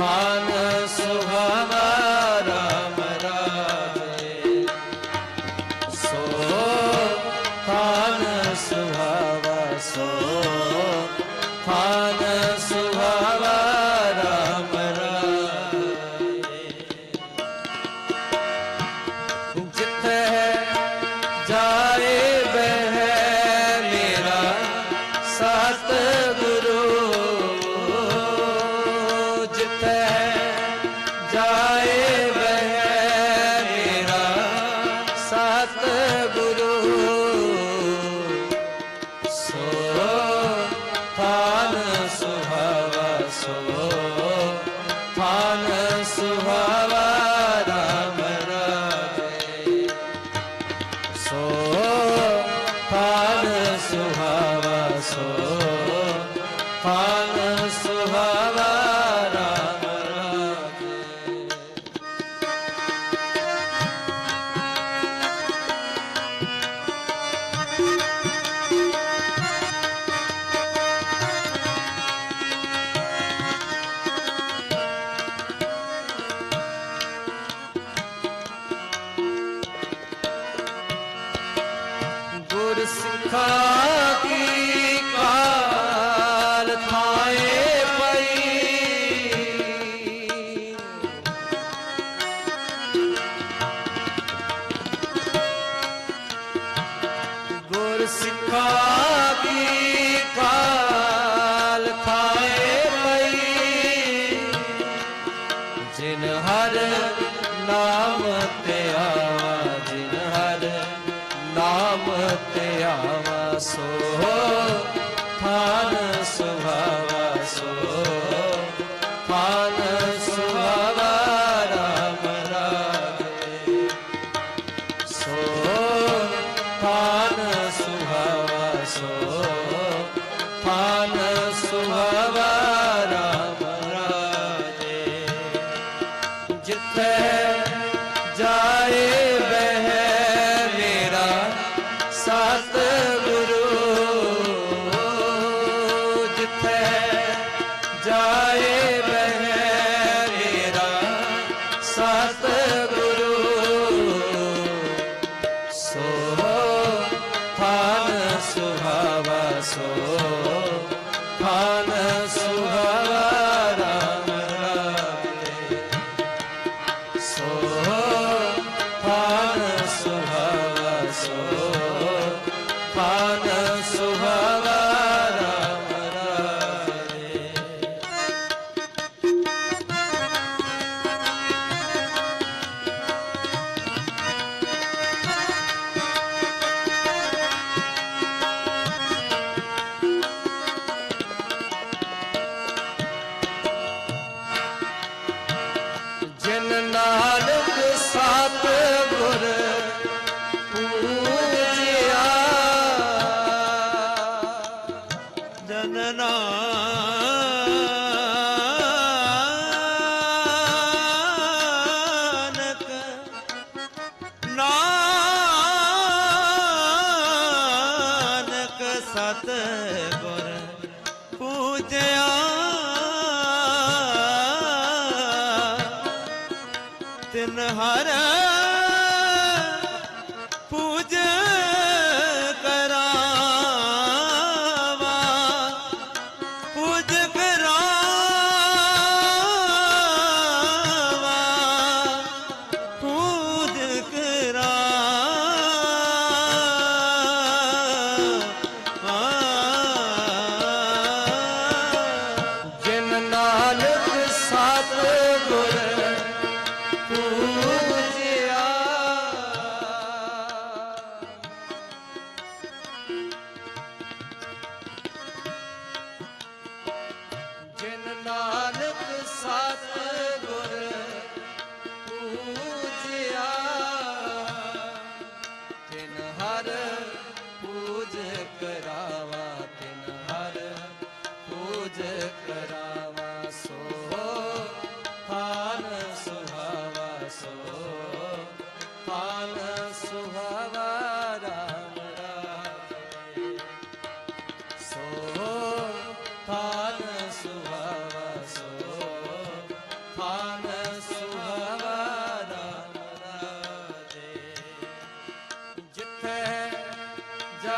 खान सुहावा राम राजे सो खान सुहावा सो खान सुहावा राम राजे जिथे जाए बह मेरा सतगुरु जाए वह मेरा सतगुरु सो थान सुहावा सो थान सुहावा राम राजे सो थान सुहावा सो थान सुहावा गुर सिखा की काल थाए पई गुर सिखा की काल थाए पई जिन हर नाम ते आवा जिन हर नाम ते आवा सो थान सुहावा सो थान सुहावा राम राजे सो थान सुहावा सो थान सुहावा राम राजे जिथे जाए बह सतगुरु जिथे जाए वह मेरा सतगुरु सो थान सुहावा सो थान सुहावा राम राजे सो थान सुहावा सो थान सुहावा राम राजे जिन नानक सतगुर पूजिया जन नानक नानक सतगुर पूजिया तिन हर पूज करावा पूज करावा पूज करावा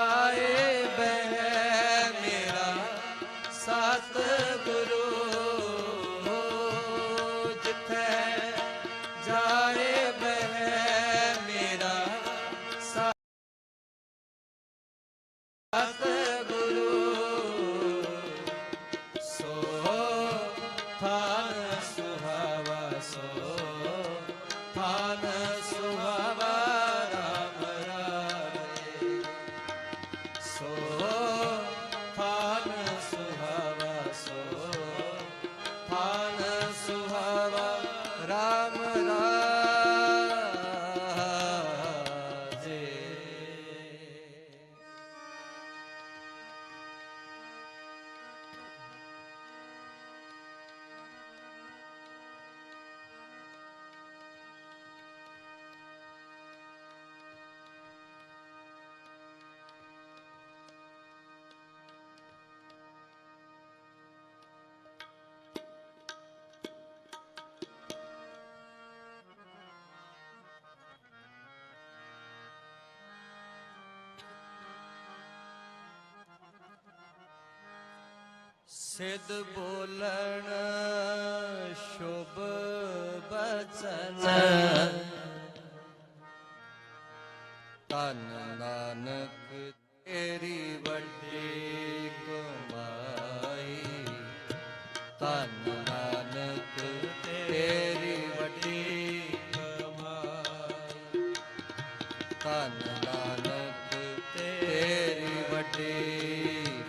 ਜਾਏ ਬਹਿ ਮੇਰਾ ਸਤਿਗੁਰੂ, ਜਿੱਥੇ ਜਾਏ ਬਹਿ ਮੇਰਾ ਸਤਿਗੁਰੂ, ਸੋ ਥਾਨ ਸੁਹਾਵਾ, ਸੋ ਥਾਨ ਸੁਹਾਵਾ ਰਾਮ ਰਾਏ, ਸੋ ਥਾਨ ਸੁਹਾਵਾ, ਸੋ ਥਾਨ ਸੁਹਾਵਾ ਰਾਮ ਰਾਜੇ। ਸਿਧ ਬੋਲਣ ਸ਼ੁਭ ਬਚਨ, ਧੰਨ ਨਾਨਕ ਤੇਰੀ ਵੱਡੀ ਕਮਾਈ, ਧੰਨ ਨਾਨਕ ਤੇਰੀ ਵੱਡੀ ਕਮਾਈ, ਧੰਨ ਨਾਨਕ ਤੇਰੀ ਵੱਡੀ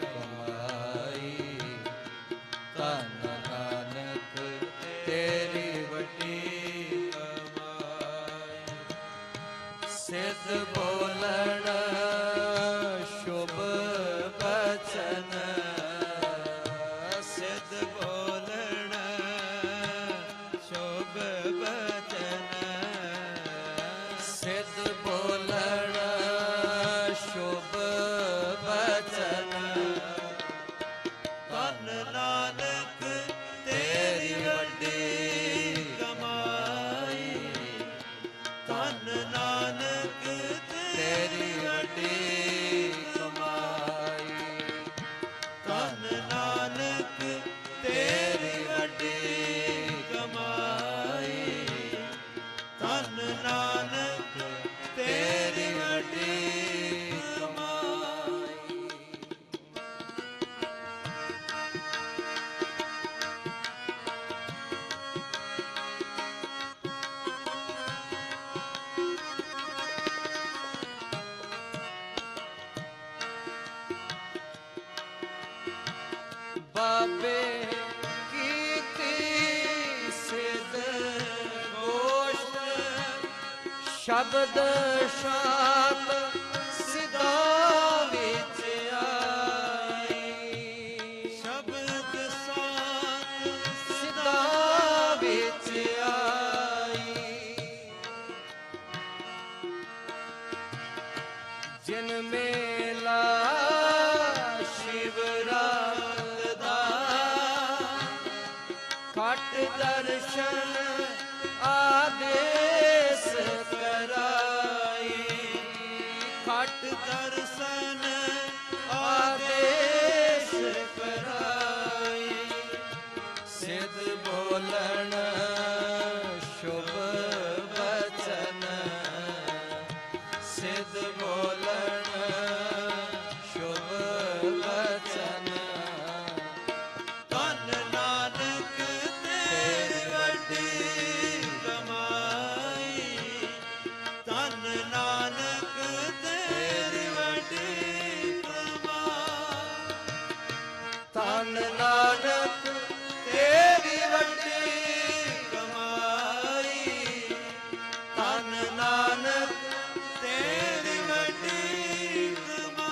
ਕਮਾਈ, ਧੰਨ ਨਾਨਕ ਤੇਰੀ ਵੱਡੀ ਕਮਾਈ। ਸਿਧ ਬੋਲਣ ਸ਼ੁਭ ਬਚਨ, ਸਿਧ ਬੋਲਣ ਸ਼ੁਭ ਬਚਨ, ਸਿਧ ਬੋਲਣ ਸ਼ੁਭ ਬਚਨ, ਧੰਨ ਨਾਨਕ ਤੇਰੀ ਵੱਡੀ ਕਮਾਈ, ਧੰਨ ਨਾਨਕ ਤੇਰੀ ਵੱਡੀ ਕਮਾਈ, ਧੰਨ ਨਾਨਕ ਤੇਰੀ ਵੱਡੀ ਕਮਾਈ, ਧੰਨ ਨਾਨਕ ਤੇਰੀ ਵੱਡੀ ਕਮਾਈ। ਬਾਬੇ ਕੀਤੀ ਸਿਧ ਗੋਸ਼ਟ, ਸ਼ਬਦ ਸ਼ਾਤ ਸਿਧਾ ਵਿੱਚ ਆਈ, ਸ਼ਬਦ ਸਾਥ ਸਿਧਾ ਵਿੱਚ ਆਈ, ਜਿਨ ਮੇਲਾ ਸ਼ਿਵਰਾਤ ਦਾ, ਘਟ ਦਰਸ਼ਨ ਆਦੇਸ ਕਰਾਈ, ਘਟ ਦਰਸ਼ਨ ਆਦੇਸ ਕਰਾਈ, ਸਿਧ ਬੋਲਣ ਸ਼ੁਭ ਬਚਨ, ਸਿਧ ਬੋਲਣ ਸ਼ੁਭ ਬਚਨ, ਧੰਨ ਨਾਨਕ ਤੇਰੀ ਵੱਡੀ ਕਮਾਈ, ਧੰਨ ਨਾਨਕ ਤੇਰੀ ਵੱਡੀ ਕਮਾਈ, ਧੰਨ ਨਾਨਕ ਤੇਰੀ ਵੱਡੀ ਕਮਾਈ, ਧੰਨ ਨਾਨਕ ਤੇਰੀ ਵੱਡੀ ਕਮਾਈ।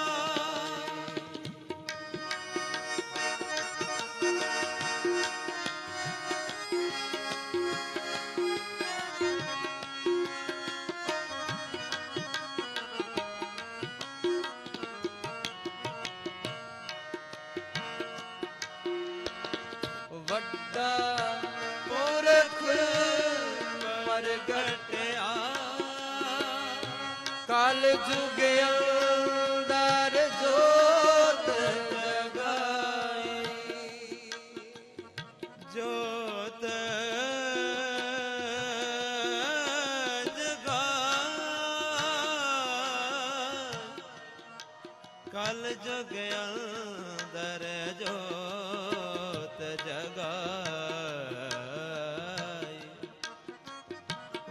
ਵੱਡਾ ਪੁਰਖ ਪ੍ਰਗਟਿਆ ਕਲ ਜੁਗ ਅੰਦਰ ਕਲ ਜੁਗ ਅੰਦਰ ਜੋਤ ਜਗਾਈ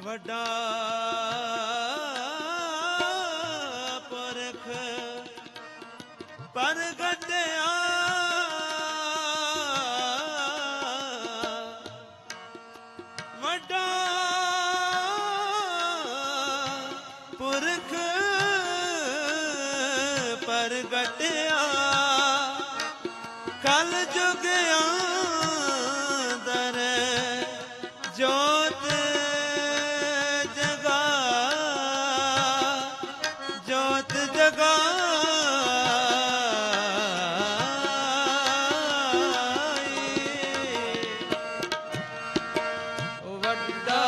ਵੱਡਾ ਪੁਰਖ ਪ੍ਰਗਟਿਆ ਵੱਡਾ ਪੁਰਖ ਪ੍ਰਗਟਿਆ ਕਲ ਜੁਗ ਅੰਦਰ ਜੋਤ ਜਗਾ ਜੋਤ ਜਗਾਈ ਵੱਡਾ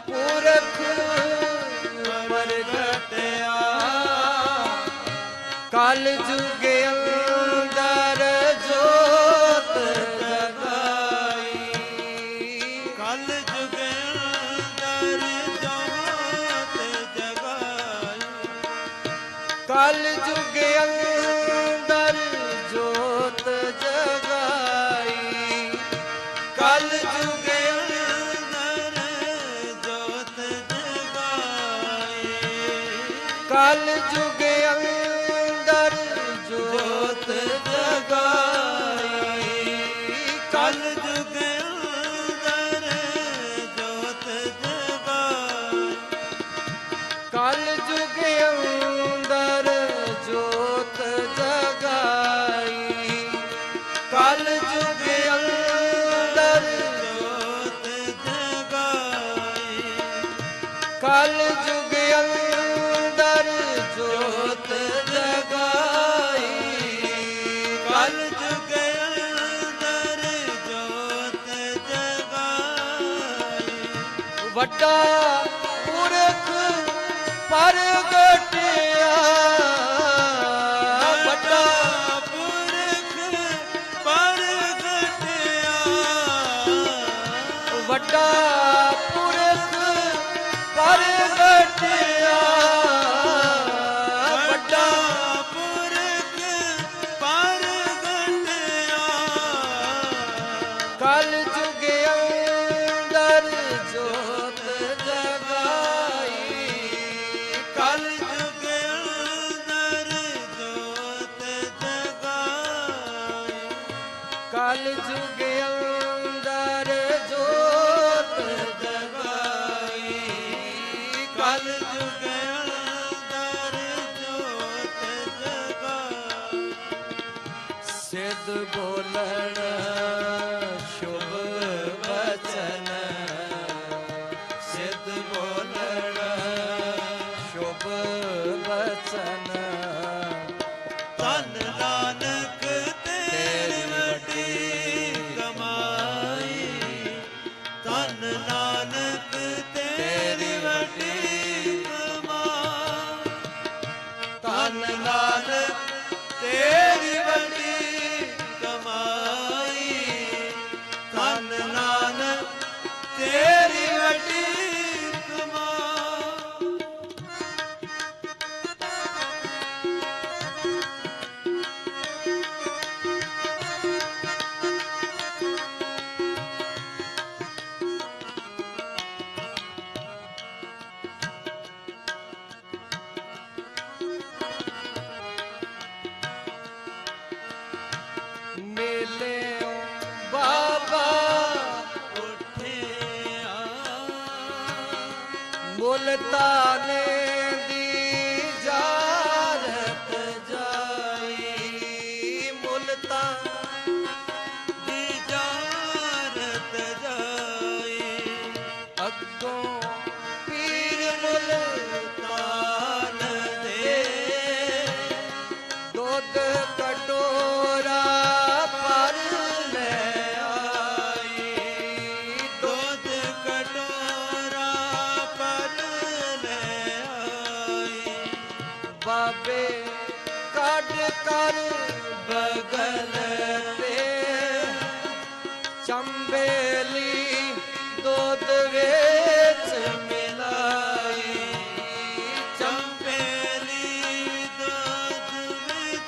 ਪੁਰਖ ਪ੍ਰਗਟਿਆ ਕਲ ਜੁਗ ਅੰਦਰ ਜੋਤ ਜਗਾਈ ਕਲ ਜੁਗ ਅੰਦਰ ਜੋਤ ਜਗਾਈ ਕਲ ਜੁਗ ਅੰਦਰ ਜੋਤ ਜਗਾਈ ਕਲ ਜੁਗ ਅੰਦਰ ਜੋਤ ਜਗਾਈ ਕਲ ਜੁਗ ਅੰਦਰ ਜੋਤ ਜਗਾਈ ਕਲ ਜੁਗ ਅੰਦਰ ਜੋਤ ਜਗਾਈ ਕਲ ਜੁਗ ਅੰਦਰ ਜੋਤ ਜਗਾਈ ਕਲ ਜੁਗ ਅੰਦਰ ਜੋਤ ਜਗਾਈ ਕਲ ਜੁਗ ਅੰਦਰ ਜੋਤ ਜਗਾਈ ਕਲ ਜੁਗ ਅੰਦਰ ਜੋਤ ਜਗਾਈ ਵੱਡਾ ਪੁਰਖ ਪ੍ਰਗਟਿਆ ਵੱਡਾ ਪੁਰਖ ਪ੍ਰਗਟਿਆ ਵੱਡਾ ਪੁਰਖ ਪ੍ਰਗਟਿਆ ਵੱਡਾ ਪੁਰਖ ਪ੍ਰਗਟਿਆ ਕਲ ਜੁਗ ਅੰਦਰ ਜੋਤ ਜਗਾਈ ਕਲ ਜੁਗ ਅੰਦਰ ਜੋਤ ਜਗਾਈ ਕਲ ਜੁਗ ਅੰਦਰ ਜੋਤ ਜਗਾਈ ਕਲ ਜੁਗ ਅੰਦਰ ਜੋਤ ਜਗਾਈ ਸਿੱਧ ਬੋਲਣ ਸ਼ੁਭ ਬਚਨ ਸਿੱਧ ਬੋਲਣ ਸ਼ੁਭ ਬਚਨ ਧੰਨ ਨਾਨਕ ਤੇਰੀ ਵੱਡੀ ਕਮਾਈ ਧੰਨ ਨਾਨਕ ਤੇਰੀ ਵੱਡੀ ਕਮਾਈ ਧੰਨ ਨਾਨਕ ਤੇਰੀ ਵੱਡੀ ਕਮਾਈ ਧੰਨ ਨਾਨਕ ਤੇਰੀ ਵੱਡੀ ਕਮਾਈ ਮੇਲਿਓ ਬਾਬਾ ਉੱਠਿਆ ਮੁਲਤਾਨੇ ਦੀ ਜਾਰਤ ਜਾਈ ਮੁਲਤਾਨ ਦੀ ਜਾਰਤ ਜਾਈ ਅੱਗੋਂ ਪੀਰ ਮੁਲਤਾਨ ਦੇ ਦੁੱਧ ਕਟੋਰਾ ਪਰ ਲੈ ਆਈ ਦੁੱਧ ਕਟੋਰਾ ਪਰ ਲੈ ਆਈ ਬਾਬੇ ਕੱਢ ਕਰ ਬਗਲ ਤੇ ਚੰਬੇਲੀ ਦੁੱਧ ਵਿੱਚ ਮਿਲਾਈ ਚੰਪੇਲੀ ਦੁੱਧ ਵਿੱਚ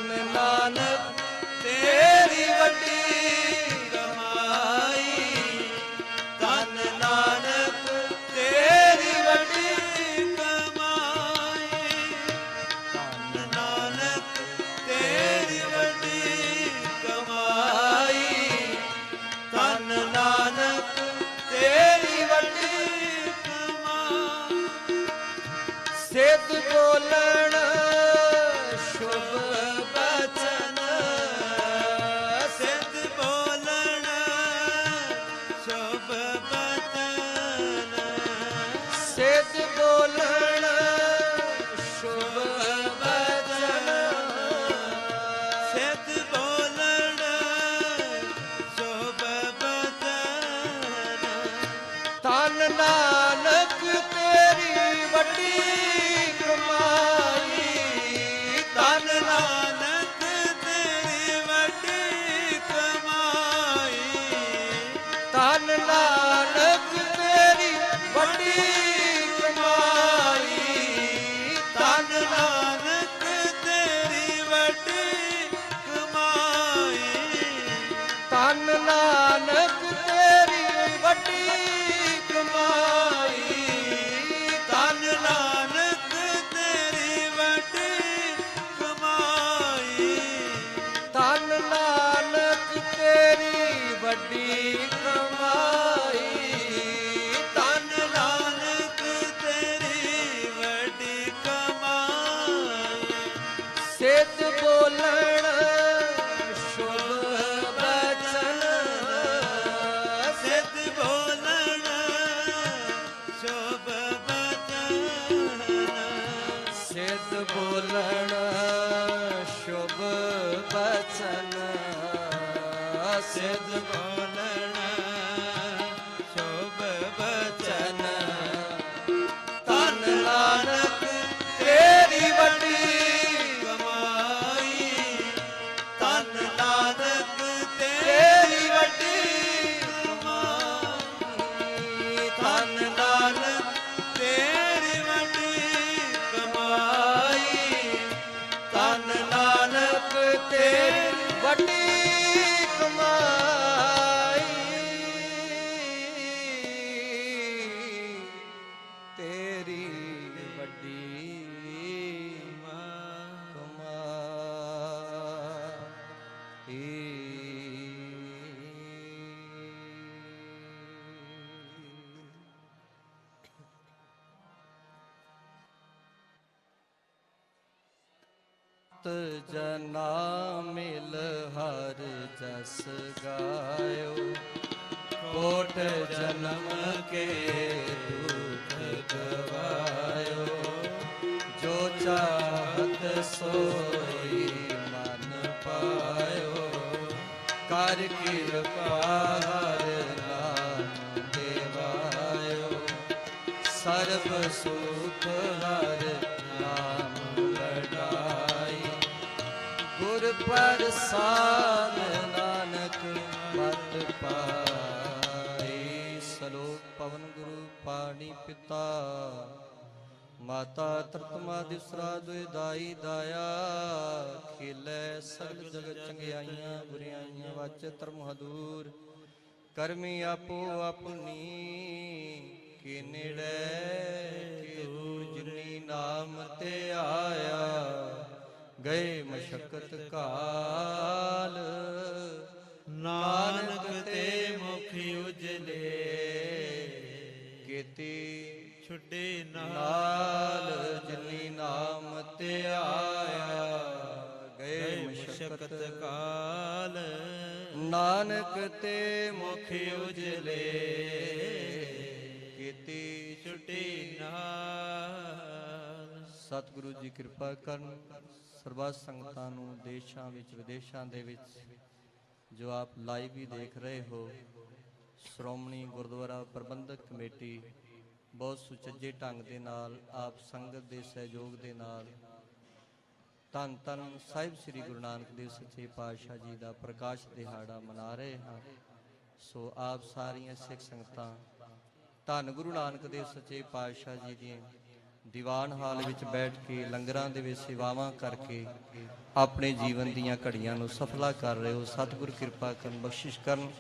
ਧਨ ਨਾਨਕ ਤੇਰੀ ਵੱਡੀ ਕਮਾਈ ਧਨ ਨਾਨਕ ਤੇਰੀ ਵੱਡੀ ਕਮਾਈ ਧਨ ਨਾਨਕ ਤੇਰੀ ਵੱਡੀ ਕਮਾਈ ਧਨ ਨਾਨਕ ਤੇਰੀ ਵੱਡੀ ਕਮਾਈ ਸਿੱਧ ਬੋਲਣ ਸ਼ੁਭ ਬਚਨ ਸਿੱਧ ਬੋਲਣ ਸ਼ੁਭ ਬਚਨ ਸਿੱਧ ਬੋਲਣ ਸ਼ੁਭ ਬਚਨ ਸਿੱਧ ਬੋਲਣ ਸ਼ੁਭ ਬਚਨ ਧਨ ਨਾਨਕ ਤੇਰੀ ਵੱਡੀ ਕਮਾਈ ਧਨ ਨਾਨਕ ਤੇਰੀ ਵੱਡੀ ਕਮਾਈ ਧਨ ਨਾਨਕ ਤੇਰੀ ਵੱਡੀ ਕਮਾਈ ਧਨ ਨਾਨਕ ਤੇਰੀ ਵੱਡੀ ਕਮਾਈ ਧਨ ਨਾਨਕ ਤੇਰੀ ਵੱਡੀ ਕਮਾਈ ਧਨ ਨਾਨਕ ਤੇਰੀ ਵੱਡੀ ਕਮਾਈ ਧਨ ਨਾਨਕ ਤੇਰੀ ਵੱਡੀ ਕਮਾਈ ਧਨ ਨਾਨਕ ਤੇਰੀ ਵੱਡੀ ਕਮਾਈ ਸਿੱਧ ਬੋਲਣ ਸ਼ੁਭ ਬਚਨ ਸਿੱਧ ਬੋਲਣ ਸ਼ੁਭ ਬਚਨ ਸਿੱਧ ਬੋਲਣ ਸ਼ੁਭ ਬਚਨ ਸਿੱਧ ਬੋਲਣ ਸ਼ੁਭ ਬਚਨ ਧਨ ਨਾਨਕ ਤੇਰੀ ਵੱਡੀ ਕਮਾਈ ਧਨ ਨਾਨਕ ਤੇਰੀ ਤੇਰੀ ਵੱਡੀ ਕਮਾਈ ਧਨ ਨਾਨਕ ਤੇਰੀ ਵੱਡੀ ਕਮਾਈ ਧਨ ਨਾਨਕ ਤੇਰੀ ਵੱਡੀ ਕਮਾਈ ਤੇਰੀ ਵੱਡੀ ਜਨਾ ਮਿਲ ਹਰ ਜਸ ਗਾਇਓ ਕੋਟ ਜਨਮ ਕੇ ਦੁਖ ਗਵਾਇਓ ਜੋ ਚਾਹਤ ਸੋਈ ਮਨ ਪਾਇਓ ਕਰ ਕਿਰਪਾ ਹਰ ਨਾਮ ਦੇਵਾਇਓ ਸਰਬ ਸੁਖ ਹਰ ਨਾਮ ਲੜਾਈ ਗੁਰ ਪ੍ਰਸਾਦ ਨਾਨਕ ਮਤ ਪਾਈ ਸਲੋਕ ਪਵਨ ਗੁਰੂ ਪਾਣੀ ਪਿਤਾ ਮਾਤਾ ਤਰਤਮਾ ਦਿਸਰਾ ਦੁਇ ਦਾਈ ਦਾਇਆ ਖੇਲੇ ਸਗਲ ਜਗਤ ਚੰਗਿਆਈਆਂ ਬੁਰਿਆਈਆਂ ਵਾਚ ਧਰਮ ਹਦੂਰ ਕਰਮੀ ਆਪੋ ਆਪਣੀ ਕੇ ਨੇੜੇ ਕੇ ਦੂਰ ਜਿਨੀ ਨਾਮ ਤੇ ਆਇਆ ਗਏ ਮਸ਼ਕਤ ਕਾਲ ਨਾਨਕ ਤੇ ਮੁਖ ਉਜਲੇ ਕੀਤੀ ਛੁੱਟੇ ਨਾਲ ਜਿਨੀ ਨਾਮ ਤੇ ਆਇਆ ਗਏ ਮਸ਼ਕਤ ਕਾਲ ਨਾਨਕ ਤੇ ਮੁਖ ਉਜਲੇ ਕੀਤੀ ਛੁੱਟੀ ਨਾਲ ਸਤਿਗੁਰੂ ਜੀ ਕਿਰਪਾ ਕਰਨ ਸਰਬੱਤ ਸੰਗਤਾਂ ਨੂੰ ਦੇਸ਼ਾਂ ਵਿੱਚ ਵਿਦੇਸ਼ਾਂ ਦੇ ਵਿੱਚ ਜੋ ਆਪ ਲਾਈਵ ਵੀ ਦੇਖ ਰਹੇ ਹੋ ਸ਼੍ਰੋਮਣੀ ਗੁਰਦੁਆਰਾ ਪ੍ਰਬੰਧਕ ਕਮੇਟੀ ਬਹੁਤ ਸੁਚੱਜੇ ਢੰਗ ਦੇ ਨਾਲ ਆਪ ਸੰਗਤ ਦੇ ਸਹਿਯੋਗ ਦੇ ਨਾਲ ਧੰਨ ਧੰਨ ਸਾਹਿਬ ਸ੍ਰੀ ਗੁਰੂ ਨਾਨਕ ਦੇਵ ਸੱਚੇ ਪਾਤਸ਼ਾਹ ਜੀ ਦਾ ਪ੍ਰਕਾਸ਼ ਦਿਹਾੜਾ ਮਨਾ ਰਹੇ ਹਾਂ। ਸੋ ਆਪ ਸਾਰੀਆਂ ਸਿੱਖ ਸੰਗਤਾਂ ਧੰਨ ਗੁਰੂ ਨਾਨਕ ਦੇਵ ਸੱਚੇ ਪਾਤਸ਼ਾਹ ਜੀ ਦੀਆਂ ਦੀਵਾਨ ਹਾਲ ਵਿੱਚ ਬੈਠ ਕੇ ਲੰਗਰਾਂ ਦੇ ਵਿੱਚ ਸੇਵਾਵਾਂ ਕਰਕੇ ਆਪਣੇ ਜੀਵਨ ਦੀਆਂ ਘੜੀਆਂ ਨੂੰ ਸਫਲਾ ਕਰ ਰਹੇ ਹੋ। ਸਤਿਗੁਰ ਕਿਰਪਾ ਕਰਨ, ਬਖਸ਼ਿਸ਼ ਕਰਨ।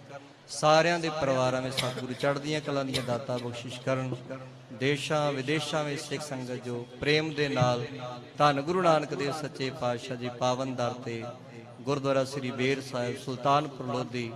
ਸਾਰਿਆਂ ਦੇ ਪਰਿਵਾਰਾਂ ਵਿੱਚ ਸਤਿਗੁਰੂ ਚੜ੍ਹਦੀਆਂ ਕਲਾਂ ਦੀਆਂ ਦਾਤਾਂ ਬਖਸ਼ਿਸ਼ ਕਰਨ। ਦੇਸ਼ਾਂ ਵਿਦੇਸ਼ਾਂ ਵਿੱਚ ਸਿੱਖ ਸੰਗਤ ਜੋ ਪ੍ਰੇਮ ਦੇ ਨਾਲ ਧੰਨ ਗੁਰੂ ਨਾਨਕ ਦੇਵ ਸੱਚੇ ਪਾਤਸ਼ਾਹ ਜੀ ਪਾਵਨ ਦਰ ਤੇ ਗੁਰਦੁਆਰਾ ਸ੍ਰੀ ਬੇਰ ਸਾਹਿਬ ਸੁਲਤਾਨਪੁਰ ਲੋਧੀ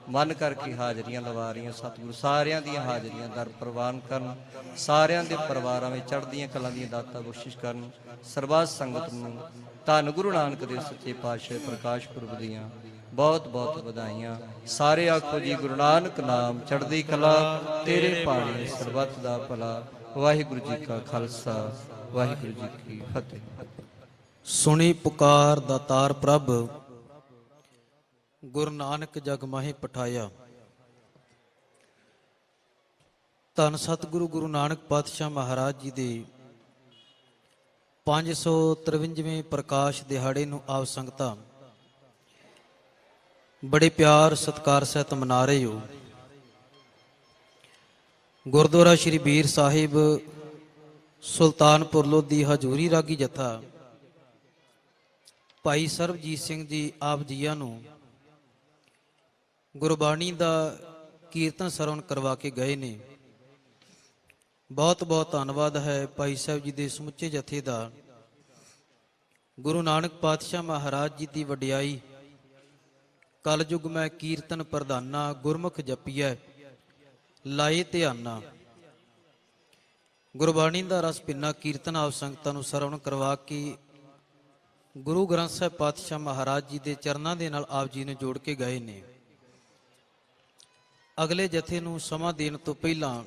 ਮਨ ਕਰਕੇ ਹਾਜ਼ਰੀਆਂ ਲਵਾ ਰਹੀਆਂ, ਸਤਿਗੁਰੂ ਸਾਰਿਆਂ ਦੀਆਂ ਹਾਜ਼ਰੀਆਂ ਦਰ ਪ੍ਰਵਾਨ ਕਰਨ। ਸਾਰਿਆਂ ਦੇ ਪਰਿਵਾਰਾਂ ਵਿੱਚ ਚੜ੍ਹਦੀਆਂ ਕਲਾਂ ਦੀਆਂ ਦਾਤਾਂ ਬਖਸ਼ਿਸ਼ ਕਰਨ। ਸਰਬੱਤ ਸੰਗਤ ਨੂੰ ਧੰਨ ਗੁਰੂ ਨਾਨਕ ਦੇਵ ਸੱਚੇ ਪਾਤਸ਼ਾਹ ਪ੍ਰਕਾਸ਼ ਪੁਰਬ ਦੀਆਂ ਬਹੁਤ ਬਹੁਤ ਵਧਾਈਆਂ। ਸਾਰੇ ਆਖੋ ਜੀ ਗੁਰੂ ਨਾਨਕ ਨਾਮ ਚੜ੍ਹਦੀ ਕਲਾ, ਤੇਰੇ ਭਾਣੇ ਸਰਬੱਤ ਦਾ ਭਲਾ। ਵਾਹਿਗੁਰੂ ਜੀ ਕਾ ਖਾਲਸਾ, ਵਾਹਿਗੁਰੂ ਜੀ ਕੀ ਫਤਿਹ। ਸੁਣੀ ਪੁਕਾਰ ਦਾਤਾਰ ਪ੍ਰਭ, ਗੁਰੂ ਨਾਨਕ ਜਗ ਮਾਹੇ ਪਠਾਇਆ। ਧੰਨ ਸਤਿਗੁਰੂ ਗੁਰੂ ਨਾਨਕ ਪਾਤਸ਼ਾਹ ਮਹਾਰਾਜ ਜੀ ਦੇ 553ਵੇਂ ਪ੍ਰਕਾਸ਼ ਦਿਹਾੜੇ ਨੂੰ ਆਪ ਸੰਗਤਾਂ ਬੜੇ ਪਿਆਰ ਸਤਿਕਾਰ ਸਹਿਤ ਮਨਾ ਰਹੇ ਹੋ। ਗੁਰਦੁਆਰਾ ਸ੍ਰੀ ਬੀਰ ਸਾਹਿਬ ਸੁਲਤਾਨਪੁਰ ਲੋਧੀ ਹਜੂਰੀ ਰਾਗੀ ਜਥਾ ਭਾਈ ਸਰਬਜੀਤ ਸਿੰਘ ਜੀ ਆਪ ਜੀਆਂ ਨੂੰ ਗੁਰਬਾਣੀ ਦਾ ਕੀਰਤਨ ਸਰਵਣ ਕਰਵਾ ਕੇ ਗਏ ਨੇ। ਬਹੁਤ ਬਹੁਤ ਧੰਨਵਾਦ ਹੈ ਭਾਈ ਸਾਹਿਬ ਜੀ ਦੇ ਸਮੁੱਚੇ ਜਥੇ ਦਾ। ਗੁਰੂ ਨਾਨਕ ਪਾਤਸ਼ਾਹ ਮਹਾਰਾਜ ਜੀ ਦੀ ਵਡਿਆਈ ਕਲ ਯੁਗ ਮੈਂ ਕੀਰਤਨ ਪ੍ਰਧਾਨਾ, ਗੁਰਮੁਖ ਜਪੀਐ ਲਾਏ ਧਿਆਨਾ। ਗੁਰਬਾਣੀ ਦਾ ਰਸ ਭਿੰਨਾ ਕੀਰਤਨ ਆਪ ਸੰਗਤਾਂ ਨੂੰ ਸਰਵਣ ਕਰਵਾ ਕੇ ਗੁਰੂ ਗ੍ਰੰਥ ਸਾਹਿਬ ਪਾਤਸ਼ਾਹ ਮਹਾਰਾਜ ਜੀ ਦੇ ਚਰਨਾਂ ਦੇ ਨਾਲ ਆਪ ਜੀ ਨੇ ਜੋੜ ਕੇ ਗਏ ਨੇ। ਅਗਲੇ ਜਥੇ ਨੂੰ ਸਮਾਂ ਦੇਣ ਤੋਂ ਪਹਿਲਾਂ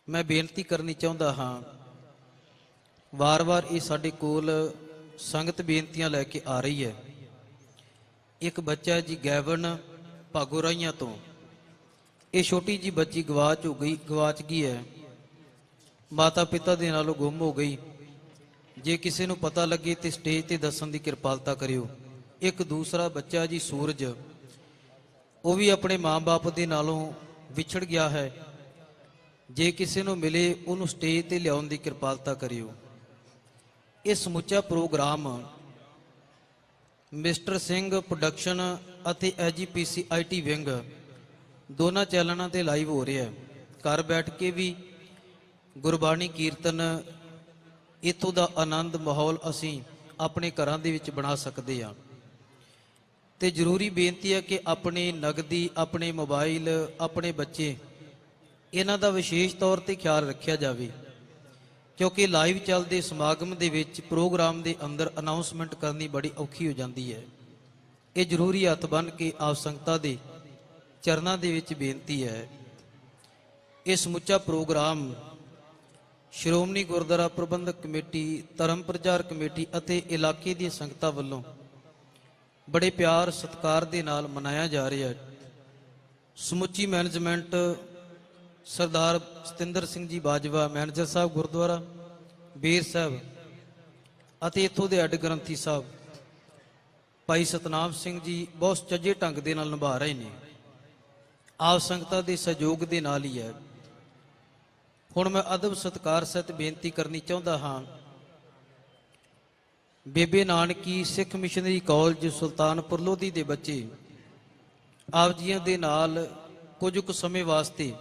ਮੈਂ ਬੇਨਤੀ ਕਰਨੀ ਚਾਹੁੰਦਾ ਹਾਂ, ਵਾਰ-ਵਾਰ ਇਹ ਸਾਡੇ ਕੋਲ ਸੰਗਤ ਬੇਨਤੀਆਂ ਲੈ ਕੇ ਆ ਰਹੀ ਹੈ। ਇੱਕ ਬੱਚਾ ਜੀ ਗੈਵਨ ਭਾਗੋ ਰਾਈਆਂ ਤੋਂ, ਇਹ ਛੋਟੀ ਜੀ ਬੱਚੀ ਗਵਾਚ ਗਈ ਹੈ, ਮਾਤਾ ਪਿਤਾ ਦੇ ਨਾਲੋਂ ਗੁੰਮ ਹੋ ਗਈ। ਜੇ ਕਿਸੇ ਨੂੰ ਪਤਾ ਲੱਗੇ ਤੇ ਸਟੇਜ ਤੇ ਦੱਸਣ ਦੀ ਕਿਰਪਾਲਤਾ ਕਰਿਓ। ਇੱਕ ਦੂਸਰਾ ਬੱਚਾ ਜੀ ਸੂਰਜ, ਉਹ ਵੀ ਆਪਣੇ ਮਾਂ-ਬਾਪ ਦੇ ਨਾਲੋਂ ਵਿਛੜ ਗਿਆ ਹੈ। ਜੇ ਕਿਸੇ ਨੂੰ ਮਿਲੇ ਉਹਨੂੰ ਸਟੇਜ ਤੇ ਲਿਆਉਣ ਦੀ ਕਿਰਪਾਲਤਾ ਕਰਿਓ। ਇਹ ਸਮੁੱਚਾ ਪ੍ਰੋਗਰਾਮ ਮਿਸਟਰ ਸਿੰਘ ਪ੍ਰੋਡਕਸ਼ਨ ਅਤੇ ਐਜੀਪੀਸੀ ਆਈਟੀ ਵਿੰਗ ਦੋਨਾਂ ਚੈਨਲਾਂ ਤੇ ਲਾਈਵ ਹੋ ਰਿਹਾ ਹੈ। ਘਰ ਬੈਠ ਕੇ ਵੀ ਗੁਰਬਾਣੀ ਕੀਰਤਨ ਇੱਥੋਂ ਦਾ ਆਨੰਦ ਮਾਹੌਲ ਅਸੀਂ ਆਪਣੇ ਘਰਾਂ ਦੇ ਵਿੱਚ ਬਣਾ ਸਕਦੇ ਹਾਂ। ਤੇ ਜ਼ਰੂਰੀ ਬੇਨਤੀ ਹੈ ਕਿ ਆਪਣੇ ਨਗਦੀ, ਆਪਣੇ ਮੋਬਾਈਲ, ਆਪਣੇ ਬੱਚੇ, ਇਹਨਾਂ ਦਾ ਵਿਸ਼ੇਸ਼ ਤੌਰ ਤੇ ਖਿਆਲ ਰੱਖਿਆ ਜਾਵੇ, ਕਿਉਂਕਿ ਲਾਈਵ ਚੱਲਦੇ ਸਮਾਗਮ ਦੇ ਵਿੱਚ ਪ੍ਰੋਗਰਾਮ ਦੇ ਅੰਦਰ ਅਨਾਉਂਸਮੈਂਟ ਕਰਨੀ ਬੜੀ ਔਖੀ ਹੋ ਜਾਂਦੀ ਹੈ। ਇਹ ਜ਼ਰੂਰੀ ਹੱਥ ਬੰਨ੍ਹ ਕੇ ਆਪ ਸੰਗਤਾਂ ਦੇ ਚਰਨਾਂ ਦੇ ਵਿੱਚ ਬੇਨਤੀ ਹੈ। ਇਹ ਸਮੁੱਚਾ ਪ੍ਰੋਗਰਾਮ ਸ਼੍ਰੋਮਣੀ ਗੁਰਦੁਆਰਾ ਪ੍ਰਬੰਧਕ ਕਮੇਟੀ, ਧਰਮ ਪ੍ਰਚਾਰ ਕਮੇਟੀ ਅਤੇ ਇਲਾਕੇ ਦੀਆਂ ਸੰਗਤਾਂ ਵੱਲੋਂ ਬੜੇ ਪਿਆਰ ਸਤਿਕਾਰ ਦੇ ਨਾਲ ਮਨਾਇਆ ਜਾ ਰਿਹਾ ਹੈ। ਸਮੁੱਚੀ ਮੈਨੇਜਮੈਂਟ ਸਰਦਾਰ ਸਤਿੰਦਰ ਸਿੰਘ ਜੀ ਬਾਜਵਾ, ਮੈਨੇਜਰ ਸਾਹਿਬ ਗੁਰਦੁਆਰਾ ਬੀਰ ਸਾਹਿਬ, ਅਤੇ ਇੱਥੋਂ ਦੇ ਹੈੱਡ ਗ੍ਰੰਥੀ ਸਾਹਿਬ ਭਾਈ ਸਤਨਾਮ ਸਿੰਘ ਜੀ ਬਹੁਤ ਸੁਚੱਜੇ ਢੰਗ ਦੇ ਨਾਲ ਨਿਭਾ ਰਹੇ ਨੇ। ਆਪ ਸੰਗਤਾਂ ਦੇ ਸਹਿਯੋਗ ਦੇ ਨਾਲ ਹੀ ਹੈ। ਹੁਣ ਮੈਂ ਅਦਬ ਸਤਿਕਾਰ ਸਹਿਤ ਬੇਨਤੀ ਕਰਨੀ ਚਾਹੁੰਦਾ ਹਾਂ, ਬੇਬੇ ਨਾਨਕੀ ਸਿੱਖ ਮਿਸ਼ਨਰੀ ਕਾਲਜ ਸੁਲਤਾਨਪੁਰ ਲੋਧੀ ਦੇ ਬੱਚੇ ਆਪ ਜੀਆਂ ਦੇ ਨਾਲ ਕੁਝ ਕੁ ਸਮੇਂ ਵਾਸਤੇ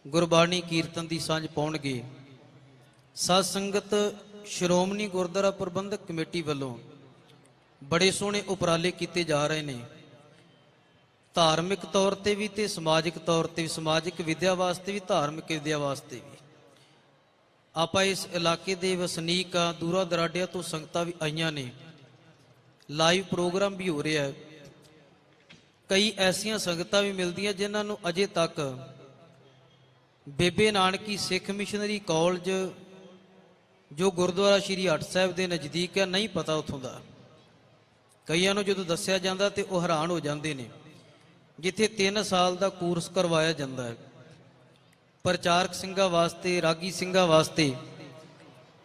ਗੁਰਬਾਣੀ ਕੀਰਤਨ ਦੀ ਸਾਂਝ ਪਾਉਣਗੇ। ਸਾਧ ਸੰਗਤ ਸ਼੍ਰੋਮਣੀ ਗੁਰਦੁਆਰਾ ਪ੍ਰਬੰਧਕ ਕਮੇਟੀ ਵੱਲੋਂ ਬੜੇ ਸੋਹਣੇ ਉਪਰਾਲੇ ਕੀਤੇ ਜਾ ਰਹੇ ਨੇ, ਧਾਰਮਿਕ ਤੌਰ ਤੇ ਵੀ ਤੇ ਸਮਾਜਿਕ ਤੌਰ ਤੇ ਵੀ, ਸਮਾਜਿਕ ਵਿਦਿਆ ਵਾਸਤੇ ਵੀ, ਧਾਰਮਿਕ ਵਿਦਿਆ ਵਾਸਤੇ ਵੀ। ਆਪਾਂ ਇਸ ਇਲਾਕੇ ਦੇ ਵਸਨੀਕ ਆ, ਦੂਰਾ ਦਰਾਡਿਆਂ ਤੋਂ ਸੰਗਤਾਂ ਵੀ ਆਈਆਂ ਨੇ, ਲਾਈਵ ਪ੍ਰੋਗਰਾਮ ਵੀ ਹੋ ਰਿਹਾ ਹੈ। ਕਈ ਐਸੀਆਂ ਸੰਗਤਾਂ ਵੀ ਮਿਲਦੀਆਂ ਜਿਨ੍ਹਾਂ ਨੂੰ ਅਜੇ ਤੱਕ ਬੇਬੇ ਨਾਨਕੀ ਸਿੱਖ ਮਿਸ਼ਨਰੀ ਕਾਲਜ ਜੋ ਗੁਰਦੁਆਰਾ ਸ਼੍ਰੀ ਹਟ ਸਾਹਿਬ ਦੇ ਨਜ਼ਦੀਕ ਹੈ ਨਹੀਂ ਪਤਾ ਉੱਥੋਂ ਦਾ। ਕਈਆਂ ਨੂੰ ਜਦੋਂ ਦੱਸਿਆ ਜਾਂਦਾ ਤੇ ਉਹ ਹੈਰਾਨ ਹੋ ਜਾਂਦੇ ਨੇ, ਜਿੱਥੇ 3 ਸਾਲ ਦਾ ਕੋਰਸ ਕਰਵਾਇਆ ਜਾਂਦਾ ਹੈ ਪ੍ਰਚਾਰਕ ਸਿੰਘਾਂ ਵਾਸਤੇ, ਰਾਗੀ ਸਿੰਘਾਂ ਵਾਸਤੇ,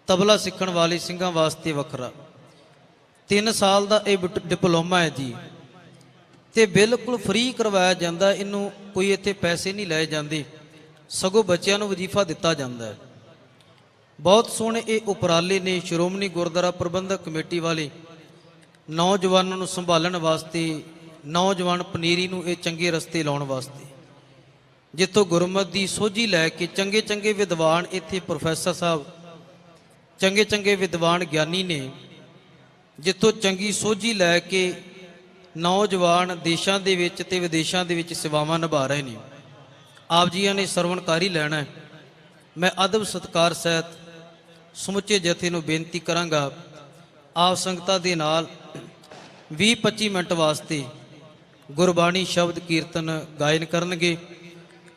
ਤਬਲਾ ਸਿੱਖਣ ਵਾਲੇ ਸਿੰਘਾਂ ਵਾਸਤੇ ਵੱਖਰਾ 3 ਸਾਲ ਦਾ ਇਹ ਡਿਪਲੋਮਾ ਹੈ ਜੀ, ਤੇ ਬਿਲਕੁਲ ਫ੍ਰੀ ਕਰਵਾਇਆ ਜਾਂਦਾ। ਇਹਨੂੰ ਕੋਈ ਇੱਥੇ ਪੈਸੇ ਨਹੀਂ ਲਏ ਜਾਂਦੇ, ਸਗੋਂ ਬੱਚਿਆਂ ਨੂੰ ਵਜ਼ੀਫਾ ਦਿੱਤਾ ਜਾਂਦਾ ਹੈ। ਬਹੁਤ ਸੋਹਣੇ ਇਹ ਉਪਰਾਲੇ ਨੇ ਸ਼੍ਰੋਮਣੀ ਗੁਰਦੁਆਰਾ ਪ੍ਰਬੰਧਕ ਕਮੇਟੀ ਵਾਲੇ ਨੌਜਵਾਨਾਂ ਨੂੰ ਸੰਭਾਲਣ ਵਾਸਤੇ, ਨੌਜਵਾਨ ਪਨੀਰੀ ਨੂੰ ਇਹ ਚੰਗੇ ਰਸਤੇ ਲਾਉਣ ਵਾਸਤੇ, ਜਿੱਥੋਂ ਗੁਰਮਤਿ ਦੀ ਸੋਝੀ ਲੈ ਕੇ ਚੰਗੇ ਚੰਗੇ ਵਿਦਵਾਨ ਇੱਥੇ ਪ੍ਰੋਫੈਸਰ ਸਾਹਿਬ, ਚੰਗੇ ਚੰਗੇ ਵਿਦਵਾਨ ਗਿਆਨੀ ਨੇ, ਜਿੱਥੋਂ ਚੰਗੀ ਸੋਝੀ ਲੈ ਕੇ ਨੌਜਵਾਨ ਦੇਸ਼ਾਂ ਦੇ ਵਿੱਚ ਤੇ ਵਿਦੇਸ਼ਾਂ ਦੇ ਵਿੱਚ ਸੇਵਾਵਾਂ ਨਿਭਾ ਰਹੇ ਨੇ। ਆਪ ਜੀਆਂ ਨੇ ਸਰਵਣਕਾਰੀ ਲੈਣਾ ਹੈ। ਮੈਂ ਅਦਬ ਸਤਿਕਾਰ ਸਹਿਤ ਸਮੁੱਚੇ ਜਥੇ ਨੂੰ ਬੇਨਤੀ ਕਰਾਂਗਾ, ਆਪ ਸੰਗਤਾਂ ਦੇ ਨਾਲ 20-25 ਮਿੰਟ ਵਾਸਤੇ ਗੁਰਬਾਣੀ ਸ਼ਬਦ ਕੀਰਤਨ ਗਾਇਨ ਕਰਨਗੇ।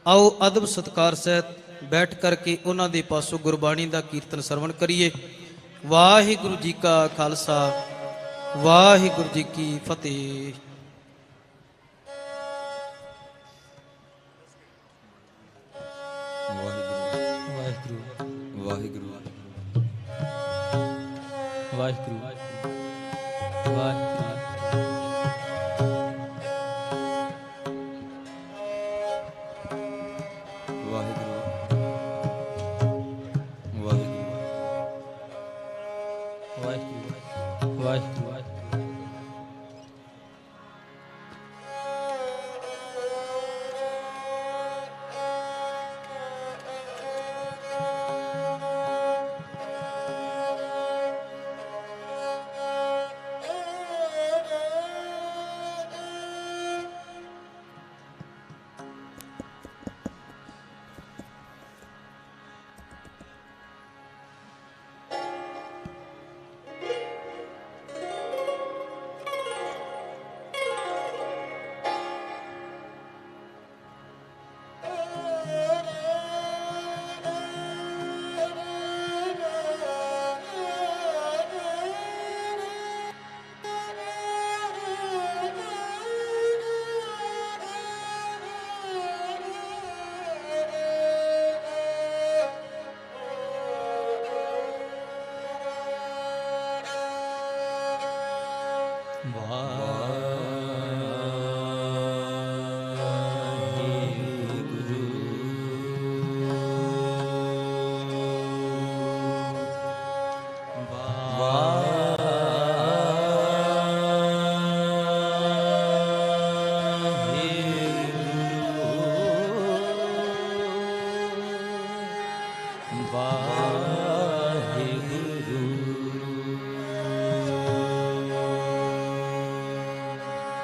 ਆਓ ਅਦਬ ਸਤਿਕਾਰ ਸਹਿਤ ਬੈਠ ਕਰਕੇ ਉਹਨਾਂ ਦੇ ਪਾਸੋਂ ਗੁਰਬਾਣੀ ਦਾ ਕੀਰਤਨ ਸਰਵਣ ਕਰੀਏ। ਵਾਹਿਗੁਰੂ ਜੀ ਕਾ ਖਾਲਸਾ, ਵਾਹਿਗੁਰੂ ਜੀ ਕੀ ਫਤਿਹ। ਵਾਹਿਗੁਰੂ ਵਾਹਿਗੁਰੂ ਵਾਹਿਗੁਰੂ ਵਾਹਿਗੁਰੂ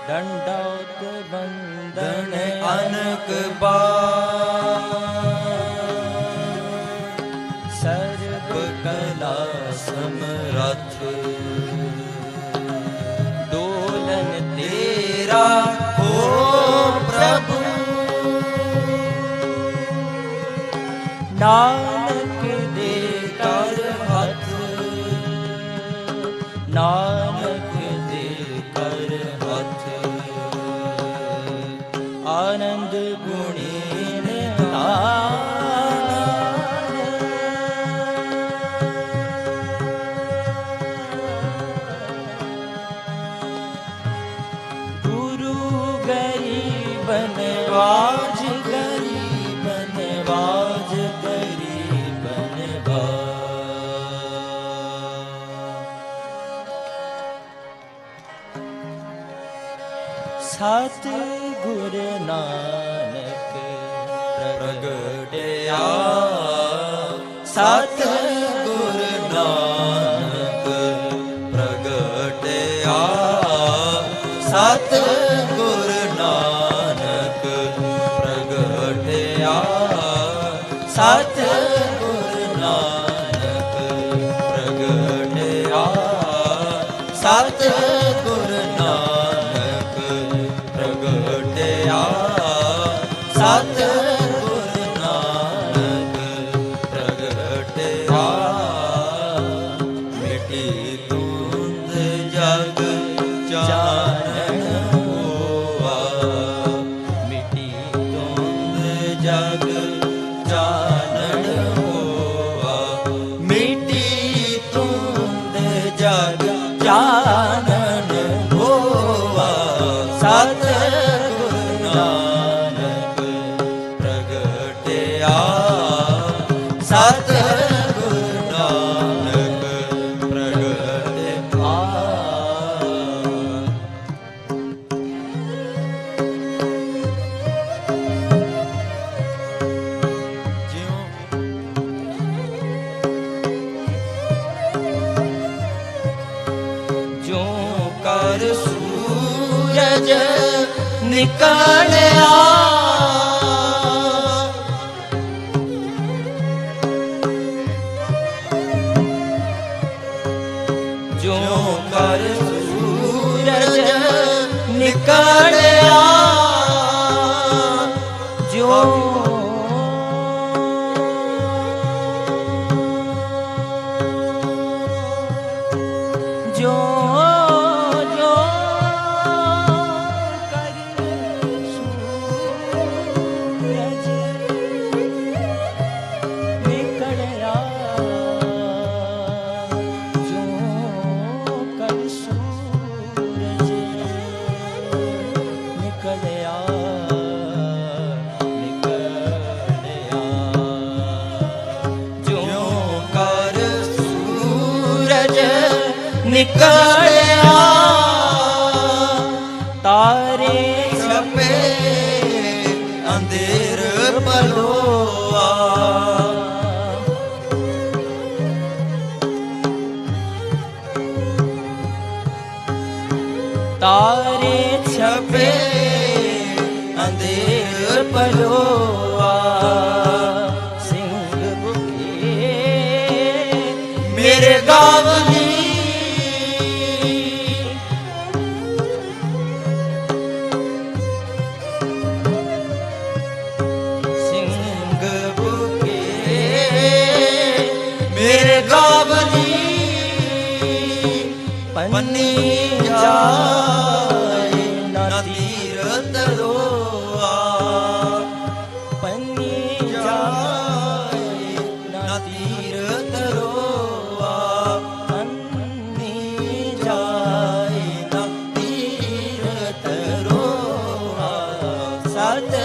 दंडौत बंदन अनक बार सर्व कला समरथ डोलन तेरा हो प्रभु नानक दे कर हाथ नानक दे कर हाथ आनंद गुणीन गुरु गरीबन वाज गरीबन वाज गरीबन सत गुर नानक प्रगटया सत गुर नानक प्रगटया सत गुर नानक प्रगटया सत गुर नानक प्रगटया सत गुर नानक प्रगटया सत गुर नानक प्रगटया मिटी धुंध जग चानन होवा मिटी धुंध जग चानन होवा मिटी धुंध जग चानन होवा सत गुर नानक प्रगटया सत गुर ਕਰ ਸੂਰਜ ਨਿਕਲਿਆ ਜੋ ਕਰ ਸੂਰਜ ਨਿਕਲਿਆ ਜੋ ਨਿਕਲਿਆ ਤਾਰੇ ਛਪੇ ਅੰਧੇਰ ਪਲੋਆ ਤਾਰੇ ਛਪੇ ਅੰਧੇਰ ਪਲੋਆ ਸਿੰਘ ਬੁਕੇ ਮੇਰੇ ਗਾਵਲੀ ਪੰਨੀ ਜਾਏ ਨਾ ਤੀਰ ਤਰੋਆ ਪੰਨੀ ਜਾਏ ਨਾ ਤੀਰ ਤਰੋਆ ਪੰਨੀ ਜਾਏ ਨਾ ਤੀਰ ਤਰੋਆ ਸਤ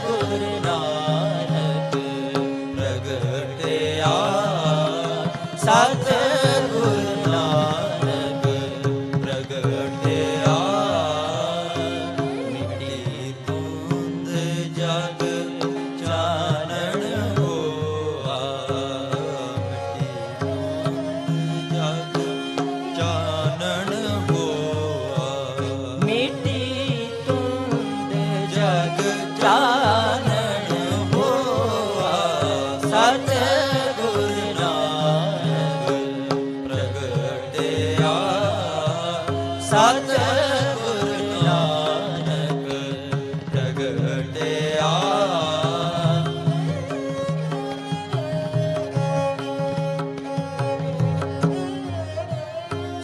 ਗੁਰ ਨਾਨਕ ਪ੍ਰਗਟਿਆ ਸਤ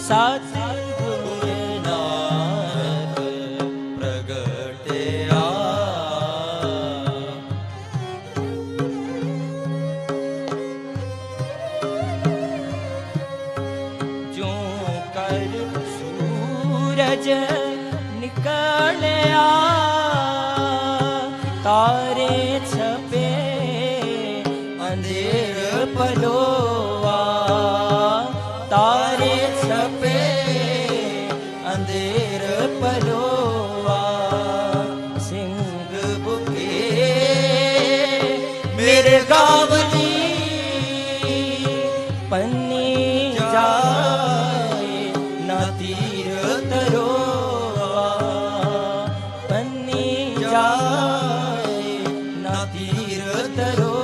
ਸਤਿਗੁਰ ਨਾਨਕ ਪ੍ਰਗਟਿਆ ਜੋ ਕਰ ਸੂਰਜ ਨਿਕਲਿਆ ਤਾਰੇ ਛਪੇ ਅੰਧੇਰ ਪਲੋਆ ਤਾਰੇ ਛਪੇ ਅੰਧੇਰ ਪਲੋਆ ਸਿੰਘ ਬੁਕੇ ਮੇਰੇ ਗਾਵਲੀ ਪੰਨੀ ਜਾਏ ਨਾ ਤੀਰ ਤਰੋਆ ਪੰਨੀ ਜਾਏ ਨਾ ਤੀਰ ਤਰੋਆ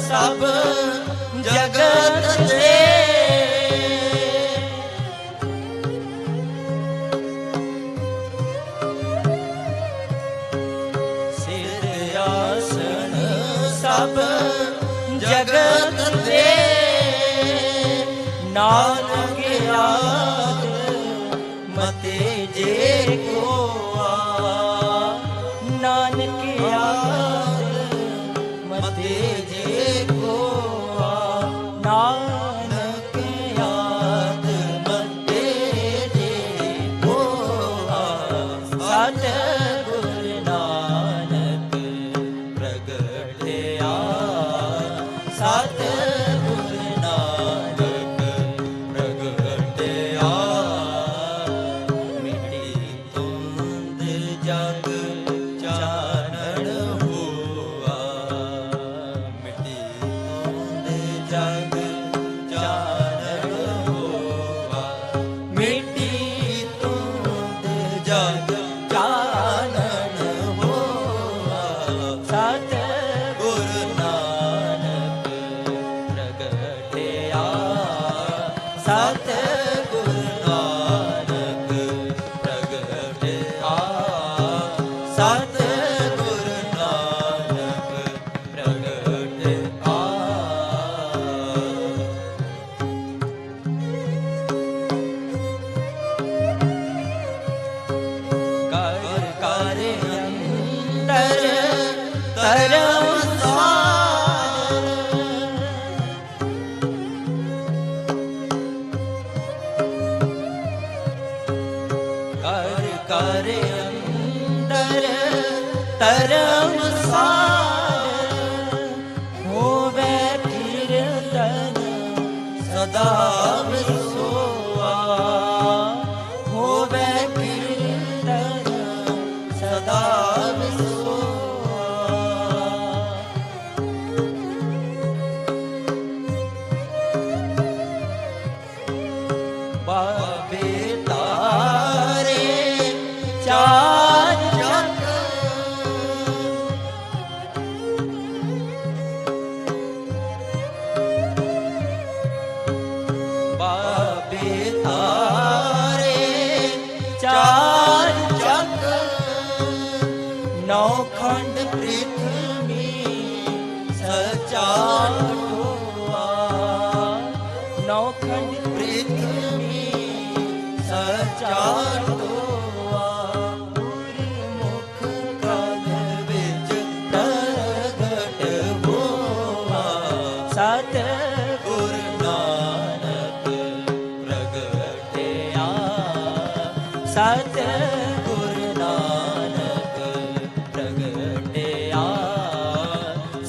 ਸਭ ਜਗਤ ਤੇ ਸਿਰ ਆਸਣ ਸਭ जगत दे नानक याद मते जे को नानक याद मते जे को नानक याद मते जे को सतगुर नानक प्रगटया सतगुर नानक प्रगटया मिटी तुंद जग चानण हुआ मिटी तुंद जग चानण हुआ मिटी तुंद जग चानण हुआ सतगुर नानक प्रगटया सतगुर नानक प्रगटया सतगुर नानक प्रगटया कर कर अंदर धर्मसार कर कर अंदर धर्मसार होवे कीर्तन सदा विसोआ होवे कीर्तन सदा विसोआ बाबे तारे चार जग बाबे तारे चार जग नौखंड पृथ्वी सचार हुआ नौखंड पृथ्वी सचार हुआ गुरमुख काल विच प्रगट हुआ सतगुर नानक प्रगटया सतगुर नानक प्रगटया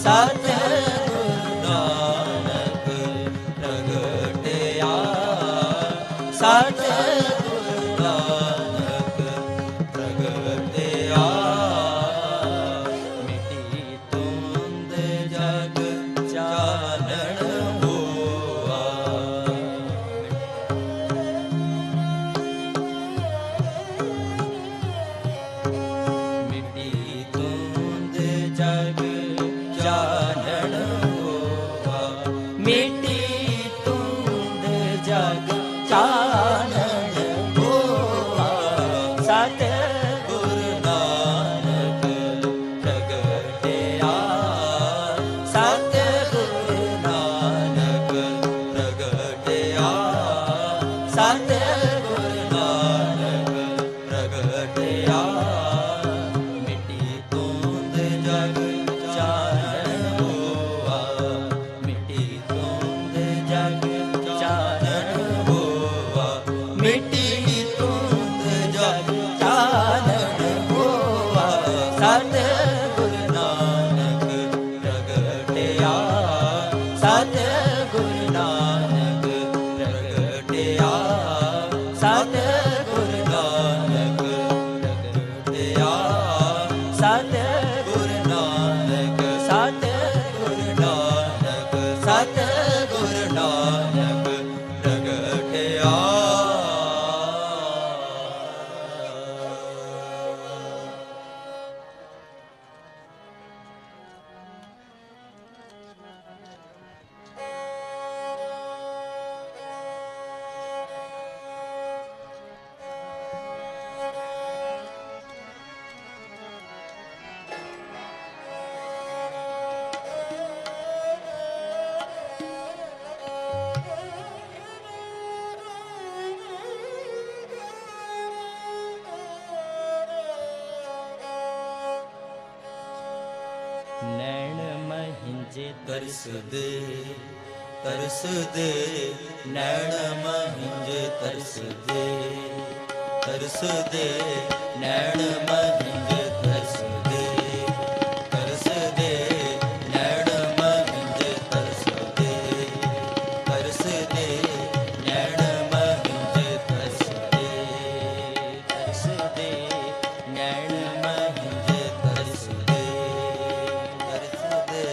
सतगुर नानक प्रगटया सतगुर नानक प्रगटया मिटी तुंद जग चानण हुआ मिटी तुंद जग चानण ਨੈਣ ਮਹਿੰਜੇ ਤਰਸਦੇ ਤਰਸਦੇ ਨੈਣ ਮਹਿੰਜੇ ਤਰਸਦੇ ਤਰਸਦੇ ਨੈਣ ਮਹਿੰਜੇ ਤਰਸਦੇ ਤਰਸਦੇ ਨੈਣ ਮਹਿੰਜੇ ਤਰਸਦੇ ਤਰਸਦੇ ਨੈਣ ਮਹਿੰਜੇ ਤਰਸਦੇ ਤਰਸਦੇ ਨੈਣ ਮਹਿੰਜੇ ਤਰਸਦੇ ਤਰਸਦੇ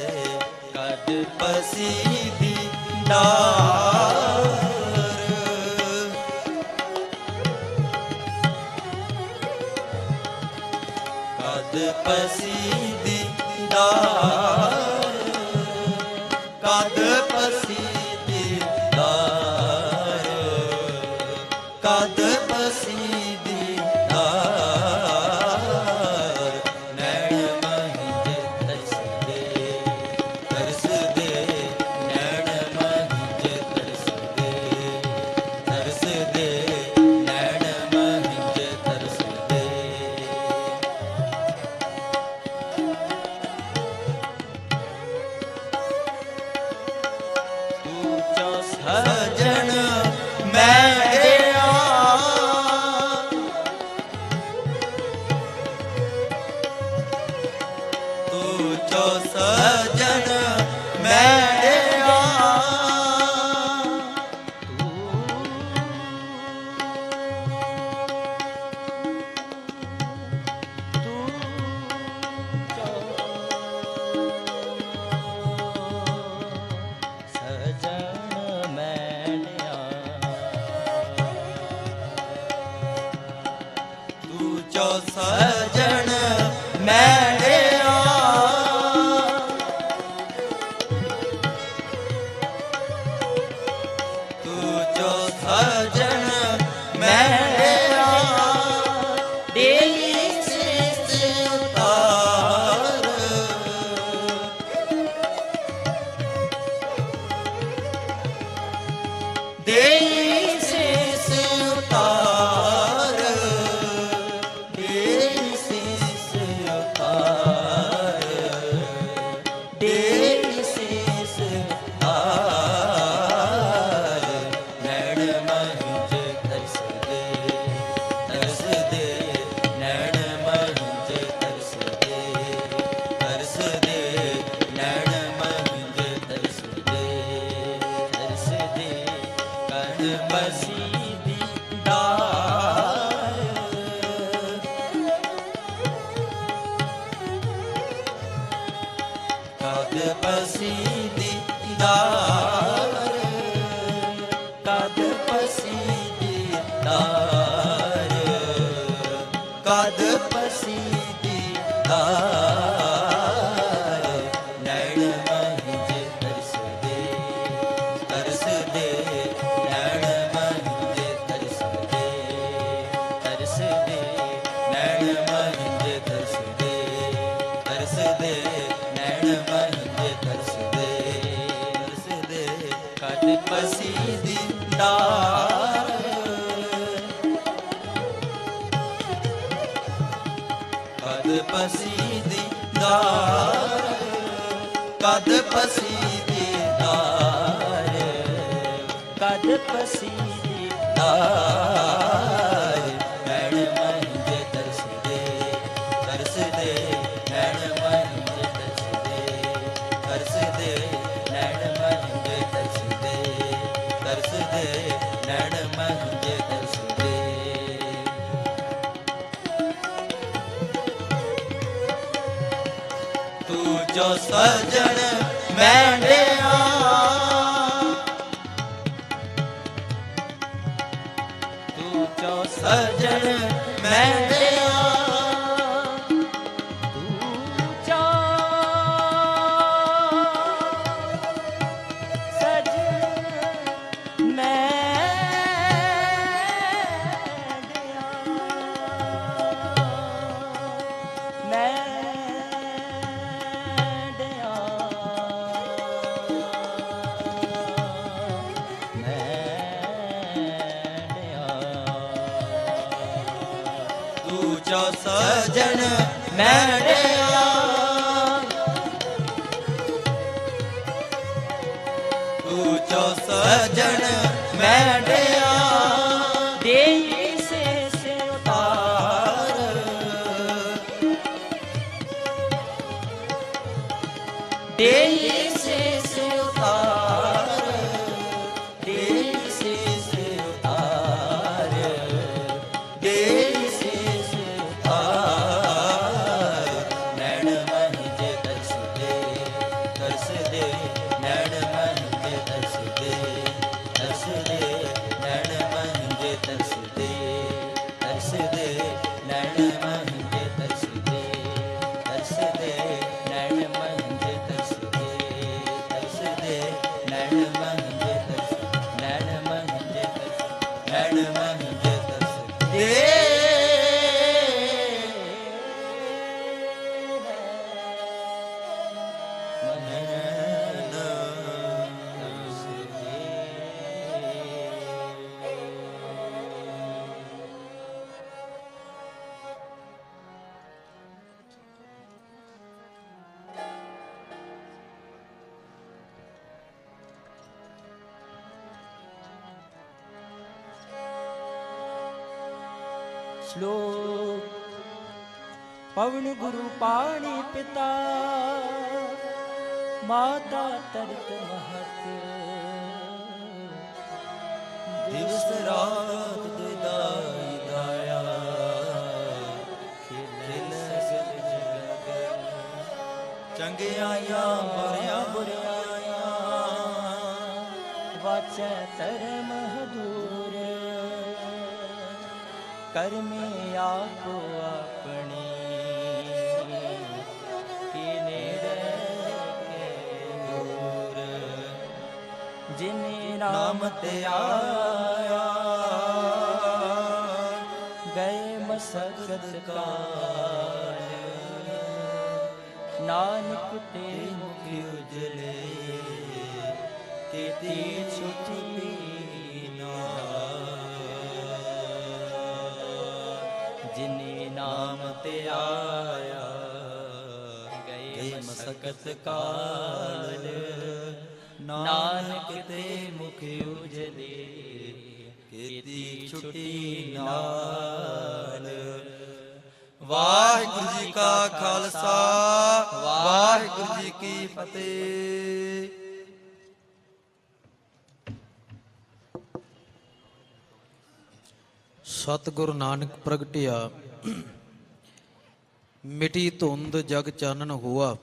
ਕਦ ਪਸੀ ਦੀ ਡਾਰ ਕਦ ਪਸੀ ਦੀ ਡਾਰ ਕਦ ਪਸੀ ਦੀ ਡਾਰ ਕਦ ਪਸੀ ਦੀ ਡਾਰ ਨੈਣ ਮਹਿੰਜੇ ਤਰਸਦੇ ਤਰਸਦੇ ਨੈਣ ਮਹਿੰਜੇ ਤਰਸਦੇ ਤਰਸਦੇ ਨੈਣ ਮਹਿੰਜੇ ਤਰਸਦੇ ਤੂੰ ਚੋ ਸਜਣ ਮੈਂ ਗਿਆ ਤੂੰ ਚੋ ਸਜਣ ਮੈਂ ਗਿਆ ਸਜਣ ਮੈਣਿਆ ਤੂੰ ਜੋ ਸਜਣ ਮੈਣਿਆ ਤੂੰ ਜੋ ਸਜਣ ਮੈਣਿਆ ਦੇਈ ਸੀਸ ਉਤਾਰ ਦੇਈ ਸੀਸ ਉਤਾਰ ਦੇਈ ਸੀਸ ਉਤਾਰ ਦੇਈ ਸੀਸ ਉਤਾਰ ਨੈਣ ਮਹਿੰਜੇ ਤਰਸਦੇ ਤਰਸਦੇ ਨੈਣ ਮਹਿੰਜੇ ਤਰਸਦੇ ਤਰਸਦੇ ਨੈਣ ਮਹਿੰਜੇ ਤਰਸਦੇ ਤਰਸਦੇ ਕਦ ਪਸੀ ਦੀ ਡਾਰ ਕਦ ਪਸੀ ਦੀ ਡਾਰ ਕਦ ਪਸੀ ਦੀ ਡਾਰ ਕਦ ਪਸੀ ਦੀ ਡਾਰ ਨੈਣ ਮਹਿੰਜੇ ਤਰਸਦੇ ਤਰਸਦੇ ਨੈਣ ਮਹਿੰਜੇ ਤਰਸਦੇ ਤਰਸਦੇ ਨੈਣ ਮਹਿੰਜੇ ਤਰਸਦੇ ਤਰਸਦੇ ਨੈਣ ਮਹਿੰਜੇ ਤਰਸਦੇ ਤਰਸਦੇ ਕਦ ਪਸੀ ਦੀ ਡਾਰ ਕਦ ਪਸੀ ਦੀ ਡਾਰ ਕਦ ਪਸੀ ਦੀ ਡਾਰ ਕਦ ਪਸੀ ਦੀ ਡਾਰ ਨੈਣ ਮਹਿੰਜੇ ਤਰਸਦੇ ਤਰਸਦੇ ਨੈਣ ਮਹਿੰਜੇ ਤਰਸਦੇ ਤਰਸਦੇ ਨੈਣ ਮਹਿੰਜੇ ਤਰਸਦੇ ਤਰਸਦੇ ਨੈਣ ਮਹਿੰਜੇ ਤਰਸਦੇ ਤੂੰ ਜੋ ਸਜਣ ਮੈਣਿਆ ਤੂੰ ਜੋ ਸਜਣ ਮੈਣਿਆ ਤੂੰ ਜੋ ਸਜਣ ਸਜਣ ਮੈਣਿਆ ਸਜਣ ਮੈਂਡਿਆ ਦੇਈ ਸੇ ਉਤਾਰ ਦੇਈ ਸੇ ਉਤਾਰ ਦੇਈ ਸੇ ਉਤਾਰ ਦੇਈ ਸੇ ਉਤਾਰ ਨੈਣ ਮਹਿ ਤਰਸਦੇ ਤਰਸਦੇ ਨੈਣ ਮਹਿ ਤਰਸਦੇ ਤਰਸਦੇ ਨੈਣ ਮਹਿ ਤਰਸਦੇ ਤਰਸਦੇ ਨੈਣ ਮਹਿ ਤਰਸਦੇ ਤਰਸਦੇ ਨੈਣ ਮਹਿ ਤਰਸਦੇ ਤਰਸਦੇ ਨੈਣ ਮਹਿ ਤਰਸਦੇ ਨੈਣ ਮਹਿ ਤਰਸਦੇ ਨੈਣ ਮਹਿ ਤਰਸਦੇ ਸ਼ਲੋਕ ਪਵਨ ਗੁਰੂ ਪਾਣੀ ਪਿਤਾ ਮਾਤਾ ਤਰਤ ਮਹਤ ਦਿਵਸ ਰਾਤ ਦੁਇਦਾਈ ਦਾਇਆ ਖੇਲ ਸਗਲ ਜਗਤ ਚੰਗਿਆਈਆਂ ਬੁਰਿਆਈਆਂ ਵਾਚੈ ਧਰਮ ਹਦੂਰ ਕਰਮੇ ਆਪੋ ਆਪਣੀ ਕੀ ਨੇੜੇ ਕੇ ਦੂਰ ਜਿਨੇ ਨਾਮ ਤੇ ਆਇਆ ਗਏ ਮਸਕਤ ਕਾਲ ਨਾਨਕ ਤੇ ਮੁਖ ਉਜਲੇ ਕੀਤੀ ਛੁਟੀ ਜਿਨੇ ਨਾਮ ਤੇ ਆਇਆ ਗਏ ਮਸਕਤ ਕਾਲ ਨਾਨਕ ਤੇ ਮੁਖ ਉਜਲੇ ਕੀਤੀ ਛੁਟੀ ਨਾਲ ਵਾਹਿਗੁਰੂ ਜੀ ਕਾ ਖਾਲਸਾ ਵਾਹਿਗੁਰੂ ਜੀ ਕੀ ਫਤਿਹ। ਸਤਿਗੁਰੂ ਨਾਨਕ ਪ੍ਰਗਟਿਆ ਮਿਟੀ ਧੁੰਦ ਜਗ ਚਾਨਣ ਹੋਆ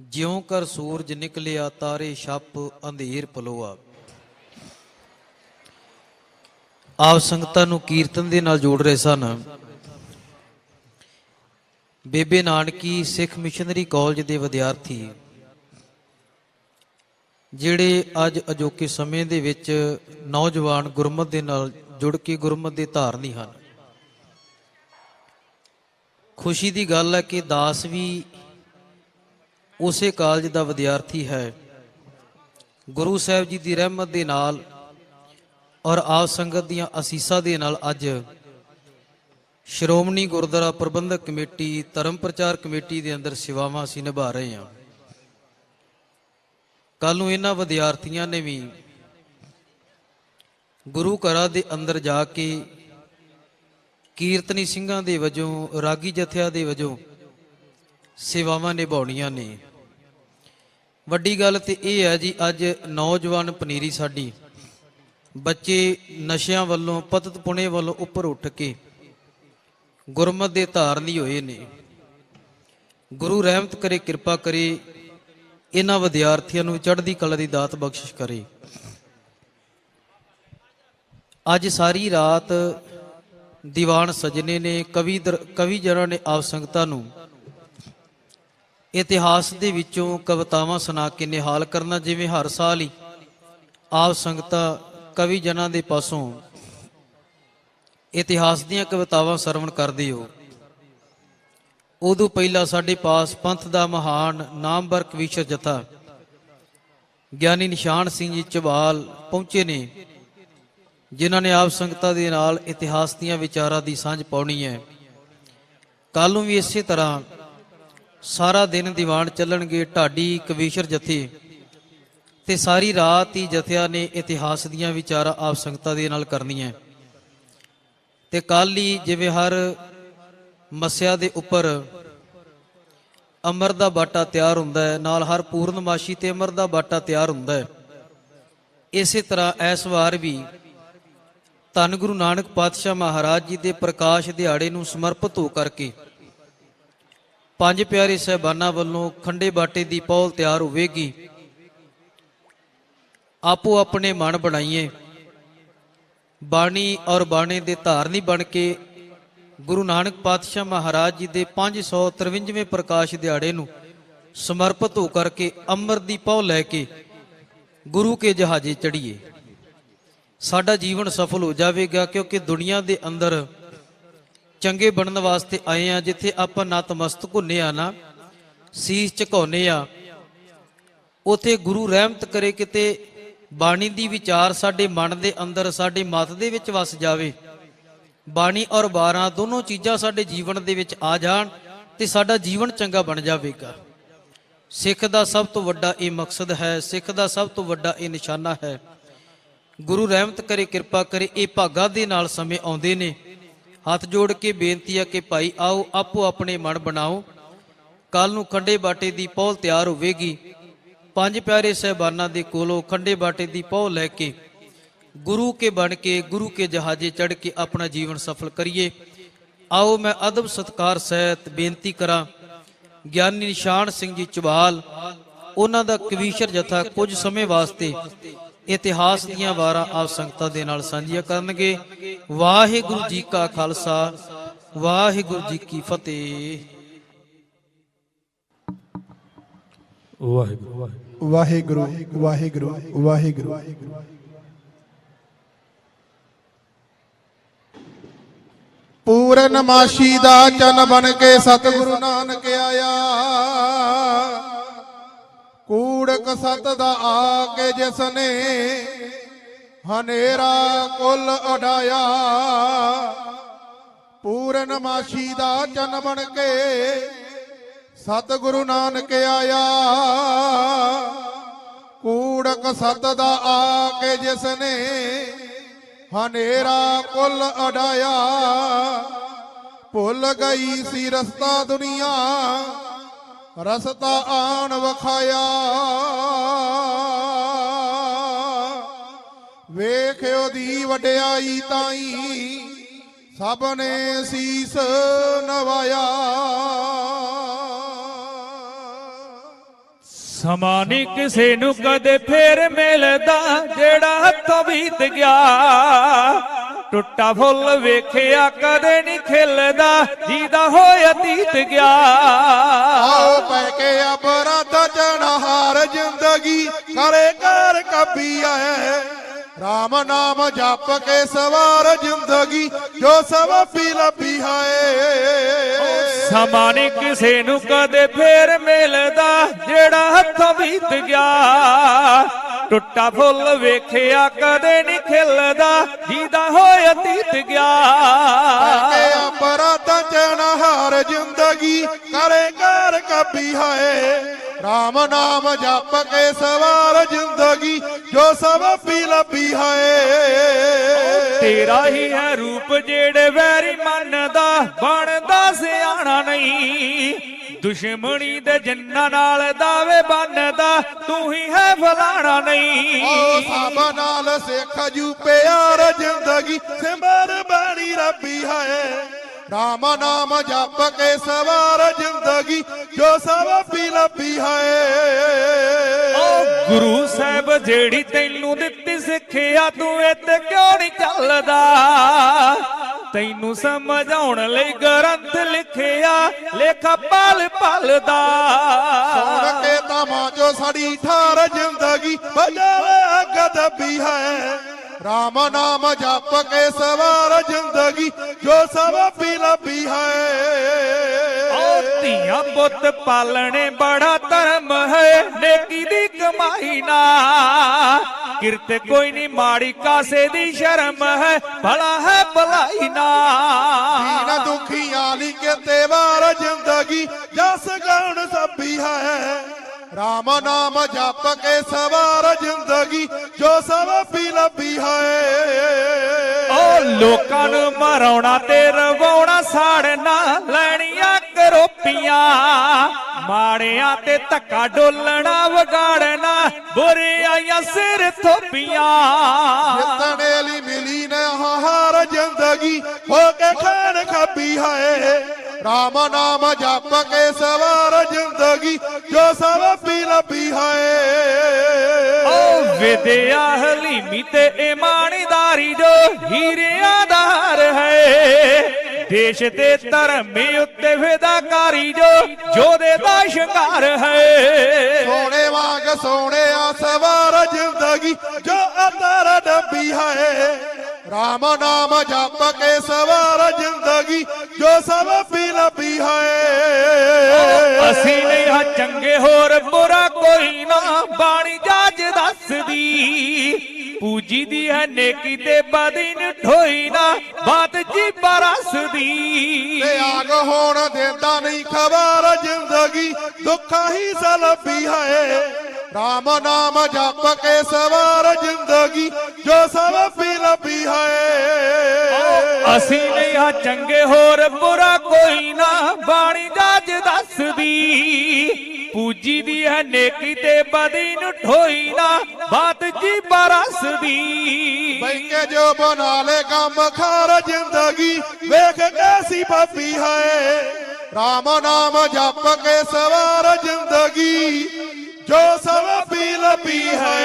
ਜਿਉ ਕਰ ਸੂਰਜ ਨਿਕਲਿਆ ਤਾਰੇ ਛਪ ਅੰਧੇਰ ਪਲੋਆ। ਆਪ ਸੰਗਤਾਂ ਨੂੰ ਕੀਰਤਨ ਦੇ ਨਾਲ ਜੋੜ ਰਹੇ ਸਨ ਬੇਬੇ ਨਾਨਕੀ ਸਿੱਖ ਮਿਸ਼ਨਰੀ ਕਾਲਜ ਦੇ ਵਿਦਿਆਰਥੀ ਜਿਹੜੇ ਅੱਜ ਅਜੋਕੇ ਸਮੇਂ ਦੇ ਵਿੱਚ ਨੌਜਵਾਨ ਗੁਰਮਤਿ ਦੇ ਨਾਲ ਜੁੜ ਕੇ ਗੁਰਮਤਿ ਦੇ ਧਾਰਨੀ ਹਨ। ਖੁਸ਼ੀ ਦੀ ਗੱਲ ਹੈ ਕਿ ਦਾਸ ਵੀ ਉਸੇ ਕਾਲਜ ਦਾ ਵਿਦਿਆਰਥੀ ਹੈ। ਗੁਰੂ ਸਾਹਿਬ ਜੀ ਦੀ ਰਹਿਮਤ ਦੇ ਨਾਲ ਔਰ ਆਪ ਸੰਗਤ ਦੀਆਂ ਅਸੀਸਾਂ ਦੇ ਨਾਲ ਅੱਜ ਸ਼੍ਰੋਮਣੀ ਗੁਰਦੁਆਰਾ ਪ੍ਰਬੰਧਕ ਕਮੇਟੀ ਧਰਮ ਪ੍ਰਚਾਰ ਕਮੇਟੀ ਦੇ ਅੰਦਰ ਸੇਵਾਵਾਂ ਅਸੀਂ ਨਿਭਾ ਰਹੇ ਹਾਂ। ਕੱਲ ਨੂੰ ਇਹਨਾਂ ਵਿਦਿਆਰਥੀਆਂ ਨੇ ਵੀ ਗੁਰੂ ਘਰਾਂ ਦੇ ਅੰਦਰ ਜਾ ਕੇ ਕੀਰਤਨੀ ਸਿੰਘਾਂ ਦੇ ਵਜੋਂ ਰਾਗੀ ਜਥਿਆਂ ਦੇ ਵਜੋਂ ਸੇਵਾਵਾਂ ਨਿਭਾਉਣੀਆਂ ਨੇ। ਵੱਡੀ ਗੱਲ ਤੇ ਇਹ ਹੈ ਜੀ ਅੱਜ ਨੌਜਵਾਨ ਪਨੀਰੀ ਸਾਡੀ ਬੱਚੇ ਨਸ਼ਿਆਂ ਵੱਲੋਂ ਪਤਤ ਪੁਣੇ ਵੱਲੋਂ ਉੱਪਰ ਉੱਠ ਕੇ ਗੁਰਮਤਿ ਦੇ ਧਾਰਨੀ ਹੋਏ ਨੇ। ਗੁਰੂ ਰਹਿਮਤ ਕਰੇ ਕਿਰਪਾ ਕਰੇ ਇਹਨਾਂ ਵਿਦਿਆਰਥੀਆਂ ਨੂੰ ਚੜ੍ਹਦੀ ਕਲਾ ਦੀ ਦਾਤ ਬਖਸ਼ਿਸ਼ ਕਰੇ। ਅੱਜ ਸਾਰੀ ਰਾਤ ਦੀਵਾਨ ਸਜਣੇ ਨੇ ਕਵੀ ਜਨਾਂ ਨੇ ਆਪ ਸੰਗਤਾਂ ਨੂੰ ਇਤਿਹਾਸ ਦੇ ਵਿੱਚੋਂ ਕਵਿਤਾਵਾਂ ਸੁਣਾ ਕੇ ਨਿਹਾਲ ਕਰਨਾ। ਜਿਵੇਂ ਹਰ ਸਾਲ ਹੀ ਆਪ ਸੰਗਤਾਂ ਕਵੀ ਜਨਾਂ ਦੇ ਪਾਸੋਂ ਇਤਿਹਾਸ ਦੀਆਂ ਕਵਿਤਾਵਾਂ ਸਰਵਣ ਕਰਦੇ ਹੋ, ਉਦੋਂ ਪਹਿਲਾਂ ਸਾਡੇ ਪਾਸ ਪੰਥ ਦਾ ਮਹਾਨ ਨਾਮਵਰ ਕਵੀਸ਼ਰ ਜਥਾ ਗਿਆਨੀ ਨਿਸ਼ਾਨ ਸਿੰਘ ਜੀ ਝਬਾਲ ਪਹੁੰਚੇ ਨੇ, ਜਿਨ੍ਹਾਂ ਨੇ ਆਪ ਸੰਗਤਾਂ ਦੇ ਨਾਲ ਇਤਿਹਾਸ ਦੀਆਂ ਵਿਚਾਰਾਂ ਦੀ ਸਾਂਝ ਪਾਉਣੀ ਹੈ। ਕੱਲ ਨੂੰ ਵੀ ਇਸੇ ਤਰ੍ਹਾਂ ਸਾਰਾ ਦਿਨ ਦੀਵਾਨ ਚੱਲਣਗੇ। ਢਾਡੀ ਕਵੀਸ਼ਰ ਜਥੇ ਤੇ ਸਾਰੀ ਰਾਤ ਹੀ ਜਥਿਆਂ ਨੇ ਇਤਿਹਾਸ ਦੀਆਂ ਵਿਚਾਰਾਂ ਆਪ ਸੰਗਤਾਂ ਦੇ ਨਾਲ ਕਰਨੀਆਂ। ਤੇ ਕੱਲ ਹੀ ਜਿਵੇਂ ਹਰ ਮੱਸਿਆ ਦੇ ਉੱਪਰ ਅੰਮ੍ਰਿਤ ਦਾ ਬਾਟਾ ਤਿਆਰ ਹੁੰਦਾ ਹੈ, ਨਾਲ ਹਰ ਪੂਰਨਮਾਸ਼ੀ ਤੇ ਅੰਮ੍ਰਿਤ ਦਾ ਬਾਟਾ ਤਿਆਰ ਹੁੰਦਾ ਹੈ, ਇਸੇ ਤਰ੍ਹਾਂ ਇਸ ਵਾਰ ਵੀ ਧੰਨ ਗੁਰੂ ਨਾਨਕ ਪਾਤਸ਼ਾਹ ਮਹਾਰਾਜ ਜੀ ਦੇ ਪ੍ਰਕਾਸ਼ ਦਿਹਾੜੇ ਨੂੰ ਸਮਰਪਿਤ ਹੋ ਕਰਕੇ ਪੰਜ ਪਿਆਰੇ ਸਾਹਿਬਾਨਾਂ ਵੱਲੋਂ ਖੰਡੇ ਬਾਟੇ ਦੀ ਪਹੁਲ ਤਿਆਰ ਹੋਵੇਗੀ। ਆਪੋ ਆਪਣੇ ਮਨ ਬਣਾਈਏ, ਬਾਣੀ ਔਰ ਬਾਣੇ ਦੇ ਧਾਰਨੀ ਬਣ ਕੇ ਗੁਰੂ ਨਾਨਕ ਪਾਤਸ਼ਾਹ ਮਹਾਰਾਜ ਜੀ ਦੇ 553ਵੇਂ ਪ੍ਰਕਾਸ਼ ਦਿਹਾੜੇ ਨੂੰ ਸਮਰਪਿਤ ਹੋ ਕਰਕੇ ਅੰਮ੍ਰਿਤ ਦੀ ਪਹੁ ਲੈ ਕੇ ਗੁਰੂ ਕੇ ਜਹਾਜ਼ੇ ਚੜੀਏ। ਸਾਡਾ ਜੀਵਨ ਸਫਲ ਹੋ ਜਾਵੇਗਾ, ਕਿਉਂਕਿ ਦੁਨੀਆ ਦੇ ਅੰਦਰ ਚੰਗੇ ਬਣਨ ਵਾਸਤੇ ਆਏ ਆ। ਜਿੱਥੇ ਆਪਾਂ ਨਤਮਸਤਕ ਹੁੰਨੇ ਆ ਨਾ, ਸੀਸ ਝੁਕਾਉਨੇ ਆ, ਉਥੇ ਗੁਰੂ ਰਹਿਮਤ ਕਰੇ ਕਿਤੇ ਬਾਣੀ ਦੀ ਵਿਚਾਰ ਸਾਡੇ ਮਨ ਦੇ ਅੰਦਰ, ਸਾਡੇ ਮਤ ਦੇ ਵਿੱਚ ਵਸ ਜਾਵੇ। ਬਾਣੀ ਔਰ ਬਾਰਾਂ ਦੋਨੋਂ ਚੀਜ਼ਾਂ ਸਾਡੇ ਜੀਵਨ ਦੇ ਵਿੱਚ ਆ ਜਾਣ ਤੇ ਸਾਡਾ ਜੀਵਨ ਚੰਗਾ ਬਣ ਜਾਵੇਗਾ। ਸਿੱਖ ਦਾ ਸਭ ਤੋਂ ਵੱਡਾ ਇਹ ਮਕਸਦ ਹੈ, ਸਿੱਖ ਦਾ ਸਭ ਤੋਂ ਵੱਡਾ ਇਹ ਨਿਸ਼ਾਨਾ ਹੈ। ਗੁਰੂ ਰਹਿਮਤ ਕਰੇ, ਕਿਰਪਾ ਕਰੇ, ਇਹ ਭਾਗਾਂ ਦੇ ਨਾਲ ਸਮੇਂ ਆਉਂਦੇ ਨੇ। ਹੱਥ ਜੋੜ ਕੇ ਬੇਨਤੀ ਹੈ ਕਿ ਭਾਈ ਆਓ, ਆਪੋ ਆਪਣੇ ਮਨ ਬਣਾਓ। ਕੱਲ ਨੂੰ ਖੰਡੇ ਬਾਟੇ ਦੀ ਪਹੁਲ ਤਿਆਰ ਹੋਵੇਗੀ। ਪੰਜ ਪਿਆਰੇ ਸਾਹਿਬਾਨਾਂ ਦੇ ਕੋਲੋਂ ਖੰਡੇ ਬਾਟੇ ਦੀ ਪਹੁਲ ਲੈ ਕੇ ਗੁਰੂ ਕੇ ਬਣ ਕੇ ਗੁਰੂ ਕੇ ਜਹਾਜ਼ੇ ਚੜ੍ਹ ਕੇ ਆਪਣਾ ਜੀਵਨ ਸਫਲ ਕਰੀਏ। ਆਓ ਮੈਂ ਅਦਬ ਸਤਿਕਾਰ ਸਹਿਤ ਬੇਨਤੀ ਕਰਾਂ, ਗਿਆਨੀ ਨਿਸ਼ਾਨ ਸਿੰਘ ਜੀ ਝਬਾਲ, ਉਹਨਾਂ ਦਾ ਕਵੀਸ਼ਰ ਜਥਾ ਕੁਝ ਸਮੇਂ ਵਾਸਤੇ ਇਤਿਹਾਸ ਦੀਆਂ ਵਾਰਾਂ ਆਪ ਸੰਗਤਾਂ ਦੇ ਨਾਲ ਸਾਂਝੀਆਂ ਕਰਨਗੇ। ਵਾਹਿਗੁਰੂ ਜੀ ਕਾ ਖਾਲਸਾ, ਵਾਹਿਗੁਰੂ ਜੀ ਕੀ ਫਤਿਹ। ਵਾਹਿਗੁਰੂ ਵਾਹਿਗੁਰੂ ਵਾਹਿਗੁਰੂ ਵਾਹਿਗੁਰੂ। ਪੂਰਨਮਾਸ਼ੀ ਦਾ ਚੰਨ ਬਣ ਕੇ ਸਤਿਗੁਰੂ ਨਾਨਕ ਆਇਆ। ਕੂੜਕ ਸਤ ਦਾ ਆ ਕੇ ਜਿਸ ਨੇ ਹਨੇਰਾ ਕੁੱਲ ਉਡਾਇਆ। ਪੂਰਨਮਾਸ਼ੀ ਦਾ ਚੰਨ ਬਣ ਕੇ ਸਤਿਗੁਰੂ ਨਾਨਕ ਆਇਆ। ਕੂੜਕ ਸਤ ਦਾ ਆ ਕੇ ਜਿਸ ਨੇ ਹਨੇਰਾ ਕੁੱਲ ਉਡਾਇਆ। ਭੁੱਲ ਗਈ ਸੀ ਰਸਤਾ ਦੁਨੀਆ, ਰਸਤਾ ਆਣ ਵਖਾਇਆ। ਵੇਖਿਓ ਦੀ ਵਡਿਆਈ ਤਾਈ ਸਭ ਨੇ ਸੀਸ ਨਵਾਇਆ। ਸਮਾਂ ਨੀ ਕਿਸੇ ਨੂੰ ਕਦੇ ਫੇਰ ਮਿਲਦਾ, ਜਿਹੜਾ ਹੱਥੋਂ ਬੀਤ ਗਿਆ। ਟੁੱਟਾ ਫੁੱਲ ਵੇਖਿਆ ਕਦੇ ਨਹੀਂ ਖਿਲਦਾ, ਜਿਹਦਾ ਹੋਇਆ ਅਤੀਤ ਗਿਆ। ਆਓ ਪੈ ਕੇ ਅਪਰਾਧਾ ਚੜਹਾਰ ਜ਼ਿੰਦਗੀ ਕਰੇ ਕਰ ਕੱਬੀ ਆਏ। ਰਾਮ ਨਾਮ ਜਪ ਕੇ ਸਵਾਰ ਜ਼ਿੰਦਗੀ ਜੋ ਸਵਾਪੀ ਲੱਭੀ ਹਾਏ। ਸਮਾਂ ਨੀ ਕਿਸੇ ਨੂੰ ਕਦੇ ਫੇਰ ਮਿਲਦਾ, ਜਿਹੜਾ ਹੱਥੋਂ ਬੀਤ ਗਿਆ। ਟੁੱਟਾ ਫੁੱਲ ਵੇਖਿਆ ਕਦੇ ਨਹੀਂ ਖਿਲਦਾ, ਜਿਹਦਾ ਹੋਇਆ ਅਤੀਤ ਗਿਆ। ਕੇ ਅਪਰਾਧਾਂ ਚੜਹਾਰ ਜ਼ਿੰਦਗੀ ਕਰੇ ਕਰ ਕੱਬੀ ਹਾਏ। ਰਾਮ ਨਾਮ ਜਪ ਕੇ ਸਵਾਰ ਜ਼ਿੰਦਗੀ ਜੋ ਸਵਾਪੀ ਲੱਭੀ ਹਾਏ। ਤੇਰਾ ਹੀ ਹੈ ਰੂਪ ਜਿਹੜੇ ਵੈਰੀ ਮੰਨਦਾ, ਬਣਦਾ ਸਿਆਣਾ ਨਹੀਂ। ਦੁਸ਼ਮਣੀ ਦੇ ਜਿੰਨਾਂ ਨਾਲ ਦਾਵੇ ਬੰਨਦਾ, ਤੂੰ ਹੀ ਹੈ ਫਲਾਣਾ ਨਹੀਂ। ਓ ਸਭ ਨਾਲ ਸਿੱਖ ਜੂ ਪਿਆਰ ਜ਼ਿੰਦਗੀ ਸਿਮਰ ਬਾਣੀ ਰੱਬੀ ਹਾਏ। ਰਾਮ ਨਾਮ ਜਪ ਕੇ ਸਵਾਰ ਜ਼ਿੰਦਗੀ ਜੋ ਸਵਾਪੀ ਲੱਭੀ ਹਾਏ। ਗੁਰੂ ਸਾਹਿਬ ਜਿਹੜੀ ਤੈਨੂੰ ਦਿੱਤੀ ਸਿੱਖਿਆ, ਤੂੰ ਇੱਥੇ ਕਿਉਂ ਨਹੀਂ ਚੱਲਦਾ। ਤੈਨੂੰ ਸਮਝਾਉਣ ਲਈ ਗ੍ਰੰਥ ਲਿਖਿਆ, ਲੇਖਾ ਪਲ ਪਲ ਦਾ। ਸੁਣ ਕੇ ਤਾਵਾਂ ਜੋ ਸਾਡੀ ਠਾਰ ਜ਼ਿੰਦਗੀ ਬਜਾਵੇ ਅੱਗ ਦੱਬੀ ਹੈ। ਰਾਮ ਨਾਮ ਜਪ ਕੇ ਸਵਾਰ ਜ਼ਿੰਦਗੀ ਜੋ ਸਵਾਪੀ ਲੱਭੀ ਹੈ। ਓ ਧੀਆਂ ਪੁੱਤ ਪਾਲਣੇ ਬੜਾ ਧਰਮ ਹੈ, ਨੇਕੀ ਦੀ ਕਮਾਈ ਨਾ। ਕਿਰਤ ਕੋਈ ਨਹੀਂ ਮਾੜੀ, ਕਾਸੇ ਦੀ ਸ਼ਰਮ ਹੈ, ਭਲਾ ਹੈ ਭਲਾਈ ਨਾ। ਦੀਨ ਦੁਖੀਆਂ ਲਈ ਕਿਤੇ ਵਾਰ ਜ਼ਿੰਦਗੀ ਜਸ ਗਾਉਣ ਸਭੀ ਹੈ। ਰਾਮ ਨਾਮ ਜਪ ਕੇ ਸਵਾਰ ਜ਼ਿੰਦਗੀ ਜੋ ਸਭ ਪੀ ਲੱਭੀ ਹੈ। ਓ ਲੋਕਾਂ ਨੂੰ ਮਰਾਉਣਾ ਤੇ ਰਵਾਉਣਾ ਸਾੜਨਾ ਲੈਣੀਆਂ ਕਰੋਪੀਆਂ ਮਾੜਿਆਂ ਤੇ ਧੱਕਾ ਡੋਲਣਾ ਵਿਗਾੜਨਾ ਬੁਰਿਆਈਆਂ ਸਿਰ ਥੋਪੀਆਂ ਜਿੱਤਣੇ ਲਈ ਮਿਲੀ ਨੇ ਹਾਰ ਜ਼ਿੰਦਗੀ ਹੋ ਕੇ ਖਾਨ ਖਾਬੀ ਹੈ। ਰਾਮ ਨਾਮ ਜਪ ਕੇ ਸਵਾਰ ਜ਼ਿੰਦਗੀ ਜੋ ਸਭ ਪੀ ਲੱਭੀ ਹੈ। ਓ ਵਿਦਿਆ ਹਲੀਮੀ ਤੇ ਇਮਾਨਦਾਰੀ ਜੋ ਹੀਰਿਆਂ ਦਾ ਹਾਰ ਹੈ। ਦੇਸ਼ ਦੇ ਧਰਮ ਉੱਤੇ ਫਿਦਾਕਾਰੀ ਜੋ ਜੋਧੇ ਦਾ ਸ਼ਿੰਗਾਰ ਹੈ। ਸੋਨੇ ਵਾਂਗ ਸੋਹਣਿਆ ਸਵਾਰ ਜ਼ਿੰਦਗੀ ਜੋ ਅਤਰ ਡੱਬੀ ਹੈ। ਰਾਮ ਨਾਮ ਜਪ ਕੇ ਸਵਾਰ ਜ਼ਿੰਦਗੀ ਜੋ ਸਭ ਪੀ ਲੱਭੀ ਹੈ। ਅਸੀਂ ਨਹੀਂ ਹਾਂ ਚੰਗੇ ਹੋਰ ਬੁਰਾ ਕੋਈ ਨਾ ਬਾਣੀ ਜੱਜ ਦੱਸਦੀ ਪੂਜੀ ਦੀ ਹੈ ਨੇਕੀ ਤੇ ਬਦੀ ਨੂੰ ਠੋਈ ਨਾ ਬਾਤ ਜੀ ਬਰਸ ਦੀ ਤੇ ਆਗ ਹੋਣ ਦਿੰਦਾ ਨਹੀਂ ਖਬਰ ਜ਼ਿੰਦਗੀ ਦੁੱਖਾਂ ਹੀ ਸਲਬੀ ਹੈ। ਰਾਮ ਨਾਮ ਜਪ ਕੇ ਸਵਾਰ ਜ਼ਿੰਦਗੀ ਜੋ ਸਭ ਪੀ ਲੱਭੀ ਹੈ। ਅਸੀਂ ਨਹੀਂ ਹਾਂ ਚੰਗੇ ਹੋਰ ਬੁਰਾ ਕੋਈ ਨਾ ਬਾਣੀ ਜੱਜ ਦੱਸਦੀ ਪੂਜੀ ਦੀ ਹੈ ਨੇਕੀ ਤੇ ਬਦੀ ਨੂੰ ਠੋਈ ਨਾ ਬਾਤ ਜੀ ਬਰਸ ਦੀ ਬੈਕੇ ਜੋ ਬਣਾ ਲੈ ਕੰਮ ਖਾਰ ਜ਼ਿੰਦਗੀ ਵੇਖ ਕੈਸੀ ਪਾਪੀ ਹੈ। ਰਾਮ ਨਾਮ ਜਪ ਕੇ ਸਵਾਰ ਜ਼ਿੰਦਗੀ ਜੋ ਸਭ ਪੀ ਲੱਭੀ ਹੈ।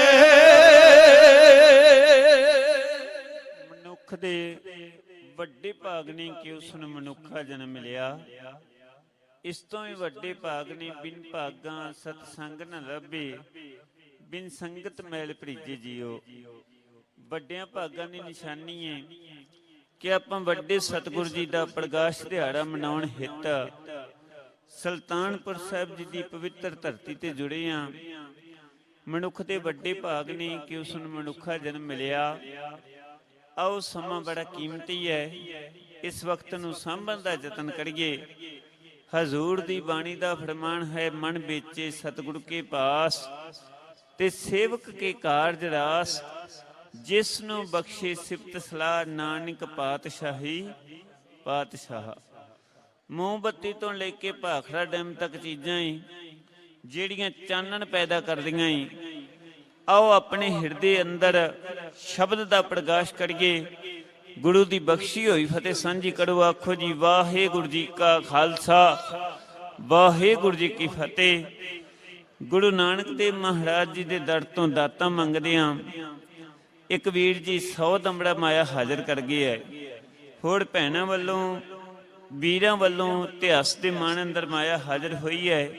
ਮਨੁੱਖ ਦੇ ਵੱਡੇ ਭਾਗ ਨੇ ਕਿ ਉਸ ਨੂੰ ਮਨੁੱਖਾ ਜਨਮ ਮਿਲਿਆ। ਇਸ ਤੋਂ ਵੀ ਵੱਡੇ ਭਾਗ ਨੇ ਬਿਨ ਭਾਗਾਂ ਸਤਸੰਗ ਨ ਲੱਭੇ ਬਿਨ ਸੰਗਤ ਮੈਲ ਭਰੀਜੇ ਜੀਓ। ਵੱਡਿਆਂ ਭਾਗਾਂ ਦੀ ਨਿਸ਼ਾਨੀ ਹੈ ਕਿ ਆਪਾਂ ਵੱਡੇ ਸਤਿਗੁਰੂ ਜੀ ਦਾ ਪ੍ਰਕਾਸ਼ ਦਿਹਾੜਾ ਮਨਾਉਣ ਹਿੱਤ ਸੁਲਤਾਨਪੁਰ ਸਾਹਿਬ ਜੀ ਦੀ ਪਵਿੱਤਰ ਧਰਤੀ ਤੇ ਜੁੜੇ ਆ। ਮਨੁੱਖ ਦੇ ਵੱਡੇ ਭਾਗ ਨੇ ਕਿ ਉਸ ਨੂੰ ਮਨੁੱਖਾ ਜਨਮ ਮਿਲਿਆ। ਆਓ ਸਮਾਂ ਬੜਾ ਕੀਮਤੀ ਹੈ, ਇਸ ਵਕਤ ਨੂੰ ਸਾਂਭਣ ਦਾ ਯਤਨ ਕਰੀਏ। ਹਜ਼ੂਰ ਦੀ ਬਾਣੀ ਦਾ ਫਰਮਾਨ ਹੈ ਮਨ ਵੇਚੇ ਸਤਿਗੁਰ ਕੇ ਪਾਸ ਤੇ ਸੇਵਕ ਕੇ ਕਾਰਜ ਰਾਸ ਜਿਸ ਨੂੰ ਬਖਸ਼ੇ ਸਿਫਤ ਸਲਾਹ ਨਾਨਕ ਪਾਤਸ਼ਾਹੀ ਪਾਤਸ਼ਾਹ। ਮੋਮਬੱਤੀ ਤੋਂ ਲੈ ਕੇ ਭਾਖੜਾ ਡੈਮ ਤੱਕ ਚੀਜ਼ਾਂ ਹੀ ਜਿਹੜੀਆਂ ਚਾਨਣ ਪੈਦਾ ਕਰਦੀਆਂ ਹੀ। ਆਓ ਆਪਣੇ ਹਿਰਦੇ ਅੰਦਰ ਸ਼ਬਦ ਦਾ ਪ੍ਰਕਾਸ਼ ਕਰੀਏ। ਗੁਰੂ ਦੀ ਬਖਸ਼ੀ ਹੋਈ ਫਤਿਹ ਸਾਂਝੀ ਕਰੋ। ਆਖੋ ਜੀ ਵਾਹਿਗੁਰੂ ਜੀ ਕਾ ਖਾਲਸਾ ਵਾਹਿਗੁਰੂ ਜੀ ਕੀ ਫਤਿਹ। ਗੁਰੂ ਨਾਨਕ ਦੇਵ ਮਹਾਰਾਜ ਜੀ ਦੇ ਦਰ ਤੋਂ ਦਾਤਾਂ ਮੰਗਦੇ ਆਂ। ਇੱਕ ਵੀਰ ਜੀ 100 ਦਮੜਾ ਮਾਇਆ ਹਾਜ਼ਰ ਕਰ ਗਏ ਹੈ। ਹੋਰ ਭੈਣਾਂ ਵੱਲੋਂ ਵੀਰਾਂ ਵੱਲੋਂ ਇਤਿਹਾਸ ਦੇ ਮਾਣ ਅੰਦਰ ਮਾਇਆ ਹਾਜ਼ਰ ਹੋਈ ਹੈ।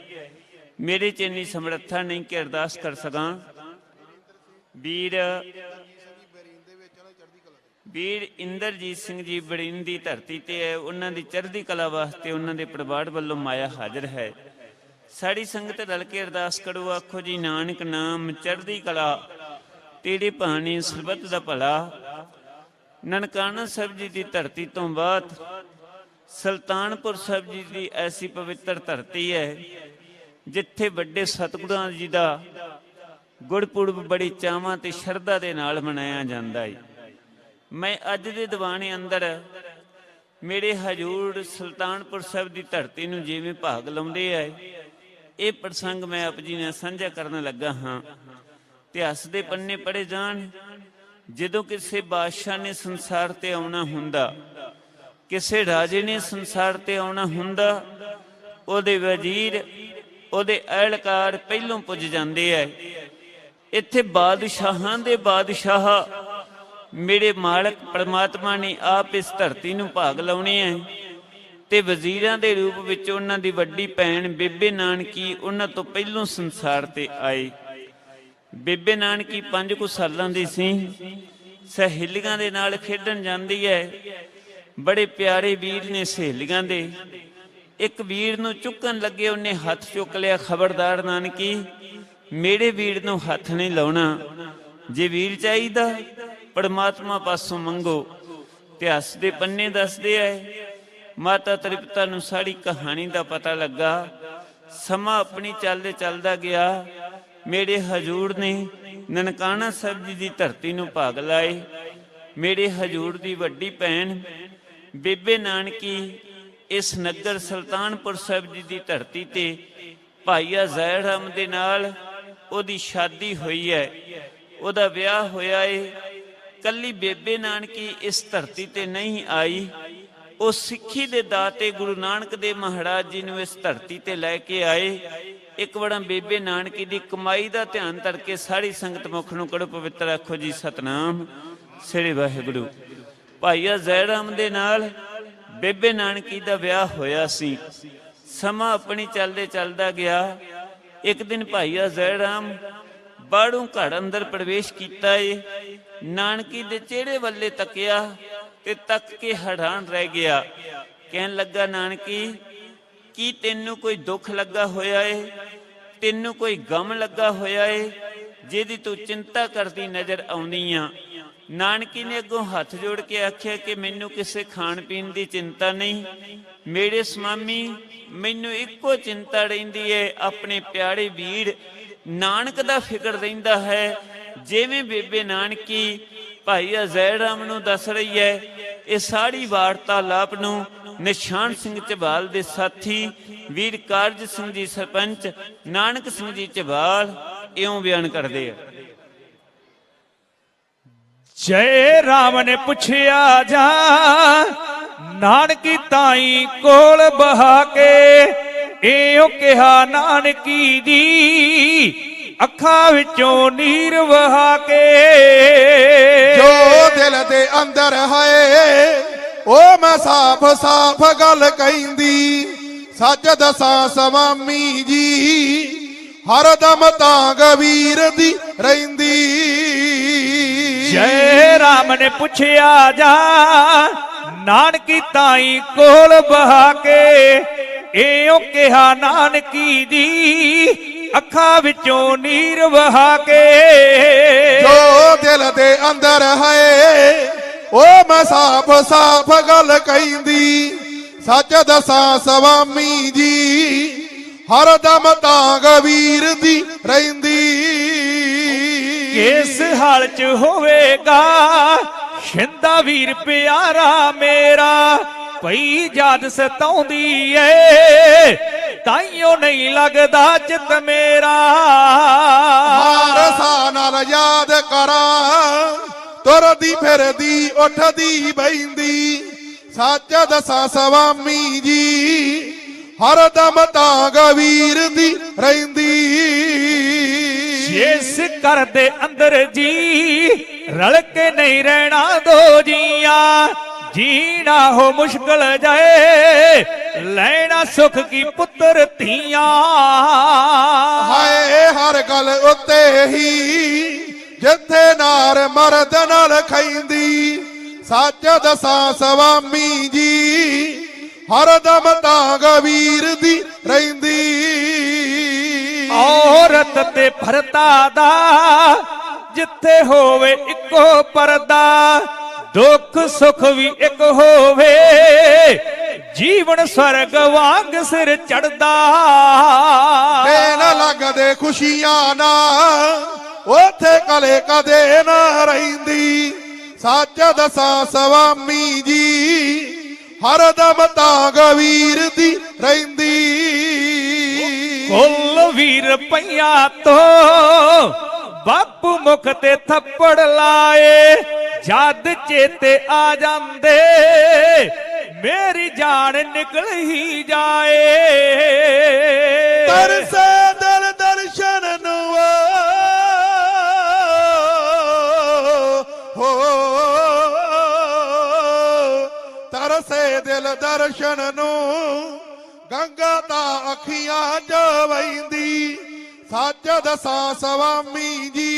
ਮੇਰੇ ਚ ਇੰਨੀ ਸਮਰੱਥਾ ਨਹੀਂ ਕਿ ਅਰਦਾਸ ਕਰ ਸਕਾਂ। ਵੀਰ ਇੰਦਰਜੀਤ ਸਿੰਘ ਜੀ ਬੜੀਨ ਦੀ ਧਰਤੀ ਤੇ ਹੈ। ਉਹਨਾਂ ਦੀ ਚੜ੍ਹਦੀ ਕਲਾ ਵਾਸਤੇ ਉਹਨਾਂ ਦੇ ਪਰਿਵਾਰ ਵੱਲੋਂ ਮਾਇਆ ਹਾਜ਼ਰ ਹੈ। ਸਾਰੀ ਸੰਗਤ ਰਲ ਕੇ ਅਰਦਾਸ ਕਰੋ। ਆਖੋ ਜੀ ਨਾਨਕ ਨਾਮ ਚੜ੍ਹਦੀ ਕਲਾ ਤੇਰੇ ਭਾਣੇ ਸਰਬੱਤ ਦਾ ਭਲਾ। ਨਨਕਾਣਾ ਸਾਹਿਬ ਜੀ ਦੀ ਧਰਤੀ ਤੋਂ ਬਾਅਦ ਸੁਲਤਾਨਪੁਰ ਸਾਹਿਬ ਜੀ ਦੀ ਐਸੀ ਪਵਿੱਤਰ ਧਰਤੀ ਹੈ ਜਿੱਥੇ ਵੱਡੇ ਸਤਿਗੁਰਾਂ ਜੀ ਦਾ ਗੁਰਪੁਰਬ ਬੜੀ ਚਾਵਾਂ ਤੇ ਸ਼ਰਧਾ ਦੇ ਨਾਲ ਮਨਾਇਆ ਜਾਂਦਾ ਹੈ। ਮੈਂ ਅੱਜ ਦੇ ਦੀਵਾਨੇ ਅੰਦਰ ਮੇਰੇ ਹਜ਼ੂਰ ਸੁਲਤਾਨਪੁਰ ਸਾਹਿਬ ਦੀ ਧਰਤੀ ਨੂੰ ਜਿਵੇਂ ਭਾਗ ਲਾਉਂਦੇ ਆ, ਇਹ ਪ੍ਰਸੰਗ ਮੈਂ ਆਪ ਜੀ ਨਾਲ ਸਾਂਝਾ ਕਰਨ ਲੱਗਾ ਹਾਂ। ਇਤਿਹਾਸ ਦੇ ਪੰਨੇ ਪੜ੍ਹੇ ਜਾਣ। ਜਦੋਂ ਕਿਸੇ ਬਾਦਸ਼ਾਹ ਨੇ ਸੰਸਾਰ ਤੇ ਆਉਣਾ ਹੁੰਦਾ, ਕਿਸੇ ਰਾਜੇ ਨੇ ਸੰਸਾਰ ਤੇ ਆਉਣਾ ਹੁੰਦਾ, ਉਹਦੇ ਵਜ਼ੀਰ ਉਹਦੇ ਅਹਿਲਕਾਰ ਪਹਿਲੋਂ ਪੁੱਜ ਜਾਂਦੇ ਐ। ਇੱਥੇ ਬਾਦਸ਼ਾਹਾਂ ਦੇ ਬਾਦਸ਼ਾਹ ਮੇਰੇ ਮਾਲਕ ਪਰਮਾਤਮਾ ਨੇ ਆਪ ਇਸ ਧਰਤੀ ਨੂੰ ਭਾਗ ਲਾਉਣੇ ਐ ਤੇ ਵਜ਼ੀਰਾਂ ਦੇ ਰੂਪ ਵਿੱਚ ਉਹਨਾਂ ਦੀ ਵੱਡੀ ਭੈਣ ਬੇਬੇ ਨਾਨਕੀ ਉਹਨਾਂ ਤੋਂ ਪਹਿਲੋਂ ਸੰਸਾਰ ਤੇ ਆਈ। ਬੇਬੇ ਨਾਨਕੀ 5 ਕੁ ਸਾਲਾਂ ਦੀ ਸੀ। ਸਹੇਲੀਆਂ ਦੇ ਨਾਲ ਖੇਡਣ ਜਾਂਦੀ ਹੈ। ਬੜੇ ਪਿਆਰੇ ਵੀਰ ਨੇ ਸਹੇਲੀਆਂ ਦੇ। ਇੱਕ ਵੀਰ ਨੂੰ ਚੁੱਕਣ ਲੱਗੇ, ਉਹਨੇ ਹੱਥ ਚੁੱਕ ਲਿਆ। ਖਬਰਦਾਰ ਨਾਨਕੀ, ਮੇਰੇ ਵੀਰ ਨੂੰ ਹੱਥ ਨਹੀਂ ਲਾਉਣਾ। ਜੇ ਵੀਰ ਚਾਹੀਦਾ ਪਰਮਾਤਮਾ ਪਾਸੋਂ ਮੰਗੋ। ਇਤਿਹਾਸ ਦੇ ਪੰਨੇ ਦੱਸਦੇ ਐ ਮਾਤਾ ਤ੍ਰਿਪਤਾ ਨੂੰ ਸਾਰੀ ਕਹਾਣੀ ਦਾ ਪਤਾ ਲੱਗਾ। ਸਮਾਂ ਆਪਣੀ ਚੱਲਦੇ ਚੱਲਦਾ ਗਿਆ। ਮੇਰੇ ਹਜੂਰ ਨੇ ਨਨਕਾਣਾ ਸਾਹਿਬ ਜੀ ਦੀ ਧਰਤੀ ਨੂੰ ਭਾਗ ਲਾਏ। ਮੇਰੇ ਹਜੂਰ ਦੀ ਵੱਡੀ ਭੈਣ ਬੇਬੇ ਨਾਨਕੀ ਇਸ ਨਗਰ ਸੁਲਤਾਨਪੁਰ ਸਾਹਿਬ ਜੀ ਦੀ ਧਰਤੀ ਤੇ ਭਾਈਆ ਜ਼ਹਿਰ ਰਾਮ ਦੇ ਨਾਲ ਉਹਦੀ ਸ਼ਾਦੀ ਹੋਈ ਹੈ, ਉਹਦਾ ਵਿਆਹ ਹੋਇਆ ਏ। ਕੱਲੀ ਬੇਬੇ ਨਾਨਕੀ ਇਸ ਧਰਤੀ ਤੇ ਨਹੀਂ ਆਈ, ਉਹ ਸਿੱਖੀ ਦੇ ਦਾਤੇ ਗੁਰੂ ਨਾਨਕ ਦੇਵ ਮਹਾਰਾਜ ਜੀ ਨੂੰ ਇਸ ਧਰਤੀ ਤੇ ਲੈ ਕੇ ਆਏ। ਇੱਕ ਵਾਰ ਬੇਬੇ ਨਾਨਕੀ ਦੀ ਕਮਾਈ ਦਾ ਧਿਆਨ ਧਰਕੇ ਸਾਰੀ ਸੰਗਤ ਮੁਖ ਨੂੰ ਕੜੋ ਪਵਿੱਤਰ ਆਖੋ ਜੀ ਸਤਨਾਮ ਸ੍ਰੀ ਵਾਹਿਗੁਰੂ। ਭਾਈਆ ਜ਼ਹਿਰ ਰਾਮ ਦੇ ਨਾਲ ਬੇਬੇ ਨਾਨਕੀ ਦਾ ਵਿਆਹ ਹੋਇਆ ਸੀ। ਸਮਾਂ ਆਪਣੀ ਚੱਲਦੇ ਚੱਲਦਾ ਗਿਆ। ਇੱਕ ਦਿਨ ਭਾਈਆ ਜ਼ਹਿਰ ਰਾਮ ਬਾਹਰੋਂ ਘਰ ਅੰਦਰ ਪ੍ਰਵੇਸ਼ ਕੀਤਾ ਏ। ਨਾਨਕੀ ਦੇ ਚਿਹਰੇ ਵੱਲੇ ਤੱਕਿਆ ਤੇ ਤੱਕ ਕੇ ਹੈਰਾਨ ਰਹਿ ਗਿਆ। ਕਹਿਣ ਲੱਗਾ, ਨਾਨਕੀ ਕੀ ਤੈਨੂੰ ਕੋਈ ਦੁੱਖ ਲੱਗਾ ਹੋਇਆ ਏ? ਤੈਨੂੰ ਕੋਈ ਗਮ ਲੱਗਾ ਹੋਇਆ ਏ ਜਿਹਦੀ ਤੂੰ ਚਿੰਤਾ ਕਰਦੀ ਨਜ਼ਰ ਆਉਂਦੀ ਆ? ਨਾਨਕੀ ਨੇ ਅੱਗੋਂ ਹੱਥ ਜੋੜ ਕੇ ਆਖਿਆ ਕਿ ਮੈਨੂੰ ਕਿਸੇ ਖਾਣ ਪੀਣ ਦੀ ਚਿੰਤਾ ਨਹੀਂ ਮੇਰੇ ਸਵਾਮੀ, ਮੈਨੂੰ ਇੱਕੋ ਚਿੰਤਾ ਰਹਿੰਦੀ ਹੈ, ਆਪਣੇ ਪਿਆਰੇ ਵੀਰ ਨਾਨਕ ਦਾ ਫਿਕਰ ਰਹਿੰਦਾ ਹੈ। ਜਿਵੇਂ ਬੇਬੇ ਨਾਨਕੀ ਭਾਈ ਜ਼ਹਿਰ ਰਾਮ ਨੂੰ ਦੱਸ ਰਹੀ ਹੈ, ਇਹ ਸਾਰੀ ਵਾਰਤਾਲਾਪ ਨੂੰ ਨਿਸ਼ਾਨ ਸਿੰਘ ਝਬਾਲ ਦੇ ਸਾਥੀ ਵੀਰ ਕਾਰਜ ਸਿੰਘ ਜੀ ਸਰਪੰਚ ਨਾਨਕ ਸਿੰਘ ਜੀ ਝਬਾਲ ਇਉਂ ਬਿਆਨ ਕਰਦੇ ਆ। ਜੈ ਰਾਮ ਨੇ ਪੁੱਛਿਆ ਜਾ ਨਾਨਕੀ ਤਾਈ ਕੋਲ ਬਹਾ ਕੇ, ਇਉਂ ਕਿਹਾ ਨਾਨਕੀ ਦੀ ਅੱਖਾਂ ਵਿੱਚੋਂ ਨੀਰ ਵਹਾ ਕੇ। ਜੋ ਦਿਲ ਦੇ ਅੰਦਰ ਹੈ ਉਹ ਮੈਂ ਸਾਫ਼ ਸਾਫ਼ ਗੱਲ ਕਹਿੰਦੀ, ਸੱਚ ਦਸਾਂ ਸਵਾਮੀ ਜੀ ਹਰਦਮ ਤਾਂਗ ਵੀਰ ਦੀ ਰਹਿੰਦੀ। ਜੈ ਰਾਮ ਨੇ ਪੁੱਛਿਆ ਜਾ ਨਾਨਕੀ ਤਾਈ ਕੋਲ ਬਹਾ ਕੇ, ਇਉਂ ਕਿਹਾ ਨਾਨਕੀ ਦੀ ਅੱਖਾਂ ਵਿੱਚੋਂ ਨੀਰ ਵਹਾ ਕੇ। ਜੋ ਦਿਲ ਦੇ ਅੰਦਰ ਹੈ ਉਹ ਮੈਂ ਸਾਫ਼ ਸਾਫ਼ ਗੱਲ ਕਹਿੰਦੀ, ਸੱਚ ਦਸਾਂ ਸਵਾਮੀ ਜੀ ਹਰਦਮ ਤਾਂਗ ਵੀਰ ਦੀ ਰਹਿੰਦੀ। ਕਿਸ ਹਾਲ ਚ ਹੋਵੇਗਾ ਸ਼ਿੰਦਾ ਵੀਰ ਪਿਆਰਾ ਮੇਰਾ, ਪਈ ਯਾਦ ਸਤਾਉਂਦੀ ਏ ਤਾਈਓ ਨਹੀਂ ਲੱਗਦਾ ਚਿੱਤ ਮੇਰਾ। ਹਾਰਸਾ ਨਾਲ ਯਾਦ ਕਰਾਂ ਤੁਰਦੀ ਫਿਰਦੀ ਉੱਠਦੀ ਬੈਂਦੀ, ਸੱਚ ਦਸਾਂ ਸਵਾਮੀ ਜੀ ਹਰਦਮ ਤਾਂਗ ਵੀਰ ਦੀ ਰਹਿੰਦੀ। ਜਿਸ ਘਰ ਦੇ ਅੰਦਰ ਜੀ ਰਲ ਕੇ ਨਹੀਂ ਰਹਿਣਾ ਦੋ ਜੀਆਂ, ਜੀਣਾ ਹੋ ਮੁਸ਼ਕਲ ਜਾਏ ਲੈਣਾ ਸੁਖ ਕੀ ਪੁੱਤਰ ਧੀਆਂ। ਹਾਏ ਹਰ ਗੱਲ ਉੱਤੇ ਹੀ ਜਿੱਥੇ ਨਾਰ ਮਰਦ ਨਾਲ ਖੈਂਦੀ, ਸੱਚ ਦਸਾਂ ਸਵਾਮੀ ਜੀ ਹਰਦਮ ਤਾਂਗ ਵੀਰ ਦੀ ਰਹਿੰਦੀ। ਔਰਤ ਤੇ ਭਰਤਾ ਦਾ ਜਿੱਥੇ ਹੋਵੇ ਇੱਕੋ ਪਰਦਾ, ਦੁੱਖ ਸੁਖ ਵੀ ਇੱਕ ਹੋਵੇ ਜੀਵਨ ਸਵਰਗ ਵਾਂਗ ਸਿਰ ਚੜਦਾ। ਦੇਣ ਲੱਗਦੇ ਖੁਸ਼ੀਆਂ ਨਾ ਉਥੇ ਕਲੇ ਕਦੇ ਨਾ ਰਹਿੰਦੀ, ਸੱਚ ਦਸਾਂ ਸਵਾਮੀ ਜੀ ਹਰਦਮ ਤਾਂਗ ਵੀਰ ਦੀ ਰਹਿੰਦੀ। ਕੁੱਲ ਵੀਰ ਪਈਆਂ ਤੋਂ ਬਾਪੂ ਮੁਖ ਤੇ ਥੱਪੜ ਲਾਏ, ਜਦ ਚੇਤੇ ਆ ਜਾਂਦੇ ਮੇਰੀ ਜਾਨ ਨਿਕਲ ਹੀ ਜਾਏ। ਤਰਸੇ ਦਿਲ ਦਰਸ਼ਨ ਨੂੰ ਹੋ, ਤਰਸੇ ਦਿਲ ਦਰਸ਼ਨ ਨੂੰ ਗੰਗਾ ਤਾਂ ਅੱਖੀਆਂ ਚ ਵਹਿੰਦੀ, ਸੱਚ ਦਸਾਂ ਸਵਾਮੀ ਜੀ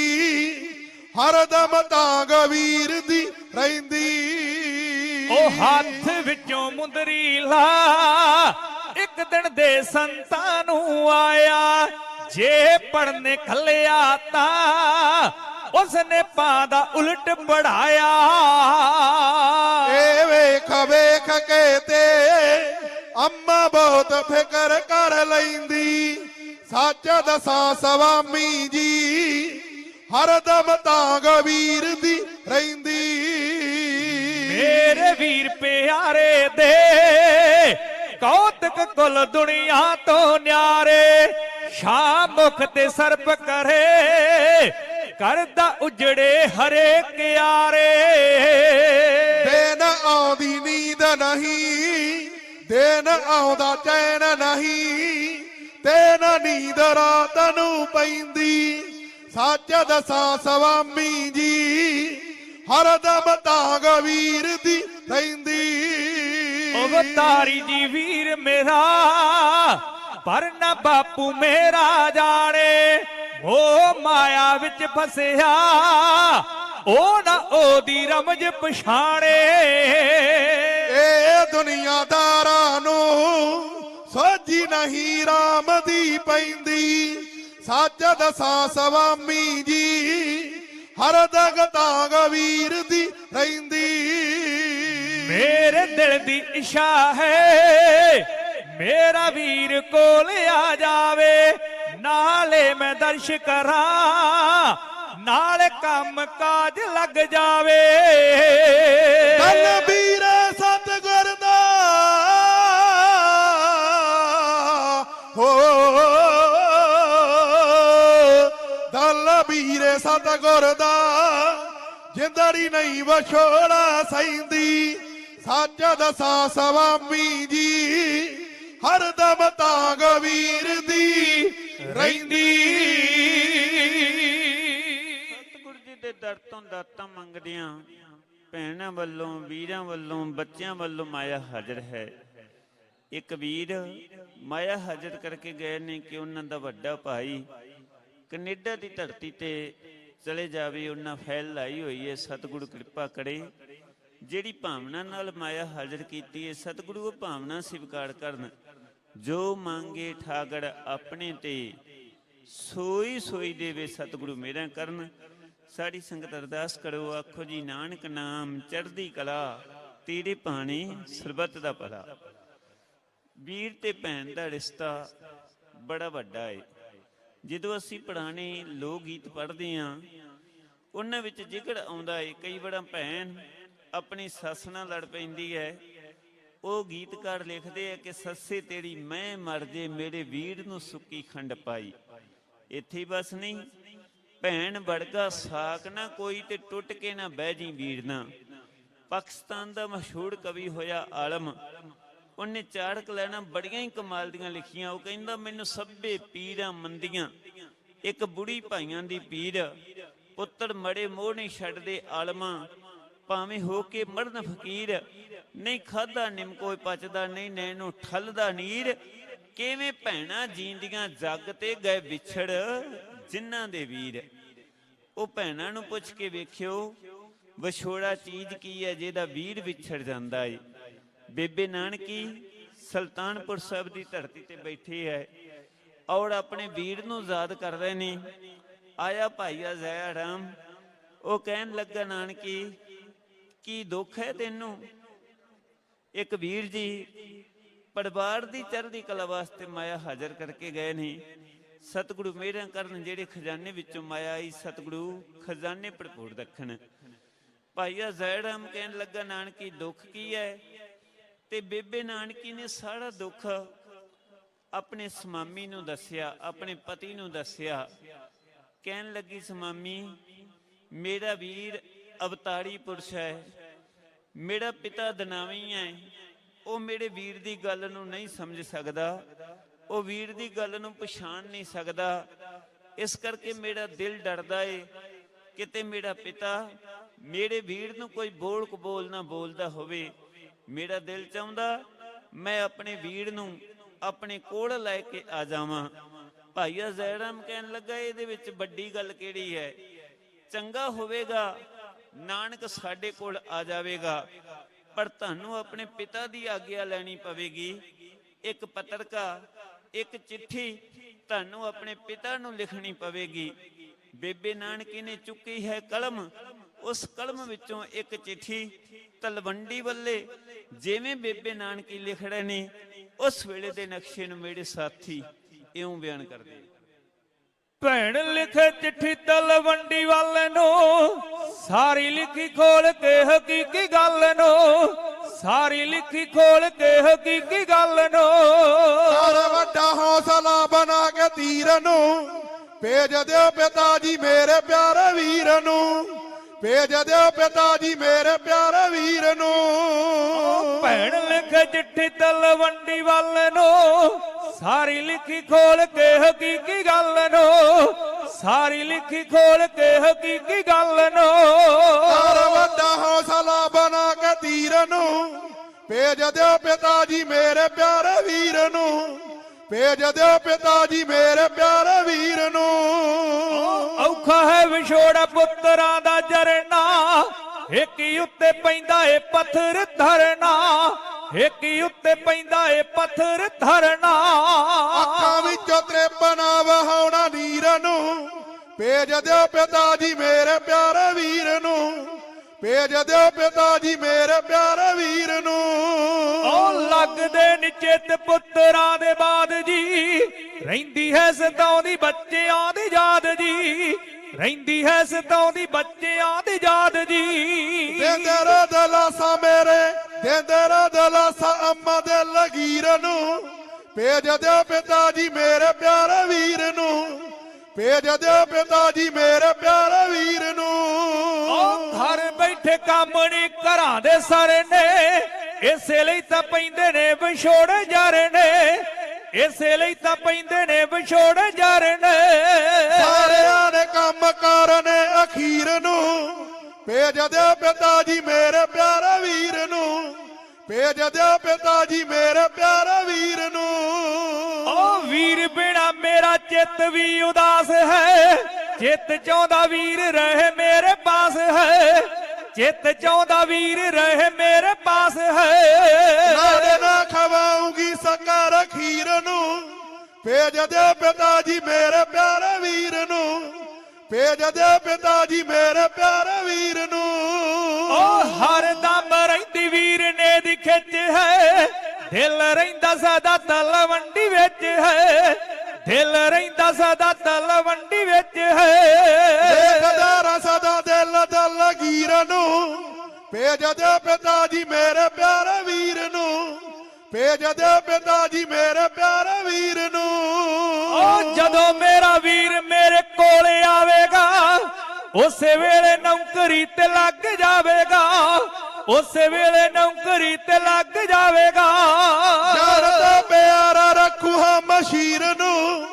ਹਰਦਮ ਤਾਂਗ ਵੀਰ ਦੀ ਰਹਿੰਦੀ। ਉਹ ਹੱਥ ਵਿੱਚੋਂ ਮੁੰਦਰੀ ਲਾ ਇੱਕ ਦਿਨ ਦੇ ਸੰਤਾਂ ਨੂੰ ਆਇਆ, ਜੇ ਪੜਨੇ ਖੱਲਿਆ ਤਾਂ ਉਸਨੇ ਪਾਂ ਦਾ ਉਲਟ ਪੜਾਇਆ। ਇਹ ਵੇਖ ਵੇਖ ਕੇ ਤੇ ਅੰਮਾ ਬਹੁਤ ਫਿਕਰ ਕਰ ਲੈਂਦੀ ਸੱਚ ਦਸਾਂ ਸਵਾਮੀ ਜੀ ਹਰਦਮ ਤਾਂਗ ਵੀਰ ਦੀ ਰਹਿੰਦੀ ਮੇਰੇ ਵੀਰ ਪਿਆਰੇ ਦੇ ਕੌਤਕ ਕੁਲ ਦੁਨੀਆ ਤੋਂ ਨਿਆਰੇ ਸ਼ਾਹ ਮੁਖ ਤੇ ਸਰਪ ਕਰੇ ਕਰਦਾ ਉਜੜੇ ਹਰੇ ਕਿਆਰੇ ਦਿਨ ਆਉਂਦੀ ਨੀਂਦ ਨਹੀਂ ਦਿਨ ਆਉਂਦਾ ਚੈਨ ਨਹੀਂ ਤੇ ਨਾ ਨੀਂਦ ਰਾਤ ਨੂੰ ਪੈਂਦੀ ਸੱਚ ਦਸਾਂ ਸਵਾਮੀ ਜੀ ਹਰਦਮ ਤਾਂਗ ਵੀਰ ਦੀ ਰਹਿੰਦੀ ਅਵਤਾਰੀ ਜੀ ਵੀਰ ਮੇਰਾ ਪਰ ਨਾ ਬਾਪੂ ਮੇਰਾ ਜਾਣੇ ਮੋਹ ਮਾਇਆ ਵਿੱਚ ਫਸਿਆ ਉਹ ਨਾ ਉਹਦੀ ਰਮਜ ਪਛਾਣੇ ਇਹ ਦੁਨੀਆਦਾਰਾਂ ਨੂੰ ਸੋਝੀ ਨਹੀਂ ਰਾਮ ਦੀ ਪੈਂਦੀ ਸੱਚ ਦਸਾਂ ਸਵਾਮੀ ਜੀ ਹਰਦਮ ਤਾਂਗ ਵੀਰ ਦੀ ਰਹਿੰਦੀ ਮੇਰੇ ਦਿਲ ਦੀ ਇੱਛਾ ਹੈ ਮੇਰਾ ਵੀਰ ਕੋਲ ਆ ਜਾਵੇ ਨਾਲੇ ਮੈਂ ਦਰਸ਼ ਕਰਾਂ ਨਾਲੇ ਕੰਮ ਕਾਜ ਲੱਗ ਜਾਵੇ ਧੰਨ ਵੀਰ ਸਤਿਗੁਰ ਦਾ ਹੋ ਧੰਨ ਵੀਰ ਸਤਿਗੁਰ ਦਾ ਜਿੰਦੜੀ ਨਹੀਂ ਵਿਛੋੜਾ ਸੈਂਦੀ ਸੱਚ ਦਸਾਂ ਸਵਾਮੀ ਜੀ ਹਰਦਮ ਤਾਂਗ ਵੀਰ ਦੀ ਰਹਿੰਦੀ ਸਤਿਗੁਰੂ ਜੀ ਦੇ ਦਰ ਤੋਂ ਦਾਤਾਂ ਮੰਗਦਿਆਂ ਭੈਣਾਂ ਵੱਲੋਂ ਵੀਰਾਂ ਵੱਲੋਂ ਬੱਚਿਆਂ ਵੱਲੋਂ ਮਾਇਆ ਹਾਜ਼ਰ ਹੈ। ਇੱਕ ਵੀਰ ਮਾਇਆ ਹਾਜ਼ਰ ਕਰਕੇ ਗਏ ਨੇ ਕਿ ਉਹਨਾਂ ਦਾ ਵੱਡਾ ਭਾਈ ਕੈਨੇਡਾ ਦੀ ਧਰਤੀ ਤੇ ਚਲੇ ਜਾਵੇ ਉਹਨਾਂ ਫੈਲ ਲਾਈ ਹੋਈ ਹੈ। ਸਤਿਗੁਰੂ ਕਿਰਪਾ ਕਰੇ ਜਿਹੜੀ ਭਾਵਨਾ ਨਾਲ ਮਾਇਆ ਹਾਜ਼ਰ ਕੀਤੀ ਹੈ ਸਤਿਗੁਰੂ ਉਹ ਭਾਵਨਾ ਸਵੀਕਾਰ ਕਰਨ ਜੋ ਮੰਗੇ ਠਾਗੜ ਆਪਣੇ ਤੇ ਸੋਈ ਸੋਈ ਦੇਵੇ ਸਤਿਗੁਰੂ ਮੇਰਾ ਕਰਨ। ਸਾਡੀ ਸੰਗਤ ਅਰਦਾਸ ਕਰੋ ਆਖੋ ਜੀ ਨਾਨਕ ਨਾਮ ਚੜ੍ਹਦੀ ਕਲਾ ਤੇਰੇ ਭਾਣੇ ਸਰਬੱਤ ਦਾ ਭਲਾ। ਵੀਰ ਤੇ ਭੈਣ ਦਾ ਰਿਸ਼ਤਾ ਬੜਾ ਵੱਡਾ ਹੈ। ਜਦੋਂ ਅਸੀਂ ਪੁਰਾਣੇ ਲੋਕ ਗੀਤ ਪੜ੍ਹਦੇ ਹਾਂ ਉਹਨਾਂ ਵਿੱਚ ਜ਼ਿਕਰ ਆਉਂਦਾ ਹੈ ਕਈ ਵਾਰ ਭੈਣ ਆਪਣੀ ਸੱਸ ਨਾਲ ਲੜ ਪੈਂਦੀ ਹੈ। ਉਹ ਗੀਤਕਾਰ ਲਿਖਦੇ ਆ ਕਿ ਸੱਸੇ ਤੇਰੀ ਮੈਂ ਮਰ ਜੇ ਮੇਰੇ ਵੀਰ ਨੂੰ ਸੁੱਕੀ ਖੰਡ ਪਾਈ। ਇੱਥੇ ਬਸ ਨਹੀਂ ਭੈਣ ਵੜਗਾ ਸਾਕ ਨਾ ਕੋਈ ਤੇ ਟੁੱਟ ਕੇ ਨਾ ਬਹਿ ਜੀ ਵੀਰ ਨਾ। ਪਾਕਿਸਤਾਨ ਦਾ ਮਸ਼ਹੂਰ ਕਵੀ ਹੋਇਆ ਆਲਮ ਉਹਨੇ ਚਾੜਕ ਲੈਣਾ ਬੜੀਆਂ ਹੀ ਕਮਾਲ ਦੀਆਂ ਲਿਖੀਆਂ। ਉਹ ਕਹਿੰਦਾ ਮੈਨੂੰ ਸਭੇ ਪੀਰਾਂ ਮੰਦੀਆਂ ਇੱਕ ਬੁੜੀ ਭਾਈਆਂ ਦੀ ਪੀਰ ਪੁੱਤਰ ਮੜੇ ਮੋਹ ਨਹੀਂ ਛੱਡਦੇ ਆਲਮਾਂ ਭਾਵੇਂ ਹੋ ਕੇ ਮਰਨ ਫਕੀਰ ਨਹੀਂ ਖਾਦਾ ਨਿੰਮਕੋ ਪਚਦਾ ਨਹੀਂ ਨੈਣੋਂ ਠੱਲਦਾ ਨੀਰ ਕਿਵੇਂ ਭੈਣਾਂ ਜੀਂਦੀਆਂ ਜੱਗ ਤੇ ਗਏ ਵਿਛੜ ਜਿਨ੍ਹਾਂ ਦੇ ਵੀਰ। ਉਹ ਭੈਣਾਂ ਨੂੰ ਪੁੱਛ ਕੇ ਵੇਖਿਓ ਵਿਛੋੜਾ ਚੀਜ਼ ਕੀ ਹੈ ਜਿਹਦਾ ਵੀਰ ਵਿਛੜ ਜਾਂਦਾ ਏ। ਬੇਬੇ ਨਾਨਕੀ ਸੁਲਤਾਨਪੁਰ ਸਾਹਿਬ ਦੀ ਧਰਤੀ ਤੇ ਬੈਠੀ ਹੈ ਔਰ ਆਪਣੇ ਵੀਰ ਨੂੰ ਯਾਦ ਕਰਦੇ ਨੇ। ਆਇਆ ਭਾਈਆ ਜ਼ੈਆ ਰਾਮ ਉਹ ਕਹਿਣ ਲੱਗਾ ਨਾਨਕੀ ਕੀ ਦੁੱਖ ਹੈ ਤੈਨੂੰ। ਇੱਕ ਵੀਰ ਜੀ ਪਰਿਵਾਰ ਦੀ ਚੜ੍ਹਦੀ ਕਲਾ ਵਾਸਤੇ ਮਾਇਆ ਹਾਜ਼ਰ ਕਰਕੇ ਗਏ ਨੇ। ਸਤਿਗੁਰੂ ਮਿਹਰਾਂ ਕਰਨ ਜਿਹੜੇ ਖਜ਼ਾਨੇ ਵਿੱਚੋਂ ਮਾਇਆ ਆਈ ਸਤਿਗੁਰੂ ਖਜ਼ਾਨੇ ਭਰਪੂਰ ਰੱਖਣ। ਭਾਈਆ ਜ਼ੈਆ ਰਾਮ ਕਹਿਣ ਲੱਗਾ ਨਾਨਕੀ ਦੁੱਖ ਕੀ ਹੈ। ਤੇ ਬੇਬੇ ਨਾਨਕੀ ਨੇ ਸਾਰਾ ਦੁੱਖ ਆਪਣੇ ਸਮਾਮੀ ਨੂੰ ਦੱਸਿਆ ਆਪਣੇ ਪਤੀ ਨੂੰ ਦੱਸਿਆ। ਕਹਿਣ ਲੱਗੀ ਸਮਾਮੀ ਮੇਰਾ ਵੀਰ ਅਵਤਾਰੀ ਪੁਰਸ਼ ਹੈ ਮੇਰਾ ਪਿਤਾ ਦਨਾਵੀ ਹੈ ਉਹ ਮੇਰੇ ਵੀਰ ਦੀ ਗੱਲ ਨੂੰ ਨਹੀਂ ਸਮਝ ਸਕਦਾ ਉਹ ਵੀਰ ਦੀ ਗੱਲ ਨੂੰ ਪਛਾਣ ਨਹੀਂ ਸਕਦਾ। ਇਸ ਕਰਕੇ ਮੇਰਾ ਦਿਲ ਡਰਦਾ ਏ ਕਿਤੇ ਮੇਰਾ ਪਿਤਾ ਮੇਰੇ ਵੀਰ ਨੂੰ ਕੋਈ ਬੋਲ ਕਬੋਲ ਨਾ ਬੋਲਦਾ ਹੋਵੇ। ਮੇਰਾ ਦਿਲ ਚਾਹੁੰਦਾ ਮੈਂ ਆਪਣੇ ਵੀਰ ਨੂੰ ਆਪਣੇ ਕੋਲ ਲੈ ਕੇ ਆ ਜਾਵਾਂ। ਭਾਈਆ ਜ਼ੈਆ ਰਾਮ ਕਹਿਣ ਲੱਗਾ ਇਹਦੇ ਵਿੱਚ ਵੱਡੀ ਗੱਲ ਕਿਹੜੀ ਹੈ। ਚੰਗਾ ਹੋਵੇਗਾ ਨਾਨਕ ਸਾਡੇ ਕੋਲ ਆ ਜਾਵੇਗਾ ਪਰ ਤੁਹਾਨੂੰ ਆਪਣੇ ਪਿਤਾ ਦੀ ਆਗਿਆ ਲੈਣੀ ਪਵੇਗੀ। ਇੱਕ ਪੱਤਰਕਾ ਇੱਕ ਚਿੱਠੀ ਤੁਹਾਨੂੰ ਆਪਣੇ ਪਿਤਾ ਨੂੰ ਲਿਖਣੀ ਪਵੇਗੀ। ਬੇਬੇ ਨਾਨਕੀ ਨੇ ਚੁੱਕੀ ਹੈ ਕਲਮ ਉਸ ਕਲਮ ਵਿੱਚੋਂ ਇੱਕ ਚਿੱਠੀ ਤਲਵੰਡੀ ਵੱਲੇ ਜਿਵੇਂ ਬੇਬੇ ਨਾਨਕੀ ਲਿਖ ਰਹੇ ਨੇ ਉਸ ਵੇਲੇ ਦੇ ਨਕਸ਼ੇ ਨੂੰ ਮੇਰੇ ਸਾਥੀ ਇਉਂ ਬਿਆਨ ਕਰਦੇ। ਭੈਣ ਲਿਖੇ ਚਿੱਠੀ ਤਲਵੰਡੀ ਵੱਲ ਨੂੰ, ਸਾਰੀ ਲਿਖੀ ਖੋਲ ਕੇ ਹਕੀਕੀ ਗੱਲ ਨੂੰ, ਸਾਰੀ ਲਿਖੀ ਖੋਲ ਕੇ ਹਕੀਕੀ ਗੱਲ ਨੂੰ। ਕਰ ਵੱਡਾ ਹੌਸਲਾ ਬਣਾ ਕੇ ਤੀਰ ਨੂੰ, ਭੇਜ ਦਿਓ ਪਿਤਾ ਜੀ ਮੇਰੇ ਪਿਆਰੇ ਵੀਰ ਨੂੰ, ਭੇਜ ਦਿਓ ਪਿਤਾ ਜੀ ਮੇਰੇ ਪਿਆਰੇ ਵੀਰ ਨੂੰ। ਭੈਣ ਲਿਖੇ ਚਿੱਠੀ ਤਲਵੰਡੀ ਵੱਲ ਨੂੰ, ਸਾਰੀ ਲਿਖੀ ਖੋਲ ਕੇ ਹਕੀਕੀ ਗੱਲ ਨੂੰ, ਸਾਰੀ ਲਿਖੀ ਖੋਲ ਕੇ ਹਕੀਕੀ ਗੱਲ ਨੂੰ। ਕਰ ਵੱਡਾ ਹੌਸਲਾ ਬਣਾ ਕੇ ਤੀਰ ਨੂੰ, ਭੇਜ ਦਿਓ ਪਿਤਾ ਜੀ ਮੇਰੇ ਪਿਆਰੇ ਵੀਰ ਨੂੰ, ਭੇਜ ਦਿਓ ਪਿਤਾ ਜੀ ਮੇਰੇ ਪਿਆਰੇ ਵੀਰ ਨੂੰ। ਔਖਾ ਹੈ ਵਿਛੋੜਾ ਪੁੱਤਰਾਂ ਦਾ ਜਰਨਾ, ਇੱਕ ਹੀ ਉੱਤੇ ਪੈਂਦਾ ਏ ਪੱਥਰ ਧਰਨਾ, ਇੱਕ ਹੀ ਉੱਤੇ ਪੈਂਦਾ ਏ ਪੱਥਰ ਧਰਨਾ। ਅੱਖਾਂ ਵਿੱਚੋਂ ਤ੍ਰੇਪਨਾ ਵਹਾਉਣਾ ਨੀਰ ਨੂੰ, ਭੇਜ ਦਿਓ ਪਿਤਾ ਜੀ ਮੇਰੇ ਪਿਆਰੇ ਵੀਰ ਨੂੰ, ਭੇਜ ਦਿਓ ਪਿਤਾ ਜੀ ਮੇਰੇ ਪਿਆਰੇ ਵੀਰ ਨੂੰ। ਉਹ ਲੱਗਦੇ ਨਿਚਿਤ ਪੁੱਤਰਾਂ ਦੇ ਬਾਦ ਜੀ, ਰਹਿੰਦੀ ਹੈ ਸਤਾਉਂਦੀ ਬੱਚਿਆਂ ਦੀ ਯਾਦ ਜੀ, ਰਹਿੰਦੀ ਹੈ ਸਤਾਉਂਦੀ ਬੱਚਿਆਂ ਦੀ ਯਾਦ ਜੀ। ਦਿੰਦੇ ਰੇ ਦਲਾਸਾ ਮੇਰੇ, ਦਿੰਦੇ ਰੇ ਦਲਾਸਾ ਅੰਮਾ ਦੇ ਲਗੀਰ ਨੂੰ, ਭੇਜ ਦਿਓ ਪਿਤਾ ਜੀ ਮੇਰੇ ਪਿਆਰੇ ਵੀਰ ਨੂੰ, ਭੇਜ ਦਿਓ ਪਿਤਾ ਜੀ ਮੇਰੇ ਪਿਆਰੇ ਵੀਰ ਨੂੰ। ਉਹ ਘਰ ਬੈਠੇ ਕੰਮ ਨਹੀਂ ਘਰਾਂ ਦੇ ਸਾਰੇ ਨੇ, ਇਸੇ ਲਈ ਤਾਂ ਪੈਂਦੇ ਨੇ ਵਿਛੋੜੇ ਯਾਰ ਨੇ, ਇਸੇ ਲਈ ਤਾਂ ਪੈਂਦੇ ਨੇ ਵਿਛੋੜੇ ਯਾਰ ਨੇ। ਸਾਰਿਆਂ ਨੇ ਕੰਮ ਕਰਨੇ ਅਖੀਰ ਨੂੰ, ਭੇਜ ਦਿਓ ਪਿਤਾ ਜੀ ਮੇਰੇ ਪਿਆਰੇ ਵੀਰ ਨੂੰ, ਭੇਜ ਦਿਓ ਪਿਤਾ ਜੀ ਮੇਰੇ ਪਿਆਰੇ ਵੀਰ ਨੂੰ। ਉਹ ਵੀਰ ਬਿਨਾ ਮੇਰਾ ਚਿੱਤ ਵੀ ਉਦਾਸ ਹੈ, ਚਿੱਤ ਚਾਹੁੰਦਾ ਵੀਰ ਰਹੇ ਮੇਰੇ ਪਾਸ ਹੈ, ਚਿੱਤ ਚਾਹੁੰਦਾ ਵੀਰ ਰਹੇ ਮੇਰੇ ਪਾਸ ਹੈ। ਨਾਲੇ ਨਾ ਖਵਾਉਂਗੀ ਸਕਰ ਖੀਰ ਨੂੰ, ਭੇਜ ਦਿਓ ਪਿਤਾ ਜੀ ਮੇਰੇ ਪਿਆਰੇ ਵੀਰ ਨੂੰ, ਭੇਜ ਦਿਓ ਪਿਤਾ ਜੀ ਮੇਰੇ ਪਿਆਰੇ ਵੀਰ ਨੂੰ। ਉਹ ਹਰ ਦਮ ਰਹਿੰਦੀ ਵੀਰ ਨੇ ਦੀ ਖਿੱਚ ਹੈ, ਦਿਲ ਰਹਿੰਦਾ ਸਦਾ ਤਲਵੰਡੀ ਵਿੱਚ ਹੈ, ਦਿਲ ਰਹਿੰਦਾ ਸਦਾ ਤਲਵੰਡੀ ਵਿੱਚ ਹੈ। ਦੇਖਦਾ ਰਾਂ ਸਦਾ ਦਿਲ ਦਾ ਲਗੀਰ ਨੂੰ, ਭੇਜ ਦਿਓ ਪਿਤਾ ਜੀ ਮੇਰੇ ਪਿਆਰੇ ਵੀਰ ਨੂੰ, ਭੇਜ ਦਿਓ ਪਿਤਾ ਜੀ ਮੇਰੇ ਪਿਆਰੇ ਵੀਰ ਨੂੰ। ਉਹ ਜਦੋਂ ਮੇਰਾ ਵੀਰ ਮੇਰੇ ਕੋਲ ਆਵੇਗਾ, ਉਸੇ ਵੇਲੇ ਨੌਕਰੀ ਤੇ ਲੱਗ ਜਾਵੇਗਾ, ਉਸੇ ਵੇਲੇ ਨੌਕਰੀ ਤੇ ਲੱਗ ਜਾਵੇਗਾ। ਜਰਦਾ ਪਿਆਰਾ ਰੱਖੂ ਹਮ ਸ਼ੀਰ ਨੂੰ,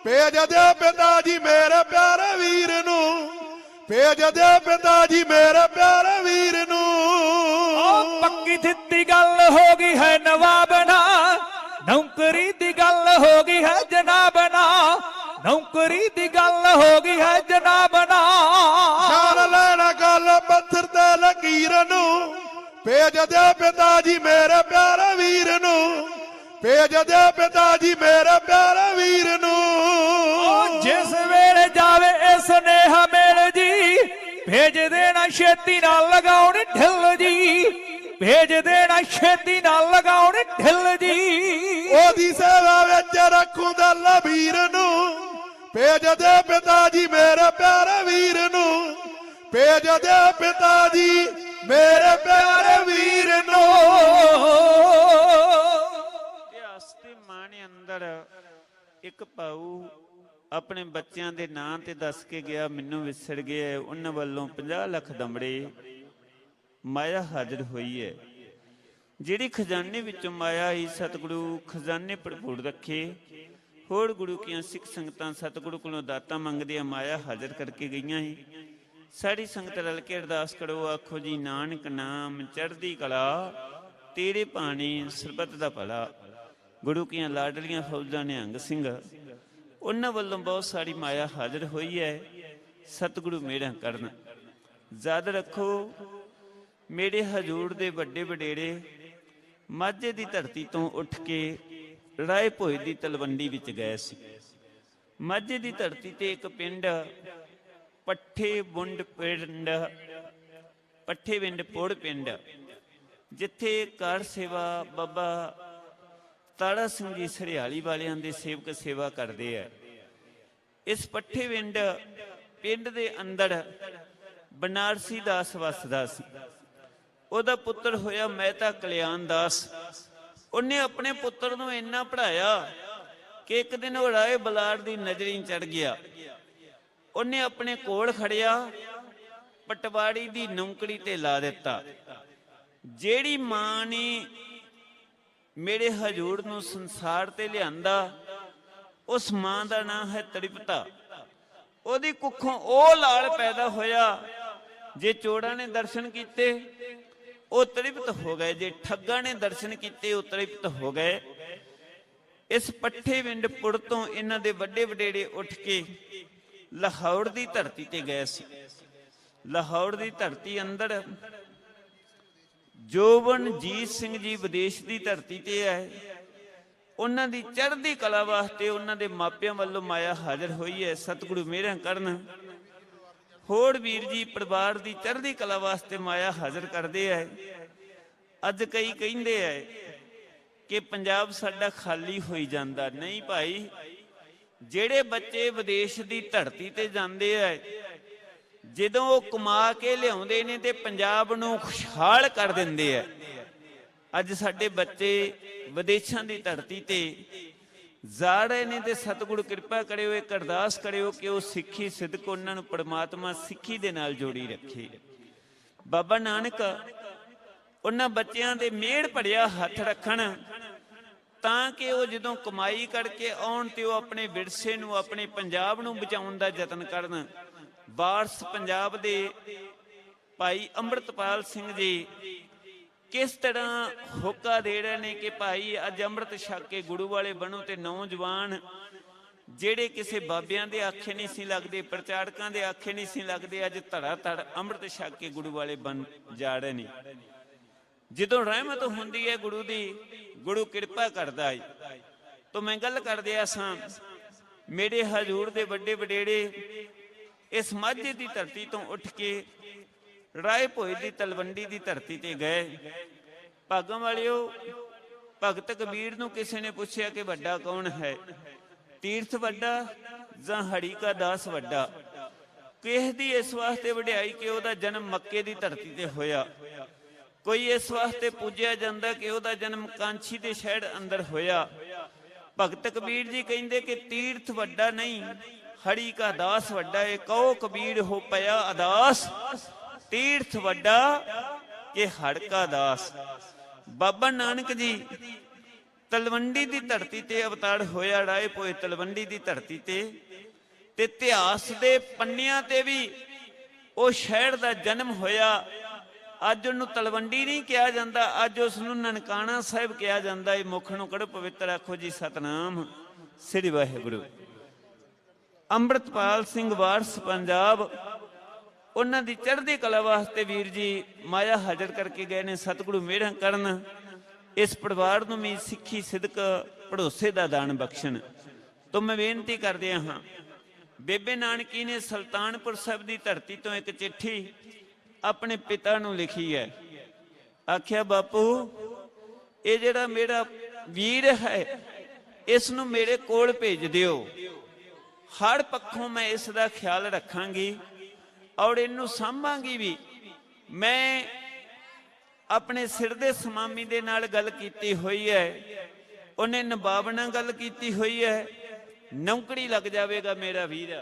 ਭੇਜ ਦਿਓ ਪਿਤਾ ਜੀ ਮੇਰੇ ਪਿਆਰੇ ਵੀਰ ਨੂੰ, ਭੇਜ ਦਿਓ ਪਿਤਾ ਜੀ ਮੇਰੇ ਪਿਆਰੇ ਵੀਰ ਨੂੰ। ਉਹ ਪੱਕੀ ਦਿੱਤੀ ਗੱਲ ਹੋ ਗਈ ਹੈ ਨਵਾਬ ਨਾ, ਨੌਕਰੀ ਦੀ ਗੱਲ ਹੋ ਗਈ ਹੈ ਜਨਾਬ ਨਾ, ਨੌਕਰੀ ਦੀ ਗੱਲ ਹੋ ਗਈ ਹੈ ਜਨਾਬ ਨਾ। ਜਾਣ ਲੈਣਾ ਗੱਲ ਪੱਥਰ ਤੇ ਲਕੀਰ ਨੂੰ, ਭੇਜ ਦਿਓ ਪਿਤਾ ਜੀ ਮੇਰੇ ਪਿਆਰੇ ਵੀਰ ਨੂੰ, ਭੇਜ ਦਿਓ ਪਿਤਾ ਜੀ ਮੇਰੇ ਪਿਆਰੇ ਵੀਰ ਨੂੰ। ਉਹ ਜਿਸ ਵੇਲੇ ਜਾਵੇ ਇਹ ਸੁਨੇਹਾ ਮੇਲ ਜੀ, ਭੇਜ ਦੇਣਾ ਛੇਤੀ ਨਾਲ ਲਗਾਉਣ ਢਿੱਲ ਜੀ, ਭੇਜ ਦੇਣਾ ਛੇਤੀ ਨਾਲ ਲਗਾਉਣ ਢਿੱਲ ਜੀ। ਉਹਦੀ ਸੇਵਾ ਵਿੱਚ ਰੱਖੂ ਦਿਲ ਵੀਰ ਨੂੰ, ਭੇਜ ਦਿਓ ਪਿਤਾ ਜੀ ਮੇਰੇ ਪਿਆਰੇ ਵੀਰ ਨੂੰ, ਭੇਜ ਦਿਓ ਪਿਤਾ ਜੀ ਮੇਰੇ ਪਿਆਰੇ ਵੀਰ ਨੂੰ। ਇਤਿਹਾਸ ਦੇ ਮਾਣੇ ਅੰਦਰ ਇੱਕ ਭਾਊ ਆਪਣੇ ਬੱਚਿਆਂ ਦੇ ਨਾਂ ਤੇ ਦੱਸ ਕੇ ਗਿਆ, ਮੈਨੂੰ ਵਿਸੜ ਗਿਆ, ਉਹਨਾਂ ਵੱਲੋਂ 50 ਲੱਖ ਦਮੜੇ ਮਾਇਆ ਹਾਜ਼ਰ ਹੋਈ ਹੈ। ਜਿਹੜੀ ਖਜ਼ਾਨੇ ਵਿੱਚੋਂ ਮਾਇਆ ਹੀ ਸਤਿਗੁਰੂ ਖਜ਼ਾਨੇ ਭਰਪੂਰ ਰੱਖੇ। ਹੋਰ ਗੁਰੂ ਕੀਆਂ ਸਿੱਖ ਸੰਗਤਾਂ ਸਤਿਗੁਰੂ ਕੋਲੋਂ ਦਾਤਾਂ ਮੰਗਦੀਆਂ ਮਾਇਆ ਹਾਜ਼ਰ ਕਰਕੇ ਗਈਆਂ ਸੀ। ਸਾਡੀ ਸੰਗਤ ਰਲ ਕੇ ਅਰਦਾਸ ਕਰੋ, ਆਖੋ ਜੀ ਨਾਨਕ ਨਾਮ ਚੜ੍ਹਦੀ ਕਲਾ, ਤੇਰੇ ਭਾਣੇ ਸਰਬੱਤ ਦਾ ਭਲਾ। ਗੁਰੂ ਕੀਆਂ ਲਾਡਲੀਆਂ ਫੌਜਾਂ ਨਿਹੰਗ ਸਿੰਘ, ਉਹਨਾਂ ਵੱਲੋਂ ਬਹੁਤ ਸਾਰੀ ਮਾਇਆ ਹਾਜ਼ਰ ਹੋਈ ਹੈ। ਸਤਿਗੁਰੂ ਮਿਹਰਾਂ ਕਰਨ। ਯਾਦ ਰੱਖੋ, ਮੇਰੇ ਹਜ਼ੂਰ ਦੇ ਵੱਡੇ ਵਡੇਰੇ ਮਾਝੇ ਦੀ ਧਰਤੀ ਤੋਂ ਉੱਠ ਕੇ ਰਾਏ ਭੋਏ ਦੀ ਤਲਵੰਡੀ ਵਿੱਚ ਗਏ ਸੀ। ਮਾਝੇ ਦੀ ਧਰਤੀ ਤੇ ਇੱਕ ਪਿੰਡ ਪੱਠੇ ਵਿੰਡ ਪੁੜ ਪਿੰਡ, ਜਿੱਥੇ ਕਾਰ ਸੇਵਾ ਬਾਬਾ ਤਾੜਾ ਸਿੰਘ ਜੀ ਸਰਿਆਲੀ ਵਾਲਿਆਂ ਦੇ ਸੇਵਕ ਸੇਵਾ ਕਰਦੇ ਆ। ਇਸ ਪੱਠੇ ਪਿੰਡ ਦੇ ਅੰਦਰ ਬਨਾਰਸੀ ਦਾਸ ਵਸਦਾ ਸੀ। ਉਹਦਾ ਪੁੱਤਰ ਹੋਇਆ ਮਹਿਤਾ ਕਲਿਆਣ ਦਾਸ। ਉਹਨੇ ਆਪਣੇ ਪੁੱਤਰ ਨੂੰ ਇੰਨਾ ਪੜ੍ਹਾਇਆ ਕਿ ਇੱਕ ਦਿਨ ਉਹ ਰਾਏ ਬਲਾਰ ਦੀ ਨਜ਼ਰੀ ਚੜ ਗਿਆ। ਉਹਨੇ ਆਪਣੇ ਕੋਲ ਖੜਿਆ, ਪਟਵਾਰੀ ਦੀ ਨੌਕਰੀ ਤੇ ਲਾ ਦਿੱਤਾ। ਜਿਹੜੀ ਮਾਂ ਨੇ ਮੇਰੇ ਹਜੂਰ ਨੂੰ ਸੰਸਾਰ ਤੇ ਲਿਆਂਦਾ, ਉਸ ਮਾਂ ਦਾ ਨਾਮ ਹੈ ਤ੍ਰਿਪਤਾ। ਉਹਦੀ ਕੁੱਖੋਂ ਉਹ ਲਾਲ ਪੈਦਾ ਹੋਇਆ, ਜੇ ਚੋੜਾਂ ਨੇ ਦਰਸ਼ਨ ਕੀਤੇ ਉਹ ਤ੍ਰਿਪਤ ਹੋ ਗਏ, ਜੇ ਠੱਗਾਂ ਨੇ ਦਰਸ਼ਨ ਕੀਤੇ ਉਹ ਤ੍ਰਿਪਤ ਹੋ ਗਏ। ਇਸ ਪੱਠੇ ਪੁਰ ਤੋਂ ਇਹਨਾਂ ਦੇ ਵੱਡੇ ਵਡੇਰੇ ਉੱਠ ਕੇ ਲਾਹੌਰ ਦੀ ਧਰਤੀ ਤੇ ਗਏ ਸੀ। ਲਾਹੌਰ ਦੀ ਧਰਤੀ ਅੰਦਰ ਜੋਬਨਜੀਤ ਸਿੰਘ ਜੀ ਵਿਦੇਸ਼ ਦੀ ਧਰਤੀ ਤੇ ਹੈ। ਉਹਨਾਂ ਦੀ ਚੜ੍ਹਦੀ ਕਲਾ ਵਾਸਤੇ ਉਹਨਾਂ ਦੇ ਮਾਪਿਆਂ ਵੱਲੋਂ ਮਾਇਆ ਹਾਜ਼ਰ ਹੋਈ ਹੈ। ਸਤਿਗੁਰੂ ਮਿਹਰਾਂ ਕਰਨ। ਹੋਰ ਵੀਰ ਜੀ ਪਰਿਵਾਰ ਦੀ ਚੜ੍ਹਦੀ ਕਲਾ ਵਾਸਤੇ ਮਾਇਆ ਹਾਜ਼ਰ ਕਰਦੇ ਹੈ। ਅੱਜ ਕਈ ਕਹਿੰਦੇ ਹੈ ਕਿ ਪੰਜਾਬ ਸਾਡਾ ਖਾਲੀ ਹੋਈ ਜਾਂਦਾ। ਨਹੀਂ ਭਾਈ, ਜਿਹੜੇ ਬੱਚੇ ਵਿਦੇਸ਼ ਦੀ ਧਰਤੀ ਤੇ ਜਾਂਦੇ ਹੈ, ਜਦੋਂ ਉਹ ਕਮਾ ਕੇ ਲਿਆਉਂਦੇ ਨੇ ਤੇ ਪੰਜਾਬ ਨੂੰ ਖੁਸ਼ਹਾਲ ਕਰ ਦਿੰਦੇ ਹੈ। ਅੱਜ ਸਾਡੇ ਬੱਚੇ ਵਿਦੇਸ਼ਾਂ ਦੀ ਧਰਤੀ ਤੇ ਜਾ ਰਹੇ ਨੇ ਤੇ ਸਤਿਗੁਰੂ ਕਿਰਪਾ ਕਰਿਓ, ਇੱਕ ਅਰਦਾਸ ਕਰਿਓ ਕਿ ਉਹ ਸਿੱਖੀ ਸਿਦਕ ਉਹਨਾਂ ਨੂੰ ਪਰਮਾਤਮਾ ਸਿੱਖੀ ਦੇ ਨਾਲ ਜੋੜੀ ਰੱਖੇ। ਬਾਬਾ ਨਾਨਕ ਉਹਨਾਂ ਬੱਚਿਆਂ ਦੇ ਮਿਹਰ ਭਰਿਆ ਹੱਥ ਰੱਖਣ ਤਾਂ ਕਿ ਉਹ ਜਦੋਂ ਕਮਾਈ ਕਰਕੇ ਆਉਣ ਤੇ ਉਹ ਆਪਣੇ ਵਿਰਸੇ ਨੂੰ, ਆਪਣੇ ਪੰਜਾਬ ਨੂੰ ਬਚਾਉਣ ਦਾ ਯਤਨ ਕਰਨ। ਵਾਰਸ ਪੰਜਾਬ ਦੇ ਭਾਈ ਅੰਮ੍ਰਿਤਪਾਲ ਸਿੰਘ ਜੀ ਕਿਸ ਤਰ੍ਹਾਂ ਹੋਕਾ ਦੇ ਰਹੇ ਨੇ ਕਿ ਭਾਈ ਅੱਜ ਅੰਮ੍ਰਿਤ ਛਕ ਕੇ ਗੁਰੂ ਵਾਲੇ ਬਣੋ। ਤੇ ਨੌਜਵਾਨ ਜਿਹੜੇ ਕਿਸੇ ਬਾਬਿਆਂ ਦੇ ਆਖੇ ਨਹੀਂ ਸੀ ਲੱਗਦੇ, ਪ੍ਰਚਾਰਕਾਂ ਦੇ ਆਖੇ ਨਹੀਂ ਸੀ ਲੱਗਦੇ, ਅੱਜ ਧੜਾ ਧੜ ਅੰਮ੍ਰਿਤ ਛਕ ਕੇ ਗੁਰੂ ਵਾਲੇ ਬਣ ਜਾ ਰਹੇ ਨੇ। ਜਦੋਂ ਰਹਿਮਤ ਹੁੰਦੀ ਹੈ ਗੁਰੂ ਦੀ, ਗੁਰੂ ਕਿਰਪਾ ਕਰਦਾ ਹੈ। ਤਾਂ ਮੈਂ ਗੱਲ ਕਰਦੇ ਆ ਸਾਂ, ਮੇਰੇ ਹਜ਼ੂਰ ਦੇ ਵੱਡੇ ਵਡੇਰੇ ਇਸ ਮਾਝੇ ਦੀ ਧਰਤੀ ਤੋਂ ਉੱਠ ਕੇ ਰਾਏ ਭੋਏ ਦੀ ਤਲਵੰਡੀ ਦੀ ਧਰਤੀ ਤੇ ਗਏ। ਭਾਗਾਂ ਵਾਲਿਓ, ਭਗਤ ਕਬੀਰ ਨੂੰ ਕਿਸੇ ਨੇ ਪੁੱਛਿਆ ਕਿ ਵੱਡਾ ਕੌਣ ਹੈ, ਤੀਰਥ ਵੱਡਾ ਜਾਂ ਹੜੀ ਕਾ ਦਾਸ ਵੱਡਾ? ਕਿਸੇ ਦੀ ਇਸ ਵਾਸਤੇ ਵਡਿਆਈ ਕਿ ਉਹਦਾ ਜਨਮ ਮੱਕੇ ਦੀ ਧਰਤੀ ਤੇ ਹੋਇਆ। ਕੋਈ ਇਸ ਵਾਸਤੇ ਪੂਜਿਆ ਜਾਂਦਾ ਕਿ ਉਹਦਾ ਜਨਮ ਕਾਂਛੀ ਦੇ ਸ਼ਹਿਰ ਅੰਦਰ ਹੋਇਆ। ਭਗਤ ਕਬੀਰ ਜੀ ਕਹਿੰਦੇ ਕਿ ਤੀਰਥ ਵੱਡਾ ਨਹੀਂ, ਹੜੀ ਕਾ ਦਾਸ ਵੱਡਾ ਏ। ਕਹੋ ਕਬੀਰ ਹੋ ਪਿਆ ਅਦਾਸ, ਤੀਰਥ ਵੱਡਾ ਕਿ ਹੜ ਕਾ ਦਾਸ। ਬਾਬਾ ਨਾਨਕ ਜੀ ਤਲਵੰਡੀ ਦੀ ਧਰਤੀ ਤੇ ਅਵਤਾਰ ਹੋਇਆ, ਰਾਏ ਭੋਏ ਤਲਵੰਡੀ ਦੀ ਧਰਤੀ ਤੇ ਇਤਿਹਾਸ ਦੇ ਪੰਨਿਆਂ ਤੇ ਵੀ ਉਹ ਸ਼ਹਿਰ ਦਾ ਜਨਮ ਹੋਇਆ। ਅੱਜ ਉਹਨੂੰ ਤਲਵੰਡੀ ਨਹੀਂ ਕਿਹਾ ਜਾਂਦਾ, ਅੱਜ ਉਸ ਨੂੰ ਨਨਕਾਣਾ ਸਾਹਿਬ ਕਿਹਾ ਜਾਂਦਾ ਹੈ। ਮੁਖ ਨੂੰ ਕੱਢ ਪਵਿੱਤਰ ਆਖੋ ਜੀ ਸਤਨਾਮ ਸ੍ਰੀ ਵਾਹਿਗੁਰੂ। ਅੰਮ੍ਰਿਤਪਾਲ ਸਿੰਘ ਵਾਰਸ ਪੰਜਾਬ, ਉਹਨਾਂ ਦੀ ਚੜ੍ਹਦੀ ਕਲਾ ਵਾਸਤੇ ਵੀਰ ਜੀ ਮਾਇਆ ਹਾਜ਼ਰ ਕਰਕੇ ਗਏ ਨੇ। ਸਤਿਗੁਰੂ ਮਿਹਰਾਂ ਕਰਨ, ਇਸ ਪਰਿਵਾਰ ਨੂੰ ਵੀ ਸਿੱਖੀ ਸਿਦਕ ਭਰੋਸੇ ਦਾ ਦਾਨ ਬਖਸ਼ਣ। ਤੋਂ ਮੈਂ ਬੇਨਤੀ ਕਰਦੇ ਹਾਂ, ਬੇਬੇ ਨਾਨਕੀ ਨੇ ਸੁਲਤਾਨਪੁਰ ਸਾਹਿਬ ਦੀ ਧਰਤੀ ਤੋਂ ਇੱਕ ਚਿੱਠੀ ਆਪਣੇ ਪਿਤਾ ਨੂੰ ਲਿਖੀ ਹੈ। ਆਖਿਆ ਬਾਪੂ, ਇਹ ਜਿਹੜਾ ਮੇਰਾ ਵੀਰ ਹੈ ਇਸ ਨੂੰ ਮੇਰੇ ਕੋਲ ਭੇਜ ਦਿਓ। ਹਰ ਪੱਖੋਂ ਮੈਂ ਇਸ ਦਾ ਖਿਆਲ ਰੱਖਾਂਗੀ ਔਰ ਇਹਨੂੰ ਸਾਂਭਾਂਗੀ ਵੀ। ਮੈਂ ਆਪਣੇ ਸਿਰ ਦੇ ਸਮਾਮੀ ਦੇ ਨਾਲ ਗੱਲ ਕੀਤੀ ਹੋਈ ਹੈ, ਉਹਨੇ ਨਵਾਬ ਨਾਲ ਗੱਲ ਕੀਤੀ ਹੋਈ ਹੈ, ਨੌਕਰੀ ਲੱਗ ਜਾਵੇਗਾ ਮੇਰਾ ਵੀਰ।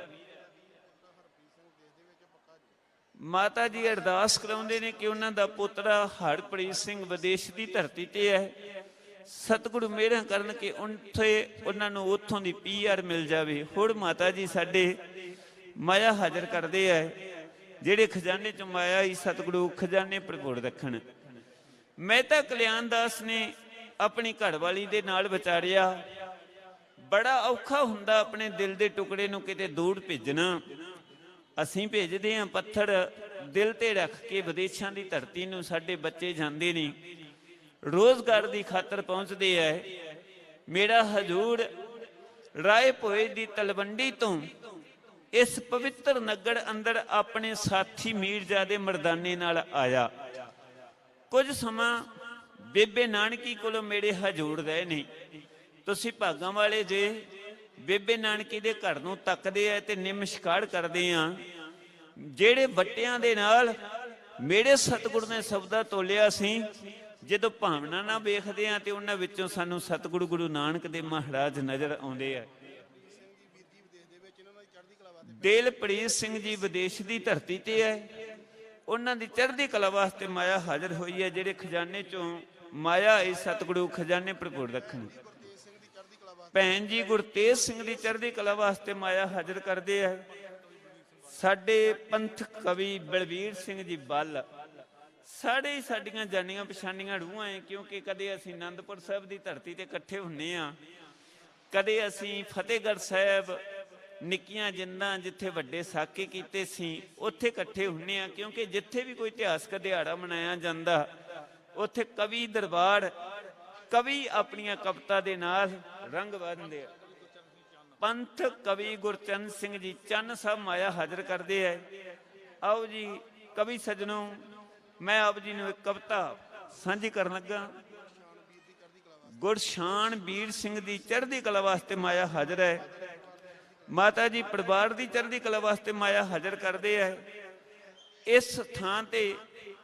ਮਾਤਾ ਜੀ ਅਰਦਾਸ ਕਰਾਉਂਦੇ ਨੇ ਕਿ ਉਹਨਾਂ ਦਾ ਪੁੱਤਰਾ ਹਰਪ੍ਰੀਤ ਸਿੰਘ ਵਿਦੇਸ਼ ਦੀ ਧਰਤੀ ਤੇ ਹੈ। ਸਤਿਗੁਰੂ ਮਿਹਰਾਂ ਕਰਨ ਕਿ ਉੱਥੇ ਉਹਨਾਂ ਨੂੰ ਉੱਥੋਂ ਦੀ PR ਮਿਲ ਜਾਵੇ। ਹੁਣ ਮਾਤਾ ਜੀ ਸਾਡੇ ਮਾਇਆ ਹਾਜ਼ਰ ਕਰਦੇ ਹੈ, ਜਿਹੜੇ ਖਜ਼ਾਨੇ ਚ ਮਾਇਆ ਹੀ ਸਤਿਗੁਰੂ ਖਜ਼ਾਨੇ ਭਰਪੂਰ ਰੱਖਣ। ਮਹਿਤਾ ਕਲਿਆਣ ਦਾਸ ਨੇ ਆਪਣੀ ਘਰਵਾਲੀ ਦੇ ਨਾਲ ਵਿਚਾਰਿਆ। ਬੜਾ ਔਖਾ ਹੁੰਦਾ ਆਪਣੇ ਦਿਲ ਦੇ ਟੁਕੜੇ ਨੂੰ ਕਿਤੇ ਦੂਰ ਭੇਜਣਾ। ਅਸੀਂ ਭੇਜਦੇ ਹਾਂ ਪੱਥਰ ਦਿਲ ਤੇ ਰੱਖ ਕੇ ਵਿਦੇਸ਼ਾਂ ਦੀ ਧਰਤੀ ਨੂੰ। ਸਾਡੇ ਬੱਚੇ ਜਾਂਦੇ ਨੇ, ਰੋਜ਼ਗਾਰ ਦੀ ਖਾਤਰ ਪਹੁੰਚਦੇ ਹੈ। ਮੇਰਾ ਹਜ਼ੂਰ ਰਾਏ ਭੋਏ ਦੀ ਤਲਵੰਡੀ ਤੋਂ ਇਸ ਪਵਿੱਤਰ ਨਗਰ ਅੰਦਰ ਆਪਣੇ ਸਾਥੀ ਮੀਰਜ਼ਾਦੇ ਮਰਦਾਨੇ ਨਾਲ ਆਇਆ। ਕੁਝ ਸਮਾਂ ਬੇਬੇ ਨਾਨਕੀ ਕੋਲੋਂ ਮੇਰੇ ਹਜੂੜ ਰਹੇ ਨੇ। ਤੁਸੀਂ ਭਾਗਾਂ ਵਾਲੇ ਜੇ ਬੇਬੇ ਨਾਨਕੀ ਦੇ ਘਰ ਨੂੰ ਤੱਕਦੇ ਆ ਤੇ ਨਿਮਸ਼ਕਾਰ ਕਰਦੇ ਆ। ਜਿਹੜੇ ਬੱਟਿਆਂ ਦੇ ਨਾਲ ਮੇਰੇ ਸਤਿਗੁਰੂ ਨੇ ਸ਼ਬਦਾ ਤੋਲਿਆ ਸੀ, ਜਦੋਂ ਭਾਵਨਾ ਨਾਲ ਵੇਖਦੇ ਆ ਤੇ ਉਹਨਾਂ ਵਿੱਚੋਂ ਸਾਨੂੰ ਸਤਿਗੁਰੂ ਗੁਰੂ ਨਾਨਕ ਦੇ ਮਹਾਰਾਜ ਨਜ਼ਰ ਆਉਂਦੇ ਆ। ਦਿਲਪ੍ਰੀਤ ਸਿੰਘ ਜੀ ਵਿਦੇਸ਼ ਦੀ ਧਰਤੀ ਤੇ ਹੈ, ਉਹਨਾਂ ਦੀ ਚੜ੍ਹਦੀ ਕਲਾ ਵਾਸਤੇ ਮਾਇਆ ਹਾਜ਼ਰ ਹੋਈ ਹੈ। ਜਿਹੜੇ ਖਜ਼ਾਨੇ ਚੋਂ ਮਾਇਆ ਇਹ ਸਤਿਗੁਰੂ ਖਜ਼ਾਨੇ ਭਰਪੂਰ ਰੱਖਣ। ਭੈਣ ਜੀ ਗੁਰਤੇਜ ਸਿੰਘ ਦੀ ਚੜ੍ਹਦੀ ਕਲਾ ਵਾਸਤੇ ਮਾਇਆ ਹਾਜ਼ਰ ਕਰਦੇ ਆ। ਸਾਡੇ ਪੰਥਕ ਕਵੀ ਬਲਵੀਰ ਸਿੰਘ ਜੀ ਬੱਲ, ਸਾਡੇ ਸਾਡੀਆਂ ਜਾਨੀਆਂ ਪਛਾਣੀਆਂ ਰੂਹਾਂ ਹੈ, ਕਿਉਂਕਿ ਕਦੇ ਅਸੀਂ ਆਨੰਦਪੁਰ ਸਾਹਿਬ ਦੀ ਧਰਤੀ ਤੇ ਇਕੱਠੇ ਹੁੰਨੇ ਆ, ਕਦੇ ਅਸੀਂ ਫਤਿਹਗੜ੍ਹ ਸਾਹਿਬ ਨਿੱਕੀਆਂ ਜਿੰਦਾਂ ਜਿੱਥੇ ਵੱਡੇ ਸਾਕੇ ਕੀਤੇ ਸੀ ਉੱਥੇ ਇਕੱਠੇ ਹੁੰਨੇ ਆ। ਕਿਉਂਕਿ ਜਿੱਥੇ ਵੀ ਕੋਈ ਇਤਿਹਾਸਕ ਦਿਹਾੜਾ ਮਨਾਇਆ ਜਾਂਦਾ ਉੱਥੇ ਕਵੀ ਦਰਬਾਰ, ਕਵੀ ਆਪਣੀਆਂ ਕਵਿਤਾ ਦੇ ਨਾਲ ਰੰਗ ਬੰਨ੍ਹਦੇ ਆ। ਪੰਥ ਕਵੀ ਗੁਰਚਰਨ ਸਿੰਘ ਜੀ ਚੰਨ ਸਾਹਿਬ ਮਾਇਆ ਹਾਜ਼ਰ ਕਰਦੇ ਆ। ਆਓ ਜੀ ਕਵੀ ਸੱਜਣੋ, ਮੈਂ ਆਪ ਜੀ ਨੂੰ ਇੱਕ ਕਵਿਤਾ ਸਾਂਝੀ ਕਰਨ ਲੱਗਾ। ਗੁਰਸ਼ਾਨ ਵੀਰ ਸਿੰਘ ਦੀ ਚੜ੍ਹਦੀ ਕਲਾ ਵਾਸਤੇ ਮਾਇਆ ਹਾਜ਼ਰ ਹੈ। ਮਾਤਾ ਜੀ ਪਰਿਵਾਰ ਦੀ ਚੜ੍ਹਦੀ ਕਲਾ ਵਾਸਤੇ ਮਾਇਆ ਹਾਜ਼ਰ ਕਰਦੇ ਆ। ਇਸ ਥਾਂ ਤੇ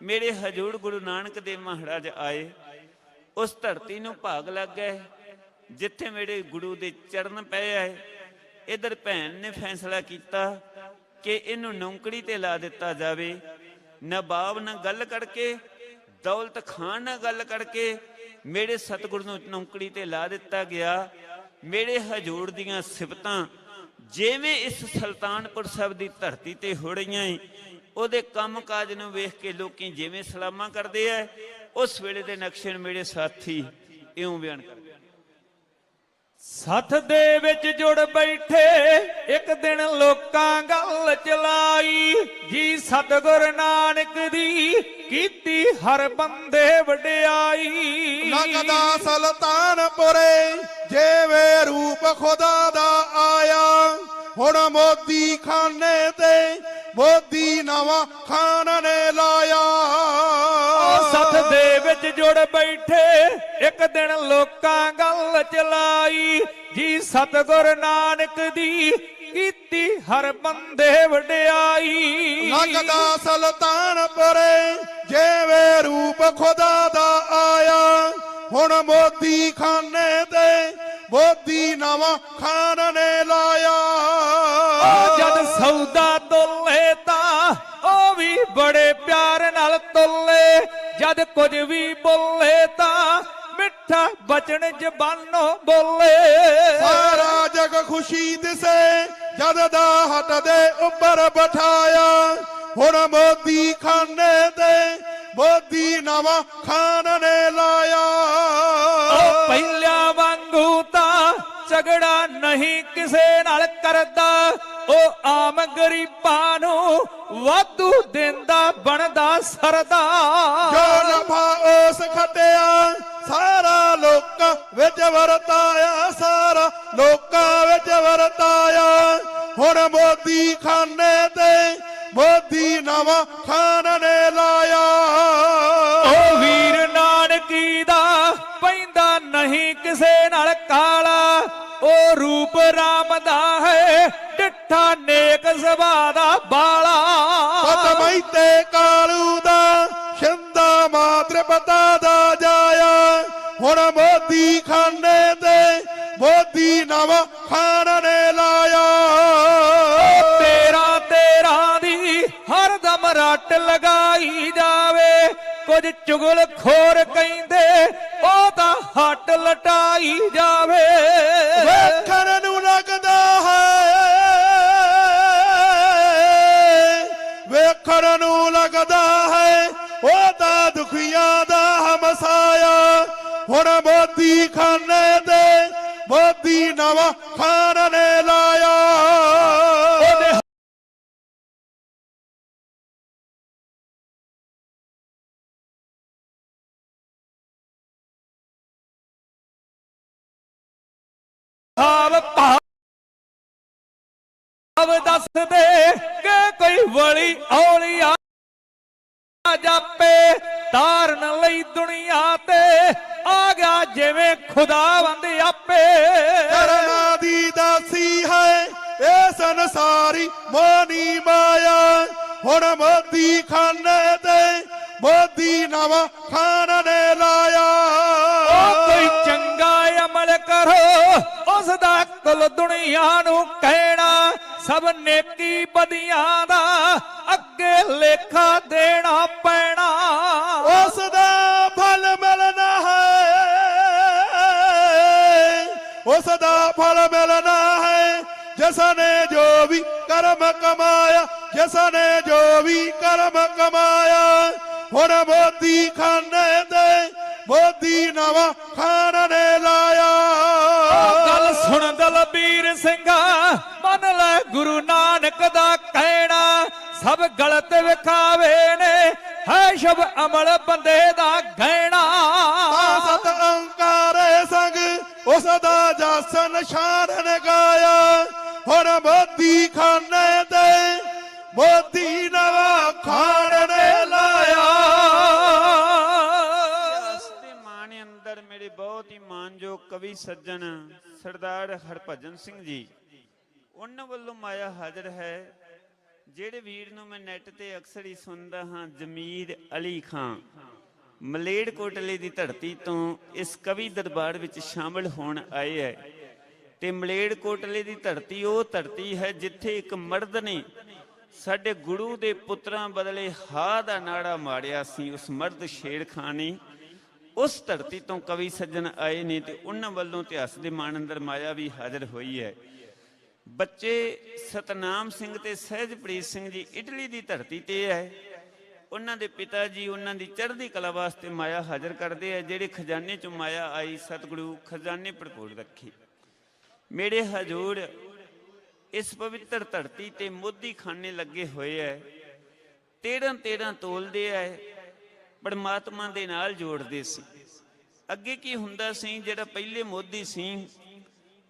ਮੇਰੇ ਹਜੂਰ ਗੁਰੂ ਨਾਨਕ ਦੇਵ ਮਹਾਰਾਜ ਆਏ, ਉਸ ਧਰਤੀ ਨੂੰ ਭਾਗ ਲੱਗ ਗਏ ਜਿੱਥੇ ਮੇਰੇ ਗੁਰੂ ਦੇ ਚਰਨ ਪਏ ਆਏ। ਇਧਰ ਭੈਣ ਨੇ ਫੈਸਲਾ ਕੀਤਾ ਕਿ ਇਹਨੂੰ ਨੌਕਰੀ ਤੇ ਲਾ ਦਿੱਤਾ ਜਾਵੇ। ਨਵਾਬ ਨਾਲ ਗੱਲ ਕਰਕੇ, ਦੌਲਤ ਖਾਨ ਨਾਲ ਗੱਲ ਕਰਕੇ ਮੇਰੇ ਸਤਿਗੁਰੂ ਨੂੰ ਨੌਕਰੀ ਤੇ ਲਾ ਦਿੱਤਾ ਗਿਆ। ਮੇਰੇ ਹਜੂਰ ਦੀਆਂ ਸਿਫਤਾਂ ਜਿਵੇਂ ਇਸ ਸੁਲਤਾਨਪੁਰ ਸਾਹਿਬ ਦੀ ਧਰਤੀ ਤੇ ਹੋ ਰਹੀਆਂ, ਉਹਦੇ ਕੰਮ ਕਾਜ ਨੂੰ ਵੇਖ ਕੇ ਲੋਕੀ ਜਿਵੇਂ ਸਲਾਮਾਂ ਕਰਦੇ ਆ, ਉਸ ਵੇਲੇ ਦੇ ਨਕਸ਼ੇ ਨੂੰ ਮੇਰੇ ਸਾਥੀ ਇਉਂ ਬਿਆਨ ਕਰਦੇ। ਸੱਥ ਦੇ ਵਿੱਚ ਜੁੜ ਬੈਠੇ ਇੱਕ ਦਿਨ ਲੋਕਾਂ ਗੱਲ ਚਲਾਈ, ਜੀ ਸਤਿਗੁਰ ਨਾਨਕ ਦੀ ਕੀਤੀ ਹਰ ਬੰਦੇ ਵਡਿਆਈ। ਲੱਗਦਾ ਸੁਲਤਾਨਪੁਰੇ ਜਿਵੇਂ ਰੂਪ ਖੁਦਾ ਦਾ ਆਇਆ, ਹੁਣ ਮੋਦੀ ਖਾਨੇ ਤੇ ਮੋਦੀ ਨਵਾਂ ਖਾਨ ਨੇ ਲਾਇਆ। ਸੱਥ ਦੇ ਵਿੱਚ ਜੁੜ ਬੈਠੇ ਇੱਕ ਦਿਨ ਲੋਕਾਂ ਗੱਲ ਚਲਾਈ, ਜੀ ਸਤਿਗੁਰ ਨਾਨਕ ਦੀ ਕੀਤੀ ਹਰ ਬੰਦੇ ਵਡਿਆਈ। ਲੱਗਦਾ ਸੁਲਤਾਨਪੁਰੇ ਜਿਵੇਂ ਰੂਪ ਖੁਦਾ ਦਾ ਆਇਆ, ਹੁਣ ਮੋਦੀ ਖਾਨੇ ਤੇ ਮੋਦੀ ਨਵਾਂ ਖਾਨ ਨੇ ਲਾਇਆ। ਜਦ ਸੌਦਾ ਤੋਲੇ ਤਾਂ ਉਹ ਵੀ ਬੜੇ ਪਿਆਰ ਨਾਲ ਤੋਲੇ, ਜਦ ਕੁਝ ਵੀ ਬੋਲੇ ਤਾਂ ਮਿੱਠਾ ਬਚਨ ਜ਼ਬਾਨੋਂ ਬੋਲੇ। ਸਾਰਾ ਜਗ ਖੁਸ਼ੀ ਦਿਸੇ ਜਦ ਦਾ ਹੱਟ ਦੇ ਉੱਪਰ ਬਿਠਾਇਆ, ਹੁਣ ਮੋਦੀ ਖਾਨੇ ਤੇ ਮੋਦੀ ਨਵਾਂ ਖਾਨ ਨੇ ਲਾਇਆ। ਪਹਿਲਿਆਂ ਵਾਂਗੂ ਤਾਂ ਝਗੜਾ ਨਹੀਂ ਕਿਸੇ ਨਾਲ ਕਰਦਾ, ਉਹ ਆਮ ਗਰੀਬਾਂ ਨੂੰ ਵਾਧੂ ਦਿੰਦਾ ਬਣਦਾ ਸਰਦਾ। ਜੋ ਨਫਾ ਉਸ ਖਟਿਆ ਸਾਰਾ ਲੋਕਾਂ ਵਿੱਚ ਵਰਤਾਇਆ, ਸਾਰਾ ਲੋਕਾਂ ਵਿੱਚ ਵਰਤਾਇਆ। ਹੁਣ ਮੋਦੀ ਖਾਨੇ ਤੇ ਮੋਦੀ ਨਵਾਂ ਖਾਨ ਨੇ ਲਾਇਆ। ਉਹ ਵੀਰ ਨਾਨਕੀ ਦਾ ਪੈਂਦਾ ਨਹੀਂ ਕਿਸੇ ਨਾਲ ਕਾਲਾ, ਉਹ ਰੂਪ ਰਾਮ ਦਾ ਹੈ ਡਿੱਠਾ ਨੇਕ ਸੁਭਾਅ ਦਾ ਬਾਲਾ। ਪਤਮਈ ਤੇ ਕਾਲੂ ਦਾ ਸ਼ਿੰਦਾ ਮਾਤਰ ਪਤਾ ਦਾ ਜਾਇਆ, ਹੁਣ ਮੋਦੀ ਖਾਨੇ ਤੇ ਮੋਦੀ ਨਵਾਂ ਖਾਨ ਨੇ ਲਾਇਆ। ਤੇਰਾਂ ਦੀ ਹਰਦਮ ਰੱਟ ਲਗਾਈ ਜਾਵੇ, ਕੁਝ ਚੁਗਲ ਖੋਰ ਕਹਿੰਦੇ ਉਹ ਤਾਂ ਹੱਟ ਲਟਾਈ ਜਾਵੇ। ਵੇਖਣ ਨੂੰ ਲੱਗਦਾ ਹੈ, ਵੇਖਣ ਨੂੰ ਲੱਗਦਾ ਹੈ ਉਹ ਤਾਂ ਦੁਖੀਆਂ ਦਾ ਹਮਸਾਇਆ, ਹੁਣ ਮੋਦੀ ਖਾਨੇ ਤੇ ਮੋਦੀ ਨਵਾਂ ਖਾਨ ਨੇ ਲਾਇਆ। ਭਾਵ ਦੱਸਦੇ ਕਿ ਕੋਈ ਵਲੀ ਔਲੀਆ ਜਾਪੇ, ਤਾਰਨ ਲਈ ਦੁਨੀਆ ਤੇ ਆ ਗਿਆ ਜਿਵੇਂ ਖੁਦਾਵੰਦ ਆਪੇ। ਕਰਨਾ ਦੀ ਦਾਸੀ ਹੈ ਇਹ ਸੰਸਾਰੀ ਮੋਨੀ ਮਾਇਆ, ਹੁਣ ਮੋਦੀ ਖਾਨੇ ਤੇ ਮੋਦੀ ਨਵਾਂ ਖਾਨ ਨੇ ਲਾਇਆ। ਉਹ ਕੋਈ ਚੰਗਾ ਅਮਲ ਕਰੋ ਉਸ ਦਾ ਕੁੱਲ ਦੁਨੀਆ ਨੂੰ ਕਹਿਣਾ, ਸਭ ਨੇਕੀ ਬਦੀਆਂ ਦਾ ਅੱਗੇ ਲੇਖਾ ਦੇਣਾ ਪੈਣਾ। ਉਸ ਦਾ ਫਲ ਮਿਲਣਾ ਹੈ, ਉਸ ਦਾ ਫਲ ਮਿਲਣਾ ਹੈ ਜਿਸਨੇ ਜੋ ਵੀ ਕਰਮ ਕਮਾਇਆ, ਜਿਸਨੇ ਜੋ ਵੀ ਕਰਮ ਕਮਾਇਆ। ਹੁਣ ਮੋਦੀ ਖਾਨੇ ਤੇ ਮੋਦੀ ਨਵਾਂ ਖਾਨ ਨੇ ਲਾਇਆ। ਗੱਲ ਸੁਣ ਦਲਬੀਰ ਸਿੰਘਾ ਮੰਨ ਲੈ ਗੁਰੂ ਨਾਨਕ ਦਾ ਕਹਿਣਾ, ਸਭ ਗਲਤ ਵਿਖਾਵੇ ਨੇ ਹੈ ਸ਼ਬ ਅਮਲ ਬੰਦੇ ਦਾ ਗਹਿਣਾ। ਸਤ ਅੰਕਾਰੇ ਸੰਗ ਉਸ ਦਾ ਜਸਨ ਸ਼ਾਨ ਗਾਇਆ, ਹੁਣ ਮੋਦੀ ਖਾਨੇ ਤੇ ਮੋਦੀ ਨਵਾਂ ਖਾਨ ਨੇ ਲਾਇਆ। ਇਸ ਦੇ ਮਾਣ ਅੰਦਰ ਮੇਰੇ ਬਹੁਤ ਹੀ ਮਾਨਯੋਗ ਕਵੀ ਸੱਜਣ ਸਰਦਾਰ ਹਰਭਜਨ ਸਿੰਘ ਜੀ, ਉਹਨਾਂ ਵੱਲੋਂ ਮਾਇਆ ਹਾਜ਼ਰ ਹੈ। ਜਿਹੜੇ ਵੀਰ ਨੂੰ ਮੈਂ ਨੈਟ ਤੇ ਅਕਸਰ ਹੀ ਸੁਣਦਾ ਹਾਂ, ਜਮੀਰ ਅਲੀ ਖਾਂ ਮਲੇਰਕੋਟਲੇ ਦੀ ਧਰਤੀ ਤੋਂ ਇਸ ਕਵੀ ਦਰਬਾਰ ਵਿੱਚ ਸ਼ਾਮਲ ਹੋਣ ਆਏ ਹੈ। ਤੇ ਮਲੇਰਕੋਟਲੇ ਦੀ ਧਰਤੀ ਉਹ ਧਰਤੀ ਹੈ ਜਿੱਥੇ ਇੱਕ ਮਰਦ ਨੇ ਸਾਡੇ ਗੁਰੂ ਦੇ ਪੁੱਤਰਾਂ ਬਦਲੇ ਹਾ ਦਾ ਨਾੜਾ ਮਾਰਿਆ ਸੀ। ਉਸ ਮਰਦ ਸ਼ੇਰ ਖਾਨ ਨੇ ਉਸ ਧਰਤੀ ਤੋਂ ਕਵੀ ਸੱਜਣ ਆਏ ਨੇ ਤੇ ਉਹਨਾਂ ਵੱਲੋਂ ਇਤਿਹਾਸ ਦੇ ਮਾਣ ਅੰਦਰ ਮਾਇਆ ਵੀ ਹਾਜ਼ਰ ਹੋਈ ਹੈ। ਬੱਚੇ ਸਤਨਾਮ ਸਿੰਘ ਤੇ ਸਹਿਜਪ੍ਰੀਤ ਸਿੰਘ ਜੀ ਇਟਲੀ ਦੀ ਧਰਤੀ ਤੇ ਹੈ। ਉਹਨਾਂ ਦੇ ਪਿਤਾ ਜੀ ਉਹਨਾਂ ਦੀ ਚੜ੍ਹਦੀ ਕਲਾ ਵਾਸਤੇ ਮਾਇਆ ਹਾਜ਼ਰ ਕਰਦੇ ਆ। ਜਿਹੜੇ ਖਜ਼ਾਨੇ ਚੋਂ ਮਾਇਆ ਆਈ ਸਤਿਗੁਰੂ ਖਜ਼ਾਨੇ ਭਰਪੂਰ ਰੱਖੇ। ਮੇਰੇ ਹਜ਼ੂਰ ਇਸ ਪਵਿੱਤਰ ਧਰਤੀ ਤੇ ਮੋਦੀ ਖਾਨੇ ਲੱਗੇ ਹੋਏ ਐ। 13 ਤੋਲਦੇ ਐ, ਪਰਮਾਤਮਾ ਦੇ ਨਾਲ ਜੋੜਦੇ ਸੀ। ਅੱਗੇ ਕੀ ਹੁੰਦਾ ਸੀ, ਜਿਹੜਾ ਪਹਿਲੇ ਮੋਦੀ ਸੀ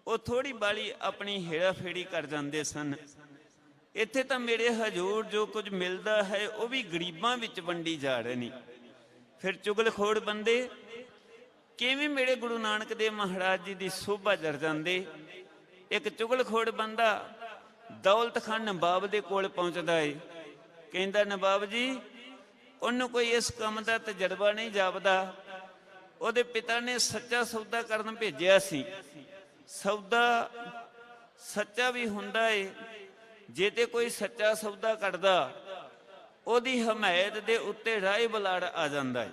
ਉਹ ਥੋੜੀ ਬਾਲੀ ਆਪਣੀ ਹੇਰਾ ਫੇਰੀ ਕਰ ਜਾਂਦੇ ਸਨ। ਇੱਥੇ ਤਾਂ ਮੇਰੇ ਹਜ਼ੂਰ ਜੋ ਕੁਝ ਮਿਲਦਾ ਹੈ ਉਹ ਵੀ ਗਰੀਬਾਂ ਵਿੱਚ ਵੰਡੀ ਜਾ ਰਹੇ ਨੇ। ਫਿਰ ਚੁਗਲਖੋਰ ਬੰਦੇ ਕਿਵੇਂ ਮੇਰੇ ਗੁਰੂ ਨਾਨਕ ਦੇਵ ਮਹਾਰਾਜ ਜੀ ਦੀ ਸੋਭਾ ਜਰ ਜਾਂਦੇ। ਇੱਕ ਚੁਗਲਖੋਰ ਬੰਦਾ ਦੌਲਤ ਖਾਨ ਨਵਾਬ ਦੇ ਕੋਲ ਪਹੁੰਚਦਾ ਏ, ਕਹਿੰਦਾ ਨਵਾਬ ਜੀ ਉਹਨੂੰ ਕੋਈ ਇਸ ਕੰਮ ਦਾ ਤਜਰਬਾ ਨਹੀਂ ਜਾਪਦਾ। ਉਹਦੇ ਪਿਤਾ ਨੇ ਸੱਚਾ ਸੌਦਾ ਕਰਨ ਭੇਜਿਆ ਸੀ। ਸੌਦਾ ਸੱਚਾ ਵੀ ਹੁੰਦਾ ਏ, ਜੇ ਤੇ ਕੋਈ ਸੱਚਾ ਸੌਦਾ ਕਰਦਾ ਉਹਦੀ ਹਮਾਇਤ ਦੇ ਉੱਤੇ ਰਾਏ ਬਲਾੜ ਆ ਜਾਂਦਾ ਏ,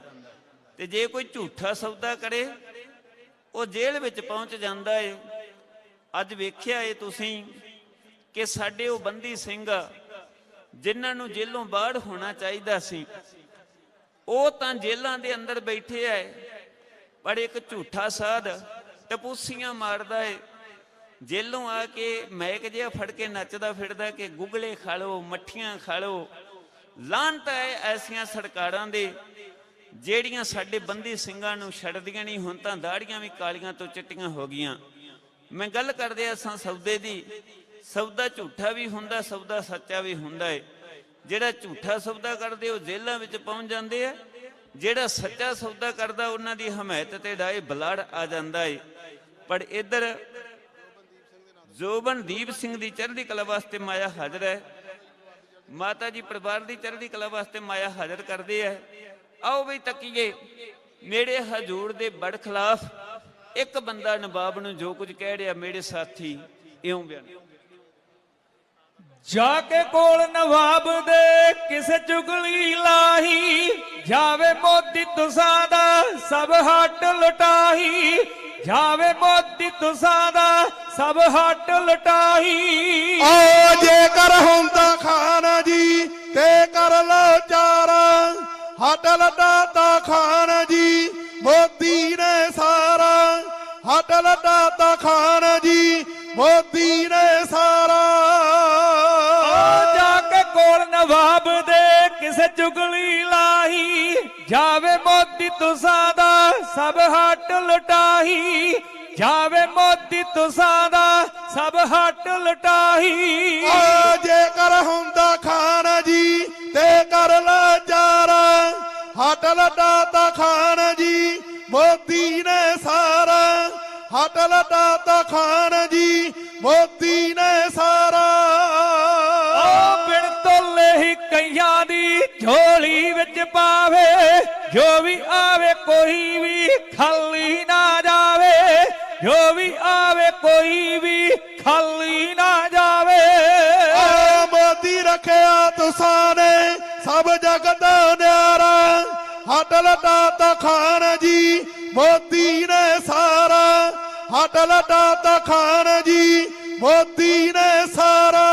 ਤੇ ਜੇ ਕੋਈ ਝੂਠਾ ਸੌਦਾ ਕਰੇ ਉਹ ਜੇਲ੍ਹ ਵਿੱਚ ਪਹੁੰਚ ਜਾਂਦਾ ਏ। ਅੱਜ ਵੇਖਿਆ ਏ ਤੁਸੀਂ ਕਿ ਸਾਡੇ ਉਹ ਬੰਦੀ ਸਿੰਘ ਜਿਨ੍ਹਾਂ ਨੂੰ ਜੇਲੋਂ ਬਾਹਰ ਹੋਣਾ ਚਾਹੀਦਾ ਸੀ ਉਹ ਤਾਂ ਜੇਲਾਂ ਦੇ ਅੰਦਰ ਬੈਠੇ ਐ, ਪਰ ਇੱਕ ਝੂਠਾ ਸਾਧ ਟਪੂਸੀਆਂ ਮਾਰਦਾ ਏ, ਜੇਲੋਂ ਆ ਕੇ ਮੈਕ ਜਿਹਾ ਫੜ ਕੇ ਨੱਚਦਾ ਫਿਰਦਾ ਕਿ ਗੁਗਲੇ ਖਾ ਲਓ, ਮੱਠੀਆਂ ਖਾ ਲਓ। ਲਾਹਨਤ ਹੈ ਐਸੀਆਂ ਸਰਕਾਰਾਂ ਦੇ ਜਿਹੜੀਆਂ ਸਾਡੇ ਬੰਦੀ ਸਿੰਘਾਂ ਨੂੰ ਛੱਡਦੀਆਂ ਨਹੀਂ। ਹੁਣ ਤਾਂ ਦਾੜੀਆਂ ਵੀ ਕਾਲੀਆਂ ਤੋਂ ਚਿੱਟੀਆਂ ਹੋ ਗਈਆਂ। ਮੈਂ ਗੱਲ ਕਰਦੇ ਸਾਂ ਸੌਦੇ ਦੀ। ਸੌਦਾ ਝੂਠਾ ਵੀ ਹੁੰਦਾ, ਸੌਦਾ ਸੱਚਾ ਵੀ ਹੁੰਦਾ ਏ। ਜਿਹੜਾ ਝੂਠਾ ਸੌਦਾ ਕਰਦੇ ਉਹ ਜੇਲਾਂ ਵਿੱਚ ਪਹੁੰਚ ਜਾਂਦੇ ਆ, ਜਿਹੜਾ ਸੱਚਾ ਸੌਦਾ ਕਰਦਾ ਉਹਨਾਂ ਦੀ ਹਮਾਇਤ ਤੇ ਡਾਏ ਬਲਾੜ ਆ ਜਾਂਦਾ ਏ। ਪਰ ਇੱਧਰ ਜੋਬਨਦੀਪ ਸਿੰਘ ਦੀ ਚੜ੍ਹਦੀ ਕਲਾ ਵਾਸਤੇ ਮਾਇਆ ਹਾਜ਼ਰ ਹੈ। ਮਾਤਾ ਜੀ ਪਰਿਵਾਰ ਦੀ ਚੜ੍ਹਦੀ ਕਲਾ ਵਾਸਤੇ ਮਾਇਆ ਹਾਜ਼ਰ ਕਰਦੇ ਆ। ਆਓ ਵੀ ਤੱਕੀਏ ਮੇਰੇ ਹਜ਼ੂਰ ਦੇ ਬੜ ਖਿਲਾਫ ਇੱਕ ਬੰਦਾ ਨਵਾਬ ਨੂੰ ਜੋ ਕੁਝ ਕਹਿ ਰਿਹਾ, ਮੇਰੇ ਸਾਥੀ ਇਉਂ ਬਿਆਨ। ਜਾ ਕੇ ਕੋਲ ਨਵਾਬ ਦੇ ਕਿਸੇ ਚੁਗਲੀ ਲਾਹੀ, ਜਾਵੇ ਮੋਦੀ ਤੁਸਾਂ ਦਾ ਸਭ ਹੱਟ ਲੁਟਾਹੀ, ਜਾਵੇ ਮੋਦੀ ਤੁਸਾਂ ਦਾ ਸਭ ਹੱਟ ਲੁਟਾਹੀ। ਆ ਜੇਕਰ ਹੁੰਦਾ ਖਾਨ ਜੀ ਤੇ ਕਰ ਲੋ ਚਾਰਾ, ਹੱਟ ਲਟਾਤਾ ਖਾਨ ਜੀ ਮੋਦੀ ਨੇ ਸਾਰਾ, ਹੱਟ ਲਟਾਤਾ ਖਾਨ ਜੀ ਮੋਦੀ ਨੇ ਸਾਰਾ। ਜਾ ਕੇ ਕੋਲ ਨਵਾਬ ਦੇ ਕਿਸੇ ਚੁਗਲੀ ਲਾਹੀ, ਜਾਵੇ ਮੋਦੀ ਤੁਸਾਂ ਦਾ ਸਭ ਹੱਟ ਲੁਟਾਹੀ, ਜਾਵੇ ਮੋਦੀ ਤੁਸਾਂ ਦਾ ਸਭ ਹੱਟ ਲੁਟਾਹੀ। ਆ ਜੇਕਰ ਹੁੰਦਾ ਖਾਨ ਜੀ ਤੇ ਕਰ ਲਾ ਚਾਰਾ, ਹੱਟ ਹਟਲ ਦਾਤਾ ਖਾਨ ਜੀ ਮੋਦੀ ਨੇ ਸਾਰਾ, ਹਟਲ ਦਾਤਾ ਖਾਨ ਜੀ ਮੋਦੀ ਨੇ ਸਾਰਾ। ਬਿਨ ਤੋਲੇ ਹੀ ਕਈਆਂ ਦੀ ਝੋਲੀ ਵਿੱਚ ਪਾਵੇ, ਜੋ ਵੀ ਆਵੇ ਕੋਈ ਵੀ ਖਾਲੀ ਨਾ ਜਾਵੇ, ਜੋ ਵੀ ਆਵੇ ਕੋਈ ਵੀ ਖਾਲੀ ਨਾ ਜਾਵੇ। ਮੋਦੀ ਰੱਖਿਆ ਤੁਸਾਂ ਨੇ ਸਭ ਜਗਤ ਨਿਆਰਾ, ਹਟਲ ਦਾਤਾ ਖਾਨ ਜੀ ਮੋਦੀ ਨੇ ਸਾਰਾ, ਹਟਲ ਦਾਤਾ ਖਾਨ ਜੀ ਮੋਦੀ ਨੇ ਸਾਰਾ।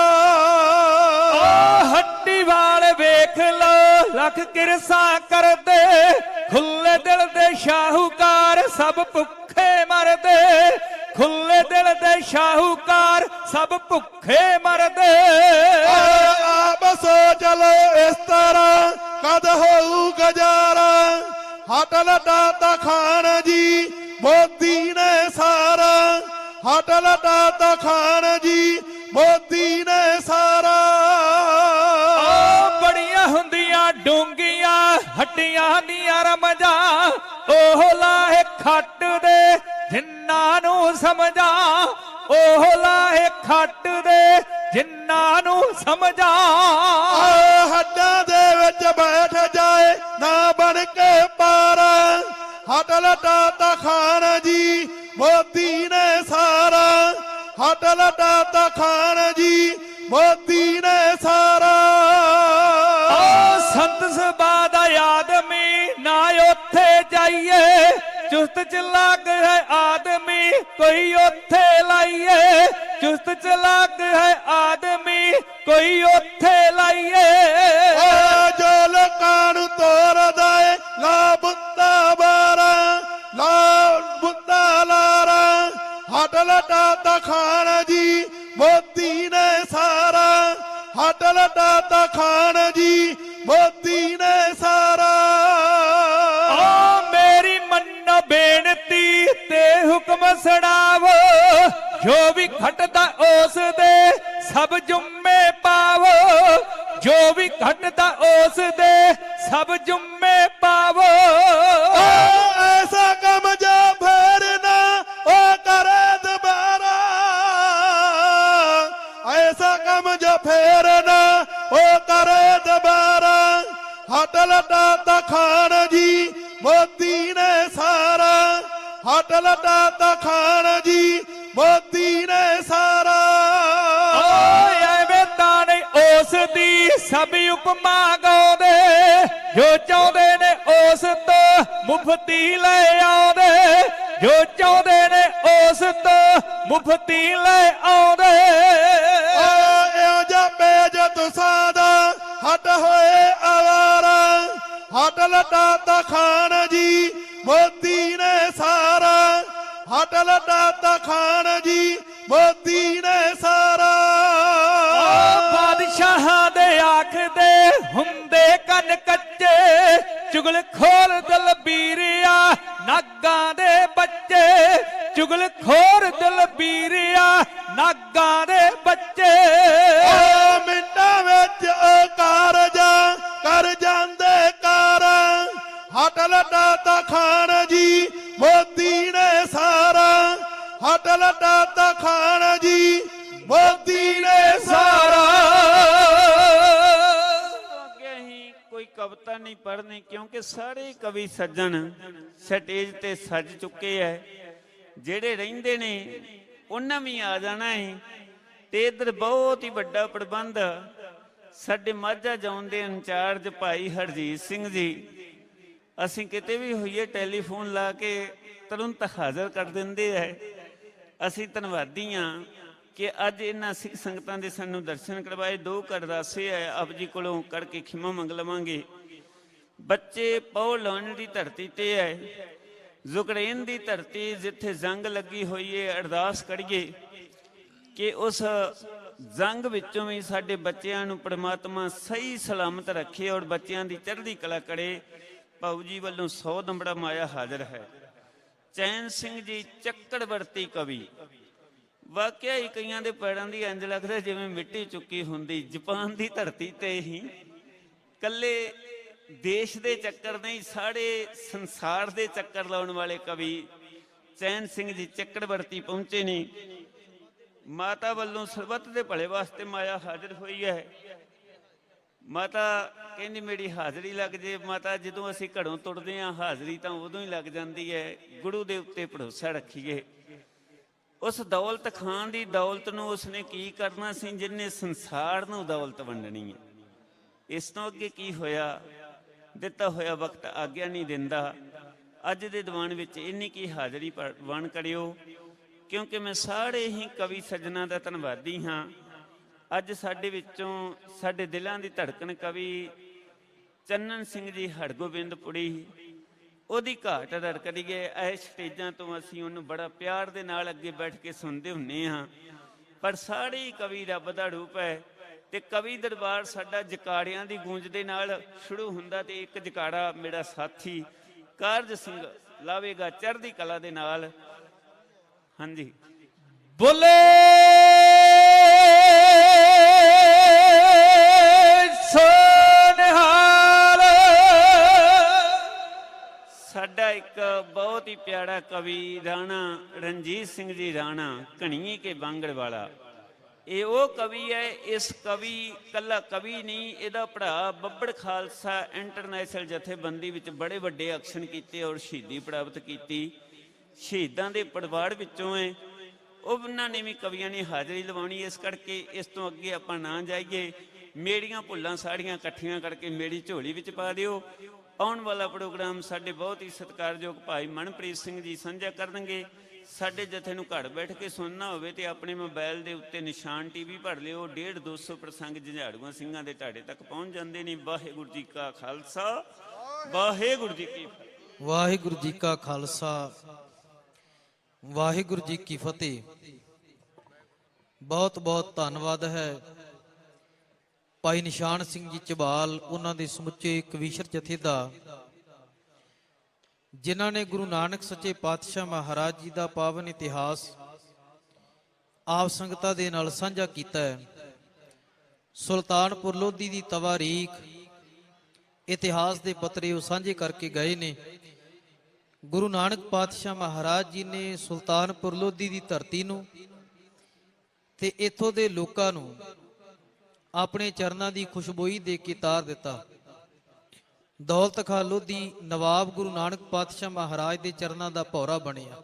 ਹੱਟੀ ਵਾਲ ਵੇਖ ਲੋ ਲੱਖ ਕਿਰਸਾਂ ਕਰਦੇ, ਖੁੱਲੇ ਦਿਲ ਦੇ ਸ਼ਾਹੂਕਾਰ ਸਭ ਭੁੱਖੇ ਮਰਦੇ, ਖੁੱਲੇ ਦਿਲ ਦੇ ਸ਼ਾਹੂਕਾਰ ਸਭ ਭੁੱਖੇ ਮਰਦੇ। ਆਪ ਸੋਚ ਲੋ ਇਸ ਤਰ੍ਹਾਂ ਕਦ ਹੋਊ ਗੁਜ਼ਾਰਾ, ਹਟਲ ਦਾਤਾ ਖਾਨ ਜੀ ਮੋਦੀ ਨੇ ਸਾਰਾ, ਹਟਲ ਦਾਤਾ ਖਾਨ ਜੀ ਮੋਦੀ ਨੇ ਸਾਰਾ। ਬੜੀਆਂ ਹੁੰਦੀਆਂ ਡੂੰਗੀਆਂ ਹੱਡੀਆਂ ਦੀਆਂ ਰਮਜਾਂ, ਉਹ ਲਾਹੇ ਖੱਟ ਦੇ ਜਿਨ੍ਹਾਂ ਨੂੰ ਸਮਝਾ, ਉਹ ਲਾਹੇ ਖੱਟ ਦੇ ਜਿਨ੍ਹਾਂ ਨੂੰ ਸਮਝਾ। ਹੱਡਾਂ ਦੇ ਵਿੱਚ ਬੈਠ ਜਾਏ ਨਾ ਬਣ ਕੇ ਪਾਰਾ, ਹਟਲ ਦਾਤਾ ਖਾਨ ਜੀ ਮੋਦੀ ਨੇ ਸਾਰਾ, ਹਟਲ ਦਾਤਾ ਖਾਨ ਜੀ ਮੋਦੀ ਨੇ ਸਾਰਾ। ਸੰਤ ਸਭਾ ਦਾ ਆਦਮੀ ਨਾ ਉੱਥੇ ਜਾਈਏ, ਚੁਸਤ ਚਲਾਕ ਹੈ ਆਦਮੀ ਕੋਈ ਉੱਥੇ ਲਾਈਏ, ਚੁਸਤ ਚਲਾਕ ਹੈ ਆਦਮੀ ਕੋਈ ਉੱਥੇ ਲਾਈਏ। ਜੋ ਲੋਕਾਂ ਨੂੰ ਤੋਰਦਾ ਏ ਲਾ ਬੁੱਤਾ ਬਾਰਾ, ਲਾ ਬੁੱਤਾ ਲਾਰਾ, ਹਟਲ ਦਾਤਾ ਖਾਨ ਜੀ ਮੋਦੀ ਨੇ ਸਾਰਾ, ਹਟਲ ਦਾਤਾ ਖਾਨ ਜੀ ਮੋਦੀ ਨੇ ਸਾਰਾ। ਮੇਰੀ ਮੰਨੋ ਬੇਨਤੀ ਤੇ ਹੁਕਮ ਸੁਣਾਵੋ, ਜੋ ਵੀ ਘਟਦਾ ਉਸ ਦੇ ਸਭ ਜੁੰਮੇ ਪਾਵੋ, ਜੋ ਵੀ ਘਟਦਾ ਉਸ ਦੇ ਸਭ ਜੁੰਮੇ ਪਾਵੋ। ਐਸਾ ਕੰਮ ਜੋ ਫੇਰ ਨਾ ਉਹ ਕਰੇ ਦੁਬਾਰਾ, ਐਸਾ ਕੰਮ ਜੋ ਫੇਰ ਨਾ ਉਹ ਕਰੇ ਦੁਬਾਰਾ, ਹਟਲ ਦਾਤਾ ਖਾਨ ਜੀ ਮੋਦੀ ਨੇ ਸਾਰਾ, ਹਟਲ ਦਾਤਾ ਖਾਨ ਜੀ ਮੋਦੀ ਨੇ ਸਾਰਾ। ਐਵੇਂ ਤਾਂ ਨਹੀਂ ਉਸ ਦੀ ਸਭ ਉਪਮਾ ਗਾਉਂਦੇ, ਜੋ ਚਾਹੁੰਦੇ ਨੇ ਉਸ ਤੋਂ ਮੁਫਤੀ ਲੈ ਆਉਂਦੇ, ਜੋ ਚਾਹੁੰਦੇ ਨੇ ਉਸ ਤੋਂ ਮੁਫਤੀ ਲੈ ਆਉਂਦੇ। ਇਹੋ ਜਿਹਾ ਪੇਜ ਤੁਸਾਂ ਦਾ ਹਟ ਹੋਏ ਆਵਾਰਾ, ਹਟਲ ਦਾਤਾ ਖਾਨ ਜੀ ਮੋਦੀ ਨੇ ਸਾਰਾ, ਹਟਲ ਦਾਤਾ ਖਾਨ ਜੀ ਮੋਦੀ ਨੇ ਸਾਰਾ। ਬਾਦਸ਼ਾਹਾਂ ਦੇ ਆਖਦੇ ਹੁੰਦੇ ਕੰਨ ਕੱਚੇ, ਚੁਗਲ ਖੋਰ ਦਲਬੀਰਿਆ ਨਾਗਾਂ ਦੇ ਬੱਚੇ, ਚੁਗਲ ਖੋਰ ਦਲਬੀਰਿਆ ਨਾਗਾਂ ਦੇ ਬੱਚੇ। ਮਿੰਟਾਂ ਵਿੱਚ ਉਹ ਕਾਰਜਾਂ ਕਰ ਜਾਂਦੇ ਕਾਰਾਂ, ਹਟਲ ਦਾਤਾ ਖਾਨ ਜੀ ਮੋਦੀ ਨੇ ਸਾਰਾ, ਹਟਲ ਦਾਤਾ ਖਾਨ ਜੀ ਮੋਦੀ ਨੇ ਸਾਰਾ। ਅੱਗੇ ਅਸੀਂ ਕੋਈ ਕਵਿਤਾ ਨਹੀਂ ਪੜ੍ਹਨੀ, ਕਿਉਂਕਿ ਸਾਰੇ ਕਵੀ ਸੱਜਣ ਸਟੇਜ ਤੇ ਸੱਜ ਚੁੱਕੇ ਐ, ਜਿਹੜੇ ਰਹਿੰਦੇ ਨੇ ਉਹਨਾਂ ਵੀ ਆ ਜਾਣਾ ਹੈ। ਤੇ ਇਧਰ ਬਹੁਤ ਹੀ ਵੱਡਾ ਪ੍ਰਬੰਧ ਸਾਡੇ ਮਾਝਾ ਜ਼ੋਨ ਦੇ ਇੰਚਾਰਜ ਭਾਈ ਹਰਜੀਤ ਸਿੰਘ ਜੀ, ਅਸੀਂ ਕਿਤੇ ਵੀ ਹੋਈਏ ਟੈਲੀਫੋਨ ਲਾ ਕੇ ਤੁਰੰਤ ਹਾਜ਼ਰ ਕਰ ਦਿੰਦੇ ਐ। ਅਸੀਂ ਧੰਨਵਾਦੀ ਹਾਂ ਕਿ ਅੱਜ ਇਹਨਾਂ ਸਿੱਖ ਸੰਗਤਾਂ ਦੇ ਸਾਨੂੰ ਦਰਸ਼ਨ ਕਰਵਾਏ। 2 ਅਰਦਾਸੇ ਹੈ ਆਪ ਜੀ ਕੋਲੋਂ ਕਰਕੇ ਖਿਮਾ ਮੰਗ ਲਵਾਂਗੇ। ਬੱਚੇ ਪੌ ਲਾਉਣ ਦੀ ਧਰਤੀ ਤੇ ਹੈ, ਯੂਕਰੇਨ ਦੀ ਧਰਤੀ ਜਿੱਥੇ ਜੰਗ ਲੱਗੀ ਹੋਈ ਹੈ, ਅਰਦਾਸ ਕਰੀਏ ਕਿ ਉਸ ਜੰਗ ਵਿੱਚੋਂ ਵੀ ਸਾਡੇ ਬੱਚਿਆਂ ਨੂੰ ਪ੍ਰਮਾਤਮਾ ਸਹੀ ਸਲਾਮਤ ਰੱਖੇ ਔਰ ਬੱਚਿਆਂ ਦੀ ਚੜ੍ਹਦੀ ਕਲਾ ਕਰੇ। ਭਾਊ ਜੀ ਵੱਲੋਂ 100 ਨੰਬੜਾ ਮਾਇਆ ਹਾਜ਼ਰ ਹੈ। ਚੈਨ ਸਿੰਘ ਜੀ ਚੱਕੜਵਰਤੀ ਕਵੀ, ਵਾਕਿਆ ਹੀ ਕਈਆਂ ਦੇ ਪੈਰਾਂ ਦੀ ਇੰਜ ਲੱਗਦਾ ਜਿਵੇਂ ਮਿੱਟੀ ਚੁੱਕੀ ਹੁੰਦੀ। ਜਾਪਾਨ ਦੀ ਧਰਤੀ ਤੇ ਹੀ ਕੱਲੇ ਦੇਸ਼ ਦੇ ਚੱਕਰ ਨਹੀਂ, ਸਾਰੇ ਸੰਸਾਰ ਦੇ ਚੱਕਰ ਲਾਉਣ ਵਾਲੇ ਕਵੀ ਚੈਨ ਸਿੰਘ ਜੀ ਚੱਕਰਵਰਤੀ ਪਹੁੰਚੇ ਨੇ। ਮਾਤਾ ਵੱਲੋਂ ਸਰਬੱਤ ਦੇ ਭਲੇ ਵਾਸਤੇ ਮਾਇਆ ਹਾਜ਼ਰ ਹੋਈ ਹੈ। ਮਾਤਾ ਕਹਿੰਦੀ ਮੇਰੀ ਹਾਜ਼ਰੀ ਲੱਗ ਜੇ। ਮਾਤਾ ਜਦੋਂ ਅਸੀਂ ਘਰੋਂ ਤੁਰਦੇ ਹਾਂ ਹਾਜ਼ਰੀ ਤਾਂ ਉਦੋਂ ਹੀ ਲੱਗ ਜਾਂਦੀ ਹੈ। ਗੁਰੂ ਦੇ ਉੱਤੇ ਭਰੋਸਾ ਰੱਖੀਏ। ਉਸ ਦੌਲਤ ਖਾਨ ਦੀ ਦੌਲਤ ਨੂੰ ਉਸਨੇ ਕੀ ਕਰਨਾ ਸੀ, ਜਿੰਨੇ ਸੰਸਾਰ ਨੂੰ ਦੌਲਤ ਵੰਡਣੀ ਹੈ। ਇਸ ਤੋਂ ਅੱਗੇ ਕੀ ਹੋਇਆ? ਦਿੱਤਾ ਹੋਇਆ ਵਕਤ ਆਗਿਆ ਨਹੀਂ ਦਿੰਦਾ। ਅੱਜ ਦੇ ਦੀਵਾਨ ਵਿੱਚ ਇੰਨੀ ਕੀ ਹਾਜ਼ਰੀ ਪ੍ਰਵਾਨ ਕਰਿਓ, ਕਿਉਂਕਿ ਮੈਂ ਸਾਰੇ ਹੀ ਕਵੀ ਸੱਜਣਾ ਦਾ ਧੰਨਵਾਦੀ ਹਾਂ। ਅੱਜ ਸਾਡੇ ਵਿੱਚੋਂ ਸਾਡੇ ਦਿਲਾਂ ਦੀ ਧੜਕਣ ਕਵੀ ਚੰਨਨ ਸਿੰਘ ਜੀ ਹਰਗੋਬਿੰਦਪੁਰੀ, ਉਹਦੀ ਘਾਟ ਰੜਕਦੀ ਗਏ। ਇਹ ਸਟੇਜਾਂ ਤੋਂ ਅਸੀਂ ਉਹਨੂੰ ਬੜਾ ਪਿਆਰ ਦੇ ਨਾਲ ਅੱਗੇ ਬੈਠ ਕੇ ਸੁਣਦੇ ਹੁੰਦੇ ਹਾਂ, ਪਰ ਸਾਰੇ ਕਵੀ ਰੱਬ ਦਾ ਰੂਪ ਹੈ। ਤੇ ਕਵੀ ਦਰਬਾਰ ਸਾਡਾ ਜਕਾਰਿਆਂ ਦੀ ਗੂੰਜ ਦੇ ਨਾਲ ਸ਼ੁਰੂ ਹੁੰਦਾ, ਤੇ ਇੱਕ ਜਕਾਰਾ ਮੇਰਾ ਸਾਥੀ ਕਾਰਜ ਸਿੰਘ ਲਾਵੇਗਾ ਚੜ੍ਹਦੀ ਕਲਾ ਦੇ ਨਾਲ। ਹਾਂਜੀ, ਬੋਲੇ ਸੋਨਿਹਾਲ। ਸਾਡਾ ਇੱਕ ਬਹੁਤ ਹੀ ਪਿਆਰਾ ਕਵੀ ਰਾਣਾ ਰਣਜੀਤ ਸਿੰਘ ਜੀ ਰਾਣਾ, ਘਣੀਏ ਕੇ ਬਾਂਗੜ ਵਾਲਾ, ਇਹ ਉਹ ਕਵੀ ਹੈ। ਇਸ ਕਵੀ ਕੱਲਾ ਕਵੀ ਨਹੀਂ, ਇਹਦਾ ਭਰਾ ਬੱਬੜ ਖਾਲਸਾ ਇੰਟਰਨੈਸ਼ਨਲ ਜਥੇਬੰਦੀ ਵਿੱਚ ਬੜੇ ਵੱਡੇ ਐਕਸ਼ਨ ਕੀਤੇ ਔਰ ਸ਼ਹੀਦੀ ਪ੍ਰਾਪਤ ਕੀਤੀ। ਸ਼ਹੀਦਾਂ ਦੇ ਪਰਿਵਾਰ ਵਿੱਚੋਂ ਹੈ। ਉਹਨਾਂ ਨੇ ਵੀ ਕਵੀਆਂ ਨੇ ਹਾਜ਼ਰੀ ਲਵਾਉਣੀ। ਇਸ ਕਰਕੇ ਇਸ ਤੋਂ ਅੱਗੇ ਆਪਾਂ ਨਾ ਜਾਈਏ। ਮੇਰੀਆਂ ਭੁੱਲਾਂ ਸਾਰੀਆਂ ਇਕੱਠੀਆਂ ਕਰਕੇ ਮੇਰੀ ਝੋਲੀ ਵਿੱਚ ਪਾ ਦਿਓ। ਆਉਣ ਵਾਲਾ ਪ੍ਰੋਗਰਾਮ ਸਾਡੇ ਬਹੁਤ ਹੀ ਸਤਿਕਾਰਯੋਗ ਭਾਈ ਮਨਪ੍ਰੀਤ ਸਿੰਘ ਜੀ ਸਾਂਝਾ ਕਰਨਗੇ। ਸਾਡੇ ਜਥੇ ਨੂੰ ਘਰ ਬੈਠ ਕੇ ਸੁਣਨਾ ਹੋਵੇ ਤੇ ਆਪਣੇ ਮੋਬਾਈਲ ਦੇ ਉੱਤੇ ਨਿਸ਼ਾਨ TV ਭਰ ਲਿਓ। 150-200 ਪ੍ਰਸੰਗ ਜੰਝਾੜੂਆਂ ਸਿੰਘਾਂ ਦੇ ਢਾਡੇ ਤੱਕ ਪਹੁੰਚ ਜਾਂਦੇ ਨੇ। ਵਾਹਿਗੁਰੂ ਜੀ ਕਾ ਖਾਲਸਾ, ਵਾਹਿਗੁਰੂ ਜੀ ਕੀ ਫਤਿਹ। ਵਾਹਿਗੁਰੂ ਜੀ ਕਾ ਖਾਲਸਾ, ਵਾਹਿਗੁਰੂ ਜੀ ਕੀ ਫਤਿਹ। ਬਹੁਤ ਬਹੁਤ ਧੰਨਵਾਦ ਹੈ ਭਾਈ ਨਿਸ਼ਾਨ ਸਿੰਘ ਜੀ ਝਬਾਲ, ਉਹਨਾਂ ਦੇ ਸਮੁੱਚੇ ਕਵੀਸ਼ਰ ਜਥੇ ਦਾ, ਜਿਨ੍ਹਾਂ ਨੇ ਗੁਰੂ ਨਾਨਕ ਸੱਚੇ ਪਾਤਸ਼ਾਹ ਮਹਾਰਾਜ ਜੀ ਦਾ ਪਾਵਨ ਇਤਿਹਾਸ ਆਪ ਸੰਗਤਾਂ ਦੇ ਨਾਲ ਸਾਂਝਾ ਕੀਤਾ ਹੈ। ਸੁਲਤਾਨਪੁਰ ਲੋਧੀ ਦੀ ਤਵਾਰੀਖ ਇਤਿਹਾਸ ਦੇ ਪੱਤਰੇ ਉਹ ਸਾਂਝੇ ਕਰਕੇ ਗਏ ਨੇ। ਗੁਰੂ ਨਾਨਕ ਪਾਤਸ਼ਾਹ ਮਹਾਰਾਜ ਜੀ ਨੇ ਸੁਲਤਾਨਪੁਰ ਲੋਧੀ ਦੀ ਧਰਤੀ ਨੂੰ ਤੇ ਇੱਥੋਂ ਦੇ ਲੋਕਾਂ ਨੂੰ ਆਪਣੇ ਚਰਨਾਂ ਦੀ ਖੁਸ਼ਬੋਈ ਦੇ ਕੇ ਤਾਰ ਦਿੱਤਾ। ਦੌਲਤ ਖਾਂ ਲੋਧੀ ਨਵਾਬ ਗੁਰੂ ਨਾਨਕ ਪਾਤਸ਼ਾਹ ਮਹਾਰਾਜ ਦੇ ਚਰਨਾਂ ਦਾ ਭੌਰਾ ਬਣਿਆ।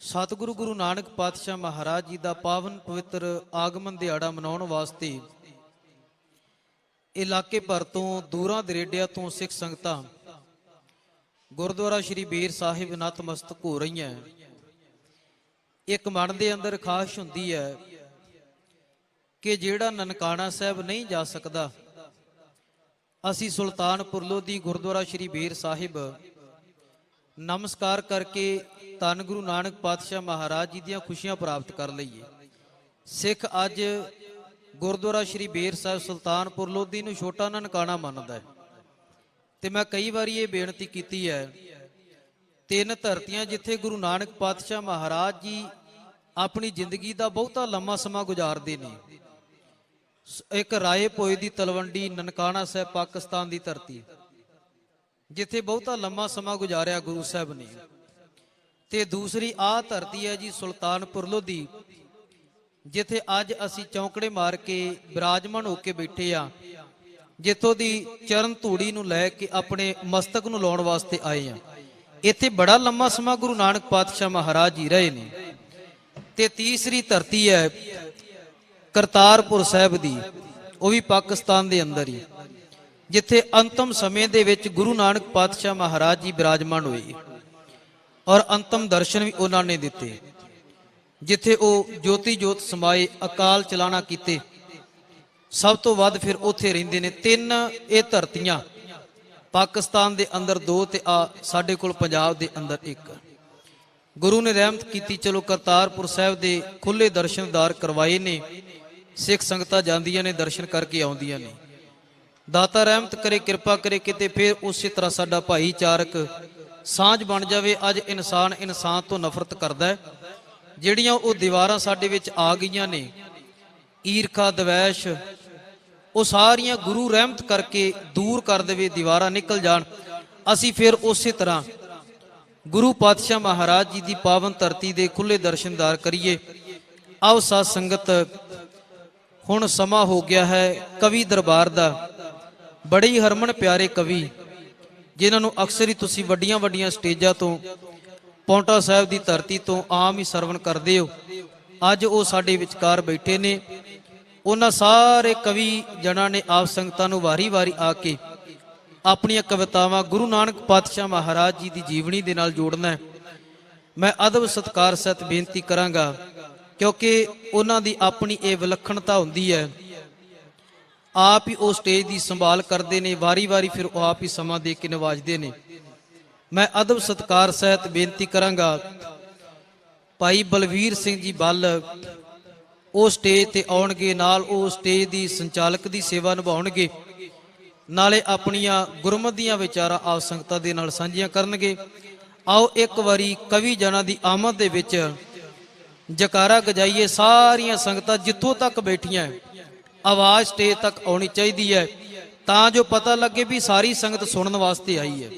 ਸਤਿਗੁਰੂ ਗੁਰੂ ਨਾਨਕ ਪਾਤਸ਼ਾਹ ਮਹਾਰਾਜ ਜੀ ਦਾ ਪਾਵਨ ਪਵਿੱਤਰ ਆਗਮਨ ਦਿਹਾੜਾ ਮਨਾਉਣ ਵਾਸਤੇ ਇਲਾਕੇ ਭਰ ਤੋਂ, ਦੂਰਾਂ ਦਰੇਡਿਆਂ ਤੋਂ ਸਿੱਖ ਸੰਗਤਾਂ ਗੁਰਦੁਆਰਾ ਸ਼੍ਰੀ ਬੇਰ ਸਾਹਿਬ ਨਤਮਸਤਕ ਹੋ ਰਹੀਆਂ। ਇੱਕ ਮਨ ਦੇ ਅੰਦਰ ਖਾਸ਼ ਹੁੰਦੀ ਹੈ ਕਿ ਜਿਹੜਾ ਨਨਕਾਣਾ ਸਾਹਿਬ ਨਹੀਂ ਜਾ ਸਕਦਾ, ਅਸੀਂ ਸੁਲਤਾਨਪੁਰ ਲੋਧੀ ਗੁਰਦੁਆਰਾ ਸ਼੍ਰੀ ਬੇਰ ਸਾਹਿਬ ਨਮਸਕਾਰ ਕਰਕੇ ਧੰਨ ਗੁਰੂ ਨਾਨਕ ਪਾਤਸ਼ਾਹ ਮਹਾਰਾਜ ਜੀ ਦੀਆਂ ਖੁਸ਼ੀਆਂ ਪ੍ਰਾਪਤ ਕਰ ਲਈਏ। ਸਿੱਖ ਅੱਜ ਗੁਰਦੁਆਰਾ ਸ਼੍ਰੀ ਬੇਰ ਸਾਹਿਬ ਸੁਲਤਾਨਪੁਰ ਲੋਧੀ ਨੂੰ ਛੋਟਾ ਨਨਕਾਣਾ ਮੰਨਦਾ ਹੈ। ਤੇ ਮੈਂ ਕਈ ਵਾਰੀ ਇਹ ਬੇਨਤੀ ਕੀਤੀ ਹੈ, ਤਿੰਨ ਧਰਤੀਆਂ ਜਿੱਥੇ ਗੁਰੂ ਨਾਨਕ ਪਾਤਸ਼ਾਹ ਮਹਾਰਾਜ ਜੀ ਆਪਣੀ ਜ਼ਿੰਦਗੀ ਦਾ ਬਹੁਤਾ ਲੰਮਾ ਸਮਾਂ ਗੁਜ਼ਾਰਦੇ ਨੇ। ਇੱਕ ਰਾਏ ਭੋਏ ਦੀ ਤਲਵੰਡੀ ਨਨਕਾਣਾ ਸਾਹਿਬ ਪਾਕਿਸਤਾਨ ਦੀ ਧਰਤੀ, ਜਿੱਥੇ ਬਹੁਤਾ ਲੰਮਾ ਸਮਾਂ ਗੁਜ਼ਾਰਿਆ ਗੁਰੂ ਸਾਹਿਬ ਨੇ। ਤੇ ਦੂਸਰੀ ਆਹ ਧਰਤੀ ਹੈ ਜੀ ਸੁਲਤਾਨਪੁਰ ਲੋਧੀ, ਜਿੱਥੇ ਅੱਜ ਅਸੀਂ ਚੌਂਕੜੇ ਮਾਰ ਕੇ ਬਿਰਾਜਮਾਨ ਹੋ ਕੇ ਬੈਠੇ ਆ, ਜਿੱਥੋਂ ਦੀ ਚਰਨ ਧੂੜੀ ਨੂੰ ਲੈ ਕੇ ਆਪਣੇ ਮਸਤਕ ਨੂੰ ਲਾਉਣ ਵਾਸਤੇ ਆਏ ਆ। ਇੱਥੇ ਬੜਾ ਲੰਮਾ ਸਮਾਂ ਗੁਰੂ ਨਾਨਕ ਪਾਤਸ਼ਾਹ ਮਹਾਰਾਜ ਜੀ ਰਹੇ ਨੇ। ਤੇ ਤੀਸਰੀ ਧਰਤੀ ਹੈ ਕਰਤਾਰਪੁਰ ਸਾਹਿਬ ਦੀ, ਉਹ ਵੀ ਪਾਕਿਸਤਾਨ ਦੇ ਅੰਦਰ ਹੀ, ਜਿੱਥੇ ਅੰਤਮ ਸਮੇਂ ਦੇ ਵਿੱਚ ਗੁਰੂ ਨਾਨਕ ਪਾਤਸ਼ਾਹ ਮਹਾਰਾਜ ਜੀ ਬਿਰਾਜਮਾਨ ਹੋਏ ਔਰ ਅੰਤਮ ਦਰਸ਼ਨ ਵੀ ਉਹਨਾਂ ਨੇ ਦਿੱਤੇ, ਜਿੱਥੇ ਉਹ ਜੋਤੀ ਜੋਤ ਸਮਾਏ, ਅਕਾਲ ਚਲਾਣਾ ਕੀਤੇ। ਸਭ ਤੋਂ ਵੱਧ ਫਿਰ ਉੱਥੇ ਰਹਿੰਦੇ ਨੇ। ਤਿੰਨ ਇਹ ਧਰਤੀਆਂ ਪਾਕਿਸਤਾਨ ਦੇ ਅੰਦਰ, ਦੋ ਤੇ ਆ ਸਾਡੇ ਕੋਲ ਪੰਜਾਬ ਦੇ ਅੰਦਰ ਇੱਕ। ਗੁਰੂ ਨੇ ਰਹਿਮਤ ਕੀਤੀ, ਚਲੋ ਕਰਤਾਰਪੁਰ ਸਾਹਿਬ ਦੇ ਖੁੱਲੇ ਦਰਸ਼ਨਦਾਰ ਕਰਵਾਏ ਨੇ। ਸਿੱਖ ਸੰਗਤਾਂ ਜਾਂਦੀਆਂ ਨੇ, ਦਰਸ਼ਨ ਕਰਕੇ ਆਉਂਦੀਆਂ ਨੇ। ਦਾਤਾ ਰਹਿਮਤ ਕਰੇ, ਕਿਰਪਾ ਕਰੇ, ਕਿਤੇ ਫਿਰ ਉਸੇ ਤਰ੍ਹਾਂ ਸਾਡਾ ਭਾਈਚਾਰਕ ਸਾਂਝ ਬਣ ਜਾਵੇ। ਅੱਜ ਇਨਸਾਨ ਇਨਸਾਨ ਤੋਂ ਨਫ਼ਰਤ ਕਰਦਾ ਹੈ। ਜਿਹੜੀਆਂ ਉਹ ਦੀਵਾਰਾਂ ਸਾਡੇ ਵਿੱਚ ਆ ਗਈਆਂ ਨੇ, ਈਰਖਾ, ਦਵੈਸ਼, ਉਹ ਸਾਰੀਆਂ ਗੁਰੂ ਰਹਿਮਤ ਕਰਕੇ ਦੂਰ ਕਰ ਦੇਵੇ, ਦੀਵਾਰਾਂ ਨਿਕਲ ਜਾਣ। ਅਸੀਂ ਫਿਰ ਉਸੇ ਤਰ੍ਹਾਂ ਗੁਰੂ ਪਾਤਸ਼ਾਹ ਮਹਾਰਾਜ ਜੀ ਦੀ ਪਾਵਨ ਧਰਤੀ ਦੇ ਖੁੱਲੇ ਦਰਸ਼ਨਦਾਰ ਕਰੀਏ। ਆਓ ਸਾਧ ਸੰਗਤ, ਹੁਣ ਸਮਾਂ ਹੋ ਗਿਆ ਹੈ ਕਵੀ ਦਰਬਾਰ ਦਾ। ਬੜੇ ਹੀ ਹਰਮਨ ਪਿਆਰੇ ਕਵੀ ਜਿਨ੍ਹਾਂ ਨੂੰ ਅਕਸਰ ਹੀ ਤੁਸੀਂ ਵੱਡੀਆਂ ਵੱਡੀਆਂ ਸਟੇਜਾਂ ਤੋਂ, ਪੌਂਟਾ ਸਾਹਿਬ ਦੀ ਧਰਤੀ ਤੋਂ ਆਮ ਹੀ ਸਰਵਣ ਕਰਦੇ ਹੋ, ਅੱਜ ਉਹ ਸਾਡੇ ਵਿਚਕਾਰ ਬੈਠੇ ਨੇ। ਉਹਨਾਂ ਸਾਰੇ ਕਵੀ ਜਨਾਂ ਨੇ ਆਪ ਸੰਗਤਾਂ ਨੂੰ ਵਾਰੀ-ਵਾਰੀ ਆ ਕੇ ਆਪਣੀਆਂ ਕਵਿਤਾਵਾਂ ਗੁਰੂ ਨਾਨਕ ਪਾਤਸ਼ਾਹ ਮਹਾਰਾਜ ਜੀ ਦੀ ਜੀਵਨੀ ਦੇ ਨਾਲ ਜੋੜਨਾ ਹੈ। ਮੈਂ ਅਦਬ ਸਤਿਕਾਰ ਸਹਿਤ ਬੇਨਤੀ ਕਰਾਂਗਾ, ਕਿਉਂਕਿ ਉਹਨਾਂ ਦੀ ਆਪਣੀ ਇਹ ਵਿਲੱਖਣਤਾ ਹੁੰਦੀ ਹੈ। ਆਪ ਹੀ ਉਹ ਸਟੇਜ ਦੀ ਸੰਭਾਲ ਕਰਦੇ ਨੇ, ਵਾਰੀ-ਵਾਰੀ ਫਿਰ ਉਹ ਆਪ ਹੀ ਸਮਾਂ ਦੇ ਕੇ ਨਵਾਜਦੇ ਨੇ। ਮੈਂ ਅਦਬ ਸਤਿਕਾਰ ਸਹਿਤ ਬੇਨਤੀ ਕਰਾਂਗਾ, ਭਾਈ ਬਲਵੀਰ ਸਿੰਘ ਜੀ ਬੱਲ ਉਹ ਸਟੇਜ ਤੇ ਆਉਣਗੇ, ਨਾਲ ਉਹ ਸਟੇਜ ਦੀ ਸੰਚਾਲਕ ਦੀ ਸੇਵਾ ਨਿਭਾਉਣਗੇ, ਨਾਲੇ ਆਪਣੀਆਂ ਗੁਰਮਤਿ ਦੀਆਂ ਵਿਚਾਰਾਂ ਆਪ ਸੰਗਤਾਂ ਦੇ ਨਾਲ ਸਾਂਝੀਆਂ ਕਰਨਗੇ। ਆਓ ਇੱਕ ਵਾਰੀ ਕਵੀ ਜਨਾਂ ਦੀ ਆਮਦ ਦੇ ਵਿੱਚ ਜਕਾਰਾ ਗਜਾਈਏ। ਸਾਰੀਆਂ ਸੰਗਤਾਂ ਜਿੱਥੋਂ ਤੱਕ ਬੈਠੀਆਂ, ਆਵਾਜ਼ ਸਟੇਜ ਤੱਕ ਆਉਣੀ ਚਾਹੀਦੀ ਹੈ, ਤਾਂ ਜੋ ਪਤਾ ਲੱਗੇ ਵੀ ਸਾਰੀ ਸੰਗਤ ਸੁਣਨ ਵਾਸਤੇ ਆਈ ਹੈ।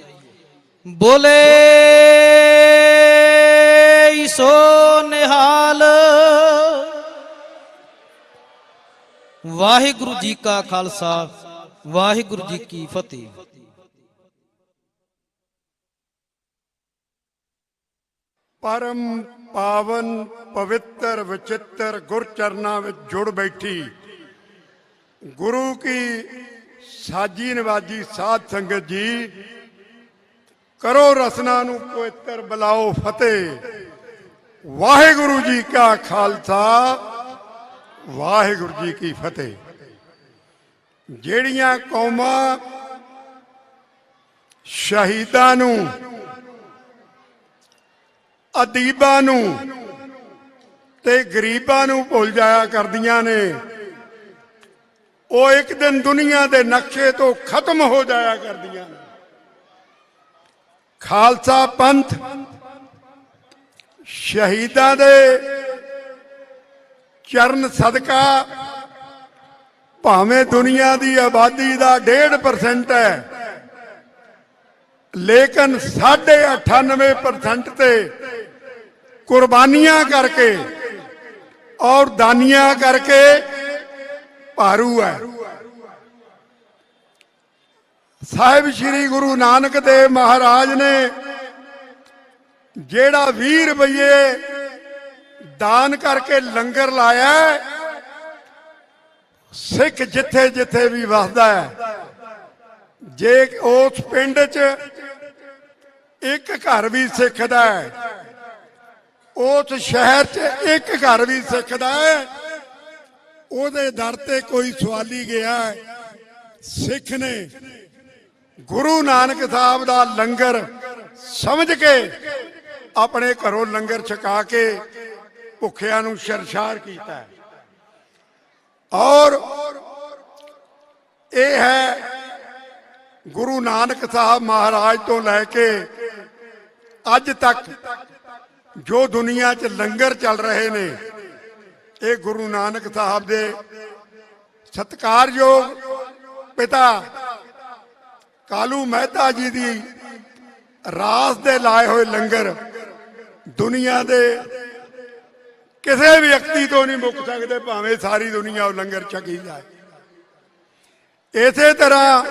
ਬੋਲੇ ਸੋ ਨਿਹਾਲ। ਵਾਹਿਗੁਰੂ ਜੀ ਕਾ ਖਾਲਸਾ, ਵਾਹਿਗੁਰੂ ਜੀ ਕੀ ਫਤਿਹ। ਪਰਮ ਪਾਵਨ ਪਵਿੱਤਰ ਵਿਚਿੱਤਰ ਗੁਰ ਚਰਨਾਂ ਵਿੱਚ ਜੁੜ ਬੈਠੀ ਗੁਰੂ ਕੀ ਸਾਜੀ ਨਵਾਜੀ ਸਾਧ ਸੰਗਤ ਜੀ, ਕਰੋ ਰਸਨਾ ਨੂੰ ਪਵਿੱਤਰ ਬੁਲਾਓ ਫਤਿਹ। ਵਾਹਿਗੁਰੂ ਜੀ ਕਾ ਖਾਲਸਾ, ਵਾਹਿਗੁਰੂ ਜੀ ਕੀ ਫਤਿਹ। ਜਿਹੜੀਆਂ ਕੌਮਾਂ ਸ਼ਹੀਦਾਂ ਨੂੰ, ਅਦੀਬਾਂ ਨੂੰ ਤੇ ਗਰੀਬਾਂ ਨੂੰ ਭੁੱਲ ਜਾਇਆ ਕਰਦੀਆਂ ਨੇ, ਉਹ ਇੱਕ ਦਿਨ ਦੁਨੀਆ ਦੇ ਨਕਸ਼ੇ ਤੋਂ ਖਤਮ ਹੋ ਜਾਇਆ ਕਰਦੀਆਂ ਨੇ। ਖਾਲਸਾ ਪੰਥ ਸ਼ਹੀਦਾਂ ਦੇ ਚਰਨ ਸਦਕਾ ਭਾਵੇਂ ਦੁਨੀਆ ਦੀ ਆਬਾਦੀ ਦਾ 1.5% ਹੈ, ਲੇਕਿਨ 98.5% ਤੇ ਕੁਰਬਾਨੀਆਂ ਕਰਕੇ ਔਰ ਦਾਨੀਆਂ ਕਰਕੇ ਭਾਰੂ ਹੈ। ਸਾਹਿਬ ਸ੍ਰੀ ਗੁਰੂ ਨਾਨਕ ਦੇਵ ਮਹਾਰਾਜ ਨੇ ਜਿਹੜਾ 20 ਰੁਪਏ ਦਾਨ ਕਰਕੇ ਲੰਗਰ ਲਾਇਆ, ਸਿੱਖ ਜਿੱਥੇ ਜਿੱਥੇ ਵੀ ਵਸਦਾ ਹੈ, ਜੇ ਉਸ ਪਿੰਡ 'ਚ ਇੱਕ ਘਰ ਵੀ ਸਿੱਖ ਦਾ ਹੈ, ਉਸ ਸ਼ਹਿਰ 'ਚ ਇੱਕ ਘਰ ਵੀ ਸਿੱਖ ਦਾ ਹੈ, ਉਹਦੇ ਦਰ ਤੇ ਕੋਈ ਸਵਾਲੀ ਗਿਆ, ਸਿੱਖ ਨੇ ਗੁਰੂ ਨਾਨਕ ਸਾਹਿਬ ਦਾ ਲੰਗਰ ਸਮਝ ਕੇ ਆਪਣੇ ਘਰੋਂ ਲੰਗਰ ਛਕਾ ਕੇ ਭੁੱਖਿਆਂ ਨੂੰ ਸ਼ਰਸ਼ਾਰ ਕੀਤਾ ਹੈ। ਔਰ ਇਹ ਹੈ ਗੁਰੂ ਨਾਨਕ ਸਾਹਿਬ ਮਹਾਰਾਜ ਤੋਂ ਲੈ ਕੇ ਅੱਜ ਤੱਕ ਜੋ ਦੁਨੀਆ 'ਚ ਲੰਗਰ ਚੱਲ ਰਹੇ ਨੇ, ਇਹ ਗੁਰੂ ਨਾਨਕ ਸਾਹਿਬ ਦੇ ਸਤਿਕਾਰਯੋਗ ਪਿਤਾ ਕਾਲੂ ਮਹਿਤਾ ਜੀ ਦੀ ਰਾਸ ਦੇ ਲਾਏ ਹੋਏ ਲੰਗਰ ਦੁਨੀਆ ਦੇ ਕਿਸੇ ਵਿਅਕਤੀ ਤੋਂ ਨਹੀਂ ਮੁੱਕ ਸਕਦੇ, ਭਾਵੇਂ ਸਾਰੀ ਦੁਨੀਆ ਉਹ ਲੰਗਰ ਛਕੀ ਜਾਏ। ਇਸੇ ਤਰ੍ਹਾਂ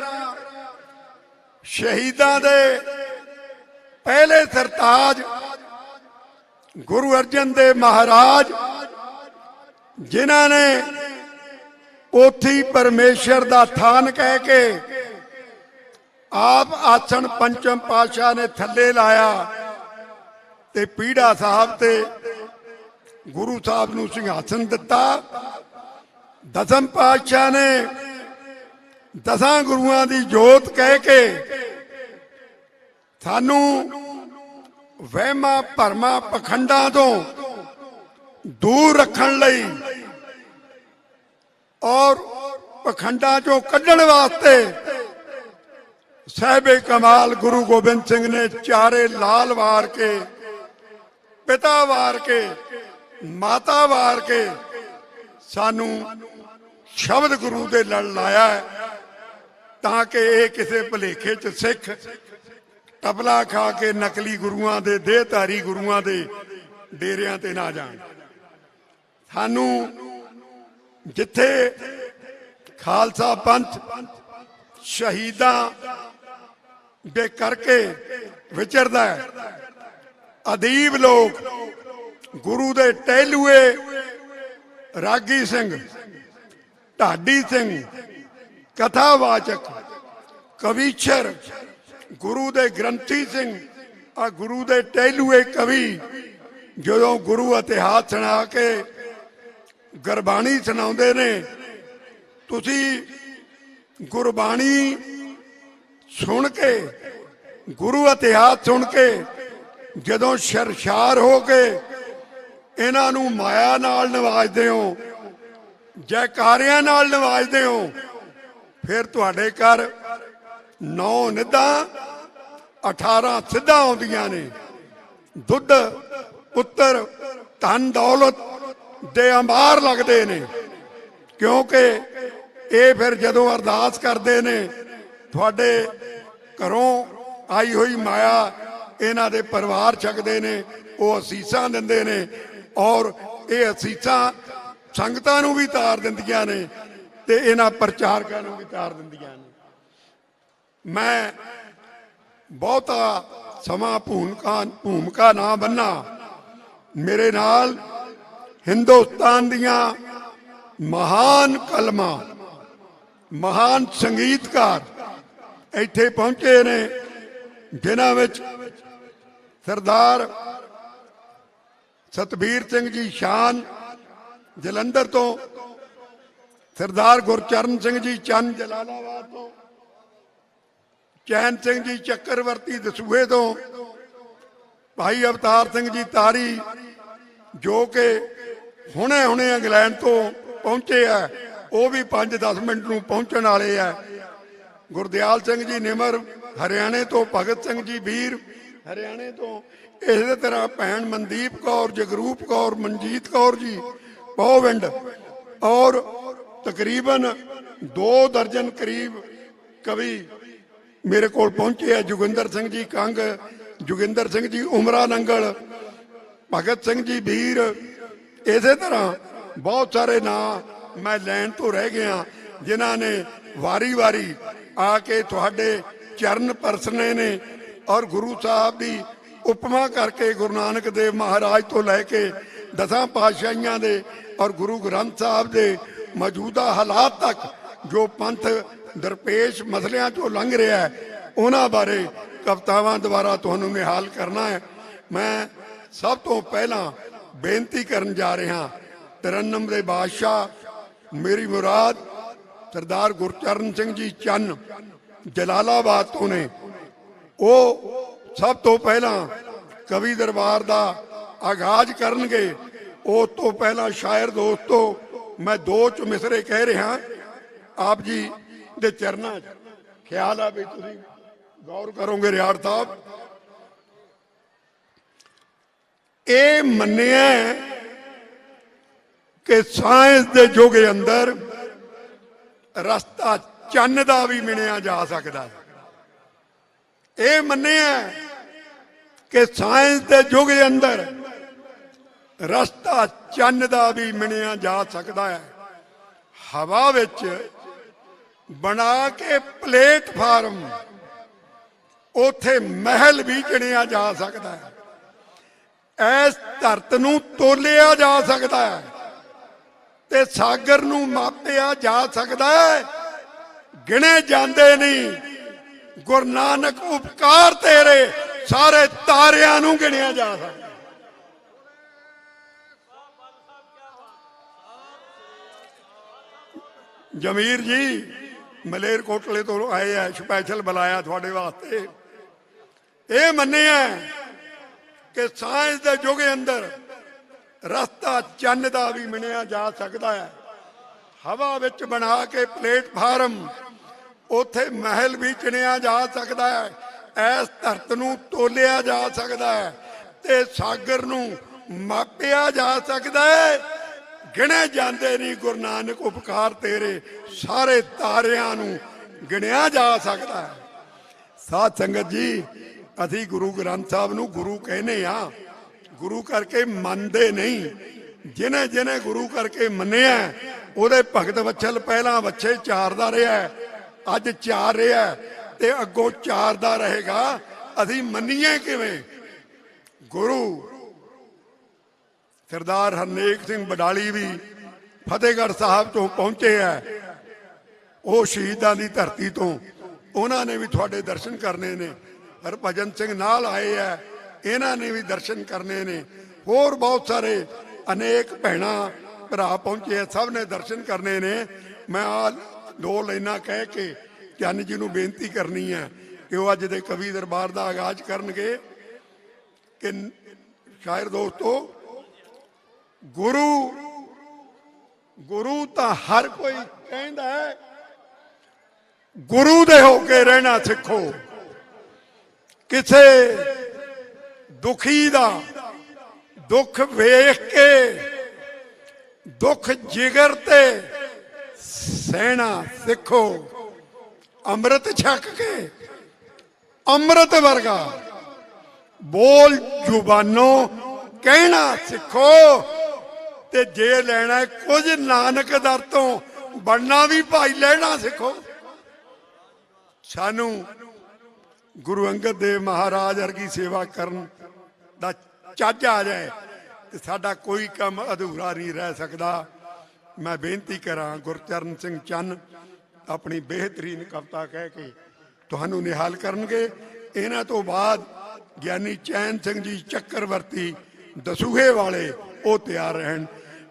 ਸ਼ਹੀਦਾਂ ਦੇ ਪਹਿਲੇ ਸਰਤਾਜ ਗੁਰੂ ਅਰਜਨ ਦੇਵ ਮਹਾਰਾਜ, ਜਿਨ੍ਹਾਂ ਨੇ ਪੋਥੀ ਪਰਮੇਸ਼ਰ ਦਾ ਥਾਨ ਕਹਿ ਕੇ ਆਪ ਆਸਣ ਪੰਚਮ ਪਾਤਸ਼ਾਹ ਨੇ ਥੱਲੇ ਲਾਇਆ ਤੇ ਪੀੜਾ ਸਾਹਿਬ ਤੇ ਗੁਰੂ ਸਾਹਿਬ ਨੂੰ ਸਿੰਘਾਸਨ ਦਿੱਤਾ। ਦਸਮ ਪਾਤਸ਼ਾਹ ਨੇ ਦਸਾਂ ਗੁਰੂਆਂ ਦੀ ਜੋਤ ਕਹਿ ਕੇ ਸਾਨੂੰ ਵਹਿਮਾਂ ਭਰਮਾਂ ਪਖੰਡਾਂ ਤੋਂ ਦੂਰ ਰੱਖਣ ਲਈ ਔਰ ਪਖੰਡਾਂ ਚੋਂ ਕੱਢਣ ਵਾਸਤੇ ਸਾਹਿਬੇ ਕਮਾਲ ਗੁਰੂ ਗੋਬਿੰਦ ਸਿੰਘ ਨੇ ਚਾਰੇ ਲਾਲ ਵਾਰ ਕੇ, ਪਿਤਾ ਵਾਰ ਕੇ, ਮਾਤਾ ਵਾਰ ਕੇ ਸਾਨੂੰ ਸ਼ਬਦ ਗੁਰੂ ਦੇ ਲੜ ਲਾਇਆ ਹੈ, ਤਾਂ ਕਿ ਇਹ ਕਿਸੇ ਭੁਲੇਖੇ 'ਚ ਸਿੱਖ ਤਬਲਾ ਖਾ ਕੇ ਨਕਲੀ ਗੁਰੂਆਂ ਦੇ ਦੇਹਧਾਰੀ ਗੁਰੂਆਂ ਦੇ ਡੇਰਿਆਂ ਤੇ ਨਾ ਜਾਣ। ਸਾਨੂੰ ਜਿੱਥੇ ਖਾਲਸਾ ਪੰਥ ਸ਼ਹੀਦਾਂ ਦੇ ਕਰਕੇ ਵਿਚਰਦਾ ਹੈ, ਅਦੀਬ ਲੋਕ ਗੁਰੂ ਦੇ ਟਹਿਲੂਏ ਰਾਗੀ ਸਿੰਘ, ਢਾਡੀ ਸਿੰਘ, ਕਥਾਵਾਚਕ, ਕਵੀਸ਼ਰ, ਗੁਰੂ ਦੇ ਗ੍ਰੰਥੀ ਸਿੰਘ, ਆ ਗੁਰੂ ਦੇ ਟਹਿਲੂਏ ਕਵੀ ਜਦੋਂ ਗੁਰੂ ਇਤਿਹਾਸ ਸੁਣਾ ਕੇ ਗੁਰਬਾਣੀ ਸੁਣਾਉਂਦੇ ਨੇ, ਤੁਸੀਂ ਗੁਰਬਾਣੀ ਸੁਣ ਕੇ, ਗੁਰੂ ਇਤਿਹਾਸ ਸੁਣ ਕੇ ਜਦੋਂ ਸ਼ਰਸ਼ਾਰ ਹੋ ਕੇ ਇਹਨਾਂ ਨੂੰ ਮਾਇਆ ਨਾਲ ਨਵਾਜਦੇ ਹੋ, ਜੈਕਾਰਿਆਂ ਨਾਲ ਨਵਾਜਦੇ ਹੋ, ਫਿਰ ਤੁਹਾਡੇ ਘਰ 9 ਨਿੱਧਾਂ 18 ਸਿੱਧਾਂ ਆਉਂਦੀਆਂ ਨੇ। ਦੁੱਧ ਪੁੱਤਰ ਧਨ ਦੌਲਤ ਦੇ ਅੰਬਾਰ ਲੱਗਦੇ ਨੇ, ਕਿਉਂਕਿ ਇਹ ਫਿਰ ਜਦੋਂ ਅਰਦਾਸ ਕਰਦੇ ਨੇ ਤੁਹਾਡੇ ਘਰੋਂ ਆਈ ਹੋਈ ਮਾਇਆ ਇਹਨਾਂ ਦੇ ਪਰਿਵਾਰ ਛਕਦੇ ਨੇ, ਉਹ ਅਸੀਸਾਂ ਦਿੰਦੇ ਨੇ, ਔਰ ਇਹ ਅਸੀਸਾਂ ਸੰਗਤਾਂ ਨੂੰ ਵੀ ਤਾਰ ਦਿੰਦੀਆਂ ਨੇ ਤੇ ਇਹਨਾਂ ਪ੍ਰਚਾਰਕਾਂ ਨੂੰ ਵੀ ਤਾਰ ਦਿੰਦੀਆਂ ਨੇ। ਮੈਂ ਬਹੁਤਾ ਸਮਾਂ ਭੂਮਿਕਾ ਨਾ ਬੰਨਾ, ਮੇਰੇ ਨਾਲ ਹਿੰਦੁਸਤਾਨ ਦੀਆਂ ਮਹਾਨ ਕਲਮਾਂ, ਮਹਾਨ ਸੰਗੀਤਕਾਰ ਇੱਥੇ ਪਹੁੰਚੇ ਨੇ, ਜਿਨ੍ਹਾਂ ਵਿੱਚ ਸਰਦਾਰ ਸਤਬੀਰ ਸਿੰਘ ਜੀ ਸ਼ਾਨ ਜਲੰਧਰ ਤੋਂ, ਸਰਦਾਰ ਗੁਰਚਰਨ ਸਿੰਘ ਜੀ ਚੰਨ ਜਲਾਲਾਬਾਦ ਤੋਂ, ਚੈਨ ਸਿੰਘ ਜੀ ਚੱਕਰਵਰਤੀ ਦਸੂਹੇ ਤੋਂ, ਭਾਈ ਅਵਤਾਰ ਸਿੰਘ ਜੀ ਤਾਰੀ ਜੋ ਕਿ ਹੁਣੇ ਇੰਗਲੈਂਡ ਤੋਂ ਪਹੁੰਚੇ ਆ, ਉਹ ਵੀ 5-10 ਮਿੰਟ ਨੂੰ ਪਹੁੰਚਣ ਵਾਲੇ ਆ, ਗੁਰਦਿਆਲ ਸਿੰਘ ਜੀ ਨਿਮਰ ਹਰਿਆਣੇ ਤੋਂ, ਭਗਤ ਸਿੰਘ ਜੀ ਵੀਰ ਹਰਿਆਣੇ ਤੋਂ, ਇਸੇ ਤਰ੍ਹਾਂ ਭੈਣ ਮਨਦੀਪ ਕੌਰ, ਜਗਰੂਪ ਕੌਰ, ਮਨਜੀਤ ਕੌਰ ਜੀ ਪੋਵਿੰਡ, ਔਰ ਤਕਰੀਬਨ 2 ਦਰਜਨ ਕਰੀਬ ਕਵੀ ਮੇਰੇ ਕੋਲ ਪਹੁੰਚੇ ਆ। ਜੋਗਿੰਦਰ ਸਿੰਘ ਜੀ ਕੰਗ, ਜੋਗਿੰਦਰ ਸਿੰਘ ਜੀ ਉਮਰਾ ਨੰਗਲ, ਭਗਤ ਸਿੰਘ ਜੀ ਵੀਰ, ਇਸੇ ਤਰ੍ਹਾਂ ਬਹੁਤ ਸਾਰੇ ਨਾਂ ਮੈਂ ਲੈਣ ਤੋਂ ਰਹਿ ਗਿਆ, ਜਿਨ੍ਹਾਂ ਨੇ ਵਾਰੀ-ਵਾਰੀ ਆ ਕੇ ਤੁਹਾਡੇ ਚਰਨ ਪਰਸਨੇ ਨੇ, ਔਰ ਗੁਰੂ ਸਾਹਿਬ ਦੀ ਉਪਮਾ ਕਰਕੇ ਗੁਰੂ ਨਾਨਕ ਦੇਵ ਮਹਾਰਾਜ ਤੋਂ ਲੈ ਕੇ 10 ਪਾਤਸ਼ਾਹੀਆਂ ਦੇ ਔਰ ਗੁਰੂ ਗ੍ਰੰਥ ਸਾਹਿਬ ਦੇ ਮੌਜੂਦਾ ਹਾਲਾਤ ਤੱਕ ਜੋ ਪੰਥ ਦਰਪੇਸ਼ ਮਸਲਿਆਂ ਚੋਂ ਲੰਘ ਰਿਹਾ ਹੈ, ਉਹਨਾਂ ਬਾਰੇ ਕਵਿਤਾਵਾਂ ਦੁਆਰਾ ਤੁਹਾਨੂੰ ਨਿਹਾਲ ਕਰਨਾ ਹੈ। ਮੈਂ ਸਭ ਤੋਂ ਪਹਿਲਾਂ ਬੇਨਤੀ ਕਰਨ ਜਾ ਰਿਹਾ, ਤਰਨਮ ਦੇ ਬਾਦਸ਼ਾਹ ਮੇਰੀ ਮੁਰਾਦ ਸਰਦਾਰ ਗੁਰਚਰਨ ਸਿੰਘ ਜੀ ਚੰਨ ਜਲਾਲਾਬਾਦ ਤੋਂ ਨੇ, ਉਹ ਸਭ ਤੋਂ ਪਹਿਲਾਂ ਕਵੀ ਦਰਬਾਰ ਦਾ ਆਗਾਜ਼ ਕਰਨਗੇ। ਉਸ ਤੋਂ ਪਹਿਲਾਂ ਸ਼ਾਇਰ ਦੋਸਤੋ, ਮੈਂ 2 ਮਿਸਰੇ ਕਹਿ ਰਿਹਾ, ਆਪ ਜੀ ਦੇ ਚਰਨਾਂ 'ਚ ਖਿਆਲ ਆ ਵੀ ਤੁਸੀਂ ਗੌਰ ਕਰੋਗੇ। ਰਿਆੜ ਸਾਹਿਬ, ਇਹ ਮੰਨਿਆ ਕਿ ਸਾਇੰਸ ਦੇ ਯੁੱਗ ਅੰਦਰ ਰਸਤਾ ਚੰਨ ਦਾ ਵੀ ਮਿਣਿਆ ਜਾ ਸਕਦਾ ਹੈ। ਇਹ ਮੰਨਿਆ ਕਿ ਸਾਇੰਸ ਦੇ ਯੁੱਗ ਅੰਦਰ ਰਸਤਾ ਚੰਨ ਦਾ ਵੀ ਮਿਣਿਆ ਜਾ ਸਕਦਾ ਹੈ। ਹਵਾ ਵਿੱਚ ਬਣਾ ਕੇ ਪਲੇਟਫਾਰਮ, ਉਥੇ ਮਹਿਲ ਵੀ ਚਿਣਿਆ ਜਾ ਸਕਦਾ ਹੈ। ਇਸ ਧਰਤ ਨੂੰ ਤੋਲਿਆ ਜਾ ਸਕਦਾ ਹੈ ਤੇ ਸਾਗਰ ਨੂੰ ਮਾਪਿਆ ਜਾ ਸਕਦਾ ਹੈ। ਗਿਣੇ ਜਾਂਦੇ ਨਹੀਂ, ਗੁਰੂ ਨਾਨਕ ਉਪਕਾਰ ਤੇਰੇ ਸਾਰੇ ਤਾਰਿਆਂ ਨੂੰ ਗਿਣਿਆ ਜਾ ਸਕਦਾ। ਜਮੀਰ ਜੀ ਮਲੇਰਕੋਟਲੇ ਤੋਂ ਆਏ ਆ, ਸਪੈਸ਼ਲ ਬੁਲਾਇਆ ਤੁਹਾਡੇ ਵਾਸਤੇ। ਇਹ ਮੰਨਿਆ ਕਿ ਸਾਇੰਸ ਦੇ ਯੁੱਗ ਅੰਦਰ ਰਸਤਾ ਚੰਨ ਦਾ ਵੀ ਮਿਣਿਆ ਜਾ ਸਕਦਾ ਹੈ। ਹਵਾ ਵਿੱਚ ਬਣਾ ਕੇ ਪਲੇਟਫਾਰਮ, ਉਥੇ ਮਹਿਲ ਵੀ ਚਿਣਿਆ ਜਾ ਸਕਦਾ ਹੈ। ਇਸ ਧਰਤ ਨੂੰ ਤੋਲਿਆ ਜਾ ਸਕਦਾ ਹੈ ਤੇ ਸਾਗਰ ਨੂੰ ਮਾਪਿਆ ਜਾ ਸਕਦਾ ਹੈ। ਗਿਣੇ ਜਾਂਦੇ ਨਹੀਂ ਗੁਰੂ ਨਾਨਕ ਉਪਕਾਰ ਤੇਰੇ, ਸਾਰੇ ਤਾਰਿਆਂ ਨੂੰ ਗਿਣਿਆ ਜਾ ਸਕਦਾ ਹੈ। ਸਾਧ ਸੰਗਤ ਜੀ, ਅਸੀਂ ਗੁਰੂ ਗ੍ਰੰਥ ਸਾਹਿਬ ਨੂੰ ਗੁਰੂ ਕਹਿੰਦੇ ਆ, ਗੁਰੂ ਕਰਕੇ ਮੰਨਦੇ ਨਹੀਂ। ਜਿਹਨੇ ਜਿਹਨੇ ਗੁਰੂ ਕਰਕੇ ਮੰਨਿਆ ਉਹਦੇ ਭਗਤ ਵਛਲ ਪਹਿਲਾਂ ਵੱਛੇ ਚਾਰਦਾ ਰਿਹਾ, ਅੱਜ ਚਾਰ ਰਿਹਾ ਤੇ ਅੱਗੋਂ ਚਾਰਦਾ ਰਹੇਗਾ। ਅਸੀਂ ਮੰਨੀਏ ਕਿਵੇਂ? ਗੁਰੂ ਸਰਦਾਰ ਹਰਨੇਕ ਸਿੰਘ ਬਡਾਲੀ ਵੀ ਫਤਿਹਗੜ੍ਹ ਸਾਹਿਬ ਤੋਂ ਪਹੁੰਚੇ ਹੈ, ਉਹ ਸ਼ਹੀਦਾਂ ਦੀ ਧਰਤੀ ਤੋਂ। ਉਹਨਾਂ ਨੇ ਵੀ ਤੁਹਾਡੇ ਦਰਸ਼ਨ ਕਰਨੇ ਨੇ। ਹਰਭਜਨ ਸਿੰਘ ਨਾਲ ਆਏ ਹੈ, ਇਹਨਾਂ ਨੇ ਵੀ ਦਰਸ਼ਨ ਕਰਨੇ ਨੇ। ਹੋਰ ਬਹੁਤ ਸਾਰੇ ਅਨੇਕ ਭੈਣਾਂ ਭਰਾ ਪਹੁੰਚੇ ਹੈ, ਸਭ ਨੇ ਦਰਸ਼ਨ ਕਰਨੇ ਨੇ। ਮੈਂ ਆ ਦੋ ਲਾਈਨਾਂ ਕਹਿ ਕੇ ਚੰਨ ਜੀ ਨੂੰ ਬੇਨਤੀ ਕਰਨੀ ਹੈ ਕਿ ਉਹ ਅੱਜ ਦੇ ਕਵੀ ਦਰਬਾਰ ਦਾ ਆਗਾਜ਼ ਕਰਨਗੇ। ਕਿ ਸ਼ਾਇਰ ਦੋਸਤੋ, ਗੁਰੂ ਤਾਂ ਹਰ ਕੋਈ ਕਹਿੰਦਾ ਹੈ, ਗੁਰੂ ਦੇ ਹੋ ਕੇ ਰਹਿਣਾ ਸਿੱਖੋ। ਕਿਸੇ ਦੁਖੀ ਦਾ ਦੁੱਖ ਵੇਖ ਕੇ ਦੁੱਖ ਜਿਗਰ ਤੇ ਸਹਿਣਾ ਸਿੱਖੋ। ਅੰਮ੍ਰਿਤ ਛਕ ਕੇ ਅੰਮ੍ਰਿਤ ਵਰਗਾ ਬੋਲ ਜ਼ੁਬਾਨੋਂ ਕਹਿਣਾ ਸਿੱਖੋ। ਤੇ ਜੇ ਲੈਣਾ ਕੁਝ ਨਾਨਕ ਦਰ ਤੋਂ, ਬਣਨਾ ਵੀ ਭਾਈ ਲੈਣਾ ਸਿੱਖੋ। ਸਾਨੂੰ ਗੁਰੂ ਅੰਗਦ ਦੇਵ ਮਹਾਰਾਜ ਵਰਗੀ ਸੇਵਾ ਕਰਨ ਦਾ ਚੱਜ ਆ ਜਾਏ ਤੇ ਸਾਡਾ ਕੋਈ ਕੰਮ ਅਧੂਰਾ ਨਹੀਂ ਰਹਿ ਸਕਦਾ। ਮੈਂ ਬੇਨਤੀ ਕਰਾਂ, ਗੁਰਚਰਨ ਸਿੰਘ ਚੰਨ ਆਪਣੀ ਬਿਹਤਰੀਨ ਕਵਿਤਾ ਕਹਿ ਕੇ ਤੁਹਾਨੂੰ ਨਿਹਾਲ ਕਰਨਗੇ। ਇਹਨਾਂ ਤੋਂ ਬਾਅਦ ਗਿਆਨੀ ਚੈਨ ਸਿੰਘ ਜੀ ਚੱਕਰਵਰਤੀ ਦਸੂਹੇ ਵਾਲੇ, ਉਹ ਤਿਆਰ ਰਹਿਣ।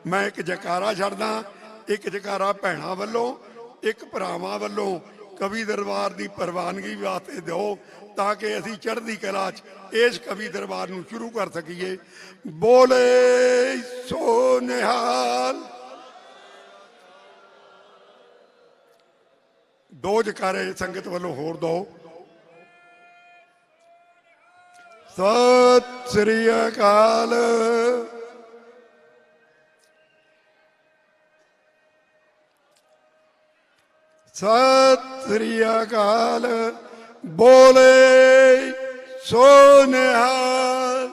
ਮੈਂ ਇੱਕ ਜੈਕਾਰਾ ਛੱਡਦਾ, ਇੱਕ ਜੈਕਾਰਾ ਭੈਣਾਂ ਵੱਲੋਂ, ਇੱਕ ਭਰਾਵਾਂ ਵੱਲੋਂ ਕਵੀ ਦਰਬਾਰ ਦੀ ਪ੍ਰਵਾਨਗੀ ਵਾਸਤੇ ਦਿਓ ਤਾਂ ਕਿ ਅਸੀਂ ਚੜ੍ਹਦੀ ਕਲਾ 'ਚ ਇਸ ਕਵੀ ਦਰਬਾਰ ਨੂੰ ਸ਼ੁਰੂ ਕਰ ਸਕੀਏ। ਬੋਲੇ ਸੋ ਨਿਹਾਲ। ਦੋ ਜੈਕਾਰੇ ਸੰਗਤ ਵੱਲੋਂ ਹੋਰ ਦਿਓ। ਸਤਿ ਸ੍ਰੀ ਅਕਾਲ। ਸਤਿ ਸ੍ਰੀ ਅਕਾਲ। ਬੋਲੇ ਸੋ ਨਿਹਾਲ।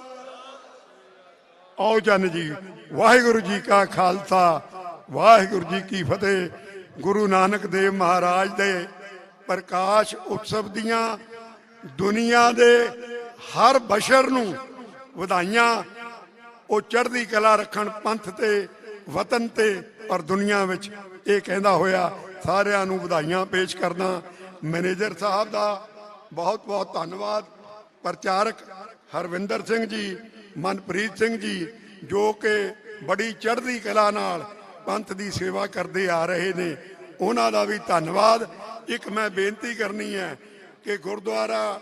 ਆਓ ਜਨ ਜੀ, ਵਾਹਿਗੁਰੂ ਜੀ ਕਾ ਖਾਲਸਾ, ਵਾਹਿਗੁਰੂ ਜੀ ਕੀ ਫਤਿਹ। ਗੁਰੂ ਨਾਨਕ ਦੇਵ ਮਹਾਰਾਜ ਦੇ ਪ੍ਰਕਾਸ਼ ਉਤਸਵ ਦੀਆਂ ਦੁਨੀਆ ਦੇ ਹਰ ਬਸ਼ਰ ਨੂੰ ਵਧਾਈਆਂ। ਉਹ ਚੜ੍ਹਦੀ ਕਲਾ ਰੱਖਣ ਪੰਥ ਤੇ, ਵਤਨ ਤੇ ਔਰ ਦੁਨੀਆ ਵਿੱਚ। ਇਹ ਕਹਿੰਦਾ ਹੋਇਆ ਸਾਰਿਆਂ ਨੂੰ ਵਧਾਈਆਂ ਪੇਸ਼ ਕਰਦਾ। ਮੈਨੇਜਰ ਸਾਹਿਬ ਦਾ ਬਹੁਤ ਬਹੁਤ ਧੰਨਵਾਦ। ਪ੍ਰਚਾਰਕ ਹਰਵਿੰਦਰ ਸਿੰਘ ਜੀ, ਮਨਪ੍ਰੀਤ ਸਿੰਘ ਜੀ, ਜੋ ਕਿ ਬੜੀ ਚੜ੍ਹਦੀ ਕਲਾ ਨਾਲ ਪੰਥ ਦੀ ਸੇਵਾ ਕਰਦੇ ਆ ਰਹੇ ਨੇ, ਉਹਨਾਂ ਦਾ ਵੀ ਧੰਨਵਾਦ। ਇੱਕ ਮੈਂ ਬੇਨਤੀ ਕਰਨੀ ਹੈ ਕਿ ਗੁਰਦੁਆਰਾ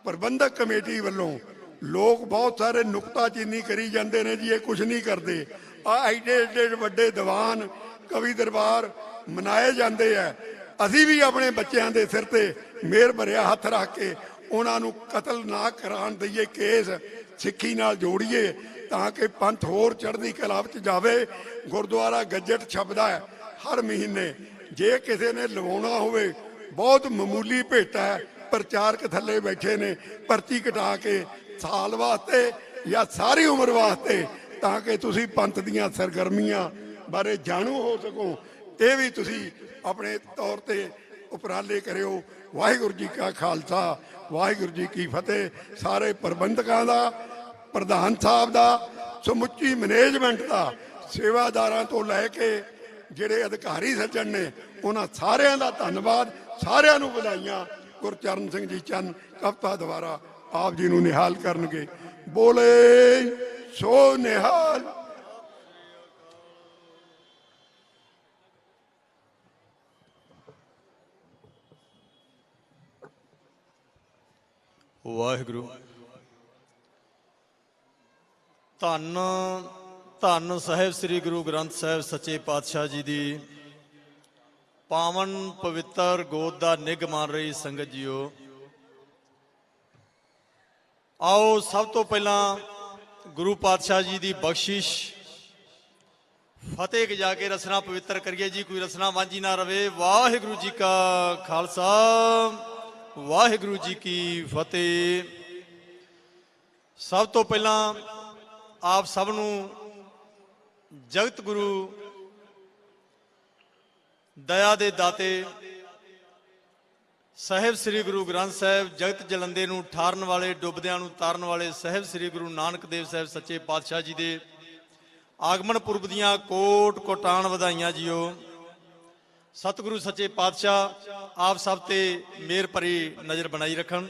ਪ੍ਰਬੰਧਕ ਕਮੇਟੀ ਵੱਲੋਂ ਲੋਕ ਬਹੁਤ ਸਾਰੇ ਨੁਕਤਾਚੀਨੀ ਕਰੀ ਜਾਂਦੇ ਨੇ ਜੀ, ਇਹ ਕੁਝ ਨਹੀਂ ਕਰਦੇ। ਆ ਐਡੇ ਵੱਡੇ ਦੀਵਾਨ ਕਵੀ ਦਰਬਾਰ ਮਨਾਏ ਜਾਂਦੇ ਆ। ਅਸੀਂ ਵੀ ਆਪਣੇ ਬੱਚਿਆਂ ਦੇ ਸਿਰ ਤੇ ਮਿਹਰ ਭਰਿਆ ਹੱਥ ਰੱਖ ਕੇ ਉਹਨਾਂ ਨੂੰ ਕਤਲ ਨਾ ਕਰਾਉਣ ਦਈਏ, ਕੇਸ ਸਿੱਖੀ ਨਾਲ ਜੋੜੀਏ ਤਾਂ ਕਿ ਪੰਥ ਹੋਰ ਚੜ੍ਹਦੀ ਕਲਾ ਵਿੱਚ ਜਾਵੇ। ਗੁਰਦੁਆਰਾ ਗੱਜਟ ਛਪਦਾ ਹੈ ਹਰ ਮਹੀਨੇ। ਜੇ ਕਿਸੇ ਨੇ ਲਵਾਉਣਾ ਹੋਵੇ, ਬਹੁਤ ਮਾਮੂਲੀ ਭੇਟਾ ਹੈ। ਪ੍ਰਚਾਰਕ ਥੱਲੇ ਬੈਠੇ ਨੇ, ਪਰਚੀ ਕਟਾ ਕੇ ਸਾਲ ਵਾਸਤੇ ਜਾਂ ਸਾਰੀ ਉਮਰ ਵਾਸਤੇ, ਤਾਂ ਕਿ ਤੁਸੀਂ ਪੰਥ ਦੀਆਂ ਸਰਗਰਮੀਆਂ ਬਾਰੇ ਜਾਣੂ ਹੋ ਸਕੋ। ਇਹ ਵੀ ਤੁਸੀਂ ਆਪਣੇ ਤੌਰ ਤੇ ਉਪਰਾਲੇ ਕਰਿਓ। ਵਾਹਿਗੁਰੂ ਜੀ ਕਾ ਖਾਲਸਾ, ਵਾਹਿਗੁਰੂ ਜੀ ਕੀ ਫਤਿਹ। ਸਾਰੇ ਪ੍ਰਬੰਧਕਾਂ ਦਾ, ਪ੍ਰਧਾਨ ਸਾਹਿਬ ਦਾ, ਸਮੁੱਚੀ ਮੈਨੇਜਮੈਂਟ ਦਾ, ਸੇਵਾਦਾਰਾਂ ਤੋਂ ਲੈ ਕੇ ਜਿਹੜੇ ਅਧਿਕਾਰੀ ਸੱਜਣ ਨੇ, ਉਹਨਾਂ ਸਾਰਿਆਂ ਦਾ ਧੰਨਵਾਦ। ਸਾਰਿਆਂ ਨੂੰ ਵਧਾਈਆਂ। ਗੁਰਚਰਨ ਸਿੰਘ ਜੀ ਚੰਨ ਕਵਿਤਾ ਦੁਆਰਾ ਆਪ ਜੀ ਨੂੰ ਨਿਹਾਲ ਕਰਨਗੇ। ਬੋਲੇ ਸੋ ਨਿਹਾਲ। ਵਾਹਿਗੁਰੂ। ਧੰਨ ਧੰਨ ਸਾਹਿਬ ਸ੍ਰੀ ਗੁਰੂ ਗ੍ਰੰਥ ਸਾਹਿਬ ਸੱਚੇ ਪਾਤਸ਼ਾਹ ਜੀ ਦੀ ਪਾਵਨ ਪਵਿੱਤਰ ਗੋਦ ਦਾ ਨਿੱਘ ਮਾਣ ਰਹੀ ਸੰਗਤ ਜੀਓ। ਆਓ ਸਭ ਤੋਂ ਪਹਿਲਾਂ ਗੁਰੂ ਪਾਤਸ਼ਾਹ ਜੀ ਦੀ ਬਖਸ਼ਿਸ਼ ਫਤਿਹ ਗਜਾ ਕੇ ਰਸਨਾ ਪਵਿੱਤਰ ਕਰੀਏ ਜੀ। ਕੋਈ ਰਸਨਾ ਵਾਂਝੀ ਨਾ ਰਵੇ। ਵਾਹਿਗੁਰੂ ਜੀ ਕਾ ਖਾਲਸਾ, ਵਾਹਿਗੁਰੂ ਜੀ ਕੀ ਫਤਿਹ। ਸਭ ਤੋਂ ਪਹਿਲਾਂ ਆਪ ਸਭ ਨੂੰ ਜਗਤ ਗੁਰੂ ਦਇਆ ਦੇ ਦਾਤੇ ਸਾਹਿਬ ਸ੍ਰੀ ਗੁਰੂ ਗ੍ਰੰਥ ਸਾਹਿਬ ਜਗਤ ਜਲੰਦੇ ਨੂੰ ਠਾਰਨ ਵਾਲੇ, ਡੁੱਬਦਿਆਂ ਨੂੰ ਤਾਰਨ ਵਾਲੇ ਸਾਹਿਬ ਸ੍ਰੀ ਗੁਰੂ ਨਾਨਕ ਦੇਵ ਸਾਹਿਬ ਸੱਚੇ ਪਾਤਸ਼ਾਹ ਜੀ ਦੇ ਆਗਮਨ ਪੁਰਬ ਦੀਆਂ ਕੋਟ ਕੋਟਾਨ ਵਧਾਈਆਂ ਜੀਓ। ਸਤਿਗੁਰੂ ਸੱਚੇ ਪਾਤਸ਼ਾਹ ਆਪ ਸਭ ਤੇ ਮਿਹਰ ਭਰੀ ਨਜ਼ਰ ਬਣਾਈ ਰੱਖਣ।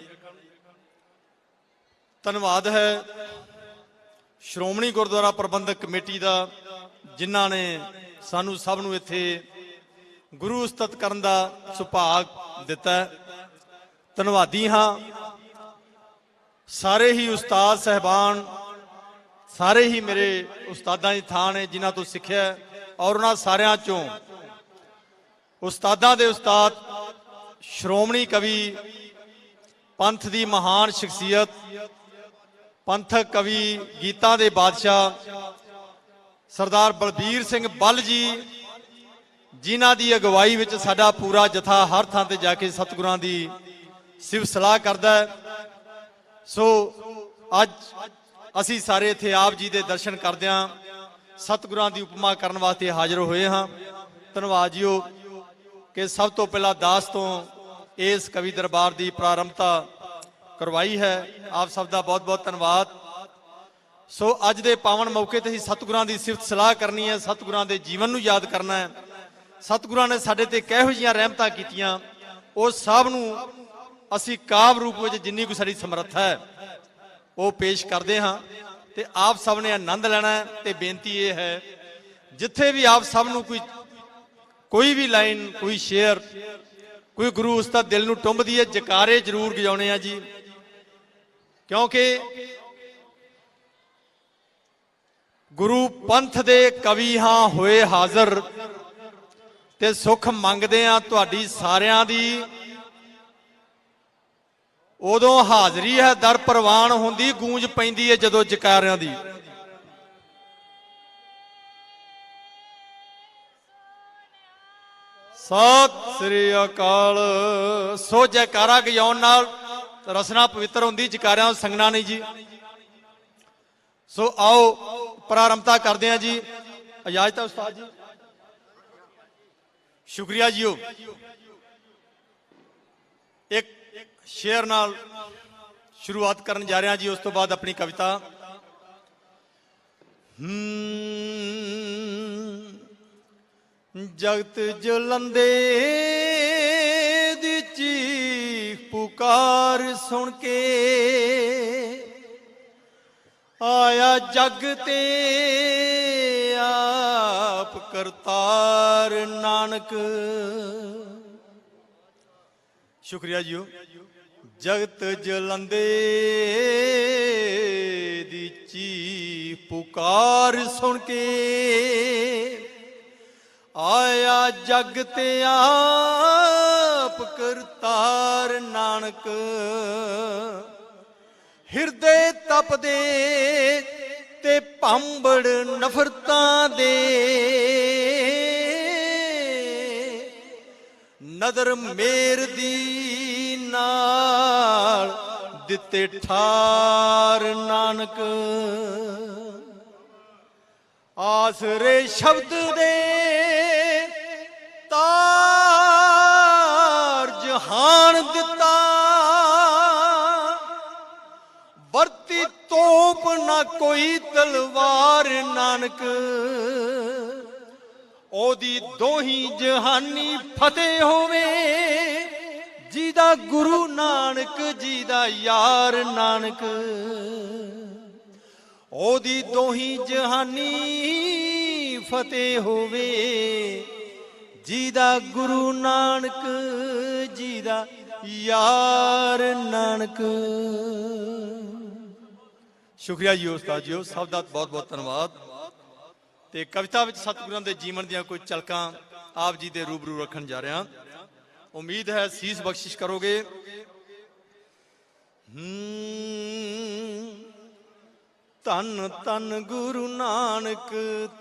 ਧੰਨਵਾਦ ਹੈ ਸ਼੍ਰੋਮਣੀ ਗੁਰਦੁਆਰਾ ਪ੍ਰਬੰਧਕ ਕਮੇਟੀ ਦਾ, ਜਿਨ੍ਹਾਂ ਨੇ ਸਾਨੂੰ ਸਭ ਨੂੰ ਇੱਥੇ ਗੁਰੂ ਉਸਤਤ ਕਰਨ ਦਾ ਸੁਭਾਗ ਦਿੱਤਾ। ਧੰਨਵਾਦੀ ਹਾਂ ਸਾਰੇ ਹੀ ਉਸਤਾਦ ਸਾਹਿਬਾਨ, ਸਾਰੇ ਹੀ ਮੇਰੇ ਉਸਤਾਦਾਂ ਦੀ ਥਾਂ ਨੇ ਜਿਨ੍ਹਾਂ ਤੋਂ ਸਿੱਖਿਆ, ਔਰ ਉਹਨਾਂ ਸਾਰਿਆਂ ਚੋਂ ਉਸਤਾਦਾਂ ਦੇ ਉਸਤਾਦ ਸ਼੍ਰੋਮਣੀ ਕਵੀ, ਪੰਥ ਦੀ ਮਹਾਨ ਸ਼ਖਸੀਅਤ, ਪੰਥਕ ਕਵੀ, ਗੀਤਾਂ ਦੇ ਬਾਦਸ਼ਾਹ ਸਰਦਾਰ ਬਲਬੀਰ ਸਿੰਘ ਬੱਲ ਜੀ, ਜਿਨ੍ਹਾਂ ਦੀ ਅਗਵਾਈ ਵਿੱਚ ਸਾਡਾ ਪੂਰਾ ਜਥਾ ਹਰ ਥਾਂ ਤੇ ਜਾ ਕੇ ਸਤਿਗੁਰਾਂ ਦੀ ਸਿਫਤ ਸਲਾਹ ਕਰਦਾ ਹੈ। ਸੋ ਅੱਜ ਅਸੀਂ ਸਾਰੇ ਇੱਥੇ ਆਪ ਜੀ ਦੇ ਦਰਸ਼ਨ ਕਰਦਿਆਂ ਸਤਿਗੁਰਾਂ ਦੀ ਉਪਮਾ ਕਰਨ ਵਾਸਤੇ ਹਾਜ਼ਰ ਹੋਏ ਹਾਂ। ਧੰਨਵਾਦ ਜੀਓ ਕਿ ਸਭ ਤੋਂ ਪਹਿਲਾਂ ਦਾਸ ਤੋਂ ਇਸ ਕਵੀ ਦਰਬਾਰ ਦੀ ਪ੍ਰਾਰੰਭਤਾ ਕਰਵਾਈ ਹੈ। ਆਪ ਸਭ ਦਾ ਬਹੁਤ ਬਹੁਤ ਧੰਨਵਾਦ। ਸੋ ਅੱਜ ਦੇ ਪਾਵਨ ਮੌਕੇ ਤੇ ਹੀ ਸਤਿਗੁਰਾਂ ਦੀ ਸਿਫਤ ਸਲਾਹ ਕਰਨੀ ਹੈ, ਸਤਿਗੁਰਾਂ ਦੇ ਜੀਵਨ ਨੂੰ ਯਾਦ ਕਰਨਾ ਹੈ। ਸਤਿਗੁਰਾਂ ਨੇ ਸਾਡੇ ਤੇ ਕਿਹੋ ਜਿਹੀਆਂ ਰਹਿਮਤਾਂ ਕੀਤੀਆਂ, ਉਹ ਸਭ ਨੂੰ ਅਸੀਂ ਕਾਵਿ ਰੂਪ ਵਿੱਚ ਜਿੰਨੀ ਕੁ ਸਾਡੀ ਸਮਰੱਥਾ ਹੈ ਉਹ ਪੇਸ਼ ਕਰਦੇ ਹਾਂ ਤੇ ਆਪ ਸਭ ਨੇ ਆਨੰਦ ਲੈਣਾ ਹੈ। ਤੇ ਬੇਨਤੀ ਇਹ ਹੈ, ਜਿੱਥੇ ਵੀ ਆਪ ਸਭ ਨੂੰ ਕੋਈ ਵੀ ਲਾਈਨ, ਕੋਈ ਸ਼ੇਅਰ, ਕੋਈ ਗੁਰੂ ਉਸਤਾਦ ਦਿਲ ਨੂੰ ਟੁੰਬਦੀ ਹੈ, ਜਕਾਰੇ ਜ਼ਰੂਰ ਗਜਾਉਣੇ ਆ ਜੀ, ਕਿਉਂਕਿ ਗੁਰੂ ਪੰਥ ਦੇ ਕਵੀ ਹਾਂ ਹੋਏ ਹਾਜ਼ਰ ਤੇ ਸੁਖ ਮੰਗਦੇ ਆ ਤੁਹਾਡੀ ਸਾਰਿਆਂ ਦੀ। ਉਦੋਂ ਹਾਜ਼ਰੀ ਹੈ ਦਰ ਪ੍ਰਵਾਨ ਹੁੰਦੀ, ਗੂੰਜ ਪੈਂਦੀ ਹੈ ਜਦੋਂ ਜਕਾਰਿਆਂ ਦੀ। ਸਤਿ ਸ੍ਰੀ ਅਕਾਲ। ਸੋ ਜੈਕਾਰਾ ਗਜਾਉਣ ਨਾਲ ਰਸਨਾ ਪਵਿੱਤਰ ਹੁੰਦੀ, ਜਕਾਰਿਆਂ ਸੰਗਣਾ ਨਹੀਂ ਜੀ। ਸੋ ਆਓ ਪ੍ਰਾਰੰਭਤਾ ਕਰਦੇ ਹਾਂ ਜੀ। ਇਜਾਜ਼ਤ ਹੈ ਉਸਤਾਦ ਜੀ। ਸ਼ੁਕਰੀਆ ਜੀਓ। ਇੱਕ ਸ਼ੇਅਰ ਨਾਲ ਸ਼ੁਰੂਆਤ ਕਰਨ ਜਾ ਰਿਹਾ ਜੀ, ਉਸ ਤੋਂ ਬਾਅਦ ਆਪਣੀ ਕਵਿਤਾ। ਜਗਤ ਜਲੰਦੇ ਦੀ ਚੀਖ ਪੁਕਾਰ ਸੁਣ ਕੇ ਆਇਆ ਜਗ ਤੇ ਆਪ ਕਰਤਾਰ ਨਾਨਕ। ਸ਼ੁਕਰੀਆ ਜੀਓ। ਜਗਤ ਜਲੰਦੇ ਦੀ ਚੀਖ ਪੁਕਾਰ ਸੁਣ ਕੇ ਆਇਆ ਜਗ ਤੇ ਆਪ ਕਰਤਾਰ ਨਾਨਕ। ਹਿਰਦੇ ਤਪਦੇ ਤੇ ਭੰਬੜ ਨਫ਼ਰਤਾਂ ਦੇ ਨਦਰ ਮੇਰ ਦੀ ਨਾਲ ਦਿੱਤੇ ਠਾਰ ਨਾਨਕ। ਆਸਰੇ ਸ਼ਬਦ ਦੇ ਤਾਰ ਜਹਾਨ ਦਿੱਤਾ, ਵਰਤੀ ਤੋਪ ਨਾ ਕੋਈ ਤਲਵਾਰ ਨਾਨਕ। ਉਹਦੀ ਦੋਹੀ ਜਹਾਨੀ ਫਤਿਹ ਹੋਵੇ, ਜਿਹਦਾ ਗੁਰੂ ਨਾਨਕ ਜੀ ਦਾ ਯਾਰ ਨਾਨਕ। ਉਹਦੀ ਦੋਹੀ ਜਹਾਨੀ ਫਤਿਹ ਹੋਵੇ, ਜਿਹਦਾ ਗੁਰੂ ਨਾਨਕ ਜੀ ਦਾ ਯਾਰ ਨਾਨਕ। ਸ਼ੁਕਰੀਆ ਜੀ ਉਸਤਾਦ ਜੀ, ਸਭ ਦਾ ਬਹੁਤ ਬਹੁਤ ਧੰਨਵਾਦ। ਤੇ ਕਵਿਤਾ ਵਿੱਚ ਸਤਿਗੁਰਾਂ ਦੇ ਜੀਵਨ ਦੀਆਂ ਕੁਝ ਝਲਕਾਂ ਆਪ ਜੀ ਦੇ ਰੂਬਰੂ ਰੱਖਣ ਜਾ ਰਿਹਾ। ਉਮੀਦ ਹੈ ਸੀਸ ਬਖਸ਼ਿਸ਼ ਕਰੋਗੇ। ਧੰਨ ਧੰਨ ਗੁਰੂ ਨਾਨਕ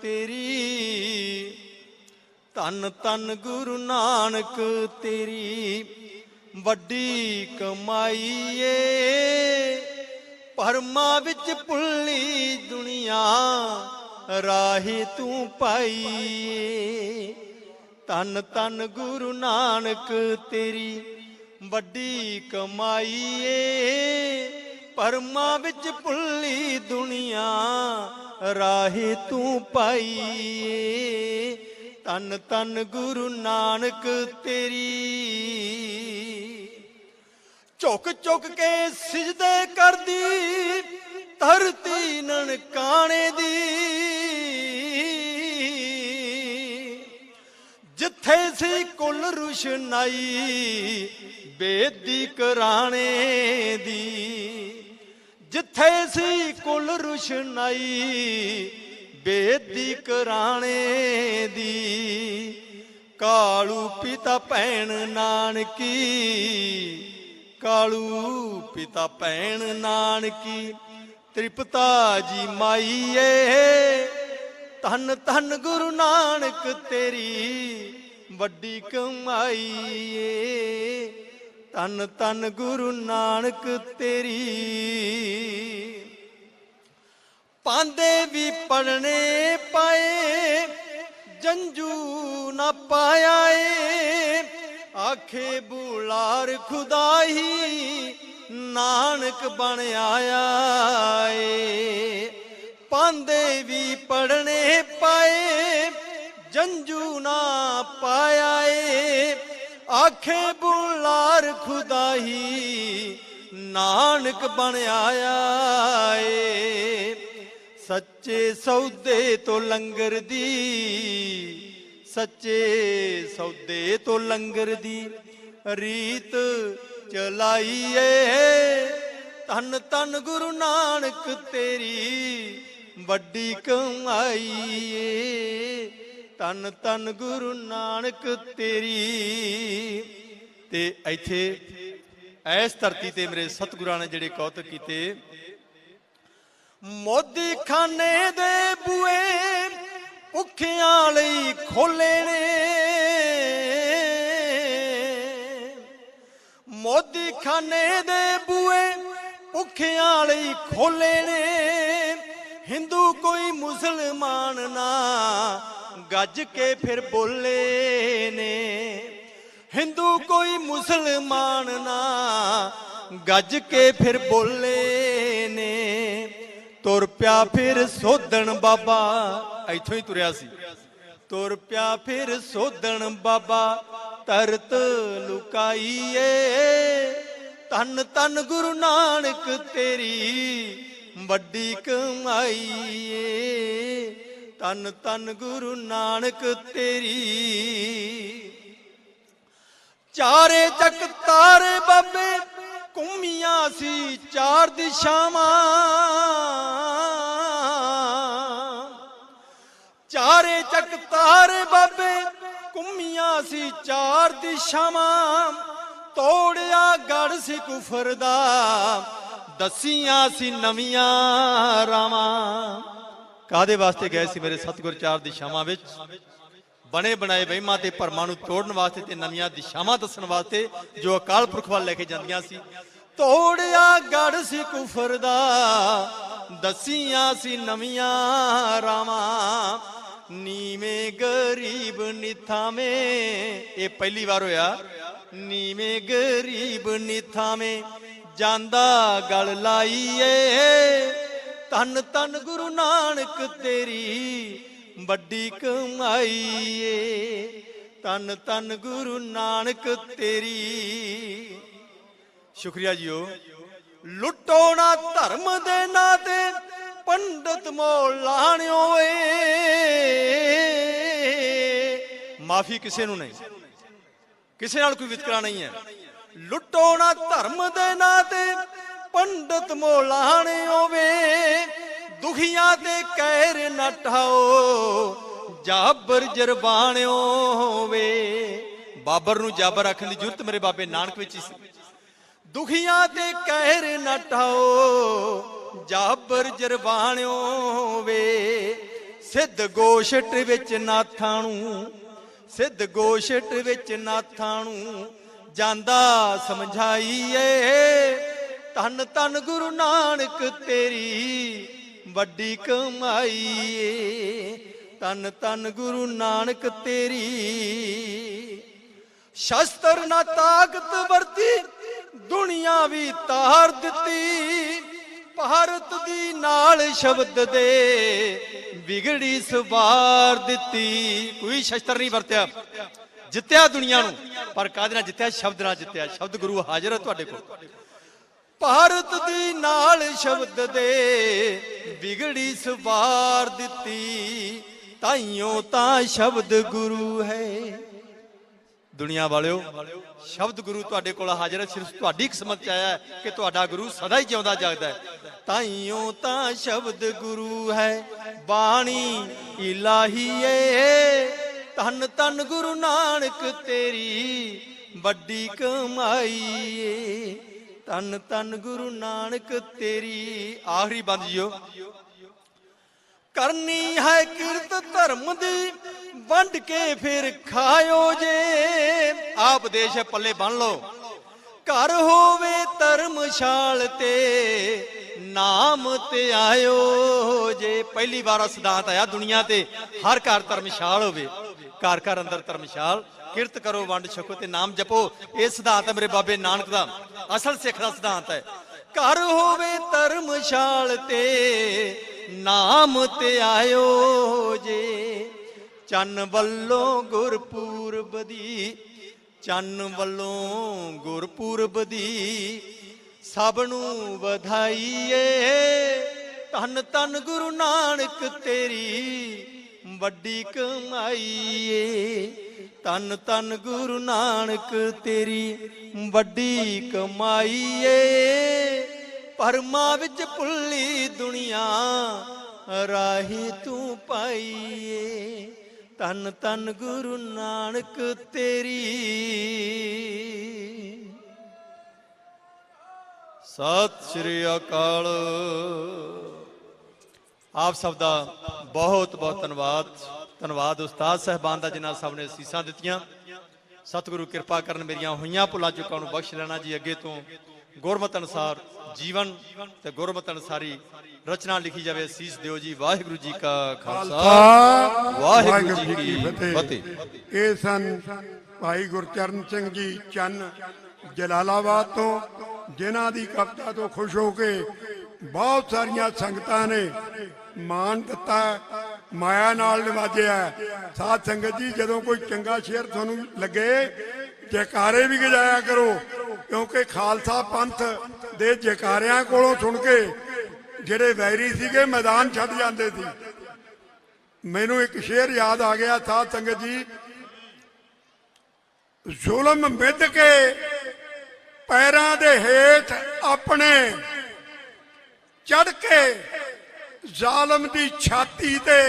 ਤੇਰੀ, ਧੰਨ ਧੰਨ ਗੁਰੂ ਨਾਨਕ ਤੇਰੀ ਵੱਡੀ ਕਮਾਈ ਏ। ਭਰਮਾਂ ਵਿੱਚ ਭੁੱਲੀ ਦੁਨੀਆ ਰਾਹੇ ਤੂੰ ਪਾਈ ਏ। ਧੰਨ ਧੰਨ ਗੁਰੂ ਨਾਨਕ ਤੇਰੀ ਵੱਡੀ ਕਮਾਈ ਏ। ਭਰਮਾਂ ਵਿੱਚ ਭੁੱਲੀ ਦੁਨੀਆ ਰਾਹੇ ਤੂੰ ਪਾਈ ਏ। ਧੰਨ ਧੰਨ ਗੁਰੂ ਨਾਨਕ ਤੇਰੀ। ਝੁਕ ਝੁਕ ਕੇ ਸਿਜਦੇ ਕਰਦੀ ਧਰਤੀ ਨਨਕਾਣੇ ਦੀ, ਜਿੱਥੇ ਸੀ ਕੁੱਲ ਰੁਸ਼ਨਾਈ ਬੇਦੀ ਕਰਾਣੇ ਦੀ, ਜਿੱਥੇ ਸੀ ਕੁੱਲ ਰੁਸ਼ਨਾਈ ਬੇਦੀ ਕਰਾਣੇ ਦੀ। ਕਾਲੂ ਪਿਤਾ ਭੈਣ ਨਾਨਕੀ, ਕਾਲੂ ਪਿਤਾ ਭੈਣ ਨਾਨਕੀ ਤ੍ਰਿਪਤਾ ਜੀ ਮਾਈ ਏ। ਧੰਨ ਧੰਨ ਗੁਰੂ ਨਾਨਕ ਤੇਰੀ ਵੱਡੀ ਕਮਾਈ ਏ। ਧੰਨ ਧੰਨ ਗੁਰੂ ਨਾਨਕ ਤੇਰੀ। ਪਾਂਦੇ ਵੀ ਪੜਨੇ ਪਾਏ ਜੰਜੂ ਨਾ ਪਾਇਆ ਏ। ਆਖੇ ਬੁਲਾਰ ਖੁਦਾਈ ਨਾਨਕ ਬਣ ਆਇਆ ਏ। ਪਾਂਦੇ ਵੀ ਪੜਨੇ ਪਾਏ ਜੰਜੂ ਨਾ ਪਾਇਆ ਏ। ਆਖੇ ਬੁਲਾਰ ਖੁਦਾਈ ਨਾਨਕ ਬਣ ਆਇਆ ਏ। ਸੱਚੇ ਸੌਦੇ ਤੋਂ ਲੰਗਰ ਦੀ, ਸੱਚੇ ਸੌਦੇ ਤੋਂ ਲੰਗਰ ਦੀ ਰੀਤ ਚਲਾਈ ਏ। ਧੰਨ ਧੰਨ ਗੁਰੂ ਨਾਨਕ ਤੇਰੀ ਵੱਡੀ ਕਮਾਈ ਏ। ਧੰਨ ਧੰਨ ਗੁਰੂ ਨਾਨਕ ਤੇਰੀ। ਤੇ ਇੱਥੇ ਇਸ ਧਰਤੀ ਤੇ ਮੇਰੇ ਸਤਿਗੁਰਾਂ ਨੇ ਜਿਹੜੇ ਕੌਤਕ ਕੀਤੇ, ਮੋਦੀ ਖਾਨੇ ਦੇ ਬੂਏ ਭੁੱਖਿਆਂ ਲਈ ਖੋਲੇ ਨੇ। ਮੋਦੀ ਖਾਨੇ ਦੇ ਬੂਏ ਭੁੱਖਿਆਂ ਲਈ ਖੋਲੇ ਨੇ। ਹਿੰਦੂ ਕੋਈ ਮੁਸਲਮਾਨ ਨਾ ਗੱਜ ਕੇ ਫਿਰ ਬੋਲੇ ਨੇ। ਹਿੰਦੂ ਕੋਈ ਮੁਸਲਮਾਨ ਨਾ ਗੱਜ ਕੇ ਫਿਰ ਬੋਲੇ ਨੇ। ਤੁਰ ਪਿਆ ਫਿਰ ਸੋਧਣ ਬਾਬਾ, ਇੱਥੋਂ ਹੀ ਤੁਰਿਆ ਸੀ। ਤੁਰ ਪਿਆ ਫਿਰ ਸੋਧਣ ਬਾਬਾ ਧਰਤ ਲੁਕਾਈ ਏ। ਧੰਨ ਧੰਨ ਗੁਰੂ ਨਾਨਕ ਤੇਰੀ ਵੱਡੀ ਕਮਾਈ ਏ। ਧੰਨ ਧੰਨ ਗੁਰੂ ਨਾਨਕ ਤੇਰੀ। ਚਾਰੇ ਚੱਕ ਤਾਰੇ ਬਾਬੇ ਘੁੰਮੀਆਂ ਸੀ ਚਾਰ ਦਿਸ਼ਾਵਾਂ। ਚਾਰੇ ਚੱਕ ਤਾਰੇ ਬਾਬੇ ਘੁੰਮੀਆਂ ਸੀ ਚਾਰ ਦਿਸ਼ਾਵਾਂ। ਤੋੜਿਆ ਗੜ ਸੀ ਕੁਫਰ ਦਾ, ਦਸੀਆਂ ਸੀ ਨਵੀਆਂ ਰਾਵਾਂ। ਕਾਹਦੇ ਵਾਸਤੇ ਗਏ ਸੀ ਮੇਰੇ ਸਤਿਗੁਰ ਚਾਰ ਦਿਸ਼ਾਵਾਂ ਵਿੱਚ? ਬਣੇ ਬਣਾਏ ਵਹਿਮਾਂ ਤੇ ਭਰਮਾਂ ਨੂੰ ਤੋੜਨ ਵਾਸਤੇ ਤੇ ਨਵੀਆਂ ਦਿਸ਼ਾਵਾਂ ਦੱਸਣ ਵਾਸਤੇ ਜੋ ਅਕਾਲ ਪੁਰਖ ਵੱਲ ਲੈ ਕੇ ਜਾਂਦੀਆਂ ਸੀ। ਤੋੜਿਆ ਗੜ ਸੀ ਕੁਫਰ ਦਾ, ਦਸੀਆਂ ਸੀ ਨਵੀਆਂ ਰਾਵਾਂ। ਨੀਵੇਂ ਗਰੀਬ ਨਿਥਾਵੇਂ, ਇਹ ਪਹਿਲੀ ਵਾਰ ਹੋਇਆ। ਨੀਵੇਂ ਗਰੀਬ ਨਿਥਾਵੇਂ ਜਾਂਦਾ ਗਲ ਲਾਈਏ। ਧੰਨ ਧੰਨ ਗੁਰੂ ਨਾਨਕ ਤੇਰੀ ਵੱਡੀ ਕਮਾਈ ਏ। ਧੰਨ ਧੰਨ ਗੁਰੂ ਨਾਨਕ ਤੇਰੀ। ਸ਼ੁਕਰੀਆ ਜੀਓ। ਲੁੱਟੋ ਨਾ ਧਰਮ ਦੇ ਨਾਂ ਤੇ ਪੰਡਤ ਮੋਲ ਲਾਣਿਓ ਏ। ਮਾਫੀ ਕਿਸੇ ਨੂੰ ਨਹੀਂ, ਕਿਸੇ ਨਾਲ ਕੋਈ ਵਿਤਕਰਾ ਨਹੀਂ ਹੈ। ਲੁੱਟੋ ਨਾ ਧਰਮ ਦੇ ਨਾਂ ਤੇ ਪੰਡਤ ਮੋਲ ਲਾਣਿਓ ਵੇ। ਦੁਖੀਆਂ ਤੇ ਕਹਿਰ ਨਾ ਢਾਓ ਜਾਬਰ ਜਰਬਾਣਿਓ ਵੇ। ਬਾਬਰ ਨੂੰ ਜਾਬਰ ਆਖਣ ਦੀ ਜ਼ਰੂਰਤ ਮੇਰੇ ਬਾਬੇ ਨਾਨਕ ਵਿੱਚ ਹੀ ਸੀ। ਦੁਖੀਆਂ ਤੇ ਕਹਿਰ ਨਾ ਢਾਓ ਜਾਬਰ ਜਰਵਾਣਿਓ ਵੇ ਸਿੱਧ ਗੋਸ਼ਟ ਵਿੱਚ ਨਾਥਾਂ ਨੂੰ ਸਿੱਧ ਗੋਸ਼ਟ ਵਿੱਚ ਨਾਥਾਂ ਨੂੰ ਜਾਂਦਾ ਸਮਝਾਈਏ ਧੰਨ ਧੰਨ ਗੁਰੂ ਨਾਨਕ ਤੇਰੀ ਵੱਡੀ ਕਮਾਈ ਏ ਧੰਨ ਧੰਨ ਗੁਰੂ ਨਾਨਕ ਤੇਰੀ ਸ਼ਸਤਰ ਨਾ ਤਾਕਤ ਵਰਤੀ ਦੁਨੀਆ ਵੀ ਤਾਰ ਦਿੱਤੀ ਭਾਰਤ ਦੀ ਨਾਲ ਸ਼ਬਦ ਦੇ ਵਿਗੜੀ ਸਵਾਰ ਦਿੱਤੀ ਕੋਈ ਸ਼ਸਤਰ ਨਹੀਂ ਵਰਤਿਆ ਜਿੱਤਿਆ ਦੁਨੀਆ ਨੂੰ ਪਰ ਕਾਹਦੇ ਨਾਲ ਜਿੱਤਿਆ ਸ਼ਬਦ ਨਾਲ ਜਿੱਤਿਆ ਸ਼ਬਦ ਗੁਰੂ ਹਾਜ਼ਰ ਹੈ ਤੁਹਾਡੇ ਕੋਲ ਭਾਰਤ ਦੀ ਨਾਲ ਸ਼ਬਦ ਦੇ ਵਿਗੜੀ ਸਵਾਰ ਦਿੱਤੀ ਤਾਈਓ ਤਾਂ ਸ਼ਬਦ ਗੁਰੂ ਹੈ ਦੁਨੀਆ ਵਾਲਿਓ ਸ਼ਬਦ ਗੁਰੂ ਤੁਹਾਡੇ ਕੋਲ ਹਾਜ਼ਰ ਹੈ ਸਿਰਫ ਤੁਹਾਡੀ ਕਿਸਮਤ ਚ ਆਇਆ ਹੈ ਕਿ ਤੁਹਾਡਾ ਗੁਰੂ ਸਦਾ ਹੀ ਜਿਉਂਦਾ ਜਾਗਦਾ ਹੈ ਤਾਈਓ ਤਾਂ ਸ਼ਬਦ ਗੁਰੂ ਹੈ ਬਾਣੀ ਇਲਾਹੀ ਏ ਧੰਨ ਧੰਨ ਗੁਰੂ ਨਾਨਕ ਤੇਰੀ ਵੱਡੀ ਕਮਾਈ ਏ ਧੰਨ ਧੰਨ ਗੁਰੂ ਨਾਨਕ ਤੇਰੀ ਆਖਰੀ ਬੰਦ ਜਿਓ ਕਰਨੀ ਹੈ ਕਿਰਤ ਧਰਮ ਦੀ ਵੰਡ ਕੇ ਫਿਰ ਖਾਇਓ ਜੇ ਆਪ ਦੇਸ਼ ਪੱਲੇ ਬੰਨ ਲਓ ਘਰ ਹੋਵੇ ਧਰਮਸ਼ਾਲ ਤੇ ਨਾਮ ਤੇ ਆਇਓ ਜੇ ਪਹਿਲੀ ਵਾਰ ਸਿਧਾਂਤ ਆਇਆ ਦੁਨੀਆ ਤੇ ਹਰ ਘਰ ਧਰਮਸ਼ਾਲ ਹੋਵੇ ਘਰ ਘਰ ਅੰਦਰ ਧਰਮਸ਼ਾਲ ਕਿਰਤ ਕਰੋ ਵੰਡ ਛਕੋ ਤੇ ਨਾਮ ਜਪੋ ਇਹ ਸਿਧਾਂਤ ਹੈ ਮੇਰੇ ਬਾਬੇ ਨਾਨਕ ਦਾ ਅਸਲ ਸਿੱਖ ਦਾ ਸਿਧਾਂਤ ਹੈ ਘਰ ਹੋਵੇ ਧਰਮਸ਼ਾਲ ਤੇ ਨਾਮ ਤੇ ਆਇਓ ਜੇ ਚੰਨ ਵੱਲੋਂ ਗੁਰਪੂਰਬ ਦੀ ਚੰਨ ਵੱਲੋਂ ਗੁਰਪੂਰਬ ਦੀ ਸਭ ਨੂੰ ਵਧਾਈ ਏ ਧੰਨ ਧੰਨ ਗੁਰੂ ਨਾਨਕ ਤੇਰੀ ਵੱਡੀ ਕਮਾਈ ਏ ਧੰਨ ਧੰਨ ਗੁਰੂ ਨਾਨਕ ਤੇਰੀ ਵੱਡੀ ਕਮਾਈ ਏ ਪਰਮਾ ਵਿੱਚ ਭੁੱਲੀ ਦੁਨੀਆ ਰਾਹੀ ਤੂੰ ਪਾਈਏ ਧੰਨ ਧੰਨ ਗੁਰੂ ਨਾਨਕ ਤੇਰੀ ਸਤਿ ਸ੍ਰੀ ਅਕਾਲ ਆਪ ਸਭ ਦਾ ਬਹੁਤ ਬਹੁਤ ਧੰਨਵਾਦ ਉਸਤਾਦ ਸਾਹਿਬਾਨ ਦਾ ਜਿਨ੍ਹਾਂ ਸਭ ਨੇ ਅਸੀਸਾਂ ਦਿੱਤੀਆਂ ਸਤਿਗੁਰੂ ਕਿਰਪਾ ਕਰਨ ਮੇਰੀਆਂ ਹੋਈਆਂ ਭੁੱਲਾਂ ਚੁੱਕਾਂ ਨੂੰ ਬਖਸ਼ ਲੈਣਾ ਜੀ ਅੱਗੇ ਤੋਂ ਗੁਰਮਤ ਅਨੁਸਾਰ ਜੀਵਨ ਤੇ ਗੁਰਮਤ ਅਨੁਸਾਰੀ ਰਚਨਾ ਲਿਖੀ ਜਾਵੇ ਅਸੀਸ ਦਿਓ ਜੀ ਵਾਹਿਗੁਰੂ ਜੀ ਕਾ ਖਾਲਸਾ ਵਾਹਿਗੁਰੂ ਜੀ ਕੀ ਫਤਿਹ ਇਹ ਸਨ ਭਾਈ ਗੁਰਚਰਨ ਸਿੰਘ ਜੀ ਚੰਨ ਜਲਾਲਾਬਾਦ ਤੋਂ ਜਿਨ੍ਹਾਂ ਦੀ ਕਵਿਤਾ ਤੋਂ ਖੁਸ਼ ਹੋ ਕੇ ਬਹੁਤ ਸਾਰੀਆਂ ਸੰਗਤਾਂ ਨੇ ਮਾਣ ਦਿੱਤਾ ਮਾਇਆ ਨਾਲ ਨਿਵਾਜਿਆ ਸਾਧ ਸੰਗਤ ਜੀ ਜਦੋਂ ਕੋਈ ਚੰਗਾ ਸ਼ੇਰ ਤੁਹਾਨੂੰ ਲੱਗੇ ਜੈਕਾਰੇ ਵੀ ਗਜਾਇਆ ਕਰੋ ਕਿਉਂਕਿ ਖਾਲਸਾ ਪੰਥ ਦੇ ਜੈਕਾਰਿਆਂ ਕੋਲੋਂ ਸੁਣ ਕੇ ਜਿਹੜੇ ਵੈਰੀ ਸੀਗੇ ਮੈਦਾਨ ਛੱਡ ਜਾਂਦੇ ਸੀ ਮੈਨੂੰ ਇੱਕ ਸ਼ੇਰ ਯਾਦ ਆ ਗਿਆ ਸਾਧ ਸੰਗਤ ਜੀ ਜ਼ੁਲਮ ਮਿੱਧ ਕੇ ਪੈਰਾਂ ਦੇ ਹੇਠ ਆਪਣੇ ਚੜ ਕੇ ਜ਼ਾਲਮ ਦੀ ਛਾਤੀ ਤੇ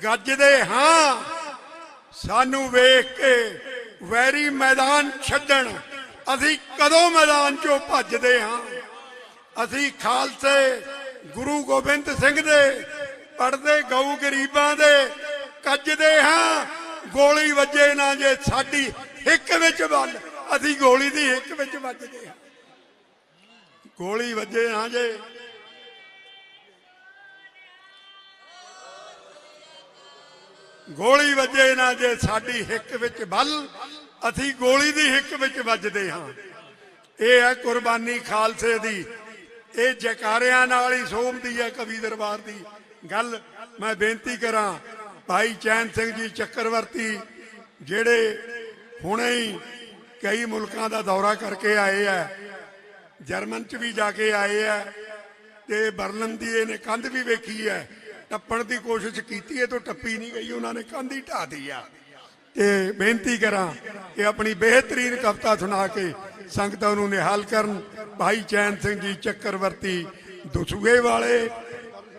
ਗੱਜਦੇ ਹਾਂ ਸਾਨੂੰ ਵੇਖ ਕੇ ਵੈਰੀ ਮੈਦਾਨ ਛੱਡਣ ਅਸੀਂ ਕਦੋਂ ਮੈਦਾਨ ਚੋਂ ਭੱਜਦੇ ਹਾਂ ਅਸੀਂ ਖਾਲਸੇ ਗੁਰੂ ਗੋਬਿੰਦ ਸਿੰਘ ਦੇ ਪੜਦੇ ਗਊ ਗਰੀਬਾਂ ਦੇ ਕੱਜਦੇ ਹਾਂ ਗੋਲੀ ਵੱਜੇ ਨਾ ਜੇ ਸਾਡੀ ਹਿੱਕ ਵਿੱਚ ਵੱਲ ਅਸੀਂ ਗੋਲੀ ਦੀ ਹਿੱਕ ਵਿੱਚ ਵੱਜਦੇ ਹਾਂ ਗੋਲੀ ਵੱਜੇ ਨਾ ਜੇ ਗੋਲੀ ਵੱਜੇ ਨਾ ਜੇ ਸਾਡੀ ਹਿੱਕ ਵਿੱਚ ਵੱਲ ਅਸੀਂ ਗੋਲੀ ਦੀ ਹਿੱਕ ਵਿੱਚ ਵੱਜਦੇ ਹਾਂ ਇਹ ਹੈ ਕੁਰਬਾਨੀ ਖਾਲਸੇ ਦੀ ਇਹ ਜੈਕਾਰਿਆਂ ਨਾਲ ਹੀ ਸੋਭਦੀ ਹੈ ਕਵੀ ਦਰਬਾਰ ਦੀ ਗੱਲ ਮੈਂ ਬੇਨਤੀ ਕਰਾਂ ਭਾਈ ਚੈਨ ਸਿੰਘ ਜੀ ਚੱਕਰਵਰਤੀ ਜਿਹੜੇ ਹੁਣੇ ਹੀ ਕਈ ਮੁਲਕਾਂ ਦਾ ਦੌਰਾ ਕਰਕੇ ਆਏ ਆ ਜਰਮਨ ਚ ਵੀ ਜਾ ਕੇ ਆਏ ਆ ਤੇ ਬਰਲਿਨ ਦੀ ਇਹਨੇ ਕੰਧ ਵੀ ਵੇਖੀ ਹੈ ਟੱਪਣ ਦੀ ਕੋਸ਼ਿਸ਼ ਕੀਤੀ ਹੈ ਤਾਂ ਟੱਪੀ ਨਹੀਂ ਗਈ ਉਹਨਾਂ ਨੇ ਕੰਧ ਹੀ ਢਾਹ ਦਿੱਤੀ ਆ ਤੇ ਬੇਨਤੀ ਕਰਾਂ ਕਿ ਆਪਣੀ ਬਿਹਤਰੀਨ ਕਵਿਤਾ ਸੁਣਾ ਕੇ ਸੰਗਤਾਂ ਨੂੰ ਨਿਹਾਲ ਕਰਨ ਭਾਈ ਚੈਨ ਸਿੰਘ ਜੀ ਚੱਕਰਵਰਤੀ ਦਸੂਏ ਵਾਲੇ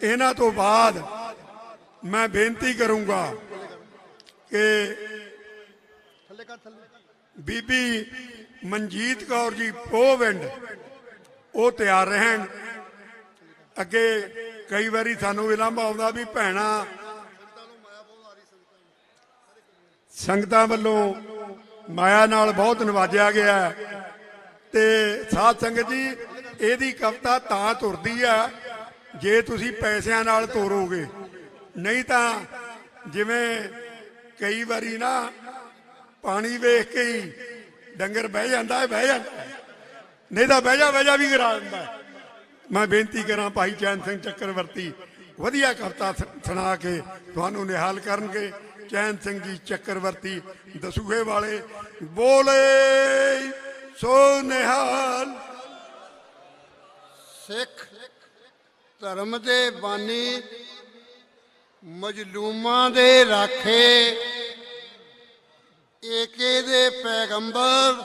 ਇਹਨਾਂ ਤੋਂ ਬਾਅਦ ਮੈਂ ਬੇਨਤੀ ਕਰੂੰਗਾ ਕਿ ਬੀਬੀ ਮਨਜੀਤ ਕੌਰ ਜੀ ਪੋਵਿੰਡ ਉਹ ਤਿਆਰ ਰਹਿਣ ਅੱਗੇ ਕਈ ਵਾਰੀ ਸਾਨੂੰ ਵਿਲੰਬ ਆਉਂਦਾ ਵੀ ਭੈਣਾਂ ਸੰਗਤਾਂ ਵੱਲੋਂ ਮਾਇਆ ਨਾਲ ਬਹੁਤ ਨਵਾਜਿਆ ਗਿਆ ਹੈ। ਤੇ ਸਾਧ ਸੰਗਤ ਜੀ, ਇਹਦੀ ਕਵਿਤਾ ਤਾਂ ਤੁਰਦੀ ਆ ਜੇ ਤੁਸੀਂ ਪੈਸਿਆਂ ਨਾਲ ਤੋਰੋਗੇ, ਨਹੀਂ ਤਾਂ ਜਿਵੇਂ ਕਈ ਵਾਰੀ ਨਾ ਪਾਣੀ ਵੇਖ ਕੇ ਹੀ ਡੰਗਰ ਬਹਿ ਜਾਂਦਾ, ਨਹੀਂ ਤਾਂ ਬਹਿ ਜਾ ਵੀ ਕਰਾ ਦਿੰਦਾ। ਮੈਂ ਬੇਨਤੀ ਕਰਾਂ ਭਾਈ ਚੈਨ ਸਿੰਘ ਚੱਕਰਵਰਤੀ ਵਧੀਆ ਕਵਿਤਾ ਸੁਣਾ ਕੇ ਤੁਹਾਨੂੰ ਨਿਹਾਲ ਕਰਨਗੇ। ਚੈਨ ਸਿੰਘ ਜੀ ਚੱਕਰਵਰਤੀ ਦਸੂਹੇ ਵਾਲੇ, ਬੋਲੇ ਸੋ ਨਿਹਾਲ। ਸਿੱਖ ਧਰਮ ਦੇ ਬਾਨੀ, ਮਜਲੂਮਾਂ ਦੇ ਰਾਖੇ, ਏਕੇ ਦੇ ਪੈਗੰਬਰ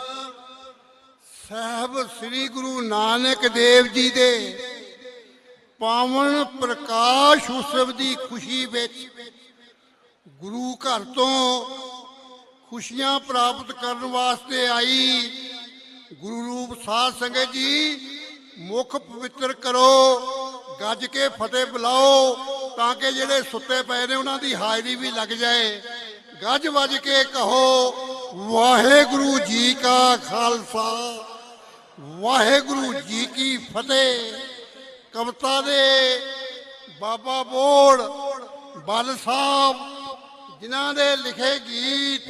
ਸਾਹਿਬ ਸ੍ਰੀ ਗੁਰੂ ਨਾਨਕ ਦੇਵ ਜੀ ਦੇ ਪਾਵਨ ਪ੍ਰਕਾਸ਼ ਉਤਸਵ ਦੀ ਖੁਸ਼ੀ ਵਿੱਚ ਗੁਰੂ ਘਰ ਤੋਂ ਖੁਸ਼ੀਆਂ ਪ੍ਰਾਪਤ ਕਰਨ ਵਾਸਤੇ ਆਈ ਗੁਰੂ ਰੂਪ ਸਾਧ ਸੰਗਤ ਜੀ, ਮੁਖ ਪਵਿੱਤਰ ਕਰੋ, ਗੱਜ ਕੇ ਫਤਿਹ ਬੁਲਾਓ ਤਾਂ ਕਿ ਜਿਹੜੇ ਸੁੱਤੇ ਪਏ ਨੇ ਉਹਨਾਂ ਦੀ ਹਾਜ਼ਰੀ ਵੀ ਲੱਗ ਜਾਏ। ਗੱਜ ਵੱਜ ਕੇ ਕਹੋ, ਵਾਹਿਗੁਰੂ ਜੀ ਕਾ ਖਾਲਸਾ, ਵਾਹਿਗੁਰੂ ਜੀ ਕੀ ਫਤਿਹ। ਕਵਿਤਾ ਦੇ ਬਾਬਾ ਬੋੜ ਬਲ ਸਾਹਿਬ, ਜਿਨ੍ਹਾਂ ਦੇ ਲਿਖੇ ਗੀਤ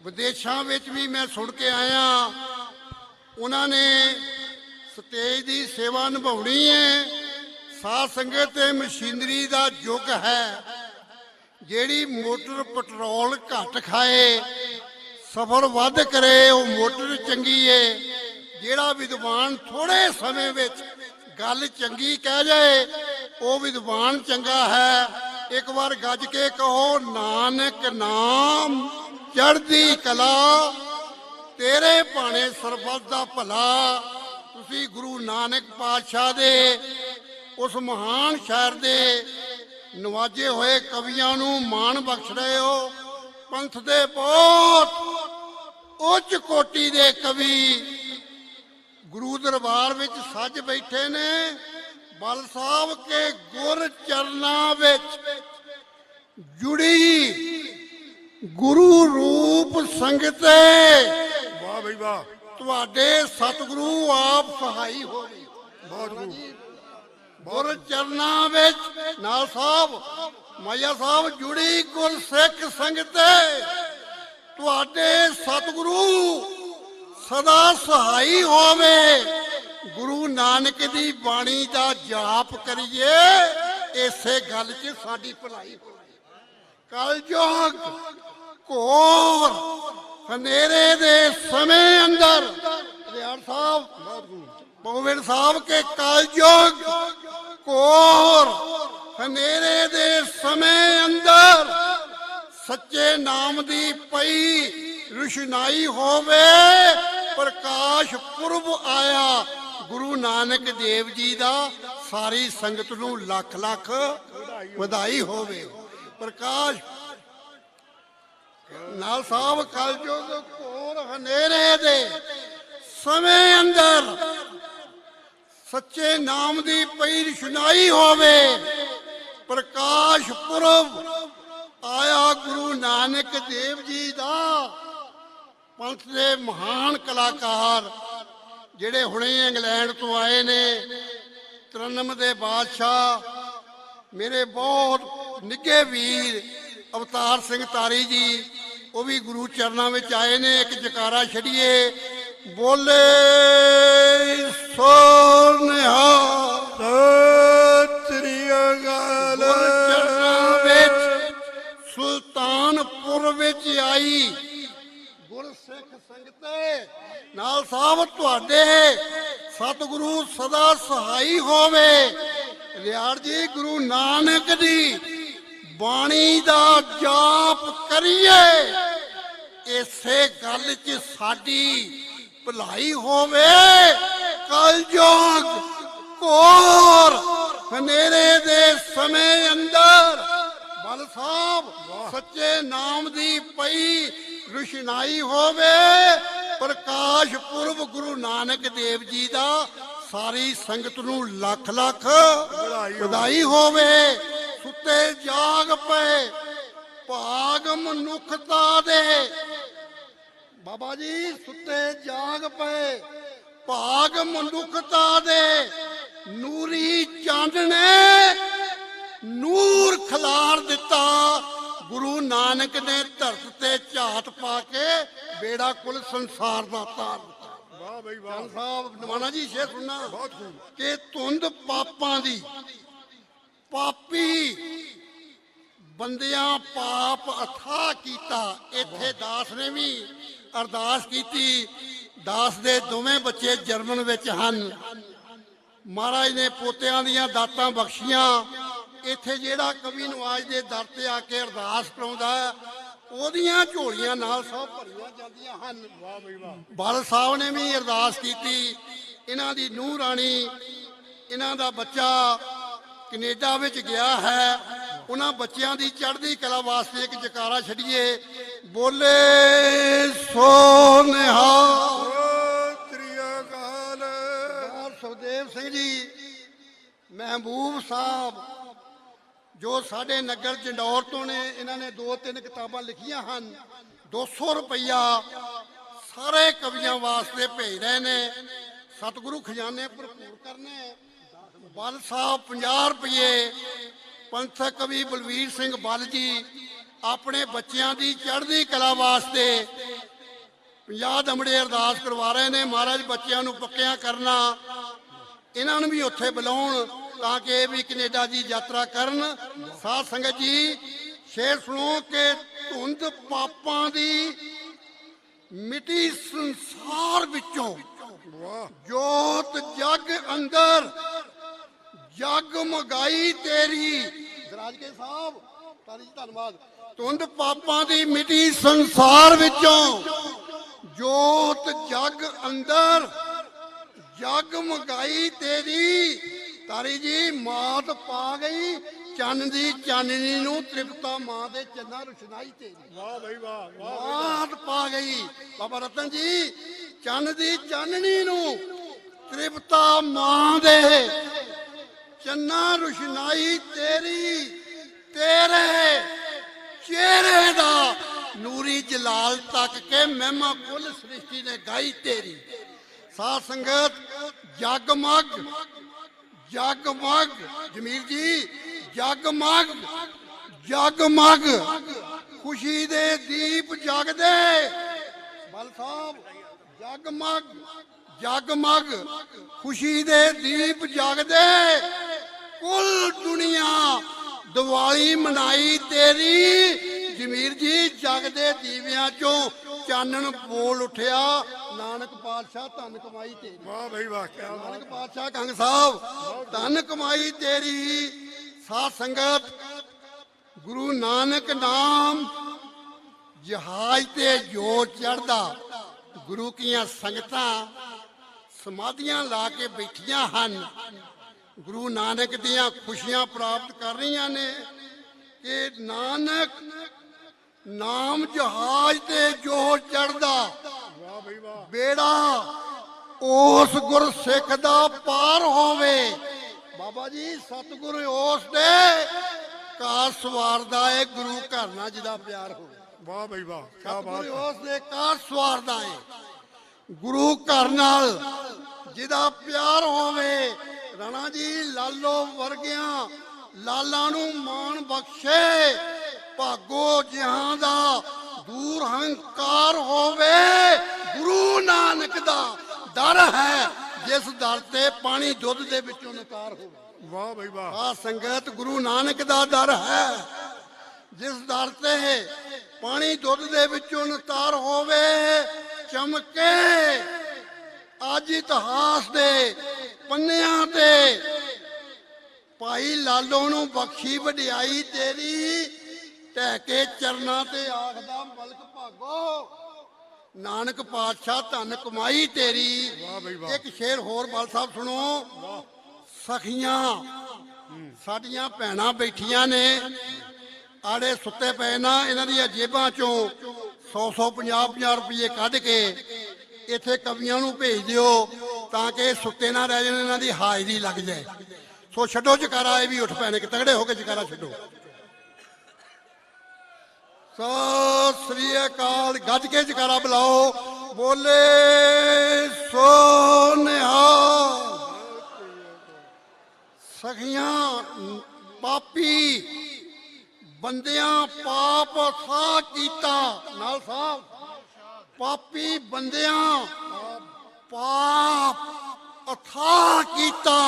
ਵਿਦੇਸ਼ਾਂ ਵਿੱਚ ਵੀ ਮੈਂ ਸੁਣ ਕੇ ਆਇਆ, ਉਹਨਾਂ ਨੇ ਸਟੇਜ ਦੀ ਸੇਵਾ ਨਿਭਾਉਣੀ ਹੈ। ਸਾਧ ਸੰਗਤ ਤੇ ਮਸ਼ੀਨਰੀ ਦਾ ਯੁੱਗ ਹੈ। ਜਿਹੜੀ ਮੋਟਰ ਪੈਟਰੋਲ ਘੱਟ ਖਾਏ, ਸਫ਼ਰ ਵੱਧ ਕਰੇ, ਉਹ ਮੋਟਰ ਚੰਗੀ ਏ। ਜਿਹੜਾ ਵਿਦਵਾਨ ਥੋੜੇ ਸਮੇਂ ਵਿੱਚ ਗੱਲ ਚੰਗੀ ਕਹਿ ਜਾਏ, ਉਹ ਵਿਦਵਾਨ ਚੰਗਾ ਹੈ। ਇੱਕ ਵਾਰ ਗੱਜ ਕੇ ਕਹੋ, ਨਾਨਕ ਨਾਮ ਚੜ੍ਹਦੀ ਕਲਾ, ਤੇਰੇ ਭਾਣੇ ਸਰਬੱਤ ਦਾ ਭਲਾ। ਤੁਸੀਂ ਗੁਰੂ ਨਾਨਕ ਪਾਤਸ਼ਾਹ ਦੇ ਉਸ ਮਹਾਨ ਸ਼ਾਇਰ ਦੇ ਨਵਾਜੇ ਹੋਏ ਕਵੀਆਂ ਨੂੰ ਮਾਣ ਬਖਸ਼ ਰਹੇ ਹੋ। ਪੰਥ ਦੇ ਬਹੁਤ ਉੱਚ ਕੋਟੀ ਦੇ ਕਵੀ ਗੁਰੂ ਦਰਬਾਰ ਵਿੱਚ ਸੱਜ ਬੈਠੇ ਨੇ। ਬਲ ਸਾਹਿਬ ਕੇ ਗੁਰ ਚਰਨਾਂ ਵਿੱਚ ਜੁੜੀ ਗੁਰੂ ਰੂਪ ਸੰਗਤੇ, ਵਾਹ ਬਈ ਵਾਹ, ਤੁਹਾਡੇ ਸਤਿਗੁਰੂ ਆਪ ਸਹਾਈ ਹੋਵੇ। ਬਹੁਤ ਗੁਰ ਚਰਨਾਂ ਵਿੱਚ ਨਾਲ ਸਾਹਿਬ ਮਾਇਆ ਸਾਹਿਬ ਜੁੜੀ ਗੁਰ ਸਿੱਖ ਸੰਗਤੇ, ਤੁਹਾਡੇ ਸਤਿਗੁਰੂ ਸਦਾ ਸਹਾਈ ਹੋਵੇ। ਗੁਰੂ ਨਾਨਕ ਦੀ ਬਾਣੀ ਦਾ ਜਾਪ ਕਰੀਏ, ਇਸੇ ਗੱਲ 'ਚ ਸਾਡੀ ਭਲਾਈ ਹੋਵੇ। ਕਲਯੁਗ ਘੋਰ ਹਨੇਰੇ ਦੇ ਸਮੇਂ ਅੰਦਰ ਰਿਆੜ ਸਾਹਿਬ ਪੌਵੇੜ ਸਾਹਿਬ ਕੇ ਕਲਯੁਗ ਘੋਰ ਹਨੇਰੇ ਦੇ ਸਮੇਂ ਅੰਦਰ ਸੱਚੇ ਨਾਮ ਦੀ ਪਈ ਰੁਸ਼ਨਾਈ ਹੋਵੇ। ਪ੍ਰਕਾਸ਼ ਪੁਰਬ ਆਇਆ ਗੁਰੂ ਨਾਨਕ ਦੇਵ ਜੀ ਦਾ, ਸਾਰੀ ਸੰਗਤ ਨੂੰ ਲੱਖ ਲੱਖ ਵਧਾਈ ਹੋਵੇ। ਪ੍ਰਕਾਸ਼ ਨਾਲ ਸਾਹਿਬ ਕਲਯੁਗ ਘੋਰ ਹਨੇਰੇ ਦੇ ਸਮੇਂ ਅੰਦਰ ਸੱਚੇ ਨਾਮ ਦੀ ਪਈ ਰੁਸ਼ਨਾਈ ਹੋਵੇ। ਪ੍ਰਕਾਸ਼ ਪੁਰਬ ਆਇਆ ਗੁਰੂ ਨਾਨਕ ਦੇਵ ਜੀ ਦਾ। ਪੰਥ ਦੇ ਮਹਾਨ ਕਲਾਕਾਰ ਜਿਹੜੇ ਹੁਣੇ ਇੰਗਲੈਂਡ ਤੋਂ ਆਏ ਨੇ, 93 ਦੇ ਬਾਦਸ਼ਾਹ ਮੇਰੇ ਬਹੁਤ ਨਿੱਘੇ ਵੀਰ ਅਵਤਾਰ ਸਿੰਘ ਤਾਰੀ ਜੀ, ਉਹ ਵੀ ਗੁਰੂ ਚਰਨਾਂ ਵਿੱਚ ਆਏ ਨੇ। ਇੱਕ ਜਕਾਰਾ ਛੜੀਏ, ਬੋਲੇ ਸੋ ਨਿਹਾਲ। ਸਤਿ ਸ੍ਰੀ ਅਕਾਲ। ਚਰਨਾਂ ਵਿੱਚ ਸੁਲਤਾਨਪੁਰ ਵਿੱਚ ਆਈ ਗੁਰਸਿੱਖ ਸੰਗਤੇ, ਨਾਲ ਸਾਹਿਬ ਤੁਹਾਡੇ ਸਤਿਗੁਰੂ ਸਦਾ ਸਹਾਈ ਹੋਵੇ। ਰਿਆੜ ਜੀ, ਗੁਰੂ ਨਾਨਕ ਦੀ ਬਾਣੀ ਦਾ ਜਾਪ ਕਰੀਏ, ਇਸੇ ਗੱਲ 'ਚ ਸਾਡੀ ਭਲਾਈ ਹੋਵੇ। ਕਲਯੁਗ ਘੋਰ ਹਨੇਰੇ ਦੇ ਸਮੇਂ ਅੰਦਰ ਬਲ ਸਾਹਿਬ ਸੱਚੇ ਨਾਮ ਦੀ ਪਈ ਰੁਸ਼ਨਾਈ ਹੋਵੇ। ਪ੍ਰਕਾਸ਼ ਪੁਰਬ ਗੁਰੂ ਨਾਨਕ ਦੇਵ ਜੀ ਦਾ, ਸਾਰੀ ਸੰਗਤ ਨੂੰ ਲੱਖ ਲੱਖ ਵਧਾਈ ਹੋਵੇ। ਸੁੱਤੇ ਜਾਗ ਪਏ ਭਾਗ ਮਨੁੱਖਤਾ ਦੇ, ਬਾਬਾ ਜੀ ਸੁੱਤੇ ਜਾਗ ਪਏ ਭਾਗ ਮਨੁੱਖਤਾ ਦੇ, ਨੂਰੀ ਚੰਦ ਨੇ ਨੂਰ ਖਿਲਾਰ ਦਿੱਤਾ। ਗੁਰੂ ਨਾਨਕ ਨੇ ਧਰਤ ਤੇ ਝਾਤ ਪਾ ਕੇ ਬੇੜਾ ਕੁਲ ਸੰਸਾਰ ਦਾ ਤਾਰ ਦਿੱਤਾ। ਵਾਹ ਬਈ ਵਾਹ। ਚੰਦ ਸਾਹਿਬ ਨਵਾਣਾ ਜੀ ਸ਼ੇਰ ਸੁਣਨਾ ਕਿ ਧੁੰਦ ਪਾਪਾਂ ਦੀ, ਪਾਪੀ ਬੰਦਿਆਂ ਪਾਪ ਅਥਾਹ ਕੀਤਾ। ਇੱਥੇ ਦਾਸ ਨੇ ਵੀ ਅਰਦਾਸ ਕੀਤੀ। ਦਾਸ ਦੇ ਦੋਵੇਂ ਬੱਚੇ ਜਰਮਨ ਵਿੱਚ ਹਨ। ਮਹਾਰਾਜ ਨੇ ਪੋਤਿਆਂ ਦੀਆਂ ਦਾਤਾਂ ਬਖਸ਼ੀਆਂ। ਇੱਥੇ ਜਿਹੜਾ ਕਵੀ ਨਵਾਜ ਦੇ ਦਰ ਤੇ ਆ ਕੇ ਅਰਦਾਸ ਕਰਾਉਂਦਾ ਉਹਦੀਆਂ ਝੋਲੀਆਂ ਨਾਲ ਸਭ ਭਰੀਆਂ ਜਾਂਦੀਆਂ ਹਨ। ਵਾਹ ਬਈ ਵਾਹ। ਬਾਲ ਸਾਹਿਬ ਨੇ ਵੀ ਅਰਦਾਸ ਕੀਤੀ। ਇਹਨਾਂ ਦੀ ਨੂੰਹ ਰਾਣੀ, ਇਹਨਾਂ ਦਾ ਬੱਚਾ ਕੈਨੇਡਾ ਵਿੱਚ ਗਿਆ ਹੈ। ਉਹਨਾਂ ਬੱਚਿਆਂ ਦੀ ਚੜ੍ਹਦੀ ਕਲਾ ਵਾਸਤੇ ਇੱਕ ਜਕਾਰਾ ਛੱਡੀਏ। ਬੋਲੇ ਸੋ ਨਿਹਾਲ। ਸੁਖਦੇਵ ਸਿੰਘ ਜੀ ਮਹਿਬੂਬ ਸਾਹਿਬ ਜੋ ਸਾਡੇ ਨਗਰ ਜੰਡੌਰ ਤੋਂ ਨੇ, ਇਹਨਾਂ ਨੇ 2-3 ਕਿਤਾਬਾਂ ਲਿਖੀਆਂ ਹਨ। 200 ਰੁਪਈਆ ਸਾਰੇ ਕਵੀਆਂ ਵਾਸਤੇ ਭੇਜ ਰਹੇ ਨੇ। ਸਤਿਗੁਰੂ ਖਜ਼ਾਨੇ ਭਰਪੂਰ ਕਰਨੇ। ਬਲ ਸਾਹਿਬ 50 ਰੁਪਏ। ਪੰਥਕ ਕਵੀ ਬਲਵੀਰ ਸਿੰਘ ਬਲ ਜੀ ਆਪਣੇ ਬੱਚਿਆਂ ਦੀ ਚੜ੍ਹਦੀ ਕਲਾ ਵਾਸਤੇ 50 ਦਮੜੇ ਅਰਦਾਸ ਕਰਵਾ ਰਹੇ ਨੇ। ਮਹਾਰਾਜ ਬੱਚਿਆਂ ਨੂੰ ਪੱਕਿਆਂ ਕਰਨਾ, ਇਹਨਾਂ ਨੂੰ ਵੀ ਉੱਥੇ ਬੁਲਾਉਣ ਤਾਂ ਕਿ ਇਹ ਵੀ ਕੈਨੇਡਾ ਦੀ ਯਾਤਰਾ ਕਰਨ। ਸਾਧ ਸੰਗਤ ਜੀ ਸ਼ੇਰ ਸੁਣੋ ਕਿ ਧੁੰਦ ਪਾਪਾਂ ਦੀ ਮਿੱਟੀ ਸੰਸਾਰ ਵਿੱਚੋਂ, ਜੋਤ ਜਗ ਅੰਦਰ ਜਗਮਗਾਈ ਤੇਰੀ। ਦਰਾਜ ਕੇ ਸਾਹਿਬ ਤਾਰੀ ਜੀ ਧੰਨਵਾਦ। ਧੁੰਦ ਪਾਪਾਂ ਦੀ ਮਿੱਟੀ ਸੰਸਾਰ ਵਿੱਚੋਂ, ਜੋਤ ਜਗ ਅੰਦਰ ਜਗਮਗਾਈ ਤੇਰੀ। ਤਾਰੀ ਜੀ ਮਾਤ ਪਾ ਗਈ ਚੰਨ ਦੀ ਚਾਨਣੀ ਨੂੰ, ਤ੍ਰਿਪਤਾ ਮਾਂ ਦੇ ਚੰਨਾਂ ਰੁਸ਼ਨਾਈ ਤੇਰੀ। ਵਾਹ ਬਈ ਵਾਹ। ਮਾਤ ਪਾ ਗਈ ਬਾਬਾ ਰਤਨ ਜੀ ਚੰਨ ਦੀ ਚਾਨਣੀ ਨੂੰ, ਤ੍ਰਿਪਤਾ ਮਾਂ ਦੇ ਚੰਨਾਂ ਰੁਸ਼ਨਾਈ ਤੇਰੀ। ਤੇਰੇ ਚਿਹਰੇ ਦਾ ਨੂਰੀ ਜਲਾਲ ਤੱਕ ਕੇ ਮਹਿਮਾ ਕੁੱਲ ਸ੍ਰਿਸ਼ਟੀ ਨੇ ਗਾਈ ਤੇਰੀ। ਸਾਧ ਸੰਗਤ ਜਗਮਗ ਜਗਮਗ, ਜਮੀਰ ਜੀ ਜਗਮਗ ਜਗਮਗ ਖੁਸ਼ੀ ਦੇ ਦੀਪ ਜਗਦੇ। ਬਲ ਸਾਹਿਬ ਜਗਮਗ ਜਗਮਗ ਖੁਸ਼ੀ ਦੇ ਦੀਪ ਜਗਦੇ। ਕੁੱਲ ਦੁਨੀਆ ਦੀਵਾਲੀ ਮਨਾਈ ਤੇਰੀ। ਜਮੀਰ ਜੀ ਜਗ ਦੇ ਦੀਵਿਆਂ ਚੋਂ ਚਾਨਣ ਬੋਲ ਉੱਠਿਆ। ਨਾਨਕ ਪਾਤਸ਼ਾਹ ਧੰਨ ਕਮਾਈ ਤੇਰੀ। ਵਾਹ ਬਈ ਵਾਹ। ਨਾਨਕ ਪਾਤਸ਼ਾਹ ਕੰਗ ਸਾਹਿਬ ਧੰਨ ਕਮਾਈ ਤੇਰੀ। ਸਾਧ ਸੰਗਤ ਗੁਰੂ ਨਾਨਕ ਨਾਮ ਜਹਾਜ਼ ਤੇ ਜੋ ਚੜ੍ਹਦਾ। ਗੁਰੂ ਕੀਆਂ ਸੰਗਤਾਂ ਸਮਾਧੀਆਂ ਲਾ ਕੇ ਬੈਠੀਆਂ ਹਨ। ਗੁਰੂ ਨਾਨਕ ਦੀਆਂ ਖੁਸ਼ੀਆਂ ਪ੍ਰਾਪਤ ਕਰ ਰਹੀਆਂ ਨੇ ਕਿ ਨਾਨਕ ਨਾਮ ਜਹਾਜ਼ ਤੇ ਜੋ ਚੜ੍ਹਦਾ। ਬੇੜਾ ਉਸ ਗੁਰ ਸਿੱਖ ਦਾ ਪਾਰ ਹੋਵੇ। ਬਾਬਾ ਜੀ ਸਤਿਗੁਰ ਉਸ ਦੇ ਕਾਰ ਸਵਾਰਦਾ ਏ, ਗੁਰੂ ਘਰ ਨਾਲ ਜਿਹਦਾ ਪਿਆਰ ਹੋਵੇ। ਵਾਹ ਬਈ ਵਾਹ। ਸਤਿਗੁਰ ਉਸ ਦੇ ਕਾਰ ਸਵਾਰਦਾ ਏ, ਗੁਰੂ ਘਰ ਨਾਲ ਜਿਹਦਾ ਪਿਆਰ ਹੋਵੇ। ਰਾਣਾ ਜੀ ਲਾਲੋ ਵਰਗਿਆਂ ਲਾਲਾਂ ਨੂੰ ਮਾਣ ਬਖਸ਼ੇ। ਭਾਗੋ ਜਿਹਾਂ ਦਾ ਦੂਰ ਹੰਕਾਰ ਹੋਵੇ। ਗੁਰੂ ਨਾਨਕ ਦਾ ਦਰ ਹੈ ਜਿਸ ਦਰ ਤੇ ਪਾਣੀ ਦੁੱਧ ਦੇ ਵਿੱਚੋਂ ਨਿਕਾਰ ਹੋਵੇ। ਵਾਹ ਬਈ ਵਾਹ। ਆ ਸੰਗਤ ਗੁਰੂ ਨਾਨਕ ਦਾ ਦਰ ਹੈ ਜਿਸ ਦਰ ਤੇ ਪਾਣੀ ਦੁੱਧ ਦੇ ਵਿੱਚੋਂ ਨਿਕਾਰ ਹੋਵੇ। ਚਮਕੇ ਅੱਜ ਇਤਿਹਾਸ ਦੇ ਪੰਨਿਆਂ ਤੇ ਭਾਈ ਲਾਲੋ ਨੂੰ ਬਖਸ਼ੀ ਵਡਿਆਈ ਤੇਰੀ। ਢਹਿ ਕੇ ਚਰਨਾਂ ਤੇ ਆਖਦਾ ਮਲਕ ਭਾਗੋ। ਨਾਨਕ ਪਾਤਸ਼ਾਹ ਧੰਨ ਕਮਾਈ ਤੇਰੀ। ਇੱਕ ਸ਼ੇਰ ਹੋਰ ਬਲ ਸਾਹਿਬ ਸੁਣੋ। ਸਖੀਆਂ ਸਾਡੀਆਂ ਭੈਣਾਂ ਬੈਠੀਆਂ ਨੇ, ਆੜੇ ਸੁੱਤੇ ਪਏ ਨਾ। ਇਹਨਾਂ ਦੀਆਂ ਜੇਬਾਂ ਚੋਂ 100-100 50-50 ਰੁਪਏ ਕੱਢ ਕੇ ਇੱਥੇ ਕਵੀਆਂ ਨੂੰ ਭੇਜ ਦਿਓ ਤਾਂ ਕਿ ਇਹ ਸੁੱਤੇ ਨਾ ਰਹਿ ਜਾਣ, ਇਹਨਾਂ ਦੀ ਹਾਜ਼ਰੀ ਲੱਗ ਜਾਏ। ਸੋ ਛੱਡੋ ਜਕਾਰਾ, ਇਹ ਵੀ ਉੱਠ ਪੈਣੇ ਕਿ ਤਗੜੇ ਹੋ ਕੇ ਜਕਾਰਾ ਛੱਡੋ। ਸਤਿ ਸ੍ਰੀ ਅਕਾਲ। ਗੱਜ ਕੇ ਜਕਾਰਾ ਬੁਲਾਓ, ਬੋਲੇ ਸੋ ਨਿਹਾਲ। ਸਖੀਆਂ ਪਾਪੀ ਬੰਦਿਆਂ ਪਾਪ ਅਥਾ ਕੀਤਾ, ਨਾਲ ਸਾਹਿਬ, ਪਾਪੀ ਬੰਦਿਆਂ ਪਾਪ ਅਥਾ ਕੀਤਾ,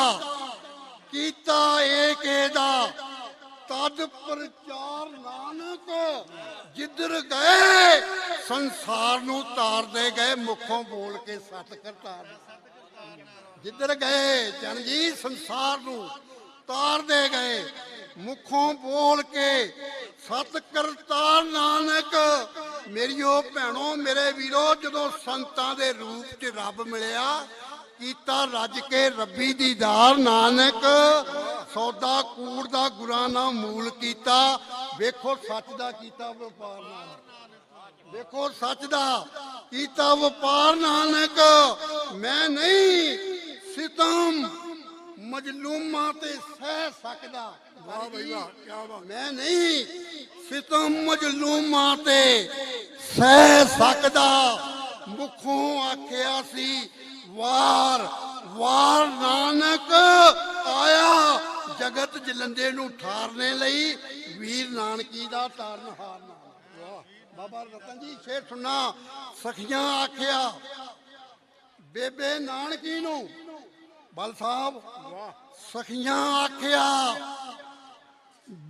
ਕੀਤਾ ਏਕ ਇਹਦਾ ਤਦ ਪ੍ਰਚਾਰ ਨਾਨਕ, ਜਿੱਧਰ ਗਏ ਸੰਸਾਰ ਨੂੰ ਤਾਰਦੇ ਗਏ, ਮੁਖੋਂ ਬੋਲ ਕੇ ਸਤ ਕਰਤਾਰ। ਜਿੱਧਰ ਗਏ ਚੰਨ ਜੀ ਸੰਸਾਰ ਨੂੰ ਤਾਰਦੇ ਗਏ, ਮੁਖੋਂ ਬੋਲ ਕੇ ਸਤ ਕਰਤਾਰ ਨਾਨਕ। ਮੇਰੀਓ ਭੈਣੋ ਮੇਰੇ ਵੀਰੋ, ਜਦੋਂ ਸੰਤਾਂ ਦੇ ਰੂਪ 'ਚ ਰੱਬ ਮਿਲਿਆ, ਕੀਤਾ ਰੱਜ ਕੇ ਰੱਬੀ ਦੀਦਾਰ ਨਾਨਕ। ਸੌਦਾ ਕੂੜ ਦਾ ਗੁਰਾਂ ਨਾਲ ਮੂਲ ਕੀਤਾ, ਵੇਖੋ ਸੱਚ ਦਾ ਕੀਤਾ ਵਪਾਰ ਨਾਨਕ। ਵੇਖੋ ਸੱਚ ਦਾ ਕੀਤਾ ਵਪਾਰ ਨਾਨਕ। ਮੈਂ ਨਹੀਂ ਸਿਤਮ ਮਜਲੂਮਾਂ ਤੇ ਸਹਿ ਸਕਦਾ, ਮੈਂ ਨਹੀਂ ਸਿਤਮ ਮਜਲੂਮਾਂ ਤੇ ਸਹਿ ਸਕਦਾ। ਮੁਖੋਂ ਆਖਿਆ ਸੀ ਵਾਰ ਵਾਰ ਨਾਨਕ, ਆਇਆ ਜਗਤ ਜਲੰਦੇ ਨੂੰ ਠਾਰਨੇ ਲਈ, ਵੀਰ ਨਾਨਕੀ ਦਾ ਤਾਰਨਹਾਰ ਨਾਮ। ਬਾਬਾ ਰਤਨ ਜੀ ਸ਼ੇਰ ਸੁਣਾ। ਸਖੀਆਂ ਆਖਿਆ ਬੇਬੇ ਨਾਨਕੀ ਨੂੰ, ਬਲ ਸਾਹਿਬ, ਸਖੀਆਂ ਆਖਿਆ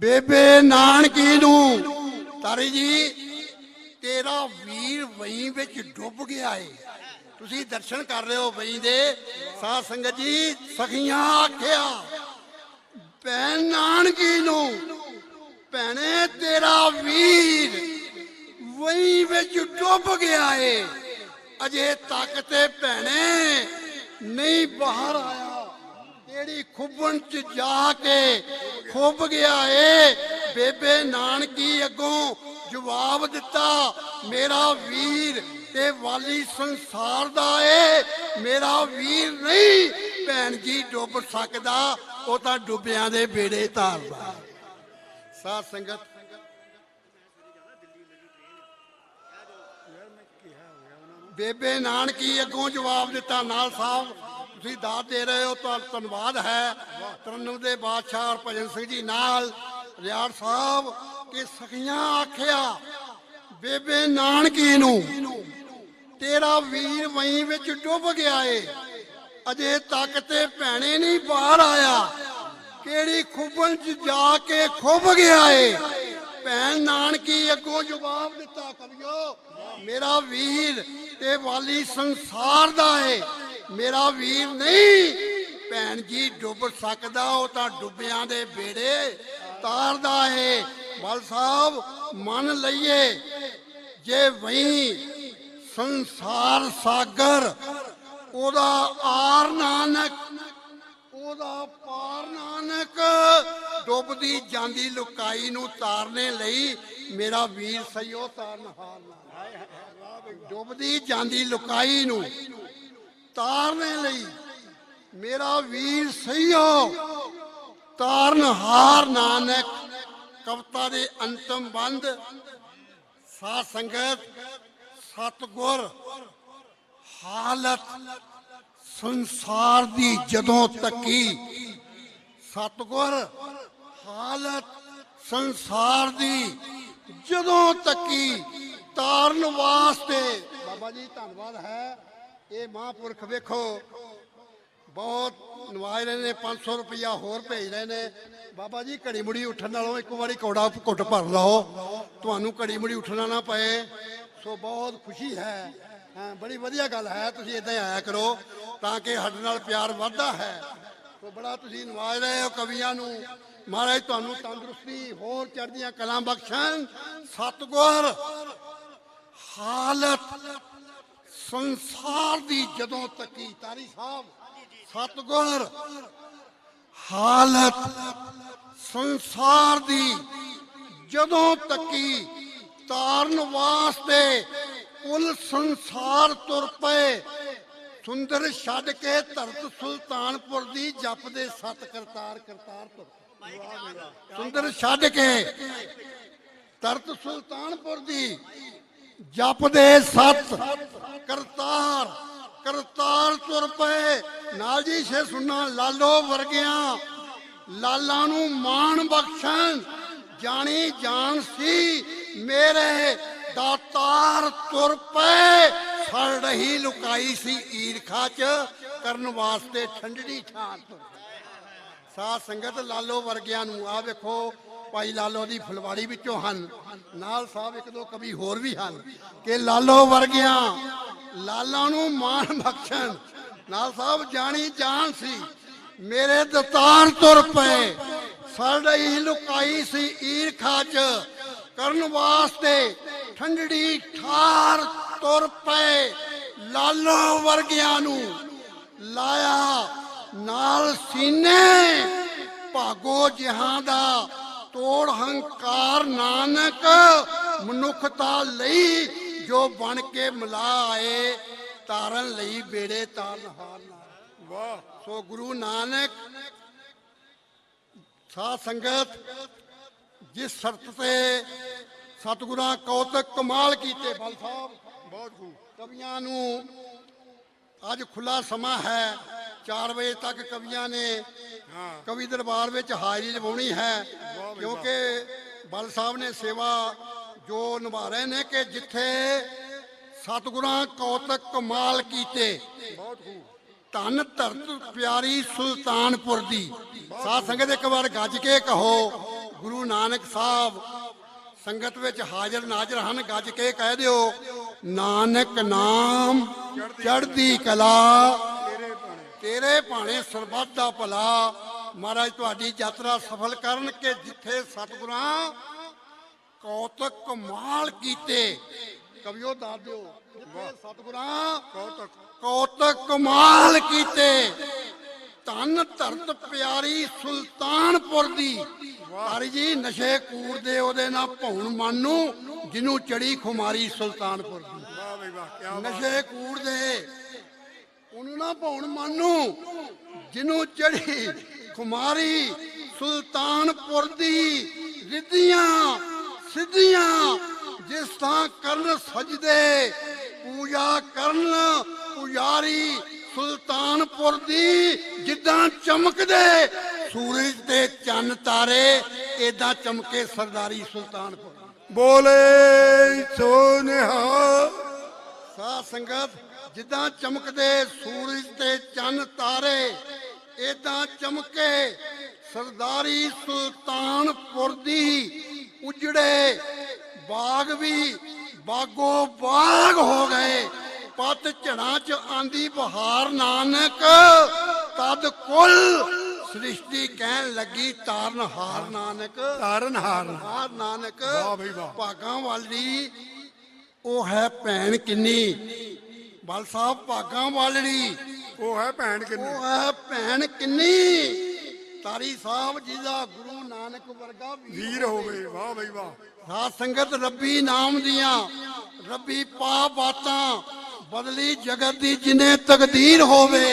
ਬੇਬੇ ਨਾਨਕੀ ਨੂੰ, ਤਾਰੀ ਜੀ ਤੇਰਾ ਵੀਰ ਵਹੀਂ ਵਿੱਚ ਡੁੱਬ ਗਿਆ ਏ। ਤੁਸੀਂ ਦਰਸ਼ਨ ਕਰ ਰਹੇ ਹੋ ਵਹੀਂ ਦੇ, ਸਾਧ ਸੰਗਤ ਜੀ। ਸਖੀਆਂ ਆਖਿਆ ਭੈਣ ਨਾਨਕੀ ਨੂੰ, ਭੈਣੇ ਤੇਰਾ ਵੀਰ ਵਹੀਂ ਵਿੱਚ ਡੁੱਬ ਗਿਆ ਏ, ਅਜੇ ਤੱਕ ਤੇ ਭੈਣੇ ਨਹੀਂ ਬਾਹਰ ਆਇਆ। ਕਿਹੜੀ ਖੁੱਬਣ 'ਚ ਜਾ ਕੇ ਖੁੱਬ ਗਿਆ ਏ। ਬੇਬੇ ਨਾਨਕੀ ਅੱਗੋਂ ਜਵਾਬ ਦਿੱਤਾ, ਮੇਰਾ ਵੀਰ ਤੇ ਵਾਲੀ ਸੰਸਾਰ ਦਾ ਏ, ਮੇਰਾ ਵੀਰ ਨਹੀਂ ਭੈਣ ਜੀ ਡੁੱਬ ਸਕਦਾ, ਉਹ ਤਾਂ ਡੁੱਬਿਆਂ ਦੇ ਬੇੜੇ ਧਾਰਦਾ। ਸਾਧ ਸੰਗਤ ਬੇਬੇ ਨਾਨਕੀ ਅੱਗੋਂ ਜਵਾਬ ਦਿੱਤਾ। ਨਾਲ ਸਾਹਿਬ ਤੁਸੀਂ ਦਾਤ ਦੇ ਰਹੇ ਹੋ, ਤੁਹਾਨੂੰ ਧੰਨਵਾਦ ਹੈ। ਤਰਨਮ ਦੇ ਬਾਦਸ਼ਾਹ ਔਰ ਭਜਨ ਸਿੰਘ ਜੀ ਨਾਲ ਰਿਆੜ ਸਾਹਿਬ ਕਿ ਸਖੀਆਂ ਆਖਿਆ ਬੇਬੇ ਨਾਨਕੀ ਨੂੰ, ਤੇਰਾ ਵੀਰ ਵਹੀਂ ਵਿੱਚ ਡੁੱਬ ਗਿਆ ਏ, ਅਜੇ ਤੱਕ ਤੇ ਭੈਣੇ ਨਹੀਂ ਬਾਹਰ ਆਇਆ। ਕਿਹੜੀ ਖੁੱਬਣ 'ਚ ਜਾ ਕੇ ਖੁੱਬ ਗਿਆ ਏ। ਭੈਣ ਨਾਨਕੀ ਅੱਗੋਂ ਜਵਾਬ ਦਿੱਤਾ, ਕਵਿਓ ਮੇਰਾ ਵੀਰ ਤੇ ਵਾਲੀ ਸੰਸਾਰ ਦਾ ਏ, ਮੇਰਾ ਵੀਰ ਨਹੀਂ ਭੈਣ ਜੀ ਡੁੱਬ ਸਕਦਾ, ਉਹ ਤਾਂ ਡੁੱਬਿਆਂ ਦੇ ਬੇੜੇ ਤਾਰਦਾ ਏ। ਬਲ ਸਾਹਿਬ ਮੰਨ ਲਈਏ ਜੇ ਵਹੀਂ ਸੰਸਾਰ ਸਾਗਰ, ਉਹਦਾ ਆਰ ਨਾਨਕ, ਉਹਦਾ ਪਾਰ ਨਾਨਕ। ਡੁੱਬਦੀ ਜਾਂਦੀ ਲੁਕਾਈ ਨੂੰ ਤਾਰਨੇ ਲਈ ਮੇਰਾ ਵੀਰ ਸਈਓ ਤਾਰਨਹਾਰ ਨਾਨਕ। ਡੁੱਬਦੀ ਜਾਂਦੀ ਲੁਕਾਈ ਨੂੰ ਤਾਰਨੇ ਲਈ ਮੇਰਾ ਵੀਰ ਸਈਓ ਤਾਰਨਹਾਰ ਨਾਨਕ। ਕਵਿਤਾ ਦੇ ਅੰਤਮ ਬੰਦ। ਸਾਧ ਸੰਗਤ ਸਤਿਗੁਰ ਹਾਲਤ ਸੰਸਾਰ ਦੀ ਜਦੋਂ ਤੱਕੀ, ਸਤਿਗੁਰ ਹਾਲਤ ਸੰਸਾਰ ਦੀ ਜਦੋਂ ਤੱਕੀ ਤਾਰਨ ਵਾਸਤੇ। ਬਾਬਾ ਜੀ ਧੰਨਵਾਦ ਹੈ। ਇਹ ਮਹਾਂਪੁਰਖ ਵੇਖੋ ਬਹੁਤ ਨਵਾਜ ਰਹੇ ਨੇ, 500 ਰੁਪਇਆ ਹੋਰ ਭੇਜ ਰਹੇ ਨੇ। ਬਾਬਾ ਜੀ ਘੜੀ ਮੁੜੀ ਉੱਠਣ ਨਾਲੋਂ ਇੱਕ ਵਾਰੀ ਕੌੜਾ ਘੁੱਟ ਭਰ ਲਓ, ਤੁਹਾਨੂੰ ਘੜੀ ਮੁੜੀ ਉੱਠਣਾ ਨਾ ਪਏ। ਸੋ ਬਹੁਤ ਖੁਸ਼ੀ ਹੈ, ਹਾਂ ਬੜੀ ਵਧੀਆ ਗੱਲ ਹੈ। ਤੁਸੀਂ ਇਦਾਂ ਹੀ ਆਇਆ ਕਰੋ ਤਾਂ ਕਿ ਸਾਡੇ ਨਾਲ ਪਿਆਰ ਵੱਧਦਾ ਹੈ। ਸੋ ਬੜਾ ਤੁਸੀਂ ਨਵਾਜ ਰਹੇ ਹੋ ਕਵੀਆਂ ਨੂੰ। ਮਹਾਰਾਜ ਤੁਹਾਨੂੰ ਤੰਦਰੁਸਤੀ ਹੋਰ ਚੜ੍ਹਦੀਆਂ ਕਲਾਂ ਬਖਸ਼ਣ। ਸਤਿਗੁਰ ਹਾਲਤ ਸੰਸਾਰ ਦੀ ਜਦੋਂ ਤੱਕੀ, ਤਾਰੀ ਸਾਹਿਬ, ਸਤਿਗੁਰ ਹਾਲਤ ਸੰਸਾਰ ਦੀ ਜਦੋਂ ਤੱਕੀ ਤਾਰਨ ਵਾਸਤੇ ਕੁੱਲ ਸੰਸਾਰ ਤੁਰ ਪਏ। ਸੁੰਦਰ ਛੱਡ ਕੇ ਧਰਤ ਸੁਲਤਾਨਪੁਰ ਦੀ ਜਪਦੇ ਸਤ ਕਰਤਾਰ ਕਰਤਾਰ ਤੁਰ। ਸੁੰਦਰ ਛੱਡ ਕੇ ਧਰਤ ਸੁਲਤਾਨਪੁਰ ਦੀ ਜਪਦੇ ਸਤ ਕਰਤਾਰ ਕਰਤਾਰ ਤੁਰ ਪਏ। ਨਾਲ ਜੀ ਛੇ ਸੁਣਨਾ ਲਾਲੋ ਵਰਗਿਆਂ ਲਾਲਾਂ ਨੂੰ ਮਾਣ ਬਖਸ਼ਣ ਜਾਣੀ ਜਾਣ ਸੀ ਮੇਰੇ ਦਾਤਾਰ ਤੁਰ ਪਏ। ਸੜ ਰਹੀ ਲੁਕਾਈ ਸੀ ਈਰਖਾ ਚ ਕਰਨ ਵਾਸਤੇ ਠੰਡੜੀ ਥਾਂ ਤੁਰ। ਸਾਧ ਸੰਗਤ ਲਾਲੋ ਵਰਗਿਆਂ ਨੂੰ ਆ ਵੇਖੋ ਭਾਈ ਲਾਲੋ ਦੀ ਫੁਲਵਾੜੀ ਵਿੱਚੋਂ ਹਨ, ਨਾਲ ਸਾਹਿਬ ਇੱਕ ਦੋ ਕਵੀ ਹੋਰ ਵੀ ਹਨ ਕਿ ਲਾਲੋ ਵਰਗਿਆਂ ਲਾਲਾਂ ਨੂੰ ਮਾਣ ਬਖਸ਼ਣ ਨਾਲ ਸਾਹਿਬ ਜਾਣੀ ਜਾਣ ਸੀ ਮੇਰੇ ਦਤਾਰ ਤੁਰ ਪਏ। ਸੜ ਰਹੀ ਲੁਕਾਈ ਸੀ ਈਰਖਾ ਚ ਕਰਨ ਵਾਸਤੇ ਠੰਡੜੀ ਠਾਰ ਤੁਰ ਪਏ। ਲਾਲੋ ਵਰਗਿਆਂ ਨੂੰ ਲਾਇਆ ਨਾਲ ਸੀਨੇ ਭਾਗੋ ਜਿਹਾਂ ਦਾ ਤੋੜ ਹੰਕਾਰ ਨਾਨਕ ਮਨੁੱਖਤਾ ਲਈ ਜੋ ਬਣ ਕੇ ਮਿਲਾ ਆਏ ਤਾਰਨ ਲਈ ਬੇੜੇ ਤਾਰਨ ਹਾਰ ਨਾਲ। ਵਾਹ। ਸੋ ਗੁਰੂ ਨਾਨਕ ਸਾਧ ਸੰਗਤ ਜਿਸ ਸ਼ਰਤ ਤੇ ਸਤਿਗੁਰਾਂ ਕੌਤਕ ਕਮਾਲ ਕੀਤੇ ਬਲ ਸਾਹਿਬ ਬਹੁਤ ਖੂਬ। ਕਵੀਆਂ ਨੂੰ ਅੱਜ ਖੁੱਲਾ ਸਮਾਂ ਹੈ 4 ਵਜੇ ਤੱਕ ਕਵੀਆਂ ਨੇ ਕਵੀ ਦਰਬਾਰ ਵਿੱਚ ਹਾਜ਼ਰੀ ਲਵਾਉਣੀ ਹੈ ਕਿਉਂਕਿ ਬਲ ਸਾਹਿਬ ਨੇ ਸੇਵਾ ਜੋ ਨਿਭਾ ਰਹੇ ਨੇ ਕਿ ਜਿੱਥੇ ਸਤਿਗੁਰਾਂ ਕੌਤਕ ਕਮਾਲ ਕੀਤੇ ਧੰਨ ਧਰਤ ਪਿਆਰੀ ਸੁਲਤਾਨਪੁਰ ਦੀ। ਸਾਧ ਸੰਗਤ ਇੱਕ ਵਾਰ ਗੱਜ ਕੇ ਕਹੋ ਗੁਰੂ ਨਾਨਕ ਸਾਹਿਬ ਸੰਗਤ ਵਿੱਚ ਹਾਜ਼ਰ ਨਾਜ਼ਰ ਹਨ। ਗੱਜ ਕੇ ਕਹਿ ਦਿਓ ਨਾਨਕ ਨਾਮ ਚੜ੍ਹਦੀ ਕਲਾ ਤੇਰੇ ਭਾਣੇ ਸਰਬੱਤ ਦਾ ਭਲਾ। ਮਹਾਰਾਜ ਤੁਹਾਡੀ ਯਾਤਰਾ ਸਫਲ ਕਰਨ ਕਿ ਜਿੱਥੇ ਸਤਿਗੁਰਾਂ ਕੌਤਕ ਕਮਾਲ ਕੀਤੇ ਕਵਿਓ ਦੱਸ ਦਿਓ ਜਿੱਥੇ ਸਤਿਗੁਰਾਂ ਕੌਤਕ ਕਮਾਲ ਕੀਤੇ ਧੰਨ ਧਰਤ ਪਿਆਰੀ ਸੁਲਤਾਨਪੁਰ ਦੀ। ਹਰੀ ਜੀ ਨਸ਼ੇ ਕੂੜ ਦੇ ਉਹਦੇ ਨਾਲ ਭੌਣ ਮਨ ਨੂੰ ਜਿਹਨੂੰ ਚੜੀ ਖੁਮਾਰੀ ਸੁਲਤਾਨਪੁਰ ਦੀ। ਨਸ਼ੇ ਕੂੜ ਦੇ ਉਹਨੂੰ ਨਾ ਭੌਣ ਮਨ ਨੂੰ ਜਿਹਨੂੰ ਚੜੀ ਖੁਮਾਰੀ ਸੁਲਤਾਨਪੁਰ ਦੀ। ਰਿੱਧੀਆਂ ਸਿੱਧੀਆਂ ਜਿਸ ਥਾਂ ਕਰਨ ਸਜਦੇ ਪੂਜਾ ਕਰਨ ਪੁਜਾਰੀ ਸੁਲਤਾਨਪੁਰ ਦੀ। ਜਿੱਦਾਂ ਚਮਕਦੇ ਸੂਰਜ ਤੇ ਚੰਨ ਤਾਰੇ ਏਦਾਂ ਚਮਕੇ ਸਰਦਾਰੀ ਸੁਲਤਾਨਪੁਰ। ਬੋਲੇ ਸੋ ਨਿਹਾਲ। ਸਾਧ ਸੰਗਤ ਜਿੱਦਾਂ ਚਮਕਦੇ ਸੂਰਜ ਤੇ ਚੰਨ ਤਾਰੇ ਏਦਾਂ ਚਮਕੇ ਸਰਦਾਰੀ ਸੁਲਤਾਨਪੁਰ ਦੀ। ਉਜੜੇ ਬਾਗ ਵੀ ਬਾਗੋ ਬਾਗ ਹੋ ਗਏ ਪੱਤ ਝੜਾਂ ਚ ਆਂਦੀ ਬਹਾਰ ਨਾਨਕ ਤਦ ਕੁੱਲ ਸ੍ਰਿਸ਼ਟੀ ਕਹਿਣ ਲੱਗੀ ਤਾਰਨ ਹਾਰ ਨਾਨਕ ਤਾਰਨ ਹਾਰ ਨਾਨਕ। ਵਾਹ ਬਈ ਵਾਹ। ਭਾਗਾਂ ਵਾਲੀ ਉਹ ਹੈ ਭੈਣ ਕਿੰਨੀ ਬਲ ਸਾਹਿਬ ਭਾਗਾਂ ਵਾਲੜੀ ਉਹ ਹੈ ਭੈਣ ਕਿੰਨੀ ਉਹ ਹੈ ਭੈਣ ਕਿੰਨੀ। ਤਾਰੀ ਸਾਹਿਬ ਜਿਹਦਾ ਗੁਰੂ ਨਾਨਕ ਵਰਗਾ ਵੀਰ ਹੋਵੇ। ਵਾਹ ਬਈ ਵਾਹ। ਸਾਧ ਸੰਗਤ ਰੱਬੀ ਨਾਮ ਦੀਆਂ ਰੱਬੀ ਪਾ ਬਾਤਾਂ ਬਦਲੀ ਜਗਤ ਦੀ ਜਿਨੇ ਤਕਦੀਰ ਹੋਵੇ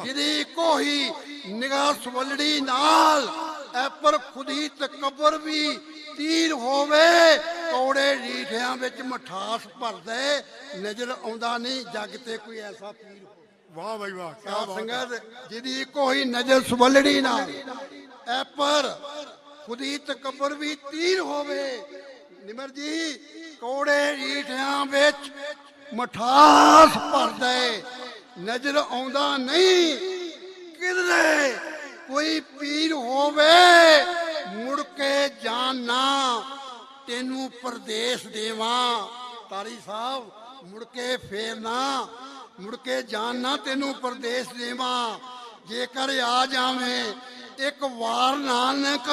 ਜਿਹਦੀ ਕੋਈ ਨਿਗਾਹ ਸਵਲੜੀ ਨਾਲ ਐ ਪਰ ਖੁਦੀ ਤਕਬਰ ਵੀ ਤੀਰ ਹੋਵੇ। ਕੌੜੇ ਰੀਠਿਆਂ ਵਿੱਚ ਮਠਾਸ ਭਰਦੇ ਨਜ਼ਰ ਆਉਂਦਾ ਨਹੀਂ ਜੱਗ ਤੇ ਕੋਈ ਐਸਾ ਪੀਰ ਹੋਵੇ। ਵਾਹ ਬਈ ਵਾਹ। ਸਾਧ ਸੰਗਤ ਜਿਹਦੀ ਕੋਈ ਨਜ਼ਰ ਸਵਲੜੀ ਨਾਲ ਐ ਪਰ ਖੁਦੀ ਤਕਬਰ ਵੀ ਤੀਰ ਹੋਵੇ। ਨਿਮਰ ਜੀ ਕੌੜੇ ਰੀਠਿਆਂ ਵਿੱਚ ਮਠਾਸ ਭਰਦੇ ਨਜ਼ਰ ਆਉਂਦਾ ਨਹੀਂ ਕਿਧਰੇ ਕੋਈ ਪੀਰ ਹੋਵੇ। ਮੁੜ ਕੇ ਜਾਣਾ ਤੈਨੂੰ ਪਰਦੇਸ ਦੇਵਾਂ। ਤਾਰੀ ਸਾਹਿਬ ਮੁੜ ਕੇ ਫੇਰ ਨਾ ਮੁੜ ਕੇ ਜਾਣਾ ਤੈਨੂੰ ਪਰਦੇਸ ਦੇਵਾਂ। ਜੇਕਰ ਆ ਜਾਵੇਂ ਇੱਕ ਵਾਰ ਨਾਨਕ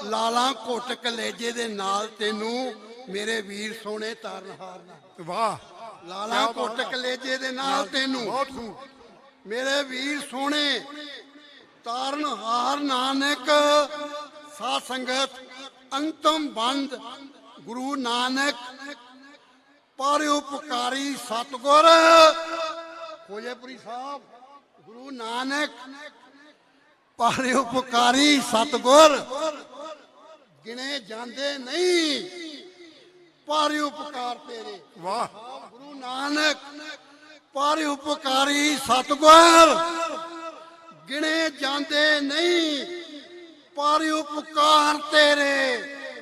ਲਾਲਾਂ ਘੁੱਟ ਕਲੇਜੇ ਦੇ ਨਾਲ ਤੈਨੂੰ ਮੇਰੇ ਵੀਰ ਸੋਹਣੇ ਤਾਰਨਹਾਰ ਨਾਲ। ਵਾਹ। ਲਾਲਾਂ ਘੁੱਟ ਕਲੇਜੇ ਦੇ ਨਾਲ ਤੈਨੂੰ ਬਹੁਤ ਖੂਬ ਮੇਰੇ ਵੀਰ ਸੋਹਣੇ ਤਾਰਨਹਾਰ ਨਾਨਕ। ਸਾਧ ਸੰਗਤ ਅੰਤਮ ਬੰਦ ਗੁਰੂ ਨਾਨਕ ਪਰ ਉਪਕਾਰੀ ਸਤਿਗੁਰ ਖੋਜੇਪੁਰੀ ਸਾਹਿਬ, ਗੁਰੂ ਨਾਨਕ ਪਾਰੇ ਉਪਕਾਰੀ ਸਤਿਗੁਰ ਗਿਣੇ ਜਾਂਦੇ ਨਹੀਂ, ਪਾਰੇ ਉਪਕਾਰ ਤੇਰੇ। ਵਾਹ। ਗੁਰੂ ਨਾਨਕ ਪਾਰੇ ਉਪਕਾਰੀ ਸਤਿਗੁਰ ਗਿਣੇ ਜਾਂਦੇ ਨਹੀਂ, ਪਾਰੇ ਉਪਕਾਰ ਤੇਰੇ।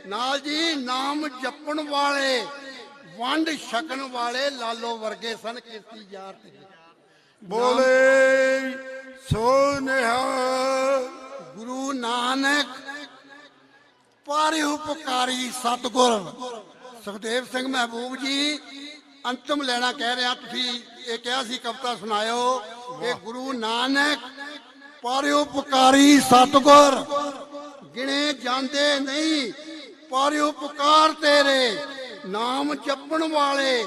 ਨਾਲ ਜੀ ਨਾਮ ਜਪਣ ਵਾਲੇ ਵੰਡ ਛਕਣ ਵਾਲੇ ਲਾਲੋ ਵਰਗੇ ਸਨ ਕੀਰਤੀ ਯਾਰ ਤੇਰੇ। ਬੋਲੇ ਸੋ ਨਿਹਾਲ। ਗੁਰੂ ਨਾਨਕ ਪਾਰੇ ਉਪਕਾਰੀ ਸਤਿਗੁਰ। ਸੁਖਦੇਵ ਸਿੰਘ ਮਹਿਬੂਬ ਜੀ ਅੰਤਮ ਲੈਣਾ ਕਹਿ ਰਿਹਾ, ਤੁਸੀਂ ਇਹ ਕਿਹਾ ਸੀ ਕਵਿਤਾ ਸੁਣਾਇਓ ਕਿ ਗੁਰੂ ਨਾਨਕ ਪਾਰੇ ਉਪਕਾਰੀ ਸਤਿਗੁਰ ਗਿਣੇ ਜਾਂਦੇ ਨਹੀਂ, ਪਾਰੇ ਉਪਕਾਰ ਤੇਰੇ। ਨਾਮ ਜਪਣ ਵਾਲੇ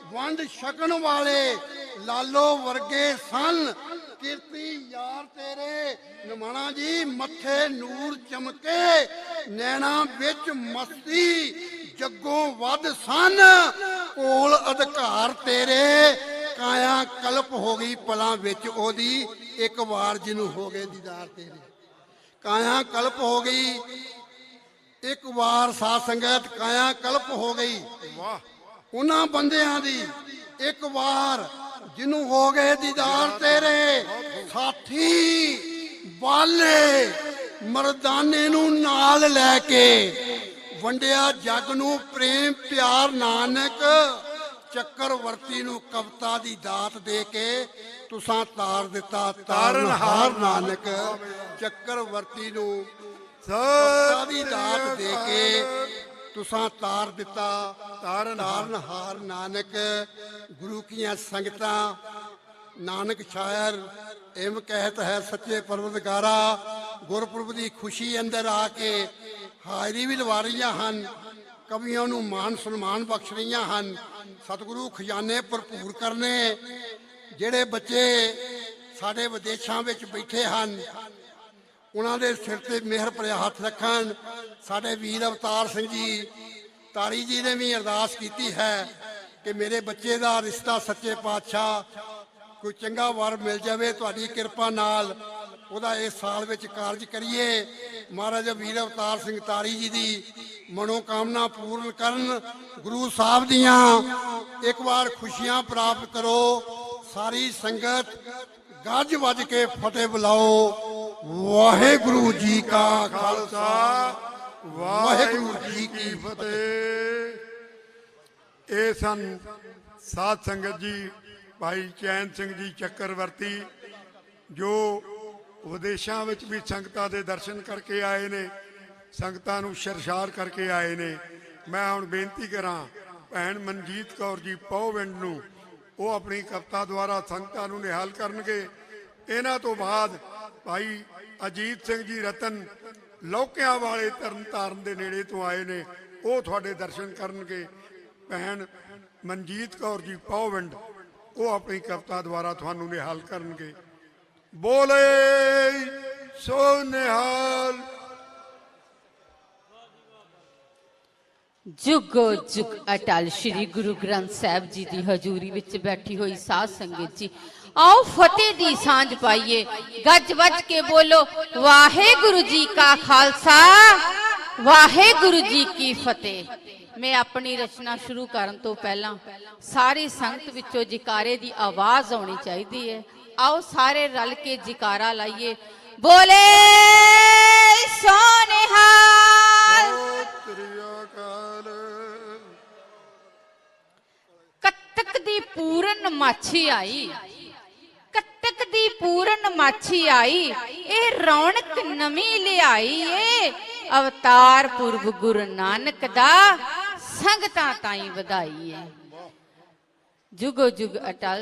ਵੰਡ ਛਕਣ ਵਾਲੇ ਲਾਲੋ ਵਰਗੇ ਸਨ ਕੀਰਤੀ ਯਾਰ ਤੇਰੇ। ਨਿਮਾਣਾ ਜੀ ਮੱਥੇ ਨੂਰ ਚਮਕੇ, ਨੈਣਾ ਵਿੱਚ ਮਸਤੀ, ਜੱਗੋਂ ਵੱਧ ਸਨ ਕੋਲ ਅਧਿਕਾਰ ਤੇਰੇ। ਕਾਇਆ ਕਲਪ ਹੋ ਗਈ ਪਲਾਂ ਵਿੱਚ ਉਹਦੀ, ਇੱਕ ਵਾਰ ਜਿਹਨੂੰ ਹੋ ਗਏ ਦੀਦਾਰ ਤੇਰੇ। ਕਾਇਆ ਕਲਪ ਹੋ ਗਈ ਇੱਕ ਵਾਰ, ਸਾਧ ਸੰਗਤ ਕਾਇਆ ਕਲਪ ਹੋ ਗਈ ਉਹਨਾਂ ਬੰਦਿਆਂ ਦੀ, ਇੱਕ ਵਾਰ ਜਿਹਨੂੰ ਹੋ ਗਏ ਦੀਦਾਰ ਤੇਰੇ। ਸਾਥੀ ਬਾਲੇ ਮਰਦਾਨੇ ਨੂੰ ਨਾਲ ਲੈ ਕੇ ਵੰਡਿਆ ਜੱਗ ਨੂੰ ਪ੍ਰੇਮ ਪਿਆਰ। ਨਾਨਕ ਚੱਕਰਵਰਤੀ ਨੂੰ ਕਵਿਤਾ ਦੀ ਦਾਤ ਦੇ ਕੇ ਤੁਸਾਂ ਤਾਰ ਦਿੱਤਾ ਤਾਰਨਹਾਰ। ਨਾਨਕ ਚੱਕਰਵਰਤੀ ਨੂੰ ਕਵਿਤਾ ਦੀ ਦਾਤ ਦੇ ਕੇ ਤੁਸਾਂ ਤਾਰ ਦਿੱਤਾ ਤਾਰਨਹਾਰ। ਨਾਨਕ ਗੁਰੂ ਕੀਆਂ ਸੰਗਤਾਂ ਨਾਨਕ ਸ਼ਾਇਰ ਇਮ ਕਹਿਤ ਹੈ ਸੱਚੇ ਪਰਵਤਗਾਰਾ। ਗੁਰਪੁਰਬ ਦੀ ਖੁਸ਼ੀ ਅੰਦਰ ਆ ਕੇ ਹਾਜ਼ਰੀ ਵੀ ਲਵਾ ਰਹੀਆਂ ਹਨ, ਕਵੀਆਂ ਨੂੰ ਮਾਨ ਸਨਮਾਨ ਬਖਸ਼ ਰਹੀਆਂ ਹਨ। ਸਤਿਗੁਰੂ ਖਜ਼ਾਨੇ ਭਰਪੂਰ ਕਰਨੇ। ਜਿਹੜੇ ਬੱਚੇ ਸਾਡੇ ਵਿਦੇਸ਼ਾਂ ਵਿੱਚ ਬੈਠੇ ਹਨ ਉਹਨਾਂ ਦੇ ਸਿਰ ਤੇ ਮਿਹਰ ਭਰਿਆ ਹੱਥ ਰੱਖਣ। ਸਾਡੇ ਵੀਰ ਅਵਤਾਰ ਸਿੰਘ ਜੀ ਤਾਰੀ ਜੀ ਨੇ ਵੀ ਅਰਦਾਸ ਕੀਤੀ ਹੈ ਕਿ ਮੇਰੇ ਬੱਚੇ ਦਾ ਰਿਸ਼ਤਾ ਸੱਚੇ ਪਾਤਸ਼ਾਹ ਕੋਈ ਚੰਗਾ ਵਰ ਮਿਲ ਜਾਵੇ, ਤੁਹਾਡੀ ਕਿਰਪਾ ਨਾਲ ਉਹਦਾ ਇਸ ਸਾਲ ਵਿੱਚ ਕਾਰਜ ਕਰੀਏ। ਮਹਾਰਾਜਾ ਵੀਰ ਅਵਤਾਰ ਸਿੰਘ ਤਾਰੀ ਜੀ ਦੀ ਮਨੋਕਾਮਨਾ ਪੂਰਨ ਕਰਨ। ਗੁਰੂ ਸਾਹਿਬ ਦੀਆਂ ਇੱਕ ਵਾਰ ਖੁਸ਼ੀਆਂ ਪ੍ਰਾਪਤ ਕਰੋ। ਸਾਰੀ ਸੰਗਤ ਗੱਜ ਵੱਜ ਕੇ ਫਤਿਹ ਬੁਲਾਓ। ਵਾਹਿਗੁਰੂ ਜੀ ਕਾ ਖਾਲਸਾ, ਵਾਹਿਗੁਰੂ ਜੀ ਕੀ ਫਤਿਹ। ਇਹ ਸਨ ਸਾਧ ਸੰਗਤ ਜੀ ਭਾਈ ਚੈਨ ਸਿੰਘ ਜੀ ਚੱਕਰਵਰਤੀ, ਜੋ ਵਿਦੇਸ਼ਾਂ ਵਿੱਚ ਵੀ ਸੰਗਤਾਂ ਦੇ ਦਰਸ਼ਨ ਕਰਕੇ ਆਏ ਨੇ, ਸੰਗਤਾਂ ਨੂੰ ਸ਼ਰਸ਼ਾਰ ਕਰਕੇ ਆਏ ਨੇ। ਮੈਂ ਹੁਣ ਬੇਨਤੀ ਕਰਾਂ ਭੈਣ ਮਨਜੀਤ ਕੌਰ ਜੀ ਪੌਵਿੰਡ ਨੂੰ, ਉਹ ਆਪਣੀ ਕਵਿਤਾ ਦੁਆਰਾ ਸੰਗਤਾਂ ਨੂੰ ਨਿਹਾਲ ਕਰਨਗੇ। ਇਹਨਾਂ ਤੋਂ ਬਾਅਦ ਭਾਈ ਅਜੀਤ ਸਿੰਘ ਜੀ ਰਤਨ ਲੌਕਿਆਂ ਵਾਲੇ ਤਰਨ ਤਾਰਨ ਦੇ ਨੇੜੇ ਤੋਂ ਆਏ ਨੇ, ਉਹ ਤੁਹਾਡੇ ਦਰਸ਼ਨ ਕਰਨਗੇ। ਭੈਣ ਮਨਜੀਤ ਕੌਰ ਜੀ ਪੌਵਿੰਡ, ਉਹ ਆਪਣੀ ਕਵਿਤਾ ਦੁਆਰਾ ਤੁਹਾਨੂੰ ਨਿਹਾਲ ਕਰਨਗੇ। ਬੋਲੇ ਸੋ ਨਿਹਾਲ। ਜੁਗੋ ਜੁਗ ਅਟਲ ਸ਼੍ਰੀ ਗੁਰੂ ਗ੍ਰੰਥ ਸਾਹਿਬ ਜੀ ਦੀ ਹਜ਼ੂਰੀ ਵਿੱਚ ਬੈਠੀ ਹੋਈ ਸਾਧ ਸੰਗਤ ਜੀ, आओ फतेह दी सांझ पाइए। गज वज के बोलो वाहेगुरु जी का खालसा, वाहेगुरु जी की फतेह। मैं अपनी रचना शुरू करन तो पहला सारी संगत विचों जिकारे दी आवाज आनी चाहिए है। आओ सारे रल के जिकारा लाइए। बोले सोनिहाल। कत्तक दी पूरन माछी आई, कत्तक दी पूरन माछी आई, ए रौनक नवी लियाई ए अवतार पुरब गुरु नानक दा संगतां ताई वधाई है। जुगो जुग अटल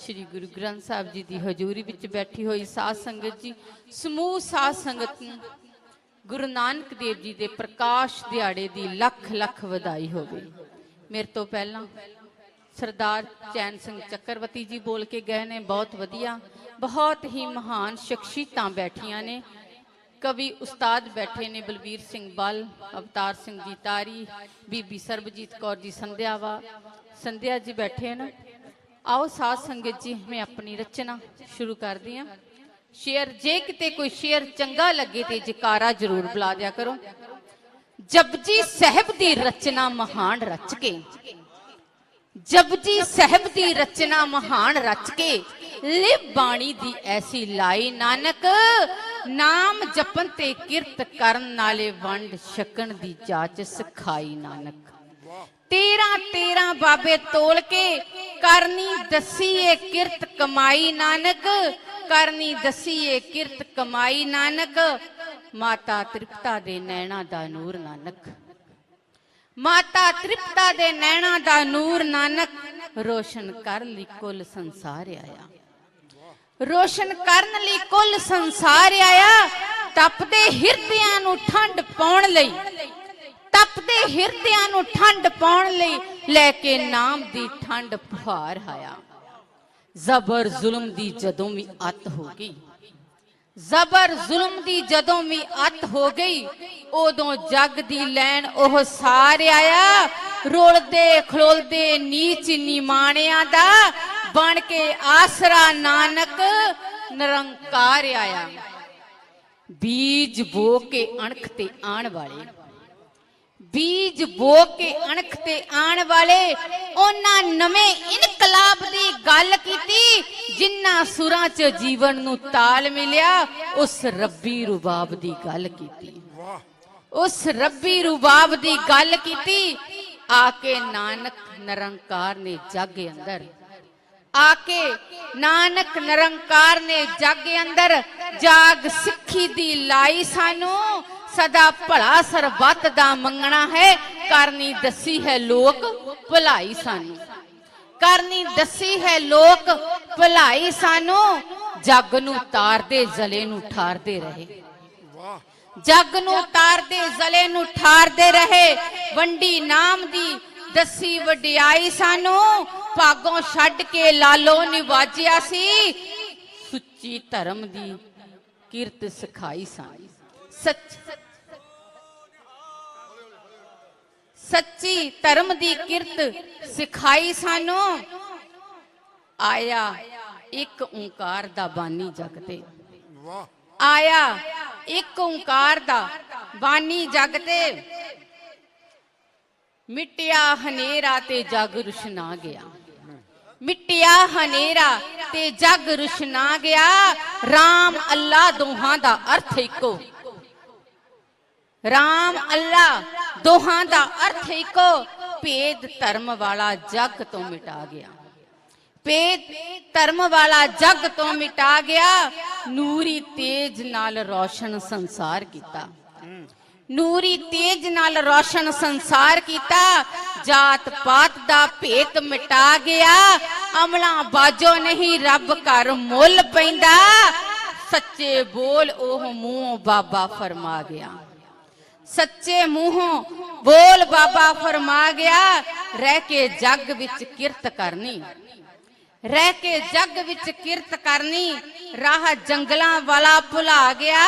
श्री गुरु ग्रंथ साहब जी की हजूरी विच बैठी हुई साध संगत जी, समूह साध संगत गुरु नानक देव जी के प्रकाश दिहाड़े की लख लख वधाई होवे। मेरे तो पहला सरदार चैन सिंह चक्रवर्ती जी बोल के गए ने, बहुत वधिया, बहुत ही महान शख्सियतां बैठियां ने। कवि उस्ताद बैठे ने बलबीर सिंह बल, अवतार सिंह जी तारी, बीबी सरबजीत कौर जी संध्या जी बैठे न। आओ साध संगत जी मैं अपनी रचना शुरू कर दी। शेर जे किते कोई शेर चंगा लगे तो जकारा जरूर बुला दिया करो। जपजी साहिब दी रचना महान रच के, जपजी साहिब दी रचना महान रच के, लिव बाणी दी ऐसी लाई नानक, नाम जपन ते किरत करन नाले वंड छकन दी जाच सिखाई नानक। 13 बाबे तोल के करनी दसी ए किरत कमाई नानक, करनी दसी ए किरत कमाई नानक। माता तृप्ता दे नैना दा नूर नानक, माता तृप्ता दे नैना दा नूर नानक, रोशन कर ली कुल संसार आया, रोशन करन ली कुल संसार आया। तपदे हिरदियां नू ठंड पाउण लई, तपदे हिरदियां नू ठंड पाउण लई, लैके नाम दी ठंड फुहार आया। जबर जुल्म दी जदों भी अत हो गई, जबर जुल्म दी जदों भी अत हो गई, उदों जग दी लैन ओह सार आया। रोलदे खलोलदे नीच निमाणियां दा, बन के आसरा नानक निरंकार आया। बीज बो के अणख ते आण वाले, बीज बो के अणख ते आण वाले, ओना नवे इनकलाब दी गल कीती, जिन्ना सुरां च जीवन नू ताल मिलिया, उस रब्बी रुबाब दी गल कीती, उस रब्बी रुबाब दी गल कीती। आके नानक निरंकार ने जग अंदर, आके नानक निरंकार ने जग अंदर जाग सिक्खी दी लाई सानू। सदा भला सरबत दा मंगना है, करनी दसी है लोक भलाई सानू, करनी दसी है लोक भलाई सानू। जग नू तारदे जले नू ठारदे रहे, जग नू तारदे जले नू ठारदे रहे। वंडी नाम दी दसी वडियाई सानू, भागों छड्ड के लालो निवाजिया सी, सुच्ची धर्म दी किरत सिखाई सानू। सच्ची धर्म दी किरत सिखाई सानू। आया एक ओंकार दा बानी जगते, आया एक ओंकार दा बानी जगते। मिटिया हनेरा ते जग रुशना गया, मिटिया हनेरा ते जग रुशना गया। राम अल्लाह दोहां दा अर्थ इको, राम अल्लाह दोहां दा अर्थ इको। भेद धर्म वाला जग तो मिटा गया, भेद धर्म वाला जग तो मिटा गया। नूरी तेज नाल रोशन संसार कीता, नूरी तेज नाल रोशन संसार कीता। जात पात दा भेद मिटा गया, अमला बाजो नहीं रब घर मुल पैंदा। सच्चे बोल ओह मुंह बाबा फरमा गया, सच्चे मुंहों बोल बाबा फरमा गया। रह के जग विच किरत करनी, रह के जग विच किरत करनी। राह जंगलां वाला भुला गया,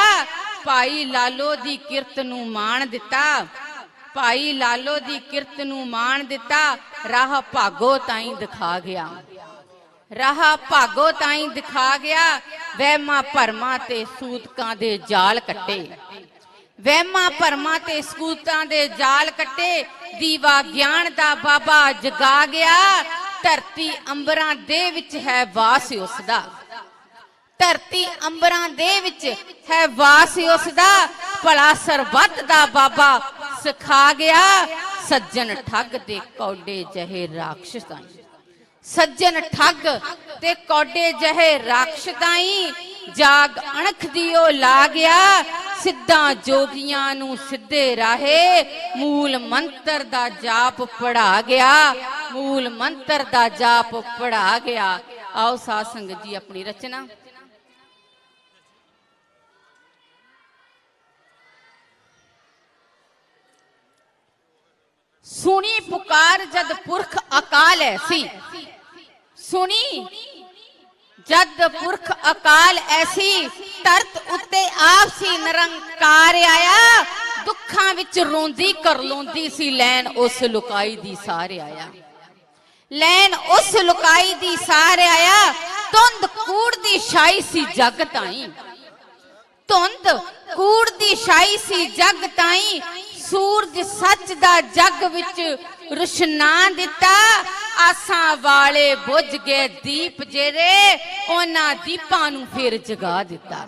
भाई लालो दी किरत नू मान दिता, भाई लालो दी किरत नू मान दिता। राह भागो ताई दिखा गया, राह भागो ताई दिखा गया। वहमा भरमा ते सूतकां दे जाल कट्टे, वहमा भरमा ते सूतां दे जाल कट्टे। दीवा ज्ञान दा बाबा जगा गया, धरती अंबरां दे विच है वास उसदा, धरती अंबरां दे विच है वास उसदा। भला सरबत दा बाबा सिखा गया, सज्जन ठग दे कौडे जहे राक्षस ताई, सज्जन ठग ते कौडे जहे राक्षस ताई। जाग अणख दियो ला गया, सिद्धा जोगियां नू सिद्धे राहे। मूल मंत्र दा जाप पढ़ा गया, मूल मंत्र दा जाप पढ़ा गया। आओ साध संगत जी अपनी रचना। सुनी पुकार जद पुरख अकाल ऐसी, सुनी जद पुरख अकाल ऐसी। धरत उत्ते आप सी निरंकार आया, दुखां विच रोंदी कर लोंदी सी लैन उस लुकाई दी सारे आया। ਲੈਣ ਉਸ ਲੁਕਾਈ ਦੀ ਸਾਰ ਆਇਆ ਧੁੰਦ ਕੂੜ ਦੀ ਛਾਈ ਸੀ ਜਗ ਤਾਈ ਧੁੰਦ ਕੂੜ ਦੀ ਛਾਈ ਸੀ ਜਗ ਤਾਈ ਸੂਰਜ ਸੱਚ ਦਾ ਜਗ ਵਿੱਚ ਰੁਸ਼ਨਾ ਦਿੱਤਾ ਆਸਾਂ ਵਾਲੇ ਬੁੱਝ ਗਏ ਦੀਪ ਜਿਹੜੇ ਉਹਨਾਂ ਦੀਪਾਂ ਨੂੰ ਫਿਰ ਜਗਾ ਦਿੱਤਾ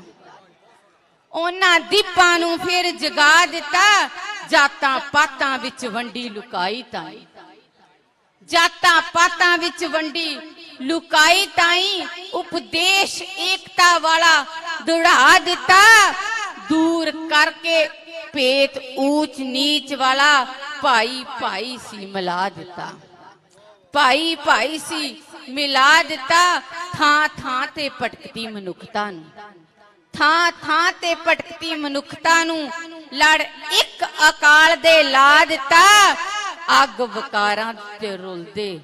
ਉਹਨਾਂ ਦੀਪਾਂ ਨੂੰ ਫਿਰ ਜਗਾ ਦਿੱਤਾ ਜਾਤਾਂ ਪਾਤਾਂ ਵਿੱਚ ਵੰਡੀ ਲੁਕਾਈ ਤਾਈ ਜਾਤਾਂ ਪਾਤਾਂ ਵਿੱਚ ਵੰਡੀ ਲੁਕਾਈ ਤਾਈ ਉਪਦੇਸ਼ ਏਕਤਾ ਵਾਲਾ ਦੁੜਾ ਦਿੱਤਾ ਦੂਰ ਕਰਕੇ ਭੇਤ ਊਚ ਨੀਚ ਵਾਲਾ ਭਾਈ ਭਾਈ ਸੀ ਮਿਲਾ ਦਿੱਤਾ ਭਾਈ ਭਾਈ ਸੀ ਮਿਲਾ ਦਿੱਤਾ ਥਾਂ ਥਾਂ ਤੇ ਭਟਕਦੀ ਮਨੁੱਖਤਾ ਨੂੰ ਥਾਂ ਥਾਂ ਤੇ ਭਟਕਦੀ ਮਨੁੱਖਤਾ ਨੂੰ ਲੜ ਇੱਕ ਅਕਾਲ ਦੇ ਲਾ ਦਿੱਤਾ ਅੱਗ ਵਿਕਾਰਾਂ ਤੇ ਰੁਲਦੇ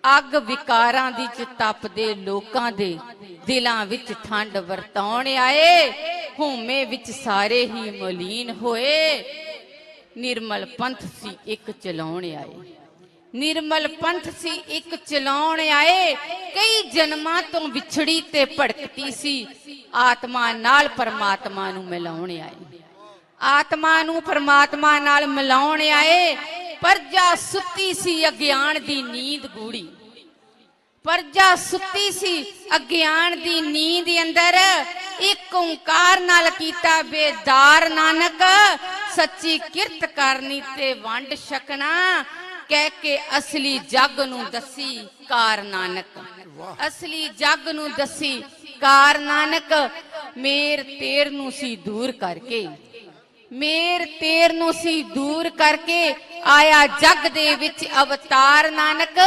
ਅੱਗ ਵਿਕਾਰਾਂ ਦੀ ਚ ਤਪਦੇ ਲੋਕਾਂ ਦੇ ਦਿਲਾਂ ਵਿੱਚ ਠੰਡ ਵਰਤਾਉਣ ਆਏ ਹਉਮੈ ਵਿੱਚ ਸਾਰੇ ਹੀ ਮਲੀਨ ਹੋਏ ਨਿਰਮਲ ਪੰਥ ਸੀ ਇੱਕ ਚਲਾਉਣ ਆਏ ਨਿਰਮਲ ਪੰਥ ਸੀ ਇੱਕ ਚਲਾਉਣ ਆਏ ਕਈ ਜਨਮਾਂ ਤੋਂ ਵਿਛੜੀ ਤੇ ਭਟਕਦੀ ਸੀ ਆਤਮਾ ਨਾਲ ਪਰਮਾਤਮਾ ਨੂੰ ਮਿਲਾਉਣ ਆਏ ਆਤਮਾ ਨੂੰ ਪਰਮਾਤਮਾ ਨਾਲ ਮਿਲਾਉਣ ਆਏ ਪਰਜਾ ਸੁੱਤੀ ਸੀ ਅਗਿਆਨ ਦੀ ਨੀਂਦ ਗੂੜੀ ਪਰਜਾ ਸੁੱਤੀ ਸੀ ਅਗਿਆਨ ਦੀ ਨੀਂਦ ਅੰਦਰ ਇੱਕ ਓੰਕਾਰ ਨਾਲ ਕੀਤਾ ਬੇਦਾਰ ਨਾਨਕ ਸੱਚੀ ਕਿਰਤ ਕਰਨੀ ਤੇ ਵੰਡ ਛਕਣਾ ਕਹਿ ਕੇ ਅਸਲੀ ਜੱਗ ਨੂੰ ਦੱਸੀ ਕਾਰ ਨਾਨਕ ਅਸਲੀ ਜੱਗ ਨੂੰ ਦੱਸੀ ਕਾਰ ਨਾਨਕ ਮੇਰ ਤੇਰ ਨੂੰ ਸੀ ਦੂਰ ਕਰਕੇ ਮੇਰ ਤੇਰ ਨੂੰ ਸੀ ਦੂਰ ਕਰਕੇ ਆਇਆ ਜੱਗ ਦੇ ਵਿੱਚ ਅਵਤਾਰ ਨਾਨਕ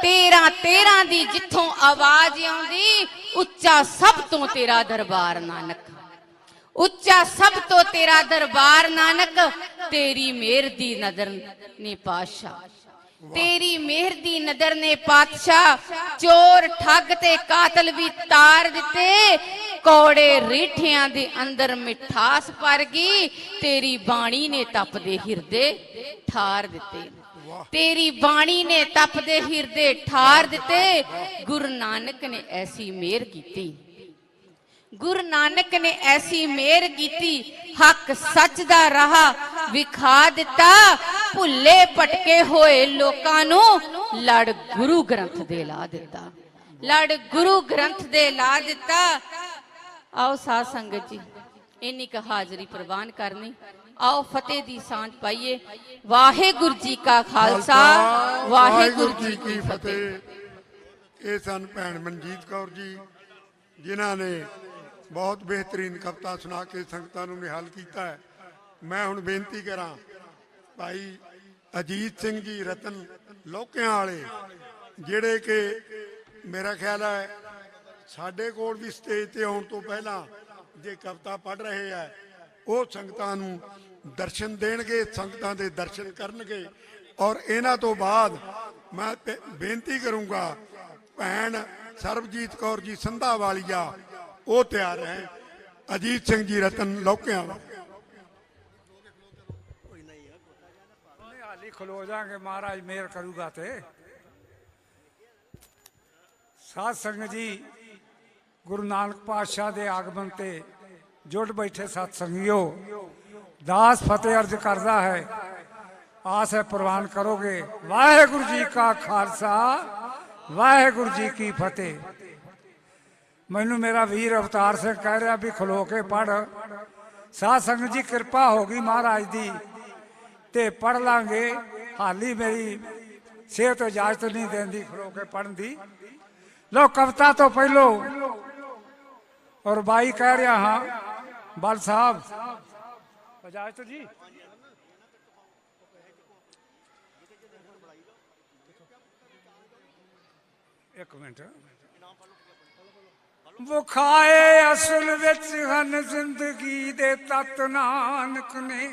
13 ਦੀ ਜਿੱਥੋਂ ਆਵਾਜ਼ ਆਉਂਦੀ ਉੱਚਾ ਸਭ ਤੋਂ ਤੇਰਾ ਦਰਬਾਰ ਨਾਨਕ ਉੱਚਾ ਸਭ ਤੋਂ ਤੇਰਾ ਦਰਬਾਰ ਨਾਨਕ ਤੇਰੀ ਮਿਹਰ ਦੀ ਨਜ਼ਰ ਨੇ ਪਾਤਸ਼ਾਹ ਤੇਰੀ ਮਿਹਰ ਦੀ ਨਜ਼ਰ ਨੇ ਪਾਤਸ਼ਾਹ ਚੋਰ ਠੱਗ ਤੇ ਕਾਤਲ ਵੀ ਤਾਰ ਦਿੱਤੇ ਕੌੜੇ ਰੀਠਿਆਂ ਦੇ ਅੰਦਰ ਮਿਠਾਸ ਭਰ ਗਈ ਤੇਰੀ ਬਾਣੀ ਨੇ ਤਪਦੇ ਹਿਰਦੇ ਠਾਰ ਦਿੱਤੇ ਤੇਰੀ ਬਾਣੀ ਨੇ ਤਪਦੇ ਹਿਰਦੇ ਠਾਰ ਦਿੱਤੇ ਗੁਰੂ ਨਾਨਕ ਨੇ ਐਸੀ ਮਿਹਰ ਕੀਤੀ ਗੁਰੂ ਨਾਨਕ ਨੇ ਐਸੀ ਮਿਹਰ ਕੀਤੀ ਹੱਕ ਸੱਚ ਦਾ ਰਾਹ ਵਿਖਾ ਦਿੱਤਾ ਭੁੱਲੇ ਭਟਕੇ ਹੋਏ ਲੋਕਾਂ ਨੂੰ ਲੜ ਗੁਰੂ ਗ੍ਰੰਥ ਦੇ ਲਾ ਦਿੱਤਾ ਲੜ ਗੁਰੂ ਗ੍ਰੰਥ ਦੇ ਲਾ ਦਿੱਤਾ ਆਓ ਸਾਧ ਸੰਗਤ ਜੀ ਇੰਨੀ ਕ ਹਾਜ਼ਰੀ ਪ੍ਰਵਾਨ ਕਰਨੀ ਆਓ ਫਤਿਹ ਦੀ ਸਾਂਝ ਪਾਈਏ ਵਾਹਿਗੁਰੂ ਜੀ ਕਾ ਖਾਲਸਾ ਵਾਹਿਗੁਰੂ ਜੀ ਕੀ ਫਤਿਹ ਇਹ ਸਨ ਭੈਣ ਮਨਜੀਤ ਕੌਰ ਜੀ ਜਿਨ੍ਹਾਂ ਨੇ ਬਹੁਤ ਬਿਹਤਰੀਨ ਕਵਿਤਾ ਸੁਣਾ ਕੇ ਸੰਗਤਾਂ ਨੂੰ ਨਿਹਾਲ ਕੀਤਾ ਹੈ ਮੈਂ ਹੁਣ ਬੇਨਤੀ ਕਰਾਂ ਭਾਈ ਅਜੀਤ ਸਿੰਘ ਜੀ ਰਤਨ ਲੋਕਿਆਂ ਵਾਲੇ ਜਿਹੜੇ ਕਿ ਮੇਰਾ ਖਿਆਲ ਹੈ ਸਾਡੇ ਕੋਲ ਵੀ ਸਟੇਜ ਤੇ ਆਉਣ ਤੋਂ ਪਹਿਲਾਂ ਜੇ ਕਵਿਤਾ ਪੜ੍ਹ ਰਹੇ ਆ ਉਹ ਸੰਗਤਾਂ ਨੂੰ ਦਰਸ਼ਨ ਦੇਣਗੇ ਸੰਗਤਾਂ ਦੇ ਦਰਸ਼ਨ ਕਰਨਗੇ ਔਰ ਇਹਨਾਂ ਤੋਂ ਬਾਅਦ ਮੈਂ ਬੇਨਤੀ ਕਰੂੰਗਾ ਭੈਣ ਸਰਬਜੀਤ ਕੌਰ ਜੀ ਸੰਧਾ ਵਾਲੀਆ ਉਹ ਤਿਆਰ ਹੈ ਅਜੀਤ ਸਿੰਘ ਜੀ ਰਤਨ ਲੋਕਿਆਂ ਹਾਲੀ ਖਲੋ ਜਾਾਂਗੇ ਮਹਾਰਾਜ ਮਿਹਰ ਕਰੂਗਾ ਤੇ ਸਾਧ ਸੰਗਤ ਜੀ ਗੁਰੂ ਨਾਨਕ ਪਾਤਸ਼ਾਹ ਦੇ ਆਗਮਨ ਤੇ ਜੁੜ ਬੈਠੇ ਸਤ ਸੰਗਿਓ ਦਾਸ ਫਤਿਹ ਅਰਜ ਕਰਦਾ ਹੈ ਆਸ ਹੈ ਪ੍ਰਵਾਨ ਕਰੋਗੇ ਵਾਹਿਗੁਰੂ ਜੀ ਕਾ ਖਾਲਸਾ ਵਾਹਿਗੁਰੂ ਜੀ ਕੀ ਫਤਿਹ ਮੈਨੂੰ ਮੇਰਾ ਵੀਰ ਅਵਤਾਰ ਸਿੰਘ ਕਹਿ ਰਿਹਾ ਵੀ ਖਲੋ ਕੇ ਪੜ ਸਾਧ ਸੰਗਤ ਜੀ ਕਿਰਪਾ ਹੋ ਗਈ ਮਹਾਰਾਜ ਦੀ ਤੇ ਪੜ ਲਾਂਗੇ ਹਾਲੀ ਮੇਰੀ ਸਿਹਤ ਇਜਾਜ਼ਤ ਨਹੀਂ ਦਿੰਦੀ ਖਲੋ ਕੇ ਪੜਨ ਦੀ ਲੋ ਕਵਿਤਾ ਤੋਂ ਪਹਿਲੋਂ ਔਰ ਬਾਈ ਕਹਿ ਰਿਹਾ ਹਾਂ ਬਲ ਸਾਹਿਬ ਇਜਾਜ਼ਤ ਜੀ ਇੱਕ ਮਿੰਟ ਵਿਖਾਏ ਅਸਲ ਵਿੱਚ ਹਨ ਜ਼ਿੰਦਗੀ ਦੇ ਤਤ ਨਾਨਕ ਨੇ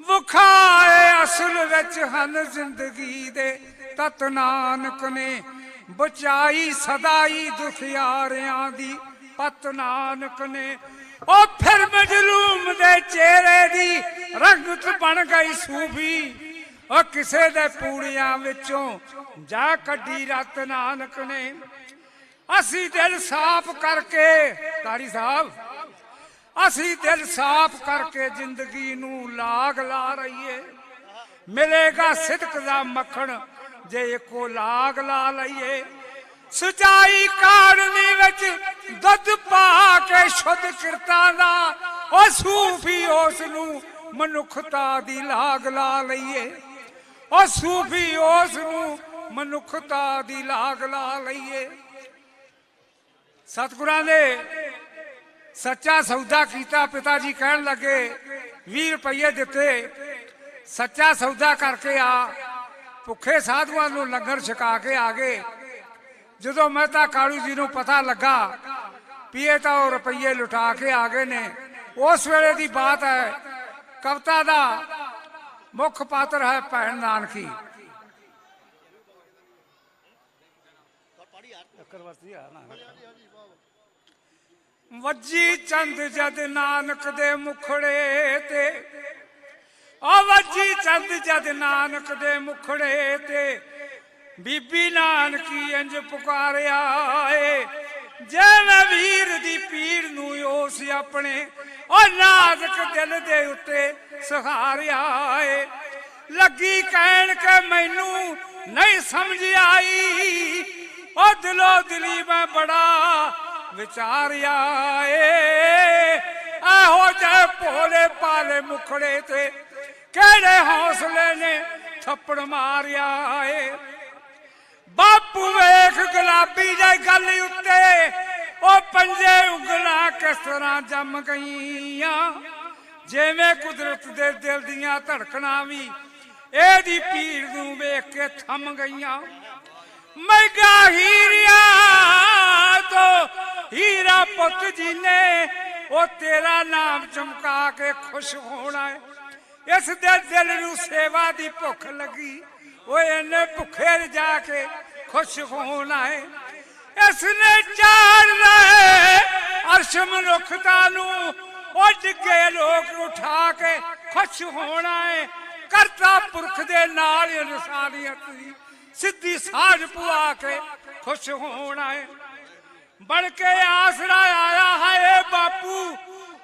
ਵਿਖਾਏ ਅਸਲ ਵਿੱਚ ਹਨ ਜ਼ਿੰਦਗੀ ਦੇ ਤਤ ਨਾਨਕ ਨੇ ਬਚਾਈ ਸਦਾਈ ਦੁਖਿਆਰਿਆਂ ਦੀ ਪਤ ਨਾਨਕ ਨੇ ਉਹ ਫਿਰ ਮਜਲੂਮ ਦੇ ਚਿਹਰੇ ਦੀ ਰੰਗਤ ਬਣ ਗਈ ਸੂਫੀ ਉਹ ਕਿਸੇ ਦੇ ਪੂੜੀਆਂ ਵਿੱਚੋਂ ਜਾ ਕੱਢੀ ਰਤ ਨਾਨਕ ਨੇ। ਅਸੀਂ ਦਿਲ ਸਾਫ਼ ਕਰਕੇ ਤਾਰੀ ਸਾਹਿਬ, ਅਸੀਂ ਦਿਲ ਸਾਫ਼ ਕਰਕੇ ਜ਼ਿੰਦਗੀ ਨੂੰ ਲਾਗ ਲਾ ਰਹੀਏ। ਮਿਲੇਗਾ ਸਿਦਕ ਦਾ ਮੱਖਣ ਜੇ ਇੱਕੋ ਲਾਗ ਲਾ ਲਈਏ। ਸਚਾਈ ਕਾੜਨੀ ਵਿੱਚ ਦੁੱਧ ਪਾ ਕੇ ਸ਼ੁੱਧ ਕਿਰਤਾਂ ਦਾ ਉਹ ਸੂਫੀ ਉਸ ਨੂੰ ਮਨੁੱਖਤਾ ਦੀ ਲਾਗ ਲਾ ਲਈਏ। ਉਹ ਸੂਫੀ ਉਸ ਨੂੰ ਮਨੁੱਖਤਾ ਦੀ ਲਾਗ ਲਾ ਲਈਏ। ਸਤਿਗੁਰਾਂ ਨੇ ਸੱਚਾ ਸੌਦਾ ਕੀਤਾ। ਪਿਤਾ ਜੀ ਕਹਿਣ ਲੱਗੇ 20 ਰੁਪਏ ਦਿੱਤੇ, ਸੱਚਾ ਸੌਦਾ ਕਰਕੇ ਆ। ਭੁੱਖੇ ਸਾਧੂਆਂ ਨੂੰ ਲੰਗਰ ਛਕਾ ਕੇ ਆ ਗਏ। ਜਦੋਂ ਮਹਿਤਾ ਕਾਲੂ ਜੀ ਨੂੰ ਪਤਾ ਲੱਗਾ ਵੀ ਇਹ ਤਾਂ ਉਹ ਰੁਪਈਏ ਲੁਟਾ ਕੇ ਆ ਗਏ ਨੇ, ਉਸ ਵੇਲੇ ਦੀ ਬਾਤ ਹੈ। ਕਵਿਤਾ ਦਾ ਮੁੱਖ ਪਾਤਰ ਹੈ ਭੈਣ ਨਾਨਕੀ। ਵੱਜੀ ਚੰਦ ਜਦ ਨਾਨਕ ਦੇ ਮੁਖੜੇ ਤੇ, ਆ ਵੱਜੀ ਚੰਦ ਜਦ ਨਾਨਕ ਦੇ ਮੁਖੜੇ ਤੇ, ਬੀਬੀ ਨਾਨਕੀ ਇੰਜ ਪੁਕਾਰਿਆ ਏ ਜਿਵੇਂ ਵੀਰ ਦੀ ਪੀੜ ਨੂੰ ਉਸ ਆਪਣੇ ਉਹ ਨਾਜ਼ੁਕ ਦਿਲ ਦੇ ਉੱਤੇ ਸਹਾਰਿਆ ਏ। ਲੱਗੀ ਕਹਿਣ ਕਿ ਮੈਨੂੰ ਨਹੀਂ ਸਮਝ ਆਈ, ਉਹ ਦਿਲੋਂ ਦਿਲੀ ਮੈਂ ਬੜਾ ਵਿਚਾਰਿਆ ਏ। ਇਹੋ ਜਿਹੇ ਭੋਲੇ ਭਾਲੇ ਮੁਖੜੇ ਤੇ ਕਿਹੜੇ ਹੌਸਲੇ ਨੇ ਥੱਪੜ ਮਾਰਿਆ ਏ। ਬਾਪੂ ਵੇਖ ਗੁਲਾਬੀ ਜਿਹੀ ਗੱਲ ਉੱਤੇ ਉਹ ਪੰਜੇ ਉਂਗਲਾਂ ਕਿਸ ਤਰ੍ਹਾਂ ਜੰਮ ਗਈਆਂ, ਜਿਵੇਂ ਕੁਦਰਤ ਦੇ ਦਿਲ ਦੀਆਂ ਧੜਕਣਾਂ ਵੀ ਇਹਦੀ ਪੀੜ ਨੂੰ ਵੇਖ ਕੇ ਥੰਮ ਗਈਆਂ। ਮਹਿੰਗਾ ਹੀਰਿਆ ਤੋਂ ਹੀਰਾ ਪੁੱਤ ਜੀ ਨੇ ਉਹ ਤੇਰਾ ਨਾਮ ਚਮਕਾ ਕੇ ਖੁਸ਼ ਹੋਣਾ ਹੈ। ਇਸ ਦੇ ਦਿਲ ਨੂੰ ਸੇਵਾ ਦੀ ਭੁੱਖ ਲੱਗੀ, ਓਏ ਇਹਨੇ ਭੁੱਖੇ ਜਾ ਕੇ ਖੁਸ਼ ਹੋਣਾ ਹੈ। ਇਸ ਨੇ ਚਾੜ ਲਏ ਅਰਸ਼ ਮਨੁੱਖਤਾ ਨੂੰ, ਉਹ ਡਿੱਗੇ ਲੋਕ ਉਠਾ ਕੇ ਖੁਸ਼ ਹੋਣਾ ਹੈ। ਕਰਤਾ ਪੁਰਖ ਦੇ ਨਾਲ ਇਨਸਾਨੀਅਤ ਦੀ ਸਿੱਧੀ ਸਾਝ ਪੁਆ ਕੇ ਖੁਸ਼ ਹੋਣਾ ਹੈ। ਬਣ ਕੇ ਆਸਰਾ ਆਇਆ ਹੈ ਬਾਪੂ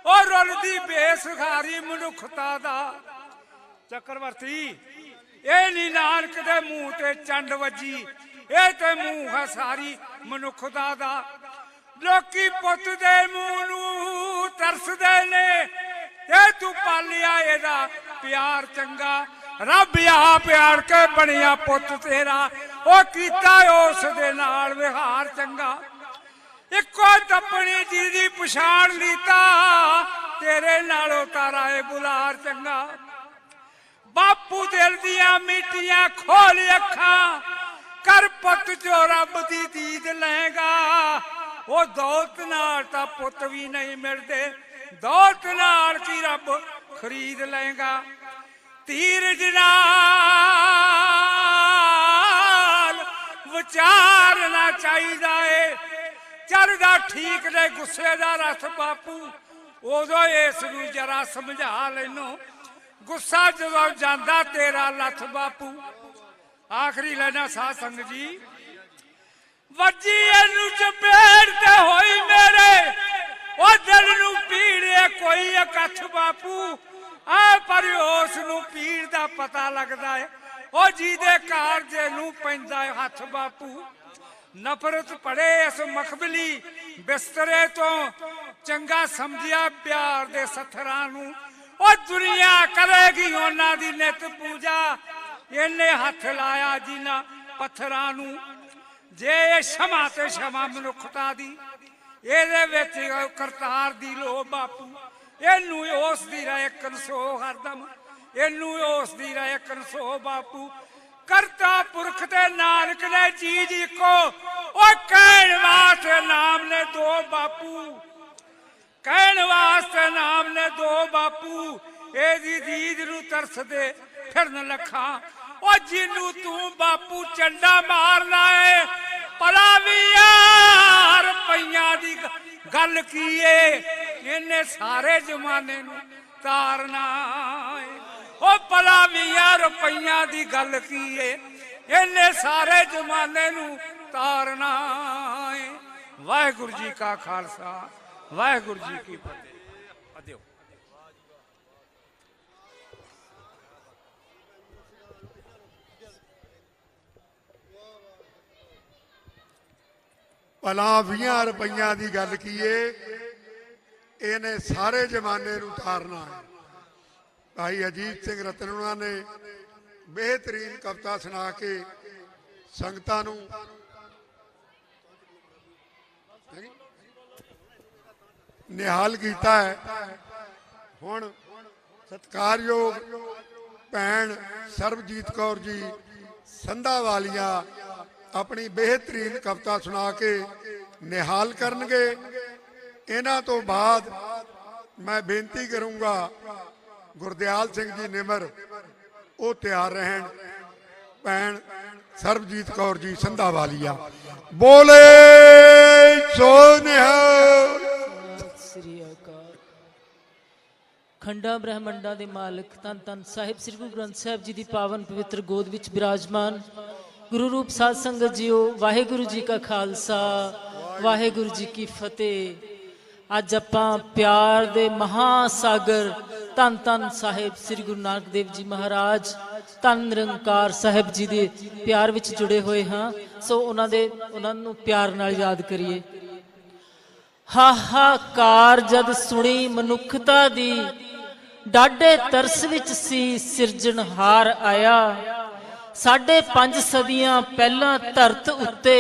ਉਹ ਰੁਲਦੀ ਬੇਸਹਾਰੀ ਮਨੁੱਖਤਾ ਦਾ। ਚੱਕਰਵਰਤੀ ਇਹ ਨੀ ਨਾਨਕ ਦੇ ਮੂੰਹ ਤੇ ਚੰਡ ਵੱਜੀ, ਇਹ ਤੇ ਮੂੰਹ ਹੈ ਸਾਰੀ ਮਨੁੱਖਤਾ ਦਾ। ਲੋਕੀ ਪੁੱਤ ਦੇ ਮੂੰਹ ਨੂੰ ਤਰਸਦੇ ਨੇ, ਇਹ ਤੂੰ ਪਾਲਿਆ ਇਹਦਾ ਪਿਆਰ ਚੰਗਾ। ਰੱਬ ਆ ਪਿਆਰ ਕੇ ਬਣਿਆ ਪੁੱਤ ਤੇਰਾ, ਉਹ ਕੀਤਾ ਉਸ ਦੇ ਨਾਲ ਵਿਹਾਰ ਚੰਗਾ। ਇੱਕੋ ਤਪਣੀ ਜੀ ਦੀ ਪਛਾਣ ਲੀਤਾ, ਤੇਰੇ ਨਾਲੋਂ ਤਾਰਾ ਏ ਬੁਲਾਰ ਚੰਗਾ। ਬਾਪੂ ਦਿਲ ਦੀਆਂ ਮਿੱਟੀਆਂ ਖੋਲ ਅੱਖਾਂ, ਕਰ ਪੁੱਤ ਜੋ ਰੱਬ ਦੀ ਦੀਦ ਲਏਗਾ। ਉਹ ਦੌਲਤ ਨਾਲ ਤਾਂ ਪੁੱਤ ਵੀ ਨਹੀਂ ਮਿਲਦੇ, ਦੌਲਤ ਨਾਲ ਕੀ ਰੱਬ ਖਰੀਦ ਲਏਗਾ। ਧੀਰਜ ਨਾਲ ਵਿਚਾਰਨਾ ਚਾਹੀਦਾ ਏ, ਚੱਲਦਾ ਠੀਕ ਨੇ ਗੁੱਸੇ ਦਾ ਰਸ ਬਾਪੂ, ਉਦੋਂ ਇਸ ਨੂੰ ਜਰਾ ਸਮਝਾ ਲੈਨੋ। ਗੁੱਸਾ ਜਦੋਂ ਜਾਂਦਾ ਤੇਰਾ ਲੱਥ ਬਾਪੂ। ਆਖਰੀ ਲੈਣਾ ਸਾਧ ਸੰਗਤ ਜੀ। ਵੱਜੀ ਇਹਨੂੰ ਚਪੇੜ ਤੇ ਹੋਈ ਮੇਰੇ, ਉਹ ਦਿਲ ਨੂੰ ਪੀੜੇ ਕੋਈ ਇਕੱਠ ਬਾਪੂ। ਆ ਪਰ ਉਸ ਨੂੰ ਪੀੜ ਦਾ ਪਤਾ ਲੱਗਦਾ ਹੈ, ਉਹ ਜਿਹਦੇ ਕਾਰਜੇ ਨੂੰ ਪੈਂਦਾ ਹੈ ਹੱਥ ਬਾਪੂ। ਨਫ਼ਰਤ ਪੜੇ ਇਸ ਮਖਬਲੀ ਬਿਸਤਰੇ ਤੋਂ, ਚੰਗਾ ਸਮਝਿਆ ਪਿਆਰ ਦੇ ਸਥਰਾਂ ਨੂੰ। ਉਹ ਦੁਨੀਆ ਕਰੇਗੀ ਉਹਨਾਂ ਦੀ ਨਿਤ ਪੂਜਾ, ਇਹਨੇ ਹੱਥ ਲਾਇਆ ਜਿਨ੍ਹਾਂ ਪੱਥਰਾਂ ਨੂੰ। ਜੇ ਇਹ ਸ਼ਮਾ ਤੇ ਸ਼ਮਾ ਮਨੁੱਖਤਾ ਦੀ, ਇਹਦੇ ਵਿੱਚ ਕਰਤਾਰ ਦੀ ਲੋਭ ਬਾਪੂ। ਇਹਨੂੰ ਉਸ ਦੀ ਰਹਿ ਕਨਸੋ ਹਰਦਮ, ਇਹਨੂੰ ਉਸ ਦੀ ਰਹਿ ਕਨਸੋ ਬਾਪੂ। ਕਰਤਾ ਪੁਰਖ ਤੇ ਨਾਨਕ ਨੇ ਚੀਜ਼ ਇੱਕੋ, ਉਹ ਕਹਿਣ ਵਾਸਤੇ ਨਾਮ ਨੇ ਦੋ ਬਾਪੂ। ਕਹਿਣ ਵਾਸਤੇ ਨਾਮ ਨੇ ਦੋ ਬਾਪੂ, ਇਹਦੀ ਦੀਦ ਨੂੰ ਤਰਸਦੇ ਫਿਰਨ ਲੱਖਾਂ। ਉਹ ਜਿਹਨੂੰ ਤੂੰ ਬਾਪੂ ਚੰਡਾ ਮਾਰਨਾ ਏ, ਭਲਾ ਵੀ ਯਾਰ ਪਈਆਂ ਦੀ ਗੱਲ ਕੀ ਏ, ਇਹਨੇ ਸਾਰੇ ਜ਼ਮਾਨੇ ਨੂੰ ਤਾਰਨਾ ਏ। ओ भला 20 रुपइया दी गल की है, इन्ने सारे जमाने नू तारना है। वाहिगुरू जी का खालसा, वाहिगुरू जी की फतेह। अदियो भला 20 रुपइया की गल कीए, इन्हें सारे जमाने नू तारना है। भाई अजीत सिंह रतनों ने बेहतरीन कविता सुना के संगतां नू निहाल किया है। हुण सत्कारयोग भैन सरबजीत कौर जी संधा वालिया अपनी बेहतरीन कविता सुना के निहाल करनगे। इन्हां तो बाद मैं बेनती करूंगा गुरदयाल सिंह जी निमर वो तैयार रहन। भैन सरबजीत कौर जी संधा वालिया बोले सो निहाल। खंडा ब्रह्मंडा दे मालिक धन धन साहिब श्री गुरु ग्रंथ साहिब जी की पावन पवित्र गोद विच विराजमान गुरु रूप साध संगत जीओ, वाहिगुरु जी का खालसा, वाहिगुरु जी की फतेह। अज आपां प्यार दे महासागर धन धन साहिब श्री गुरु नानक देव जी महाराज धन निरंकार साहिब जी दे प्यार विच जुड़े हुए हाँ। सो उन्हां नूं प्यार नाल याद करिए। हाहाकार जद सुनी मनुखता दी, डाढे तरस विच सी सिरजनहार आया। 5.5 सदियां पहला धरत उत्ते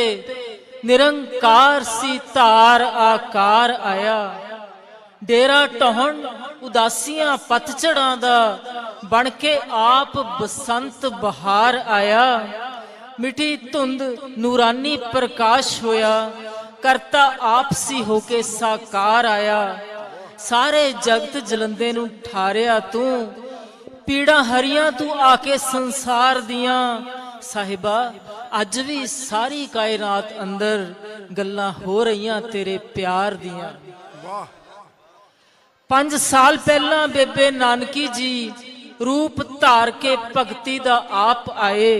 निरंकार सी धार आकार आया। डेरा ढहण उदासियां पतझड़ां दा, बन के आप बसंत बहार आया। मिठी धुंद नूरानी प्रकाश होया, करता आपसी होके साकार आया। सारे जगत जलंदे नूं ठारिया तू, पीड़ा हरियां तू आके संसार दियां। साहिबा अज भी सारी कायनात अंदर गल्लां हो रहीआं तेरे प्यार दियां। 5 साल पहला बेबे नानकी जी रूप धार के भगती दा आप आए।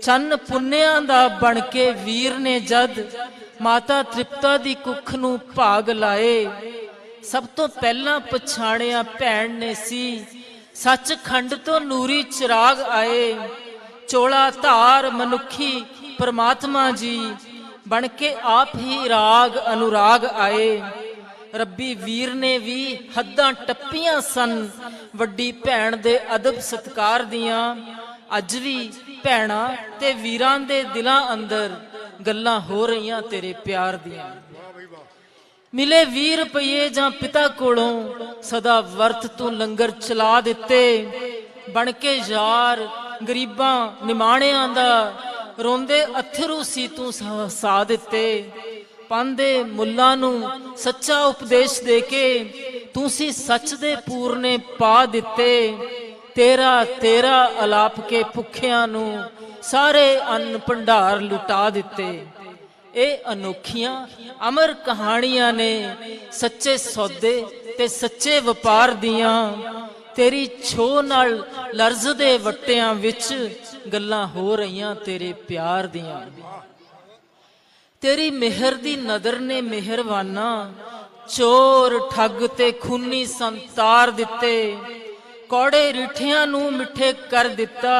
चन्न पुन्नियां दा बन के वीर ने जद माता तृप्ता दी कुख नूं भाग लाए। सब तो पहला पछाणिया भैन ने सी, सचखंड तो नूरी चिराग आए। चोला धार मनुखी परमात्मा जी, बन के आप ही राग अनुराग आए। रब्बी वीर ने भी हद्दां टप्पियां सन, वड्डी भैन दे अदब सत्कार दियां। अज भी भैणां ते वीरां दे दिलां अंदर गल्लां हो रहीआं तेरे प्यार दियां। मिले 20 रुपये जां पिता कोलों, सदा वर्त तू लंगर चला दिते। बन के यार गरीबां निमाणियां दा, रोंदे अथरू सी तू हसा दिते। पांदे मुल्लां नूं सच्चा उपदेश दे के, तू सी सच दे पूरने पा दिते। तेरा तेरा अलाप के भुखियां नूं, सारे अन्न भंडार लुटा दिते। ए अनोखियां अमर कहानियां ने, सच्चे सौदे ते सच्चे वपार दियां। तेरी छो नाल लर्ज दे वट्टियां विच, गल्लां हो रहीआं तेरे प्यार दियां। तेरी मेहर दी नदर ने मेहरबाना, चोर ठग ते खूनी संतार दिते। कौड़े रिठियां नूं मिठे कर दिता,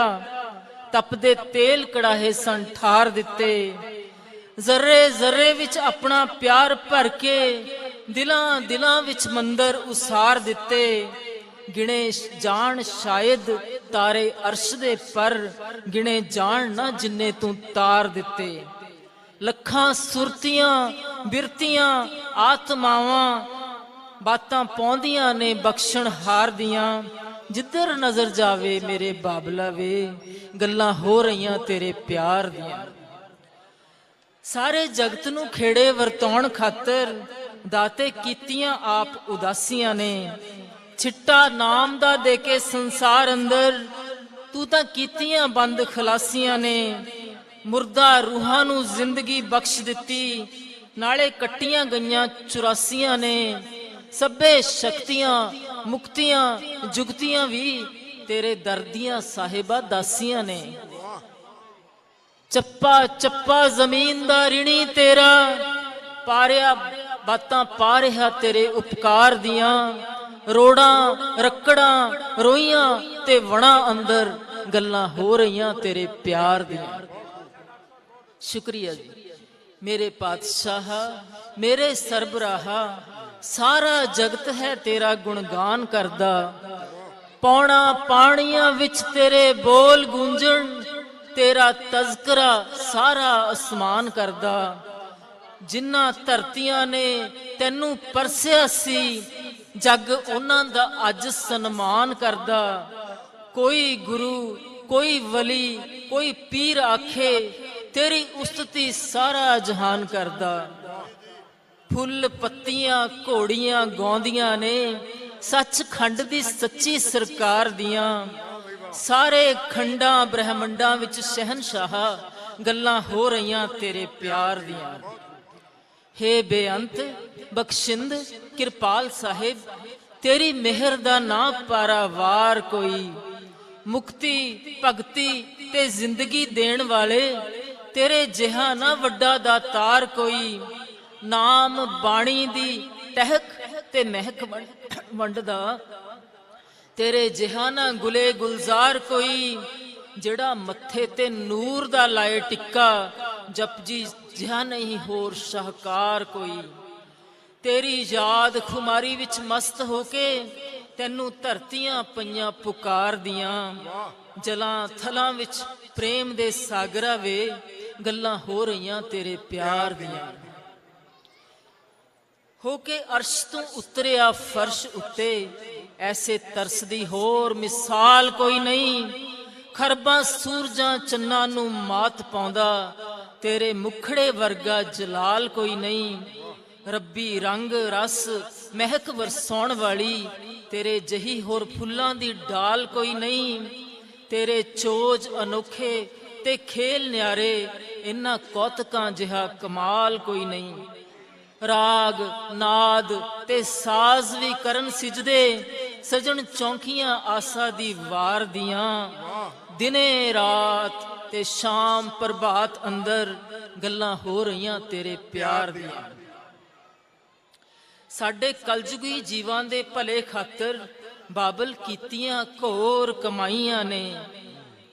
तपदे तेल कड़ाहे सन ठार दिते। जर्रे जर्रे विच अपना प्यार भर के, दिलां दिलां विच मंदर उसार दिते। गिणे जान शायद तारे अर्श दे पर, गिणे जान ना जिन्ने तू तार दिते। लखां सुरतियां बिरतियां आत्मावां, बातां पौंदियां ने बख्शण हार दियां। जिधर नजर जावे मेरे बाबला वे, गल्लां हो रहीआं तेरे प्यार दियां। सारे जगत नूं खेड़े वरताउण खातर, दाते कीतियां आप उदासियां ने। छिट्टा नाम दा दे के संसार अंदर, तू तां कीतियां बंद खलासियां ने। मुर्दा रूहां नूं जिंदगी बख्श दिती, नाले कट्टियां गईयां 84 ने। सभे शक्तियां मुक्तियां जुगतियां भी ਤੇਰੇ ਦਰਦੀਆਂ ਸਾਹਿਬਾ ਦਾਸੀਆਂ ਨੇ। ਚੱਪਾ ਚੱਪਾ ਜ਼ਮੀਨ ਦਾ ਰਿਣੀ ਤੇਰਾ, ਪਾਰਿਆ ਬਾਤਾਂ ਪਾ ਰਿਹਾ ਤੇਰੇ ਉਪਕਾਰ ਦੀਆਂ। ਰੋੜਾਂ ਰੱਕੜਾਂ ਰੋਈਆਂ ਤੇ ਵਣਾ ਅੰਦਰ ਗੱਲਾਂ ਹੋ ਰਹੀਆਂ ਤੇਰੇ ਪਿਆਰ ਦੀਆਂ। ਸ਼ੁਕਰੀਆ ਜੀ ਮੇਰੇ ਪਾਤਸ਼ਾਹ, ਮੇਰੇ ਸਰਬਰਾਹਾ, ਸਾਰਾ ਜਗਤ ਹੈ ਤੇਰਾ ਗੁਣਗਾਨ ਕਰਦਾ। ਪੌਣਾ ਪਾਣੀਆਂ ਵਿੱਚ ਤੇਰੇ ਬੋਲ ਗੂੰਜਣ, ਤੇਰਾ ਤਜ਼ਕਰਾ ਸਾਰਾ ਅਸਮਾਨ ਕਰਦਾ। ਜਿਨ੍ਹਾਂ ਧਰਤੀਆਂ ਨੇ ਤੈਨੂੰ ਪਰਸਿਆ ਸੀ, ਜੱਗ ਉਹਨਾਂ ਦਾ ਅੱਜ ਸਨਮਾਨ ਕਰਦਾ। ਕੋਈ ਗੁਰੂ, ਕੋਈ ਵਲੀ, ਕੋਈ ਪੀਰ ਆਖੇ, ਤੇਰੀ ਉਸਤਤੀ ਸਾਰਾ ਜਹਾਨ ਕਰਦਾ। ਫੁੱਲ ਪੱਤੀਆਂ ਘੋੜੀਆਂ ਗਾਉਂਦੀਆਂ ਨੇ ਸੱਚਖੰਡ ਦੀ ਸੱਚੀ ਸਰਕਾਰ ਦੀਆਂ। ਸਾਰੇ ਖੰਡਾਂ ਬ੍ਰਹਮੰਡਾਂ ਵਿੱਚ ਸ਼ਹਿਨਸ਼ਾਹ, ਗੱਲਾਂ ਹੋ ਰਹੀਆਂ ਤੇਰੇ ਪਿਆਰ ਦੀਆਂ। ਹੇ ਬੇਅੰਤ ਬਖਸ਼ਿੰਦ ਕਿਰਪਾਲ ਸਾਹਿਬ, ਤੇਰੀ ਮਿਹਰ ਦਾ ਨਾ ਪਾਰਾਵਾਰ ਕੋਈ। ਮੁਕਤੀ ਭਗਤੀ ਤੇ ਜ਼ਿੰਦਗੀ ਦੇਣ ਵਾਲੇ, ਤੇਰੇ ਜਿਹਾ ਨਾ ਵੱਡਾ ਦਾਤਾਰ ਕੋਈ। ਨਾਮ ਬਾਣੀ ਦੀ ਟਹਿਕ ਤੇ ਮਹਿਕ ਵੰਡਦਾ, ਤੇਰੇ ਜਿਹਾ ਨਾ ਗੁਲੇ ਗੁਲਜ਼ਾਰ ਕੋਈ। ਜਿਹੜਾ ਮੱਥੇ ਤੇ ਨੂਰ ਦਾ ਲਾਏ ਟਿੱਕਾ, ਜਪਜੀ ਜਿਹਾ ਨਹੀਂ ਹੋਰ ਸ਼ਾਹਕਾਰ ਕੋਈ। ਤੇਰੀ ਯਾਦ ਖੁਮਾਰੀ ਵਿੱਚ ਮਸਤ ਹੋ ਕੇ, ਤੈਨੂੰ ਧਰਤੀਆਂ ਪਈਆਂ ਪੁਕਾਰਦੀਆਂ। ਜਲਾਂ ਥਲਾਂ ਵਿੱਚ ਪ੍ਰੇਮ ਦੇ ਸਾਗਰਾਂ ਵੇ, ਗੱਲਾਂ ਹੋ ਰਹੀਆਂ ਤੇਰੇ ਪਿਆਰ ਦੀਆਂ। ਹੋ ਕੇ ਅਰਸ਼ ਤੋਂ ਉਤਰਿਆ ਫਰਸ਼ ਉੱਤੇ, ਐਸੇ ਤਰਸ ਦੀ ਹੋਰ ਮਿਸਾਲ ਕੋਈ ਨਹੀਂ। ਖਰਬਾਂ ਸੂਰਜਾਂ ਚੰਨਾਂ ਨੂੰ ਮਾਤ ਪਾਉਂਦਾ, ਤੇਰੇ ਮੁਖੜੇ ਵਰਗਾ ਜਲਾਲ ਕੋਈ ਨਹੀਂ। ਰੱਬੀ ਰੰਗ ਰਸ ਮਹਿਕ ਵਰਸਾਉਣ ਵਾਲੀ, ਤੇਰੇ ਜਹੀ ਹੋਰ ਫੁੱਲਾਂ ਦੀ ਡਾਲ ਕੋਈ ਨਹੀਂ। ਤੇਰੇ ਚੋਜ ਅਨੋਖੇ ਤੇ ਖੇਲ ਨਿਆਰੇ, ਇਨ੍ਹਾਂ ਕੌਤਕਾਂ ਜਿਹਾ ਕਮਾਲ ਕੋਈ ਨਹੀਂ। ਰਾਗ ਨਾਦ ਤੇ ਸਾਜ਼ ਵੀ ਕਰਨ ਸਿਜਦੇ, ਸਜਣ ਚੌਂਕੀਆਂ ਆਸਾ ਦੀ ਵਾਰ ਦੀਆਂ। ਦਿਨੇ ਰਾਤ ਤੇ ਸ਼ਾਮ ਪ੍ਰਭਾਤ ਅੰਦਰ, ਗੱਲਾਂ ਹੋ ਰਹੀਆਂ ਤੇਰੇ ਪਿਆਰ ਦੀਆਂ। ਸਾਡੇ ਕਲਯੁਗੀ ਜੀਵਾਂ ਦੇ ਭਲੇ ਖਾਤਰ, ਬਾਬਲ ਕੀਤੀਆਂ ਘੋਰ ਕਮਾਈਆਂ ਨੇ।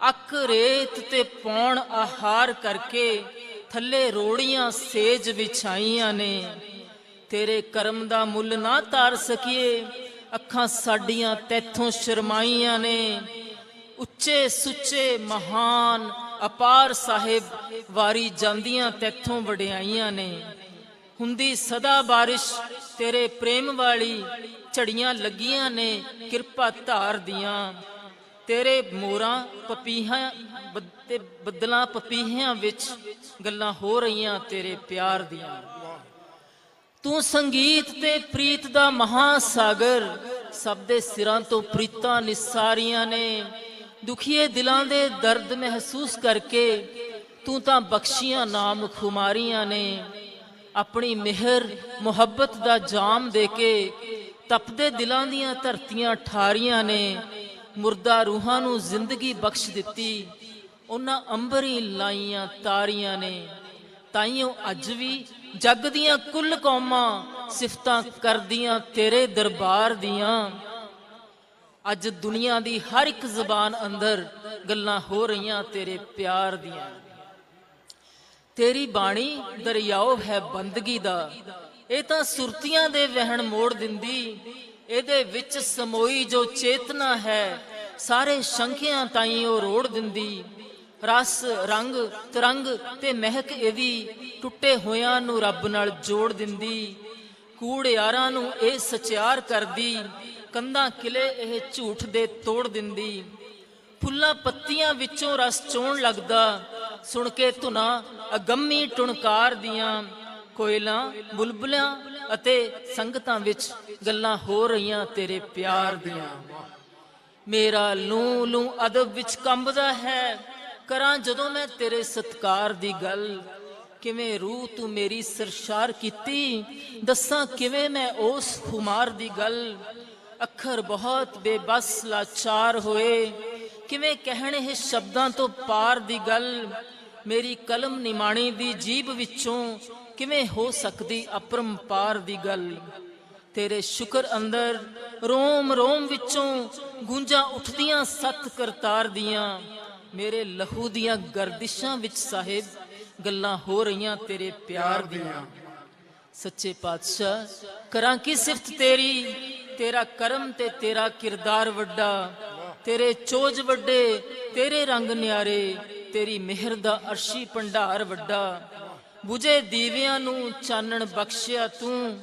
ਅੱਕ ਰੇਤ ਤੇ ਪੌਣ ਆਹਾਰ ਕਰਕੇ, ਥੱਲੇ ਰੋੜੀਆਂ ਸੇਜ ਵਿਛਾਈਆਂ ਨੇ। ਤੇਰੇ ਕਰਮ ਦਾ ਮੁੱਲ ਨਾ ਤਾਰ ਸਕੀਏ, ਅੱਖਾਂ ਸਾਡੀਆਂ ਤੈਥੋਂ ਸ਼ਰਮਾਈਆਂ ਨੇ। ਉੱਚੇ ਸੁੱਚੇ ਮਹਾਨ ਅਪਾਰ ਸਾਹਿਬ, ਵਾਰੀ ਜਾਂਦੀਆਂ ਤੈਥੋਂ ਵਡਿਆਈਆਂ ਨੇ। ਹੁੰਦੀ ਸਦਾ ਬਾਰਿਸ਼ ਤੇਰੇ ਪ੍ਰੇਮ ਵਾਲੀ, ਝੜੀਆਂ ਲੱਗੀਆਂ ਨੇ ਕਿਰਪਾ ਧਾਰ ਦੀਆਂ। ਤੇਰੇ ਮੋਰਾਂ ਪਪੀਹਾਂ ਤੇ ਬੱਦਲਾਂ ਪਪੀਹਿਆਂ ਵਿੱਚ, ਗੱਲਾਂ ਹੋ ਰਹੀਆਂ ਤੇਰੇ ਪਿਆਰ ਦੀਆਂ। ਤੂੰ ਸੰਗੀਤ ਤੇ ਪ੍ਰੀਤ ਦਾ ਮਹਾਸਾਗਰ, ਸਭ ਦੇ ਸਿਰਾਂ ਤੋਂ ਪ੍ਰੀਤਾਂ ਨਿਸਾਰੀਆਂ ਨੇ। ਦੁਖੀਏ ਦਿਲਾਂ ਦੇ ਦਰਦ ਮਹਿਸੂਸ ਕਰਕੇ, ਤੂੰ ਤਾਂ ਬਖਸ਼ੀਆਂ ਨਾਮ ਖੁਮਾਰੀਆਂ ਨੇ। ਆਪਣੀ ਮਿਹਰ ਮੁਹੱਬਤ ਦਾ ਜਾਮ ਦੇ ਕੇ, ਤਪਦੇ ਦਿਲਾਂ ਦੀਆਂ ਧਰਤੀਆਂ ਠਾਰੀਆਂ ਨੇ। ਮੁਰਦਾ ਰੂਹਾਂ ਨੂੰ ਜ਼ਿੰਦਗੀ ਬਖਸ਼ ਦਿੱਤੀ, ਉਹਨਾਂ ਅੰਬਰੀ ਲਾਈਆਂ ਤਾਰੀਆਂ ਨੇ। ਤਾਈਓ ਅੱਜ ਵੀ ਜੱਗ ਦੀਆਂ ਕੁੱਲ ਕੌਮਾਂ, ਸਿਫਤਾਂ ਕਰਦੀਆਂ ਤੇਰੇ ਦਰਬਾਰ ਦੀਆਂ। ਅੱਜ ਦੁਨੀਆ ਦੀ ਹਰ ਇੱਕ ਜ਼ਬਾਨ ਅੰਦਰ, ਗੱਲਾਂ ਹੋ ਰਹੀਆਂ ਤੇਰੇ ਪਿਆਰ ਦੀਆਂ। ਤੇਰੀ ਬਾਣੀ ਦਰਿਆਓ ਹੈ ਬੰਦਗੀ ਦਾ, ਇਹ ਤਾਂ ਸੁਰਤੀਆਂ ਦੇ ਵਹਿਣ ਮੋੜ ਦਿੰਦੀ। ਇਹਦੇ ਵਿੱਚ ਸਮੋਈ ਜੋ ਚੇਤਨਾ ਹੈ, ਸਾਰੇ ਸ਼ੰਕਿਆਂ ਤਾਈਂ ਉਹ ਰੋੜ ਦਿੰਦੀ। ਰਸ ਰੰਗ ਤਰੰਗ ਤੇ ਮਹਿਕ ਇਹਦੀ, ਟੁੱਟੇ ਹੋਇਆਂ ਨੂੰ ਰੱਬ ਨਾਲ ਜੋੜ ਦਿੰਦੀ। ਕੂੜਿਆਰਾਂ ਨੂੰ ਇਹ ਸਚਿਆਰ ਕਰਦੀ, ਕੰਧਾਂ ਕਿਲੇ ਇਹ ਝੂਠ ਦੇ ਤੋੜ ਦਿੰਦੀ। ਫੁੱਲਾਂ ਪੱਤੀਆਂ ਵਿੱਚੋਂ ਰਸ ਚੋਣ ਲੱਗਦਾ, ਸੁਣ ਕੇ ਧੁਨਾਂ ਅਗੰਮੀ ਟੁਣਕਾਰ ਦੀਆਂ। ਕੋਇਲਾਂ ਬੁਲਬੁਲਾਂ ਅਤੇ ਸੰਗਤਾਂ ਵਿੱਚ, ਗੱਲਾਂ ਹੋ ਰਹੀਆਂ ਤੇਰੇ ਪਿਆਰ ਦੀਆਂ। ਮੇਰਾ ਲੂੰ ਲੂੰ ਅਦਬ ਵਿੱਚ ਕੰਬਦਾ ਹੈ, ਕਰਾਂ ਜਦੋਂ ਮੈਂ ਤੇਰੇ ਸਤਕਾਰ ਦੀ ਗੱਲ। ਕਿਵੇਂ ਰੂਹ ਤੂੰ ਮੇਰੀ ਸਰਸ਼ਾਰ ਕੀਤੀ, ਦੱਸਾਂ ਕਿਵੇਂ ਮੈਂ ਉਸ ਖੁਮਾਰ ਦੀ ਗੱਲ। ਅੱਖਰ ਬਹੁਤ ਬੇਬਸ ਲਾਚਾਰ ਹੋਏ। ਕਿਵੇਂ ਕਹਿਣ ਇਹ ਸ਼ਬਦਾਂ ਤੋਂ ਪਾਰ ਦੀ ਗੱਲ, ਮੇਰੀ ਕਲਮ ਨਿਮਾਣੀ ਦੀ ਜੀਭ ਵਿੱਚੋਂ ਕਿਵੇਂ ਹੋ ਸਕਦੀ ਅਪਰੰਪਾਰ ਦੀ ਗੱਲ। ਤੇਰੇ ਸ਼ੁਕਰ ਅੰਦਰ ਰੋਮ ਰੋਮ ਵਿੱਚੋਂ ਗੂੰਜਾਂ ਉੱਠਦੀਆਂ ਸੱਤ ਕਰਤਾਰ ਦੀਆਂ। ਮੇਰੇ ਲਹੂ ਦੀਆਂ ਗਰਦਿਸ਼ਾਂ ਵਿੱਚ ਸਾਹਿਬ ਗੱਲਾਂ ਹੋ ਰਹੀਆਂ ਤੇਰੇ ਪਿਆਰ ਦੀਆਂ। ਸੱਚੇ ਪਾਤਸ਼ਾਹ ਕਰਾਂ ਕੀ ਸਿਫਤ ਤੇਰੀ, ਤੇਰਾ ਕਰਮ ਤੇ ਤੇਰਾ ਕਿਰਦਾਰ ਵੱਡਾ। ਤੇਰੇ ਚੋਜ ਵੱਡੇ, ਤੇਰੇ ਰੰਗ ਨਿਆਰੇ, ਤੇਰੀ ਮਿਹਰ ਦਾ ਅਰਸ਼ੀ ਭੰਡਾਰ ਵੱਡਾ। ਬੁਝੇ ਦੀਵਿਆਂ ਨੂੰ ਚਾਨਣ ਬਖਸ਼ਿਆ ਤੂੰ,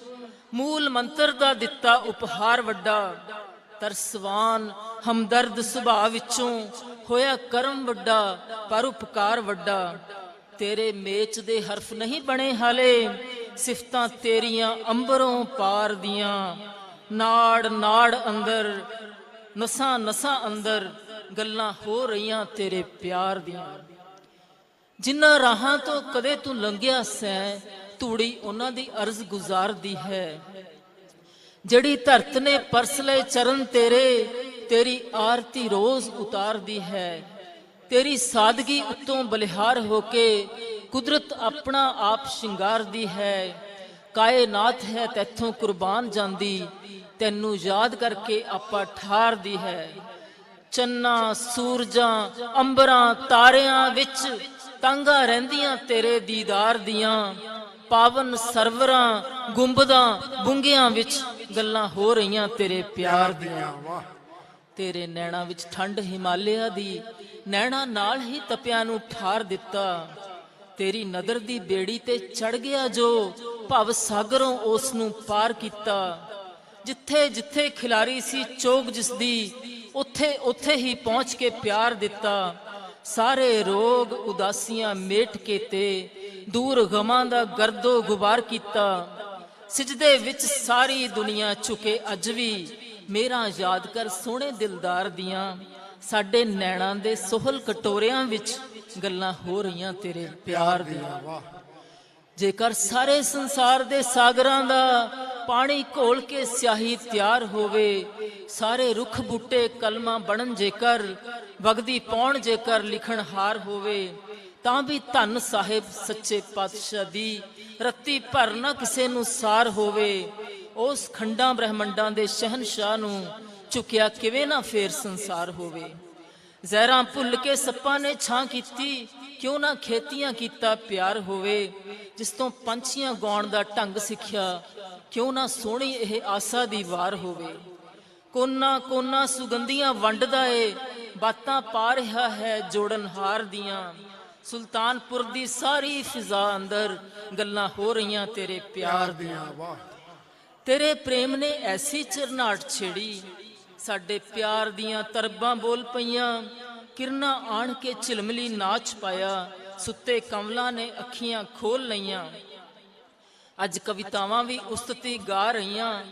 ਮੂਲ ਮੰਤਰ ਦਾ ਦਿੱਤਾ ਉਪਹਾਰ ਵੱਡਾ। ਤਰਸਵਾਨ ਹਮਦਰਦ ਸੁਭਾਅ ਵਿੱਚੋਂ ਹੋਇਆ ਕਰਮ ਵੱਡਾ, ਪਰ ਉਪਕਾਰ ਵੱਡਾ। ਤੇਰੇ ਮੇਚ ਦੇ ਹਰਫ ਨਹੀਂ ਬਣੇ ਹਾਲੇ, ਸਿਫਤਾਂ ਤੇਰੀਆਂ ਅੰਬਰੋਂ ਪਾਰ ਦੀਆਂ। ਨਾੜ ਨਾੜ ਅੰਦਰ, ਨਸਾਂ ਨਸਾਂ ਅੰਦਰ ਗੱਲਾਂ ਹੋ ਰਹੀਆਂ ਤੇਰੇ ਪਿਆਰ ਦੀਆਂ। ਜਿਨ੍ਹਾਂ ਰਾਹਾਂ ਤੋਂ ਕਦੇ ਤੂੰ ਲੰਘਿਆ ਸੈਂ, ਧੂੜੀ ਉਹਨਾਂ ਦੀ ਅਰਜ਼ ਗੁਜ਼ਾਰਦੀ ਹੈ। ਜਿਹੜੀ ਧਰਤ ਨੇ ਪਰਸ ਲਏ ਚਰਨ ਤੇਰੇ, ਤੇਰੀ ਆਰਤੀ ਰੋਜ਼ ਉਤਾਰਦੀ ਹੈ। ਤੇਰੀ ਸਾਦਗੀ ਉੱਤੋਂ ਬਲਿਹਾਰ ਹੋ ਕੇ ਕੁਦਰਤ ਆਪਣਾ ਆਪ ਸ਼ਿੰਗਾਰਦੀ ਹੈ। ਕਾਇਨਾਤ ਹੈ ਤੈਥੋਂ ਕੁਰਬਾਨ ਜਾਂਦੀ, ਤੈਨੂੰ ਯਾਦ ਕਰਕੇ ਆਪਾ ਠਾਰਦੀ ਹੈ। ਚੰਨਾਂ ਸੂਰਜਾਂ ਅੰਬਰਾਂ ਤਾਰਿਆਂ ਵਿੱਚ ਤਾਂਗਾ ਰਹਿੰਦੀਆਂ ਤੇਰੇ ਦੀਦਾਰ ਦੀਆਂ। ਪਾਵਨ ਸਰਵਰਾਂ ਗੁੰਬਦਾਂ ਬੁੰਗਿਆਂ ਵਿੱਚ ਗੱਲਾਂ ਹੋ ਰਹੀਆਂ ਤੇਰੇ ਪਿਆਰ ਦੀਆਂ। ਤੇਰੇ ਨੈਣਾ ਵਿੱਚ ਠੰਡ ਹਿਮਾਲਿਆ ਦੀ, ਨੈਣਾ ਨਾਲ ਹੀ ਤਪਿਆਂ ਨੂੰ ਠਾਰ ਦਿੱਤਾ। ਤੇਰੀ ਨਦਰ ਦੀ ਬੇੜੀ ਤੇ ਚੜ ਗਿਆ ਜੋ, ਭਵ ਸਾਗਰੋਂ ਉਸ ਨੂੰ ਪਾਰ ਕੀਤਾ। ਜਿੱਥੇ ਜਿੱਥੇ ਖਿਲਾਰੀ ਸੀ ਚੋਗ ਜਿਸਦੀ, ਉੱਥੇ ਉੱਥੇ ਹੀ ਪਹੁੰਚ ਕੇ ਪਿਆਰ ਦਿੱਤਾ। ਸਾਰੇ ਰੋਗ ਉਦਾਸੀਆਂ ਮੇਟ ਕੇ ਤੇ, ਦੂਰ ਗਮਾਂ ਦਾ ਗਰਦੋ ਗੁਬਾਰ ਕੀਤਾ। ਸਿਜਦੇ ਵਿੱਚ ਸਾਰੀ ਦੁਨੀਆ ਝੁਕੇ ਅੱਜ ਵੀ, ਮੇਰਾ ਯਾਦ ਕਰ ਸੋਹਣੇ ਦਿਲਦਾਰ ਦੀਆਂ। ਸਾਡੇ ਨੈਣਾਂ ਦੇ ਸੋਹਲ ਕਟੋਰਿਆਂ ਵਿੱਚ ਗੱਲਾਂ ਹੋ ਰਹੀਆਂ ਤੇਰੇ ਪਿਆਰ ਦੀਆਂ। ਜੇਕਰ ਸਾਰੇ ਸੰਸਾਰ ਦੇ ਸਾਗਰਾਂ ਦਾ ਪਾਣੀ ਘੋਲ ਕੇ ਸਿਆਹੀ ਤਿਆਰ ਹੋਵੇ, ਸਾਰੇ ਰੁੱਖ ਬੂਟੇ ਕਲਮਾਂ ਬਣਨ ਜੇਕਰ, ਵਗਦੀ ਪਾਉਣ ਜੇਕਰ ਲਿਖਣਹਾਰ ਹੋਵੇ, ਤਾਂ ਵੀ ਧੰਨ ਸਾਹਿਬ ਸੱਚੇ ਪਾਤਸ਼ਾਹ ਦੀ ਰੱਤੀ ਭਰ ਨਾ ਕਿਸੇ ਨੂੰ ਸਾਰ ਹੋਵੇ। ਉਸ ਖੰਡਾਂ ਬ੍ਰਹਮੰਡਾਂ ਦੇ ਸ਼ਹਿਨਸ਼ਾਹ ਨੂੰ ਝੁਕਿਆ ਕਿਵੇਂ ਨਾ ਫੇਰ ਸੰਸਾਰ ਹੋਵੇ। ਜ਼ਹਿਰਾਂ ਭੁੱਲ ਕੇ ਸੱਪਾਂ ਨੇ ਛਾਂ ਕੀਤੀ, ਕਿਉਂ ਨਾ ਖੇਤੀਆਂ ਕੀਤਾ ਪਿਆਰ ਹੋਵੇ। ਜਿਸ ਤੋਂ ਪੰਛੀਆਂ ਗਾਉਣ ਦਾ ਢੰਗ ਸਿੱਖਿਆ, ਕਿਉਂ ਨਾ ਸੋਹਣੀ ਇਹ ਆਸਾ ਦੀ ਵਾਰ ਹੋਵੇ। ਕੋਨਾ ਕੋਨਾ ਸੁਗੰਧੀਆਂ ਵੰਡਦਾ ਏ, ਬਾਤਾਂ ਪਾ ਰਿਹਾ ਹੈ ਜੋੜਨਹਾਰ ਦੀਆਂ। ਸੁਲਤਾਨਪੁਰ ਦੀ ਸਾਰੀ ਫਿਜ਼ਾ ਅੰਦਰ ਗੱਲਾਂ ਹੋ ਰਹੀਆਂ ਤੇਰੇ ਪਿਆਰ ਦੀਆਂ। ਤੇਰੇ ਪ੍ਰੇਮ ਨੇ ਐਸੀ ਚਰਨਾਟ ਛੇੜੀ, ਸਾਡੇ ਪਿਆਰ ਦੀਆਂ ਤਰਬਾਂ ਬੋਲ ਪਈਆਂ। ਕਿਰਨਾਂ ਆਣ ਕੇ ਝਿਲਮਲੀ ਨਾਚ ਪਾਇਆ, ਸੁੱਤੇ ਕਮਲਾਂ ਨੇ ਅੱਖੀਆਂ ਖੋਲ ਲਈਆਂ। ਅੱਜ ਕਵਿਤਾਵਾਂ ਵੀ ਉਸਤਤੀ ਗਾ ਰਹੀਆਂ,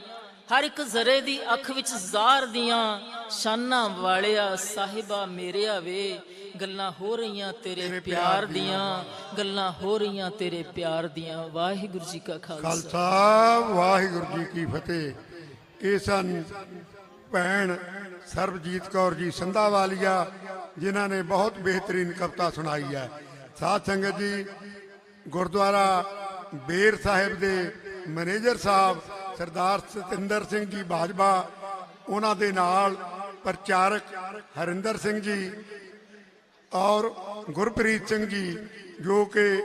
ਹਰ ਇੱਕ ਜ਼ਰੇ ਦੀ ਅੱਖ ਵਿੱਚ ਜ਼ਾਰ ਦੀਆਂ। ਸ਼ਾਨਾਂ ਵਾਲਿਆ ਸਾਹਿਬਾ ਮੇਰਿਆ ਵੇ, ਗੱਲਾਂ ਹੋ ਰਹੀਆਂ ਤੇਰੇ ਪਿਆਰ ਦੀਆਂ। ਗੱਲਾਂ ਹੋ ਰਹੀਆਂ ਤੇਰੇ ਪਿਆਰ ਦੀਆਂ। ਵਾਹਿਗੁਰੂ ਜੀ ਕਾ ਖਾਲਸਾ ਵਾਹਿਗੁਰੂ ਜੀ ਕੀ ਫਤਿਹ। ਇਹ ਸਨ ਭੈਣ ਸਰਬਜੀਤ ਕੌਰ ਜੀ ਸੰਧਾਵਾਲੀਆ, ਜਿਨ੍ਹਾਂ ਨੇ ਬਹੁਤ ਬਿਹਤਰੀਨ ਕਵਿਤਾ ਸੁਣਾਈ ਹੈ। ਸਾਧ ਸੰਗਤ ਜੀ, ਗੁਰਦੁਆਰਾ ਬੇਰ ਸਾਹਿਬ ਦੇ ਮੈਨੇਜਰ ਸਾਹਿਬ ਸਰਦਾਰ ਸਤਿੰਦਰ ਸਿੰਘ ਜੀ ਬਾਜਵਾ, ਉਹਨਾਂ ਦੇ ਨਾਲ ਪ੍ਰਚਾਰਕ ਹਰਿੰਦਰ ਸਿੰਘ ਜੀ ਔਰ ਗੁਰਪ੍ਰੀਤ ਸਿੰਘ ਜੀ, ਜੋ ਕਿ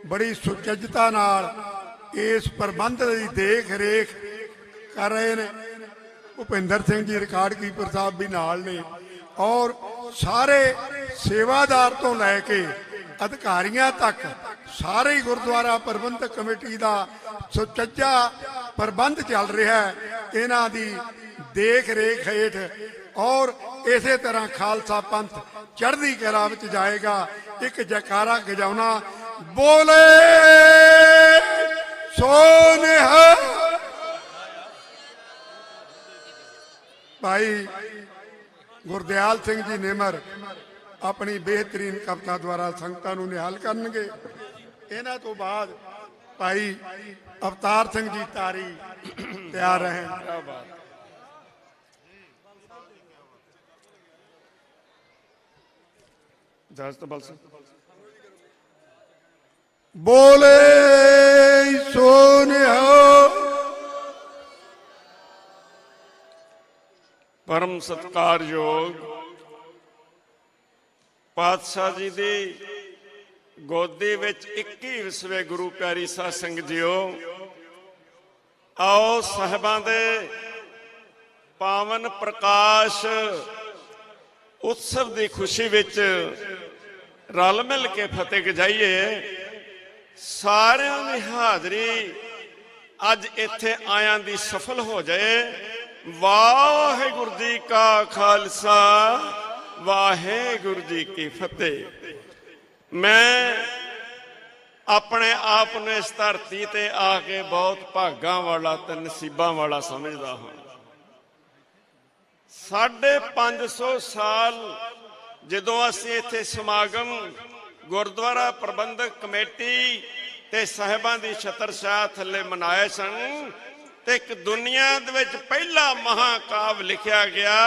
ਬੜੀ ਸੁਚੱਜਤਾ ਨਾਲ ਇਸ ਪ੍ਰਬੰਧ ਦੀ ਦੇਖ ਰੇਖ ਕਰ ਰਹੇ ਨੇ। ਭੁਪਿੰਦਰ ਸਿੰਘ ਜੀ ਰਿਕਾਰਡ ਕੀਪਰ ਸਾਹਿਬ ਵੀ ਨਾਲ ਨੇ, ਔਰ ਸਾਰੇ ਸੇਵਾਦਾਰ ਤੋਂ ਲੈ ਕੇ ਅਧਿਕਾਰੀਆਂ ਤੱਕ ਸਾਰੇ ਹੀ ਗੁਰਦੁਆਰਾ ਪ੍ਰਬੰਧਕ ਕਮੇਟੀ ਦਾ ਸੁਚੱਜਾ ਪ੍ਰਬੰਧ ਚੱਲ ਰਿਹਾ ਹੈ। ਇਹਨਾਂ ਦੀ ਦੇਖ ਰੇਖ ਹੇਠ ਔਰ ਇਸੇ ਤਰ੍ਹਾਂ ਖਾਲਸਾ ਪੰਥ ਚੜ੍ਹਦੀ ਕਲਾ ਵਿੱਚ ਜਾਏਗਾ। ਇੱਕ ਜੈਕਾਰਾ ਗਜਾਉਣਾ, ਬੋਲੇ ਸੋਨਿਹਾ। ਭਾਈ ਗੁਰਦਿਆਲ ਸਿੰਘ ਜੀ ਨਿਮਰ ਆਪਣੀ ਬਿਹਤਰੀਨ ਕਵਿਤਾ ਦੁਆਰਾ ਸੰਗਤਾਂ ਨੂੰ ਨਿਹਾਲ ਕਰਨਗੇ। ਇਹਨਾਂ ਤੋਂ ਬਾਅਦ ਭਾਈ ਅਵਤਾਰ ਸਿੰਘ ਜੀ ਤਾਰੀ ਤਿਆਰ ਰਹਿਣ। ਇਜਾਜ਼ਤ ਬਲ ਸਿੰਘ। ਬੋਲੇ ਸੋ ਨਿਹਾਲ। ਪਰਮ ਸਤਿਕਾਰਯੋਗ ਪਾਤਸ਼ਾਹ ਜੀ ਦੀ ਗੋਦੀ ਵਿੱਚ 21ਵੇਂ ਗੁਰੂ ਪਿਆਰੀ ਸਾਧ ਸੰਗਤ ਜੀਓ, ਆਓ ਸਾਹਿਬਾਂ ਦੇ ਪਾਵਨ ਪ੍ਰਕਾਸ਼ ਉਤਸਵ ਦੀ ਖੁਸ਼ੀ ਵਿੱਚ ਰਲ ਮਿਲ ਕੇ ਫਤਿਹ ਗਜਾਈਏ। ਸਾਰਿਆਂ ਦੀ ਹਾਜ਼ਰੀ ਅੱਜ ਇੱਥੇ ਆਇਆਂ ਦੀ ਸਫਲ ਹੋ ਜਾਏ। ਵਾਹਿਗੁਰੂ ਜੀ ਕਾ ਖਾਲਸਾ, ਵਾਹਿਗੁਰੂ ਜੀ ਕੀ ਫਤਿਹ। ਮੈਂ ਆਪਣੇ ਆਪ ਨੂੰ ਇਸ ਧਰਤੀ ਤੇ ਆ ਕੇ ਬਹੁਤ ਭਾਗਾਂ ਵਾਲਾ ਤੇ ਨਸੀਬਾਂ ਵਾਲਾ ਸਮਝਦਾ ਹਾਂ। 550 ਸਾਲ ਜਦੋਂ ਅਸੀਂ ਇੱਥੇ ਸਮਾਗਮ ਗੁਰਦੁਆਰਾ ਪ੍ਰਬੰਧਕ ਕਮੇਟੀ ਤੇ ਸਾਹਿਬਾਂ ਦੀ ਛਤਰਛਾਇਆ ਥੱਲੇ ਮਨਾਏ ਸਨ, ਤੇ ਇੱਕ ਦੁਨੀਆ ਦੇ ਵਿੱਚ ਪਹਿਲਾ ਮਹਾਕਾਵ ਲਿਖਿਆ ਗਿਆ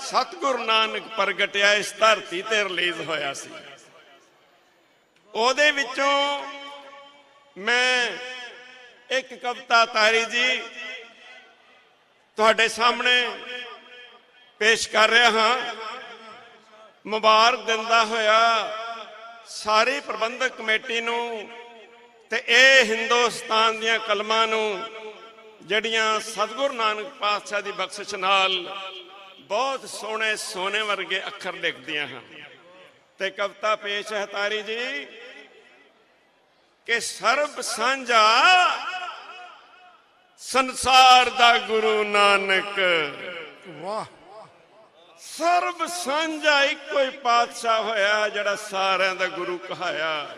ਸਤਿਗੁਰੂ ਨਾਨਕ ਪ੍ਰਗਟਿਆ ਇਸ ਧਰਤੀ ਤੇ ਰਿਲੀਜ਼ ਹੋਇਆ ਸੀ। ਉਹਦੇ ਵਿੱਚੋਂ ਮੈਂ ਇੱਕ ਕਵਿਤਾ ਤਾਰੀ ਜੀ ਤੁਹਾਡੇ ਸਾਹਮਣੇ ਪੇਸ਼ ਕਰ ਰਿਹਾ ਹਾਂ। ਮੁਬਾਰਕ ਦਿੰਦਾ ਹੋਇਆ ਸਾਰੀ ਪ੍ਰਬੰਧਕ ਕਮੇਟੀ ਨੂੰ ਤੇ ਇਹ ਹਿੰਦੁਸਤਾਨ ਦੀਆਂ ਕਲਮਾਂ ਨੂੰ ਜਿਹੜੀਆਂ ਸਤਿਗੁਰੂ ਨਾਨਕ ਪਾਤਸ਼ਾਹ ਦੀ ਬਖਸ਼ਿਸ਼ ਨਾਲ ਬਹੁਤ ਸੋਹਣੇ ਸੋਨੇ ਵਰਗੇ ਅੱਖਰ ਲਿਖਦੀਆਂ ਹਨ। ਤੇ ਕਵਿਤਾ ਪੇਸ਼ ਹੈ ਤਾਰੀ ਜੀ ਕਿ ਸਰਬ ਸਾਂਝਾ ਸੰਸਾਰ ਦਾ ਗੁਰੂ ਨਾਨਕ। ਵਾਹ। ਸਰਬ ਸਾਂਝਾ ਇੱਕੋ ਹੀ ਪਾਤਸ਼ਾਹ ਹੋਇਆ ਜਿਹੜਾ ਸਾਰਿਆਂ ਦਾ ਗੁਰੂ ਕਹਾਇਆ।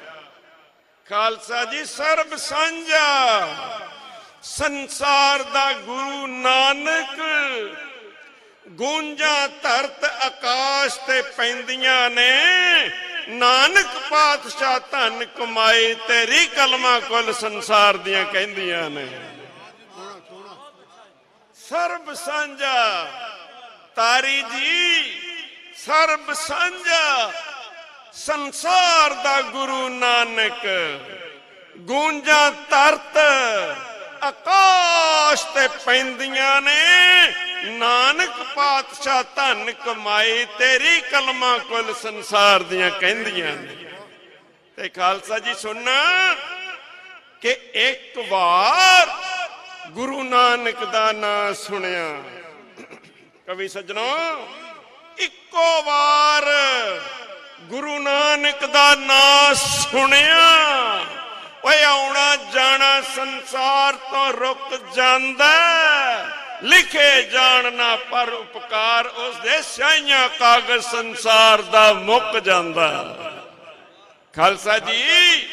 ਖਾਲਸਾ ਜੀ ਸਰਬ ਸਾਂਝਾ ਸੰਸਾਰ ਦਾ ਗੁਰੂ ਨਾਨਕ। ਗੂੰਜਾਂ ਧਰਤ ਆਕਾਸ਼ ਤੇ ਪੈਂਦੀਆਂ ਨੇ, ਨਾਨਕ ਪਾਤਸ਼ਾਹ ਧਨ ਕਮਾਈ ਤੇਰੀ ਕਲਮਾਂ ਕੁੱਲ ਸੰਸਾਰ ਦੀਆਂ ਕਹਿੰਦੀਆਂ ਨੇ। ਸਰਬ ਸਾਂਝਾ ਤਾਰੀ ਜੀ, ਸਰਬ ਸਾਂਝਾ ਸੰਸਾਰ ਦਾ ਗੁਰੂ ਨਾਨਕ। ਗੂੰਜਾਂ ਧਰਤ ਆਕਾਸ਼ ਤੇ ਪੈਂਦੀਆਂ ਨੇ, ਨਾਨਕ ਪਾਤਸ਼ਾਹ ਧਨ ਕਮਾਈ ਤੇਰੀ ਕਲਮਾਂ ਕੁੱਲ ਸੰਸਾਰ ਦੀਆਂ ਕਹਿੰਦੀਆਂ ਨੇ। ਤੇ ਖਾਲਸਾ ਜੀ ਸੁਣਨਾ ਕਿ ਇੱਕ ਵਾਰ ਗੁਰੂ ਨਾਨਕ ਦਾ ਨਾਂ ਸੁਣਿਆ। ਕਵੀ ਸੱਜਣੋ, ਇੱਕੋ ਵਾਰ ਗੁਰੂ ਨਾਨਕ ਦਾ ਨਾਂ ਸੁਣਿਆ, ਓਏ ਆਉਣਾ ਜਾਣਾ ਸੰਸਾਰ ਤੋਂ ਰੁਕ ਜਾਂਦਾ। ਲਿਖੇ ਜਾਣ ਨਾ ਪਰ ਉਪਕਾਰ ਉਸ ਦੇ ਸਿਆਹੀਆਂ ਕਾਗਜ਼ ਸੰਸਾਰ ਦਾ ਮੁੱਕ ਜਾਂਦਾ। ਖਾਲਸਾ ਜੀ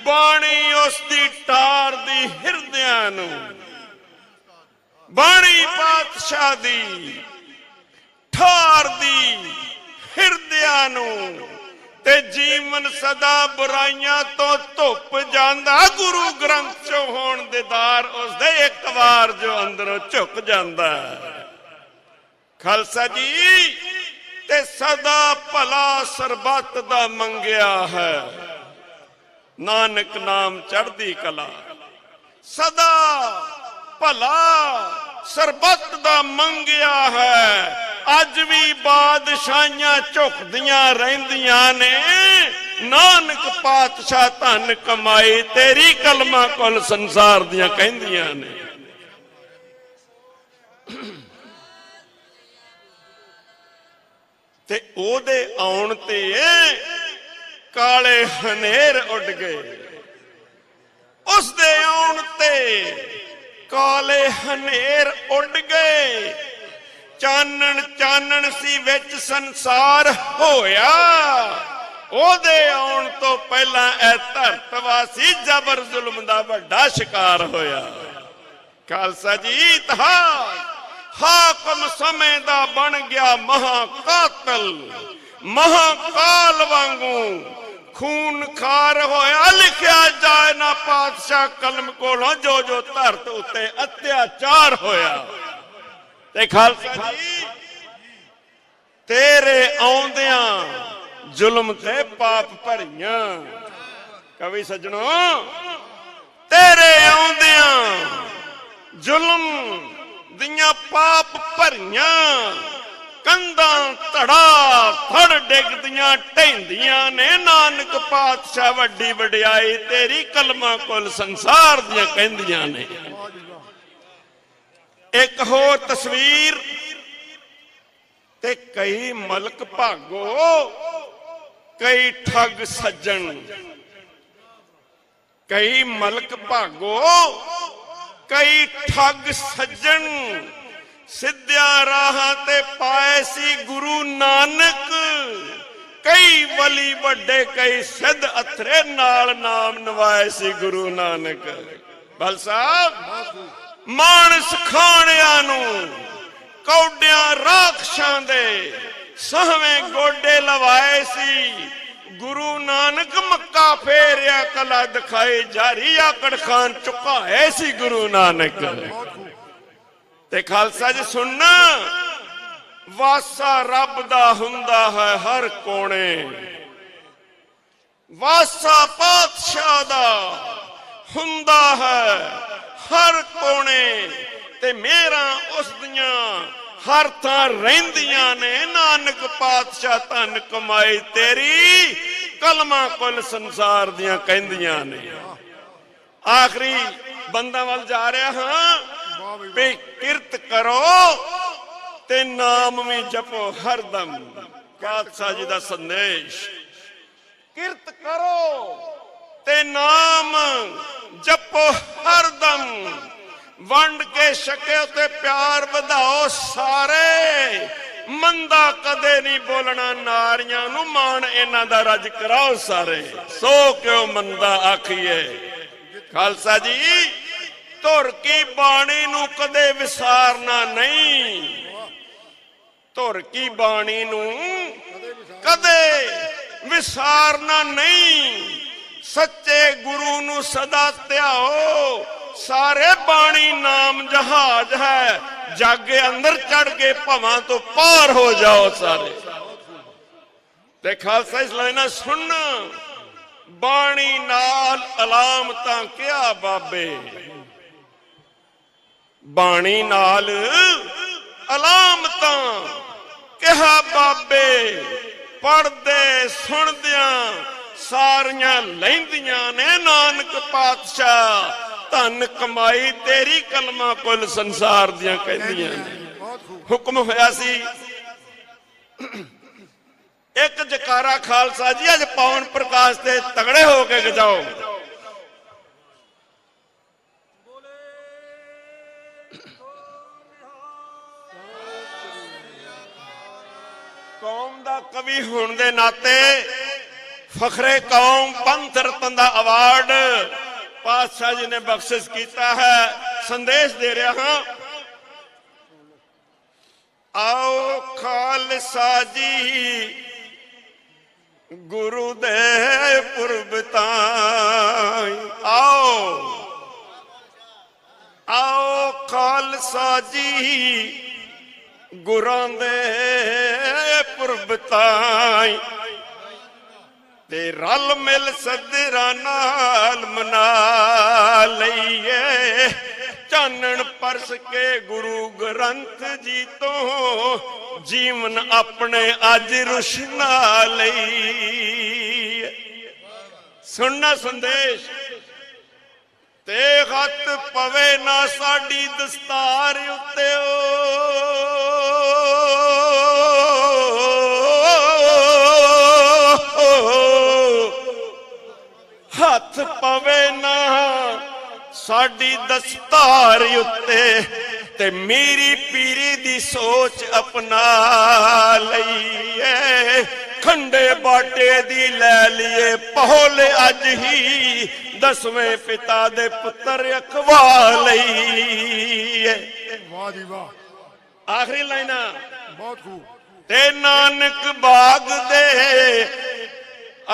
ਬਾਣੀ ਉਸ ਦੀ ਟਾਰ ਦੀ ਹਿਰਦਿਆਂ ਨੂੰ, ਬਾਣੀ ਪਾਤਸ਼ਾਹ ਦੀ ਠਾਰ ਦੀ ਹਿਰਦਿਆਂ ਨੂੰ, ਤੇ ਜੀਵਨ ਸਦਾ ਬੁਰਾਈਆਂ ਤੋਂ ਧੁੱਪ ਜਾਂਦਾ। ਗੁਰੂ ਗ੍ਰੰਥ ਚੋਂ ਹੋਣ ਦੀਦਾਰ ਉਸਦੇ ਇੱਕ ਵਾਰ ਜੋ ਅੰਦਰੋਂ ਝੁਕ ਜਾਂਦਾ। ਖਾਲਸਾ ਜੀ ਤੇ ਸਦਾ ਭਲਾ ਸਰਬੱਤ ਦਾ ਮੰਗਿਆ ਹੈ, ਨਾਨਕ ਨਾਮ ਚੜ੍ਹਦੀ ਕਲਾ। ਸਦਾ ਭਲਾ ਸਰਬੱਤ ਦਾ ਮੰਗਿਆ ਹੈ, ਅੱਜ ਵੀ ਬਾਦਸ਼ਾਹੀਆਂ ਝੁਕਦੀਆਂ ਰਹਿੰਦੀਆਂ ਨੇ, ਨਾਨਕ ਪਾਤਸ਼ਾਹ ਧਨ ਕਮਾਈ ਤੇਰੀ ਕਲਮਾਂ ਕੁੱਲ ਸੰਸਾਰ ਦੀਆਂ ਕਹਿੰਦੀਆਂ ਨੇ। ਤੇ ਉਹਦੇ ਆਉਣ ਤੇ ਕਾਲੇ ਹਨੇਰ ਉੱਡ ਗਏ। ਉਸ ਦੇ ਆਉਣ ਤੇ ਕਾਲੇ ਹਨੇਰ ਉੱਡ ਗਏ। ਚਾਨਣ ਚਾਨਣ ਸੀ ਵਿੱਚ ਸੰਸਾਰ ਹੋਇਆ। ਉਹਦੇ ਆਉਣ ਤੋਂ ਪਹਿਲਾਂ ਇਹ ਧਰਤਵਾਸੀ ਜ਼ਬਰ ਜ਼ੁਲਮ ਦਾ ਵੱਡਾ ਸ਼ਿਕਾਰ ਹੋਇਆ। ਖਾਲਸਾ ਜੀ ਇਤਿਹਾਸ ਹਾਕਮ ਸਮੇਂ ਦਾ ਬਣ ਗਿਆ ਮਹਾਕਾਤਲ, ਮਹਾਕਾਲ ਵਾਂਗੂ ਖੂਨ ਖਾਰ ਹੋਇਆ। ਲਿਖਿਆ ਜਾਏ ਨਾ ਪਾਤਸ਼ਾਹ ਕਲਮ ਕੋਲੋਂ ਜੋ ਜੋ ਧਰਤ ਉੱਤੇ ਅਤਿਆਚਾਰ ਹੋਇਆ। ਤੇ ਖਾਲਸਾ ਜੀ ਤੇਰੇ ਆਉਂਦਿਆਂ ਜ਼ੁਲਮ ਤੇ ਪਾਪ ਭਰੀਆਂ। ਕਵੀ ਸੱਜਣੋ ਤੇਰੇ ਆਉਂਦਿਆਂ ਜ਼ੁਲਮ ਦੀਆਂ ਪਾਪ ਭਰੀਆਂ ਕੰਧਾਂ ਧੜਾ ਧੜ ਡਿੱਗਦੀਆਂ ਢਹਿੰਦੀਆਂ ਨੇ। ਨਾਨਕ ਪਾਤਸ਼ਾਹ ਵੱਡੀ ਵਡਿਆਈ ਤੇਰੀ ਕਲਮਾਂ ਕੁੱਲ ਸੰਸਾਰ ਦੀਆਂ ਕਹਿੰਦੀਆਂ ਨੇ। ਇੱਕ ਹੋਰ ਤਸਵੀਰ ਤੇ ਕਈ ਮਲਕ ਭਾਗੋ ਕਈ ਠੱਗ ਸੱਜਣ। ਕਈ ਮਲਕ ਭਾਗੋ ਕਈ ਠੱਗ ਸੱਜਣ ਸਿੱਧਿਆਂ ਰਾਹਾਂ ਤੇ ਪਾਏ ਸੀ ਗੁਰੂ ਨਾਨਕ। ਕਈ ਵਲੀ ਵੱਡੇ ਕਈ ਸਿੱਧ ਅਥਰੇ ਨਾਲ ਨਾਮ ਨਵਾਏ ਸੀ ਗੁਰੂ ਨਾਨਕ। ਬਲ ਸਾਹਿਬ ਮਾਨਸ ਖਾਣਿਆਂ ਨੂੰ ਕੌਡਿਆਂ ਰਾਖਸ਼ਾਂ ਦੇ ਸਹਵੇਂ ਗੋਡੇ ਲਵਾਏ ਸੀ ਗੁਰੂ ਨਾਨਕ। ਮੱਕਾ ਫੇਰਿਆ ਕਲਾ ਦਿਖਾਈ ਜਾਰੀ ਆਕੜ ਖਾਨ ਝੁਕਾਏ ਸੀ ਗੁਰੂ ਨਾਨਕ। ਤੇ ਖਾਲਸਾ ਜੀ ਸੁਣਨਾ ਵਾਸਾ ਰੱਬ ਦਾ ਹੁੰਦਾ ਹੈ ਹਰ ਕੋਣੇ। ਵਾਸਾ ਪਾਤਸ਼ਾਹ ਦਾ ਹੁੰਦਾ ਹੈ ਹਰ ਕੋਣੇ ਤੇ ਮੇਰਾ ਉਸ ਦੀਆਂ ਹਰ ਥਾਂ ਰਹਿੰਦੀਆਂ ਨੇ। ਨਾਨਕ ਪਾਤਸ਼ਾਹ ਧਨ ਕਮਾਈ ਤੇਰੀ ਕਲਮਾਂ ਕੁੱਲ ਸੰਸਾਰ ਦੀਆਂ ਕਹਿੰਦੀਆਂ ਨੇ। ਆਖਰੀ ਬੰਦਾਂ ਵੱਲ ਜਾ ਰਿਹਾ ਹਾਂ ਵੀ ਕਿਰਤ ਕਰੋ ਤੇ ਨਾਮ ਵੀ ਜਪੋ ਹਰਦਮ। ਪਾਤਸ਼ਾਹ ਜੀ ਦਾ ਸੰਦੇਸ਼ ਕਿਰਤ ਕਰੋ ਤੇ ਨਾਮ ਜਪੋ ਹਰਦਮ। ਵੰਡ ਕੇ ਛਕਿਓ ਤੇ ਪਿਆਰ ਵਧਾਓ ਸਾਰੇ। ਮੰਦਾ ਕਦੇ ਨਹੀਂ ਬੋਲਣਾ ਨਾਰੀਆਂ ਨੂੰ ਮਾਣ ਇਹਨਾਂ ਦਾ ਰੱਜ ਕਰਾਓ ਸਾਰੇ। ਸੋ ਕਿਉ ਮੰਦਾ ਆਖੀਏ। ਖਾਲਸਾ ਜੀ ਧੁਰ ਕੀ ਬਾਣੀ ਨੂੰ ਕਦੇ ਵਿਸਾਰਨਾ ਨਹੀਂ। ਧੁਰ ਕੀ ਬਾਣੀ ਨੂੰ ਕਦੇ ਵਿਸਾਰਨਾ ਨਹੀਂ। ਸੱਚੇ ਗੁਰੂ ਨੂੰ ਸਦਾ ਧਿਆਓ। ਸਾਰੇ ਬਾਣੀ ਨਾਮ ਜਹਾਜ਼ ਹੈ ਜੱਗ ਅੰਦਰ ਚੜ ਕੇ ਭਵਾਂ ਤੋਂ ਪਾਰ ਹੋ ਜਾਓ ਸਾਰੇ। ਤੇ ਖਾਲਸਾ ਇਸ ਲਾਈਨਾਂ ਸੁਣ ਬਾਣੀ ਨਾਲ ਅਲਾਮਤਾਂ ਕਿਹਾ ਬਾਬੇ। ਬਾਣੀ ਨਾਲ ਅਲਾਮਤਾਂ ਕਿਹਾ ਬਾਬੇ। ਪੜਦੇ ਸੁਣਦਿਆਂ ਸਾਰੀਆਂ ਲੈਂਦੀਆਂ ਨੇ। ਨਾਨਕ ਪਾਤਸ਼ਾਹ ਧਨ ਕਮਾਈ ਤੇਰੀ ਕਲਮਾਂ ਕੁੱਲ ਸੰਸਾਰ ਦੀਆਂ ਕਹਿੰਦੀਆਂ ਨੇ। ਹੁਕਮ ਹੋਇਆ ਸੀ ਇੱਕ ਜਕਾਰਾ ਖਾਲਸਾ ਜੀ ਅੱਜ ਪਵਨ ਪ੍ਰਕਾਸ਼ ਤੇ ਤਗੜੇ ਹੋ ਕੇ ਗਜਾਓ। ਕੌਮ ਦਾ ਕਵੀ ਹੋਣ ਦੇ ਨਾਤੇ ਫਖਰੇ ਕੌਮ ਪੰਥ ਰਤਨ ਦਾ ਅਵਾਰਡ ਪਾਤਸ਼ਾਹ ਜੀ ਨੇ ਬਖਸ਼ਿਸ਼ ਕੀਤਾ ਹੈ। ਸੰਦੇਸ਼ ਦੇ ਰਿਹਾ ਹਾਂ ਆਓ ਖਾਲਸਾ ਜੀ ਗੁਰੂ ਦੇ ਪੁਰਬ ਤਾਈਂ। ਆਓ ਖਾਲਸਾ ਜੀ ਗੁਰਾਂ ਦੇ ਪੁਰਬ ਤਾਈਂ ਤੇ ਰਲ ਮਿਲ ਸੱਜਰਾਂ ਨਾਲ ਮਨਾ ਲਈਏ। ਚਾਨਣ ਪਰਸ ਕੇ ਗੁਰੂ ਗ੍ਰੰਥ ਜੀ ਤੋਂ ਜੀਵਨ ਆਪਣੇ ਅੱਜ ਰੁਸ਼ਨਾ ਲਈ। ਸੁਣਨਾ ਸੰਦੇਸ਼ ਤੇ ਹੱਥ ਪਵੇ ਨਾ ਸਾਡੀ ਦਸਤਾਰ ਉੱਤੇ ਹੱਥ ਪਵੇ ਨਾ ਸਾਡੀ ਦਸਤਾਰ ਉੱਤੇ ਤੇ ਮੇਰੀ ਪੀਰੀ ਦੀ ਸੋਚ ਅਪਣਾ ਲਈਏ। ਖੰਡੇ ਬਾਟੇ ਦੀ ਲੈ ਲਈਏ ਪਹੁਲ ਅੱਜ ਹੀ 10ਵੇਂ ਪਿਤਾ ਦੇ ਪੁੱਤਰ ਅਖਵਾ ਲਈਏ। ਵਾਹ ਜੀ ਵਾਹ। ਆਖਰੀ ਲਾਈਨਾਂ ਬਹੁਤ ਖੂਬ। ਤੇ ਨਾਨਕ ਬਾਗ ਦੇ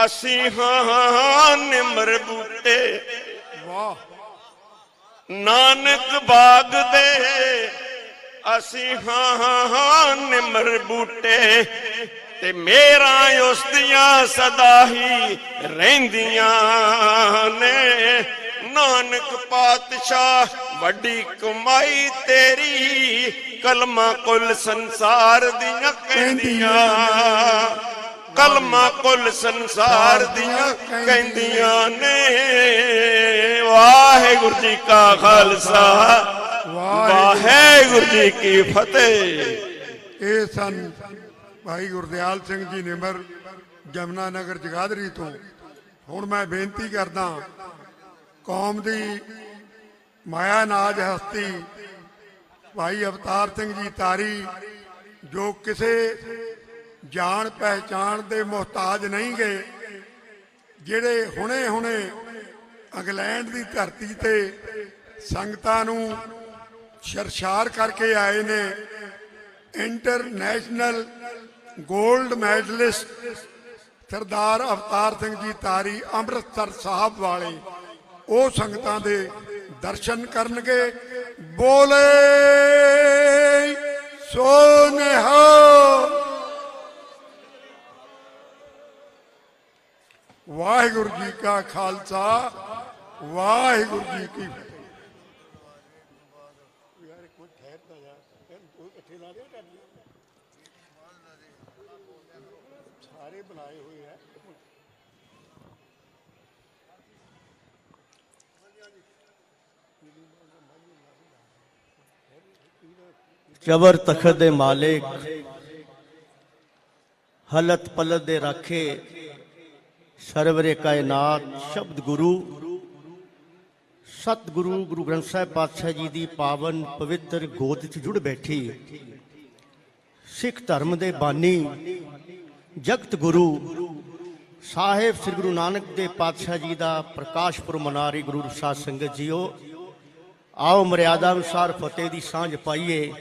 ਅਸੀਂ ਹਾਂ ਨਿਮਰ ਬੂਟੇ। ਵਾਹ। ਨਾਨਕ ਬਾਗ ਦੇ ਅਸੀਂ ਹਾਂ ਨਿਮਰ ਬੂਟੇ ਤੇ ਮੇਰਾ ਉਸ ਦੀਆਂ ਸਦਾ ਹੀ ਰਹਿੰਦੀਆਂ ਨੇ। ਨਾਨਕ ਪਾਤਸ਼ਾਹ ਵੱਡੀ ਕਮਾਈ ਤੇਰੀ, ਕਲਮਾ ਕੁੱਲ ਸੰਸਾਰ ਦੀਆਂ ਕਹਿੰਦੀਆਂ, ਕਲਮਾ ਕੁੱਲ ਸੰਸਾਰ ਦੀਆਂ ਕਹਿੰਦੀਆਂ ਨੇ। ਵਾਹਿਗੁਰੂ ਜੀ ਕਾ ਖਾਲਸਾ, ਵਾਹਿਗੁਰੂ ਜੀ ਕੀ ਫਤਿਹ। ਇਹ ਸਨ ਭਾਈ ਗੁਰਦਿਆਲ ਸਿੰਘ ਜੀ ਨਿਮਰ, ਜਮਨਾ ਨਗਰ ਜਗਾਦਰੀ ਤੋਂ। ਹੁਣ ਮੈਂ ਬੇਨਤੀ ਕਰਦਾ, ਕੌਮ ਦੀ ਮਾਇਆ ਨਾਜ ਹਸਤੀ ਭਾਈ ਅਵਤਾਰ ਸਿੰਘ ਜੀ ਤਾਰੀ, ਜੋ ਕਿਸੇ ਜਾਣ ਪਹਿਚਾਣ ਦੇ ਮੁਹਤਾਜ ਨਹੀਂ ਗਏ, ਜਿਹੜੇ ਹੁਣੇ ਹੁਣੇ ਇੰਗਲੈਂਡ ਦੀ ਧਰਤੀ ਤੇ ਸੰਗਤਾਂ ਨੂੰ ਸਰਸ਼ਾਰ ਕਰਕੇ ਆਏ ਨੇ। ਇੰਟਰਨੈਸ਼ਨਲ ਗੋਲਡ ਮੈਡਲਿਸਟ ਸਰਦਾਰ ਅਵਤਾਰ ਸਿੰਘ ਜੀ ਤਾਰੀ ਅੰਮ੍ਰਿਤਸਰ ਸਾਹਿਬ ਵਾਲੇ, ਉਹ ਸੰਗਤਾਂ ਦੇ ਦਰਸ਼ਨ ਕਰਨਗੇ। ਬੋਲੇ ਸੋ ਨਿਹਾਲ। ਵਾਹਿਗੁਰੂ ਜੀ ਕਾ ਖਾਲਸਾ, ਵਾਹਿਗੁਰੂ ਜੀ ਕੀ ਫਤਿਹ। ਸਾਰੇ ਬਣਾਏ ਹੋਏ ਹੈ। ਚਬਰ ਤਖਤ ਦੇ ਮਾਲਿਕ, ਹਲਤ ਪਲਤ ਦੇ ਰਾਖੇ, ਸਰਵਰੇ ਕਾਇਨਾਤ, ਸ਼ਬਦ ਗੁਰੂ ਸਤਿਗੁਰੂ ਗੁਰੂ ਗ੍ਰੰਥ ਸਾਹਿਬ ਪਾਤਸ਼ਾਹ ਜੀ ਦੀ ਪਾਵਨ ਪਵਿੱਤਰ ਗੋਦ 'ਚ ਜੁੜ ਬੈਠੀ ਸਿੱਖ ਧਰਮ ਦੇ ਬਾਨੀ, ਜਗਤ ਗੁਰੂ ਸਾਹਿਬ ਸ੍ਰੀ ਗੁਰੂ ਨਾਨਕ ਦੇਵ ਪਾਤਸ਼ਾਹ ਜੀ ਦਾ ਪ੍ਰਕਾਸ਼ ਪੁਰਬ ਮਨਾ ਰਹੀ ਗੁਰੂ ਸਾਧ ਸੰਗਤ ਜੀਓ। ਆਓ ਮਰਿਆਦਾ ਅਨੁਸਾਰ ਫਤਿਹ ਦੀ ਸਾਂਝ ਪਾਈਏ,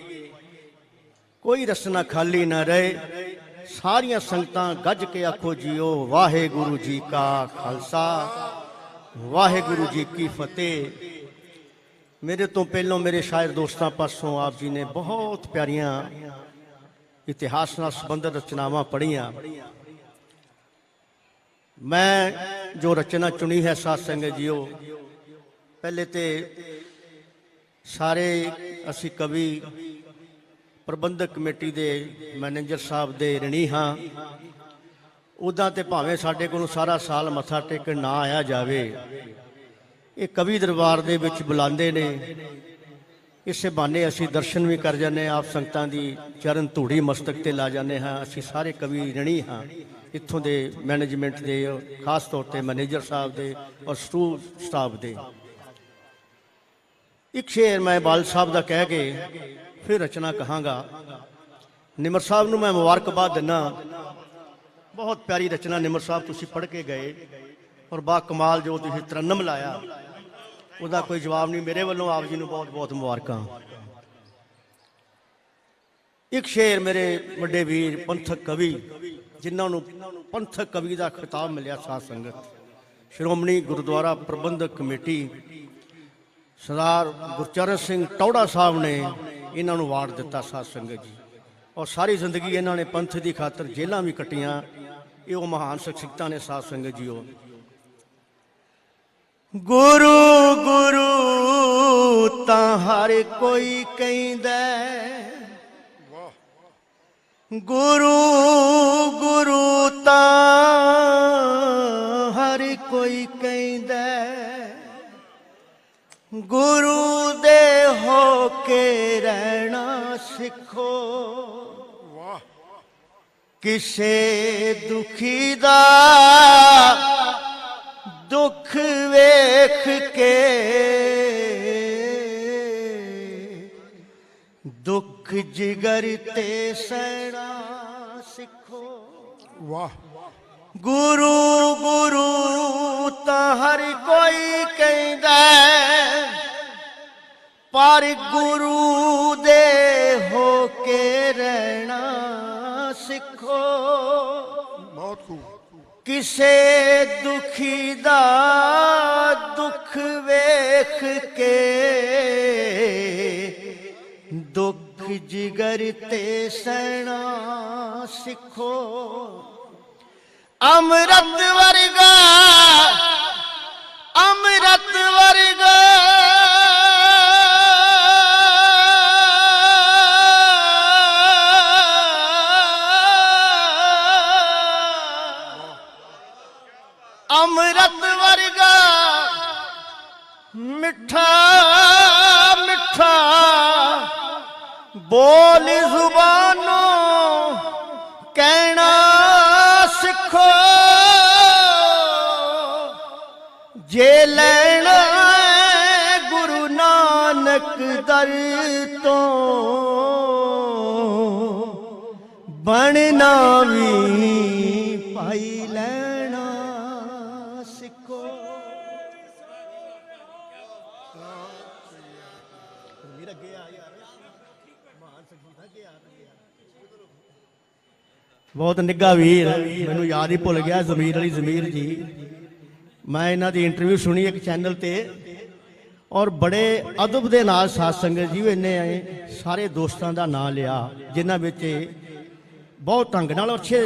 ਕੋਈ ਰਸਨਾ ਖਾਲੀ ਨਾ ਰਹੇ। ਸਾਰੀਆਂ ਸੰਗਤਾਂ ਗੱਜ ਕੇ ਆਖੋ ਜੀਓ, ਵਾਹਿਗੁਰੂ ਜੀ ਕਾ ਖਾਲਸਾ, ਵਾਹਿਗੁਰੂ ਜੀ ਕੀ ਫਤਿਹ। ਮੇਰੇ ਤੋਂ ਪਹਿਲੋਂ ਮੇਰੇ ਸ਼ਾਇਰ ਦੋਸਤਾਂ ਪਾਸੋਂ ਆਪ ਜੀ ਨੇ ਬਹੁਤ ਪਿਆਰੀਆਂ ਇਤਿਹਾਸ ਨਾਲ ਸੰਬੰਧਿਤ ਰਚਨਾਵਾਂ ਪੜ੍ਹੀਆਂ। ਮੈਂ ਜੋ ਰਚਨਾ ਚੁਣੀ ਹੈ ਸਾਧ ਸੰਗਤ ਜੀਓ, ਪਹਿਲੇ ਤੇ ਸਾਰੇ ਅਸੀਂ ਕਵੀ ਪ੍ਰਬੰਧਕ ਕਮੇਟੀ ਦੇ ਮੈਨੇਜਰ ਸਾਹਿਬ ਦੇ ਰਣੀ ਹਾਂ। ਉੱਦਾਂ ਤੇ ਭਾਵੇਂ ਸਾਡੇ ਕੋਲੋਂ ਸਾਰਾ ਸਾਲ ਮੱਥਾ ਟੇਕਣ ਨਾ ਆਇਆ ਜਾਵੇ, ਇਹ ਕਵੀ ਦਰਬਾਰ ਦੇ ਵਿੱਚ ਬੁਲਾਉਂਦੇ ਨੇ, ਇਸੇ ਬਹਾਨੇ ਅਸੀਂ ਦਰਸ਼ਨ ਵੀ ਕਰ ਜਾਂਦੇ ਹਾਂ, ਆਪ ਸੰਗਤਾਂ ਦੀ ਚਰਨ ਧੂੜੀ ਮਸਤਕ ਤੇ ਲਾ ਜਾਂਦੇ ਹਾਂ। ਅਸੀਂ ਸਾਰੇ ਕਵੀ ਰਣੀ ਹਾਂ ਇੱਥੋਂ ਦੇ ਮੈਨੇਜਮੈਂਟ ਦੇ, ਖਾਸ ਤੌਰ ਤੇ ਮੈਨੇਜਰ ਸਾਹਿਬ ਦੇ ਔਰ ਸਟਾਫ ਦੇ। ਇੱਕ ਸ਼ੇਰ ਮੈਂ ਬਾਲ ਸਾਹਿਬ ਦਾ ਕਹਿ ਕੇ ਫਿਰ ਰਚਨਾ ਕਹਾਂਗਾ। ਨਿਮਰ ਸਾਹਿਬ ਨੂੰ ਮੈਂ ਮੁਬਾਰਕਬਾਦ ਦਿੰਦਾ, ਬਹੁਤ ਪਿਆਰੀ ਰਚਨਾ ਨਿਮਰ ਸਾਹਿਬ ਤੁਸੀਂ ਪੜ੍ਹ ਕੇ ਗਏ, ਔਰ ਬਾ ਕਮਾਲ ਜੋ ਤੁਸੀਂ ਤਰਨਮ ਲਾਇਆ, ਉਹਦਾ ਕੋਈ ਜਵਾਬ ਨਹੀਂ। ਮੇਰੇ ਵੱਲੋਂ ਆਪ ਜੀ ਨੂੰ ਬਹੁਤ ਬਹੁਤ ਮੁਬਾਰਕਾਂ। ਇੱਕ ਸ਼ੇਰ ਮੇਰੇ ਵੱਡੇ ਵੀਰ ਪੰਥਕ ਕਵੀ, ਜਿਨ੍ਹਾਂ ਨੂੰ ਪੰਥਕ ਕਵੀ ਦਾ ਖਿਤਾਬ ਮਿਲਿਆ ਸਾਧ ਸੰਗਤ, ਸ਼੍ਰੋਮਣੀ ਗੁਰਦੁਆਰਾ ਪ੍ਰਬੰਧਕ ਕਮੇਟੀ ਸਰਦਾਰ ਗੁਰਚਰਨ ਸਿੰਘ ਟੌੜਾ ਸਾਹਿਬ ਨੇ ਇਹਨਾਂ ਨੂੰ ਅਵਾਰਡ ਦਿੱਤਾ ਸਾਧ ਸੰਗਤ ਜੀ। ਔਰ ਸਾਰੀ ਜ਼ਿੰਦਗੀ ਇਹਨਾਂ ਨੇ ਪੰਥ ਦੀ ਖਾਤਰ ਜੇਲ੍ਹਾਂ ਵੀ ਕੱਟੀਆਂ। ਇਹ ਉਹ ਮਹਾਨ ਸ਼ਖਸੀਅਤਾਂ ਨੇ ਸਾਧ ਸੰਗਤ ਜੀਓ। ਗੁਰੂ ਗੁਰੂ ਤਾਂ ਹਰ ਕੋਈ ਕਹਿੰਦਾ, ਗੁਰੂ ਗੁਰੂ ਤਾਂ ਹਰ ਕੋਈ ਕਹਿੰਦਾ, ਗੁਰੂ ਦੇ ਹੋ ਕੇ ਰਹਿਣਾ ਸਿੱਖੋ। ਕਿਸੇ ਦੁਖੀ ਦਾ ਦੁੱਖ ਵੇਖ ਕੇ ਦੁੱਖ ਜਿਗਰ ਤੇ ਸਹਿਣਾ ਸਿੱਖੋ। ਵਾਹ। ਗੁਰੂ ਗੁਰੂ ਤਾਂ ਹਰ ਕੋਈ ਕਹਿੰਦਾ, ਪਰ ਗੁਰੂ ਦੇ ਹੋ ਕੇ ਰਹਿਣਾ ਸਿੱਖੋ। ਬਹੁਤ ਖੂਬ। ਕਿਸੇ ਦੁਖੀ ਦਾ ਦੁੱਖ ਵੇਖ ਕੇ ਦੁੱਖ जिगर ते सहना सिखो अमृत वर्गा अमृत वर्गा अमृत वर्गा मिठा मिठा बोल जुबानों कहना सिखो जे लेना गुरु नानक दर तो बनना भी पाई लेना सिखो। बहुत निघा वीर मैनू याद ही भुल गया जमीर अली जमीर जी। मैं इन्हां दी इंटरव्यू सुनी एक चैनल ते और बड़े अदब दे नाल साध संगत जी इन्हें सारे दोस्तों का नाम लिया जिन्हां विच बहुत ढंग नाल अच्छे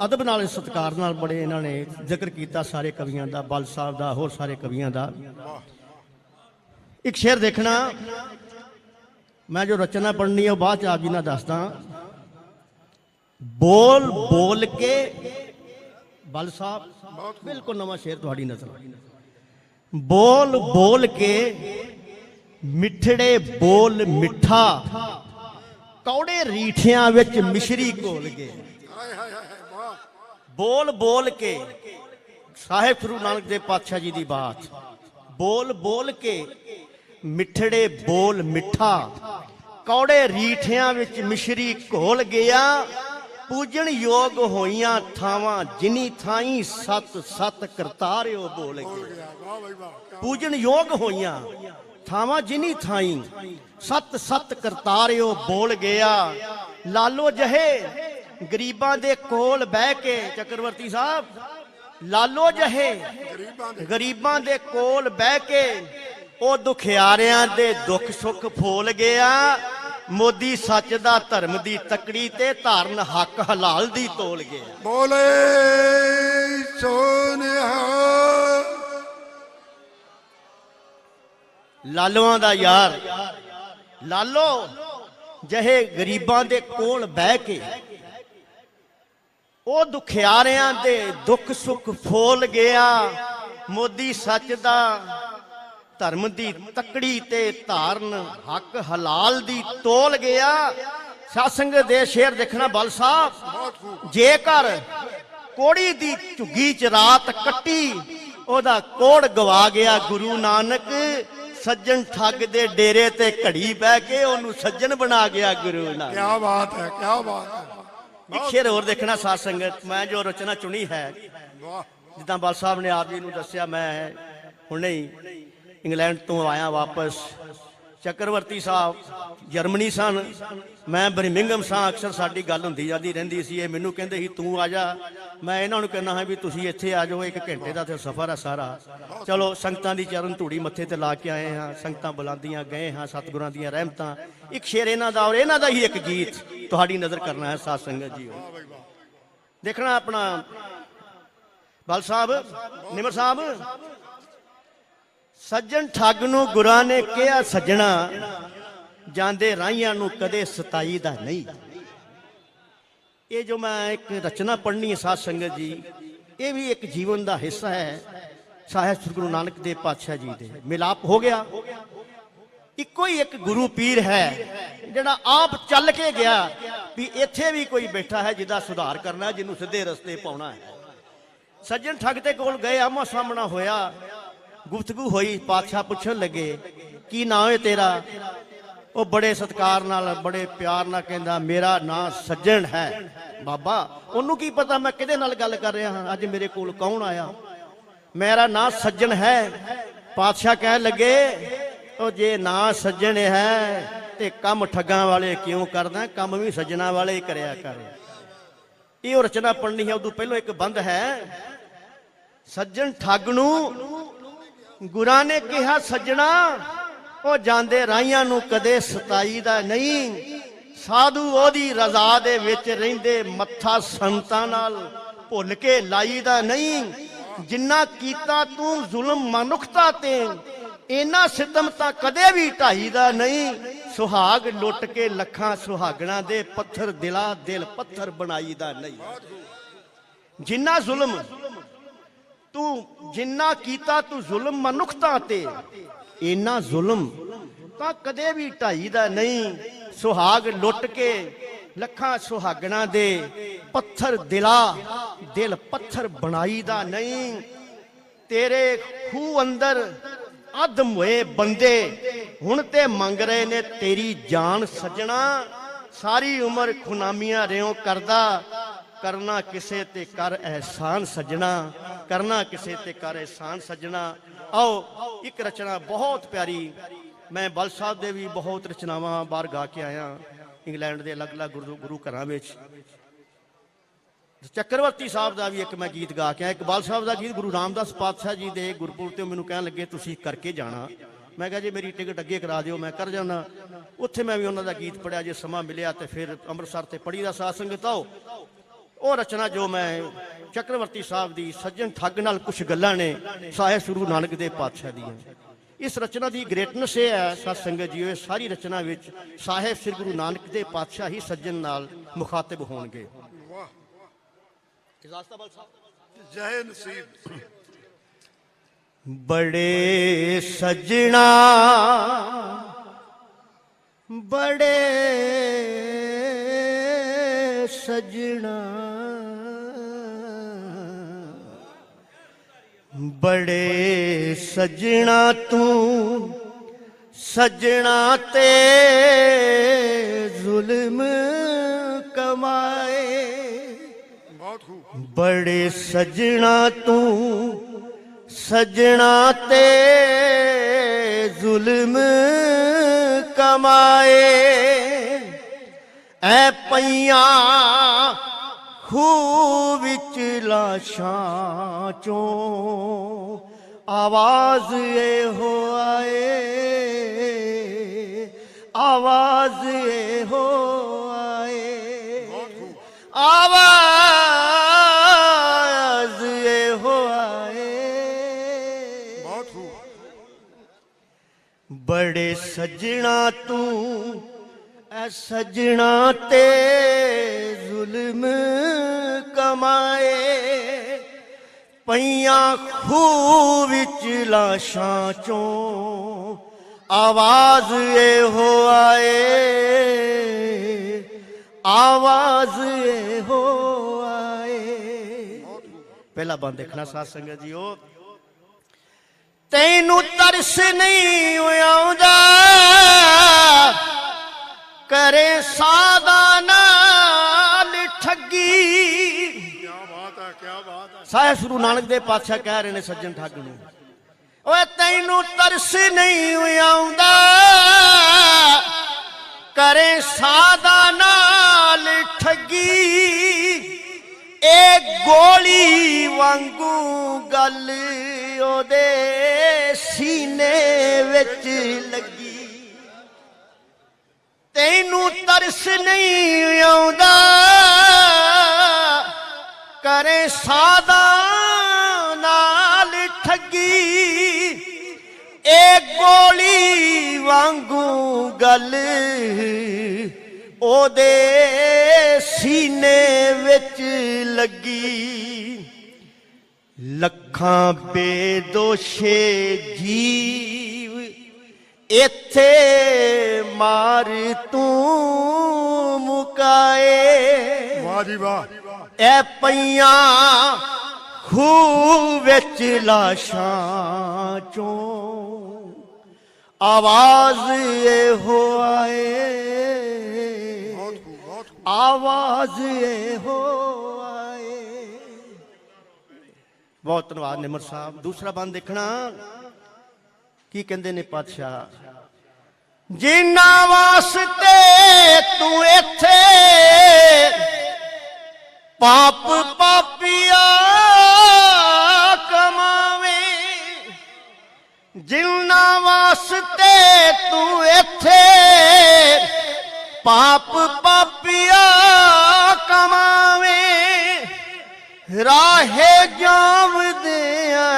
अदब नाल सत्कार नाल बड़े इन्होंने जिक्र किया सारे कवियों का बल साहब का होर सारे कवियों का। एक शेर देखना मैं जो रचना पढ़नी है बाद आप जी ना दसदा। बोल बोल के बल साहब बिल्कुल नवा शेर तुहाडी नजर। बोल बोल के मिठड़े बोल मिठा कौड़े रीठियां विच मिश्री घोल गए। बोल बोल के साहिब गुरु नानक देव पातशाह जी की बात। बोल बोल के मिठड़े बोल मिठा कौड़े रीठियां विच मिश्री घोल गया। पूजन योग होइयां थावां जिनी थाई सत सत करतारियो बोल गया। पूजन योग होइयां थावां जिनी थाई सत सत करतारियो बोल गया। लालो जहे गरीबां दे कोल बह के चक्रवर्ती साहब लालो जहे गरीबां दे कोल बह के ओ दुखियारियां दे दुख सुख फोल गया। मोदी सच दा धर्म दी तकड़ी ते धाਰਨ हक हलाल दी तोल गया। बोले सोनिया लालोआं दा यार लालो जहे गरीबां दे कोल बह के ओ दुखियारियां दे दुख सुख फोल गया। मोदी सच दा धर्म दी तकड़ी ते धाਰਨ हक हलाल दी तोल गया। सत्संग दे शेर देखना बल साहब। जेकर कोड़ी दी झुग्गी च रात कट्टी ओदा कोड़ गवा गया गुरु नानक। सज्जन ठग दे डेरे ते घड़ी बह के ओनू सज्जन बना गया गुरु नानक। क्या बात है क्या बात है। एक शेर और देखना साध संगत मैं जो रचना चुनी है जिदा बल साहब ने आप जी नू दस्या मैं हुणे इंग्लैंड तो आया वापस। चक्रवर्ती साहब जर्मनी सन मैं बर्मिंघम सा अक्सर साडी गल हुंदी जाती रहिंदी सी। मैनू कहंदे सी तू आ जा मैं इन्हां नू कहना है भी तुसीं इत्थे आ जाओ। एक घंटे का सफ़र है सारा। चलो संगतां दी चरण धूड़ी मत्थे ते ला के आए हाँ संगतां बुलांदियां गए हाँ सतगुरां दीयां रहमतां। एक शेर इन्हां दा और इन्हां दा ही एक गीत तुहाडी नज़र करना है साध संगत जी। देखना अपना बल साहब निमर साहब। सज्जन ठग नू गुरां ने कहा सज्जना जांदे राहियां नू कदे सताई दा नहीं। ये जो मैं एक रचना पढ़नी है साध संगत जी ये भी एक जीवन का हिस्सा है। साहिब श्री गुरु नानक देव पातशाह जी दे मिलाप हो गया। इको ही एक गुरु पीर है जिहड़ा आप चल के गया भी इत्थे भी कोई बैठा है जिहदा सुधार करना है जिन्हों सीधे रस्ते पाउणा है। सज्जन ठग दे कोल गए आमो सामना होया गुफ्तगू हुई। पातशाह पूछन लगे की नाम है तेरा। वो बड़े सत्कार नाल बड़े प्यार नाल कहंदा मेरा नाम सज्जन है। बाबा उन्होंने की पता मैं किहदे नाल गल कर रहा हाँ अज मेरे कोल कौन आया। मेरा नाम सज्जन है। पातशाह कह लगे ओ जे ना सज्जन है ते कम ठगां वाले क्यों करदा कम भी सज्जना वाले ही करया कर। ये रचना पढ़नी है उदों पहलों एक बंद है। सज्जन ठग नू गुरां ने कहा सज्जना ओ जांदे राहियां नू कदे सताई दा नहीं। ਸਾਧੂ ਉਹਦੀ ਰਜ਼ਾ ਦੇ ਵਿੱਚ ਰਹਿੰਦੇ, ਮੱਥਾ ਸੰਤਾਂ ਨਾਲ ਭੁੱਲ ਕੇ ਲਾਈਦਾ ਨਹੀਂ। ਜਿੰਨਾ ਕੀਤਾ ਤੂੰ ਜ਼ੁਲਮ ਮਨੁੱਖਤਾ ਤੇ, ਇਹਨਾਂ ਸਿਤਮ ਤਾਂ ਕਦੇ ਵੀ ਢਾਈਦਾ ਨਹੀਂ। ਸੁਹਾਗ ਲੁੱਟ ਕੇ ਲੱਖਾਂ ਸੁਹਾਗਣਾ ਦੇ, ਪੱਥਰ ਦਿਲਾ ਦਿਲ ਪੱਥਰ ਬਣਾਈਦਾ ਨਹੀਂ। ਜਿੰਨਾ ਜ਼ੁਲਮ ਤੂੰ ਜਿੰਨਾ ਕੀਤਾ ਤੂੰ ਜ਼ੁਲਮ ਮਨੁੱਖਤਾ ਤੇ, ਇੰਨਾ ਜ਼ੁਲਮ ਤਾਂ ਕਦੇ ਵੀ ਢਾਈਦਾ ਨਹੀਂ। ਸੁਹਾਗ ਲੁੱਟ ਕੇ ਲੱਖਾਂ ਸੁਹਾਗਣਾ ਦੇ, ਪੱਥਰ ਦਿਲਾ ਦਿਲ ਪੱਥਰ ਬਣਾਈਦਾ ਨਹੀਂ। ਤੇਰੇ ਖੂਹ ਅੰਦਰ ਅਦਮ ਹੋਏ ਬੰਦੇ ਹੁਣ ਤੇ ਮੰਗ ਰਹੇ ਨੇ ਤੇਰੀ ਜਾਨ ਸੱਜਣਾ। ਸਾਰੀ ਉਮਰ ਖੁਨਾਮੀਆਂ ਰਿਓ ਕਰਦਾ, ਕਰਨਾ ਕਿਸੇ ਤੇ ਕਰ ਅਹਿਸਾਨ ਸੱਜਣਾ, ਕਰਨਾ ਕਿਸੇ ਤੇ ਕਰ ਅਹਿਸਾਨ ਸੱਜਣਾ। ਆਓ ਇੱਕ ਰਚਨਾ ਬਹੁਤ ਪਿਆਰੀ, ਮੈਂ ਬਲ ਸਾਹਿਬ ਦੇ ਵੀ ਬਹੁਤ ਰਚਨਾਵਾਂ ਬਾਹਰ ਗਾ ਕੇ ਆਇਆ ਇੰਗਲੈਂਡ ਦੇ ਅਲੱਗ-ਅਲੱਗ ਗੁਰੂ ਘਰਾਂ ਵਿੱਚ। ਚੱਕਰਵਰਤੀ ਸਾਹਿਬ ਦਾ ਵੀ ਇੱਕ ਮੈਂ ਗੀਤ ਗਾ ਕੇ ਆਇਆ। ਇਕਬਾਲ ਸਾਹਿਬ ਦਾ ਗੀਤ ਗੁਰੂ ਰਾਮਦਾਸ ਪਾਤਸ਼ਾਹ ਜੀ ਦੇ ਗੁਰਪੁਰਬ ਤੇ ਮੈਨੂੰ ਕਹਿਣ ਲੱਗੇ ਤੁਸੀਂ ਕਰਕੇ ਜਾਣਾ। ਮੈਂ ਕਿਹਾ ਜੀ ਮੇਰੀ ਟਿਕਟ ਅੱਗੇ ਕਰਾ ਦਿਓ, ਮੈਂ ਕਰ ਜਾਣਾ। ਉੱਥੇ ਮੈਂ ਵੀ ਉਹਨਾਂ ਦਾ ਗੀਤ ਪੜ੍ਹਿਆ, ਜੇ ਸਮਾਂ ਮਿਲਿਆ ਤੇ ਫਿਰ ਅੰਮ੍ਰਿਤਸਰ ਤੇ ਪੜ੍ਹੀ ਦਾ ਸਾਧ ਸੰਗਤ। ਆਓ ਉਹ ਰਚਨਾ ਜੋ ਮੈਂ ਚੱਕਰਵਰਤੀ ਸਾਹਿਬ ਦੀ, ਸੱਜਣ ਠੱਗ ਨਾਲ ਕੁਝ ਗੱਲਾਂ ਨੇ ਸਾਹਿਬ ਗੁਰੂ ਨਾਨਕ ਦੇਵ ਪਾਤਸ਼ਾਹ ਦੀਆਂ। ਇਸ ਰਚਨਾ ਦੀ ਗ੍ਰੇਟਨੈਸ ਇਹ ਹੈ ਸਾਧ ਸੰਗਤ ਜੀ, ਇਹ ਸਾਰੀ ਰਚਨਾ ਵਿੱਚ ਸਾਹਿਬ ਸ੍ਰੀ ਗੁਰੂ ਨਾਨਕ ਦੇਵ ਪਾਤਸ਼ਾਹ ਹੀ ਸੱਜਣ ਨਾਲ ਮੁਖਾਤਿਬ ਹੋਣਗੇ। ਜੈ ਨਸੀਬ। ਬੜੇ ਸੱਜਣਾ ਬੜੇ ਸੱਜਣਾ ਬੜੇ ਸੱਜਣਾ ਤੂੰ ਸੱਜਣਾ ਤੇ ਜ਼ੁਲਮ ਕਮਾਏ। ਬੜੇ ਸੱਜਣਾ ਤੂੰ ਸੱਜਣਾ ਤੇ ਜ਼ੁਲਮ ਕਮਾਏ। ਐ ਪਈਆਂ ਖੂਹ ਵਿੱਚ ਲਾਸ਼ਾਂ ਚੋਂ ਆਵਾਜ਼ ਇਹੋ ਆਏ, ਆਵਾਜ਼ ਇਹੋ ਆਏ, ਆਵਾਜ਼ ਇਹੋ ਆਏ। ਬੜੇ ਸੱਜਣਾ ਤੂੰ ਐ ਸੱਜਣਾ ਤੇ ਜ਼ੁਲਮ ਕਮਾਏ। ਪਈਆਂ ਖੂਹ ਵਿੱਚ ਲਾਸ਼ਾਂ ਚੋਂ ਆਵਾਜ਼ ਇਹੋ ਆਏ, ਆਵਾਜ਼ ਇਹੋ ਆਏ। ਪਹਿਲਾ ਬੰਦ ਦੇਖਣਾ ਸਾਧ ਸੰਗਤ ਜੀਓ। ਤੈਨੂੰ ਤਰਸ ਨਹੀਂ ਆਉਂਦਾ ਕਰੇ ਸਾਦਾ ਨਾਲ ਠੱਗੀ। ਕਿਆ ਬਾਤ ਹੈ, ਕਿਆ ਬਾਤ ਹੈ। ਸਾਹਿਬ ਗੁਰੂ ਨਾਨਕ ਦੇਵ ਪਾਤਸ਼ਾਹ ਕਹਿ ਰਹੇ ਨੇ ਸੱਜਣ ਠੱਗ ਨੂੰ, ਓਏ ਤੈਨੂੰ ਤਰਸ ਨਹੀਂ ਆਉਂਦਾ ਕਰੇ ਸਾਦਾ ਨਾਲ ਠੱਗੀ। ਇਹ ਗੋਲੀ ਵਾਂਗੂ ਗੱਲ ਉਹਦੇ ਸੀਨੇ ਵਿੱਚ ਲੱਗੀ। ਤੈਨੂੰ ਤਰਸ ਨਹੀਂ ਆਉਂਦਾ ਕਰੇ ਸਾਦਾ ਨਾਲ ਠੱਗੀ। ਇਹ ਗੋਲੀ ਵਾਂਗੂ ਗੱਲ ਉਹਦੇ ਸੀਨੇ ਵਿੱਚ ਲੱਗੀ। ਲੱਖਾਂ ਬੇਦੋਸ਼ੇ ਜੀਵ ਇੱਥੇ ਮਾਰ ਤੂੰ ਮੁਕਾਏ। ਵਾਹ ਜੀ ਵਾਹ। ਐ ਪਈਆਂ ਖੂਹ ਵਿੱਚ ਲਾਸ਼ਾਂ ਚੋਂ ਆਵਾਜ਼ ਇਹੋ ਆਏ, ਆਵਾਜ਼ ਇਹੋ ਆਏ। ਬਹੁਤ ਧੰਨਵਾਦ ਨਿਮਰ ਸਾਹਿਬ। ਦੂਸਰਾ ਬੰਦ ਦੇਖਣਾ ਕੀ ਕਹਿੰਦੇ ਨੇ ਪਾਤਸ਼ਾਹ। ਜਿਨ੍ਹਾਂ ਵਾਸਤੇ ਤੂੰ ਇੱਥੇ ਪਾਪ ਪਾਪੀਆ ਕਮਾਵੇਂ, ਜਿਨ੍ਹਾਂ ਵਾਸਤੇ ਤੂੰ ਇੱਥੇ पाप पापिया कमावे राहे जावदे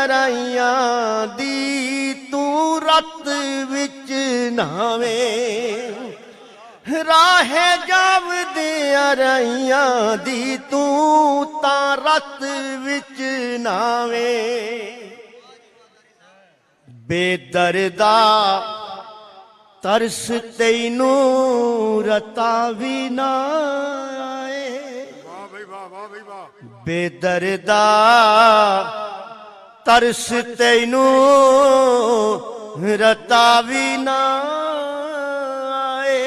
राइया दी तू रत विच नावे राहे जावदे राइया दी तू ता रत विच नावे बेदर्दा तरस तैनू रता भी ना आए बेदर्दा तरस तैनू रता भी ना आए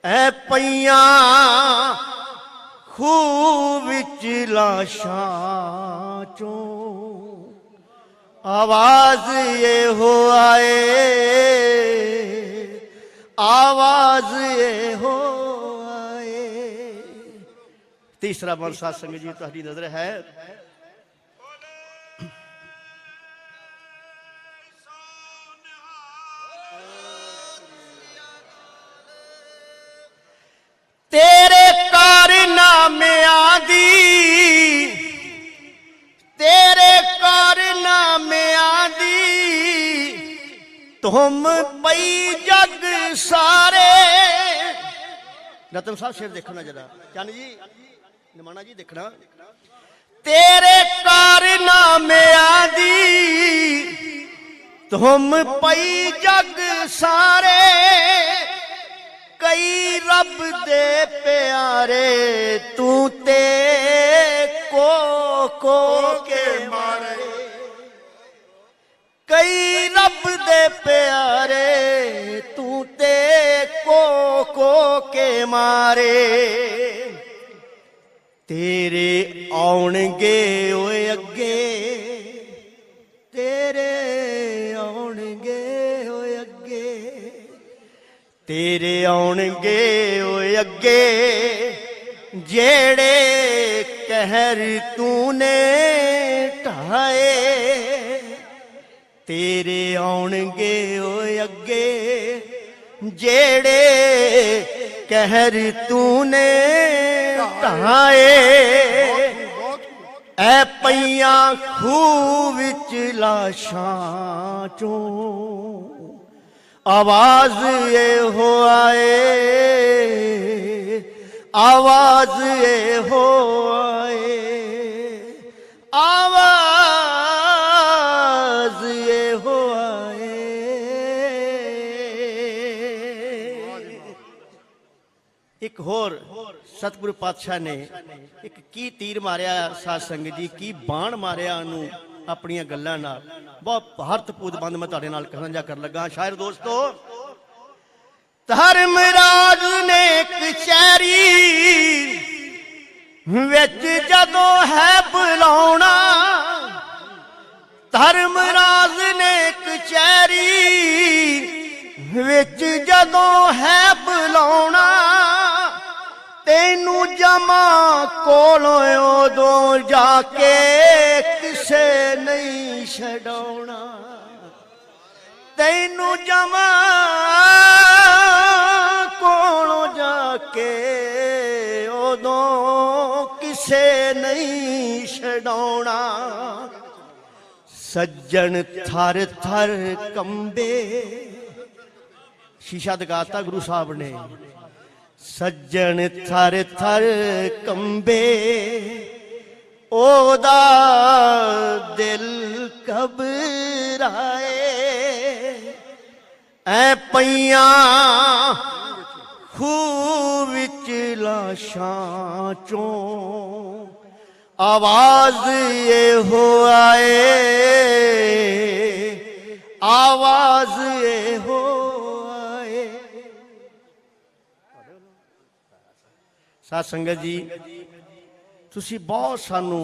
ऐ पईयां खूह विच लाशां चों आवाज ये हो आए आवाज ये हो आए। तीसरा मन साध संगत जी तुहाडी नजर है तेरे कारनामियां दी तेरे कारनामियां दी तुम पई जग सारे। रतन साहब शेर देखना जरा चन्न जी निमाना जी देखना तेरे कारनामियां दी तुम पई जग सारे कई रब दे प्यारे तू ते को के मारे कई रब दे प्यारे तू ते को के मारे तेरे आउणगे ओए अगे तेरे आउणगे ओए अगे तेरे आउणगे ओए अगे जेड़े कहर तूने ढाए तेरे आउणगे ओए अगे जेड़े कहर तूने ढाए ऐ पईयां खूह विच लाशां चों आवाज ये हो आए आवाज ये हो आए आवाज ये हो आए। एक होर सतगुरु पातशाह ने एक की तीर मारिया साध संगत जी की बाण मारिया नूं अपनियां गल्लां नाल बहुत भारतपूत बंद मैं तुहाडे नाल साझा कर लगा। शायर दोस्तो धर्मराज ने कचहरी विच जदों है बुलाउणा धर्मराज ने कचहरी विच जदों है बुलाउणा तेनू जमा कोलों उदों जाके किसे नहीं छड़ाउणा तैनू जमा कोलों जाके उदों किसे नहीं छड़ाउणा सज्जन थर थर कंबे शीशा दिखाता गुरु साहब ने सज्जन थर थर कंबे ओदा दिल घबराए ऐ पईयां खूह विच लाशां चों आवाज ये हो आए आवाज ये हो आए। साध संगत जी तुसी बहुत सानू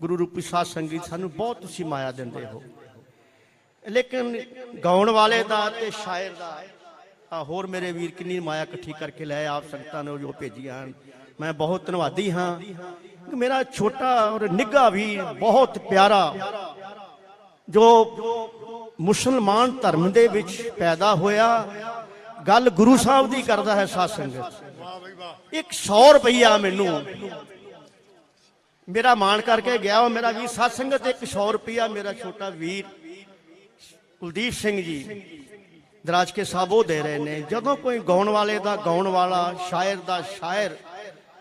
गुरु रूपी साध संगत सानू बहुत तुसी माया दिंदे हो लेकिन गाउण वाले दा ते शायर दा होर मेरे वीर किन्नी माया इकट्ठी करके लै आप संगतां ने जो भेजियां मैं बहुत धन्नवादी हाँ। मेरा छोटा और निग्घा भी बहुत प्यारा जो मुसलमान धर्म दे विच पैदा होया गल गुरु साहब की करता है साध संगत। 100 रुपया मैनू मेरा मान करके गया वो मेरा वीर साध संगत। 100 रुपया मेरा छोटा वीर कुलदीप सिंह जी दराज के साहब वो दे रहे हैं। जदों कोई गाउन वाले का गाउन वाला, शायर का शायर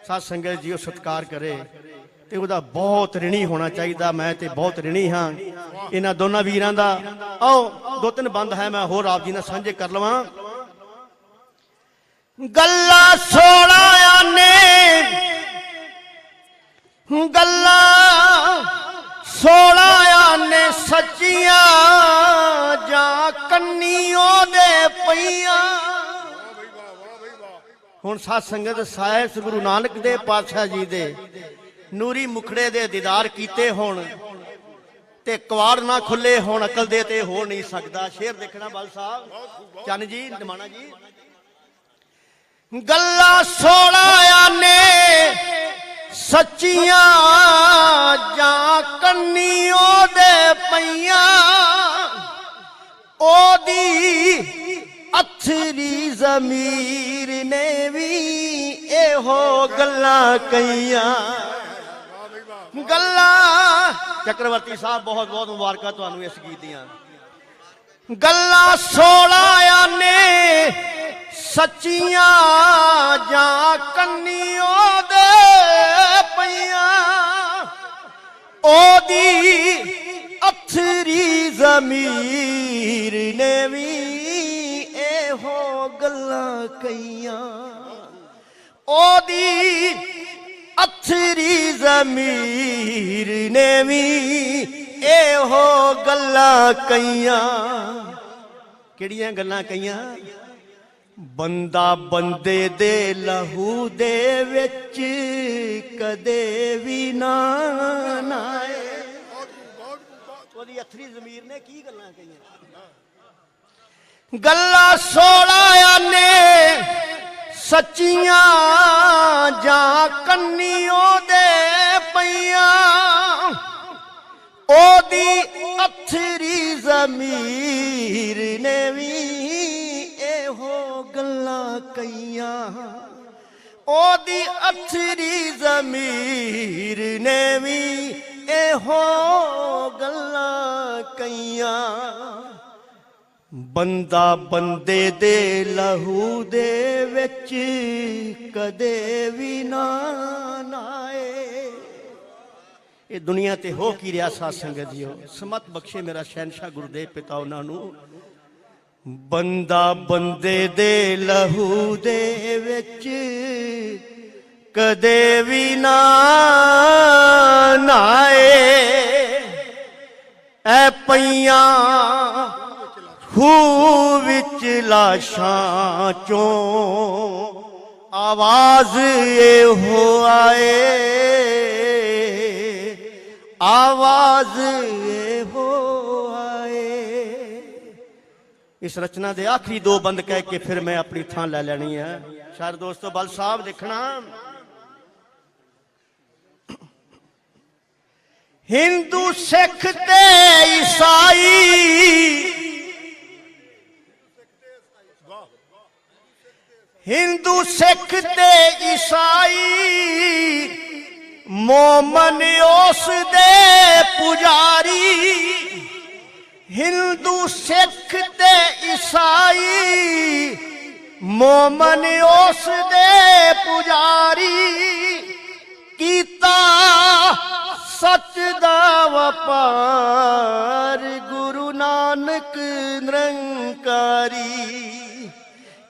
साध संगत जी वो सत्कार करे तो वह बहुत ऋणी होना चाहिए। मैं तो बहुत ऋणी हाँ इन्होंने दोनों वीरों का। आओ 2-3 बंद है मैं होर आप जी ने साझे कर लवा। गल्ला 16 ने गल्ला 16 ने सच्चियां जा कन्नियों दे पईयां। हुण साध संगत साहिब गुरु नानक देव पातशाह जी दे नूरी मुखड़े दे दीदार कीते होण ते कवाड़ ना खुले होण अकल दे ते हो नहीं सकदा। शेर देखना बल साहब चन्न जी निमाना जी। गल्ला 16 ने सच्चियां जा कन्नियों दे पईयां। ओदी अथरी जमीर ने भी एहो गल्ला कईयां। गल्ला चक्रवर्ती साहब बहुत बहुत मुबारक तुहानू इस गीत दियां। गल्ला 16 ने सच्चियां जा कन्नियों दे पईयां। ओदी अथरी जमीर ने भी एहो गल्ला कईयां। ओदी अथरी जमीर ने भी एहो गल्ला कईयां। किहड़ियां गल्लां कईयां? बंदा बंदे दे लहू दे विच कदे भी ना नाए। ओदी अथरी जमीर ने की गल्लां कईयां? गल्ला 16 ने सच्चियां जा कन्नियों दे पईयां। ओदी अथरी जमीर ने भी एहो गल्ला कईयां। ओदी अथरी जमीर ने भी एहो गल्ला कईयां। बंदा बंदे दे लहू दे विच कदे भी ना नाए। ये दुनिया ते हो की रहा साध संगत जीओ। समत बख्शे मेरा शहनशाह गुरुदेव पिता उन्होंने। बंदा बंदे दे लहू दे विच कदे भी ना नाए। ऐ पईयां खू विच लाशां चों आवाज ये हो आए। आवाज ये हो आए। इस रचना दे आखिरी 2 बंद कह के फिर मैं अपनी थां ले लेनी है। शायर दोस्तों बल साहब देखना। हिंदू सिख ते ईसाई, हिंदू सिख ते ईसाई मोमन उस दे पुजारी। हिंदू सिख ते ईसाई मोमन उस दे पुजारी। कीता सच दा वपार गुरु नानक निरंकारी।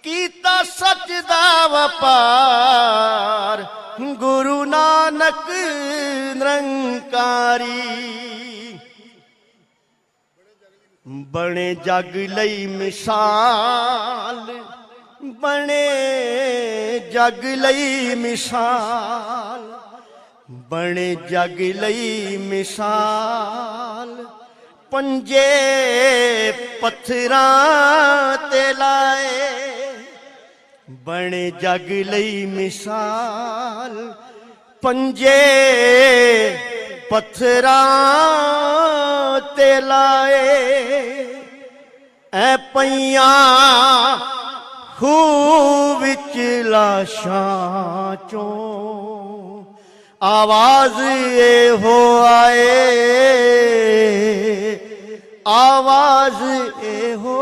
कीता सच दा वपार गुरु नानक निरंकारी। बने जग लई मिसाल, बने जग लई मिसाल, बने जग लई मिसाल। पंजे पत्थरां ते लाए, बने जग लई मिसाल। पंजे पत्थरां ते लाए। ऐ पईयां ਖੂਹ ਵਿੱਚ ਲਾਸ਼ਾਂ ਚੋਂ ਆਵਾਜ਼ ਇਹੋ ਆਏ, ਆਵਾਜ਼ ਇਹੋ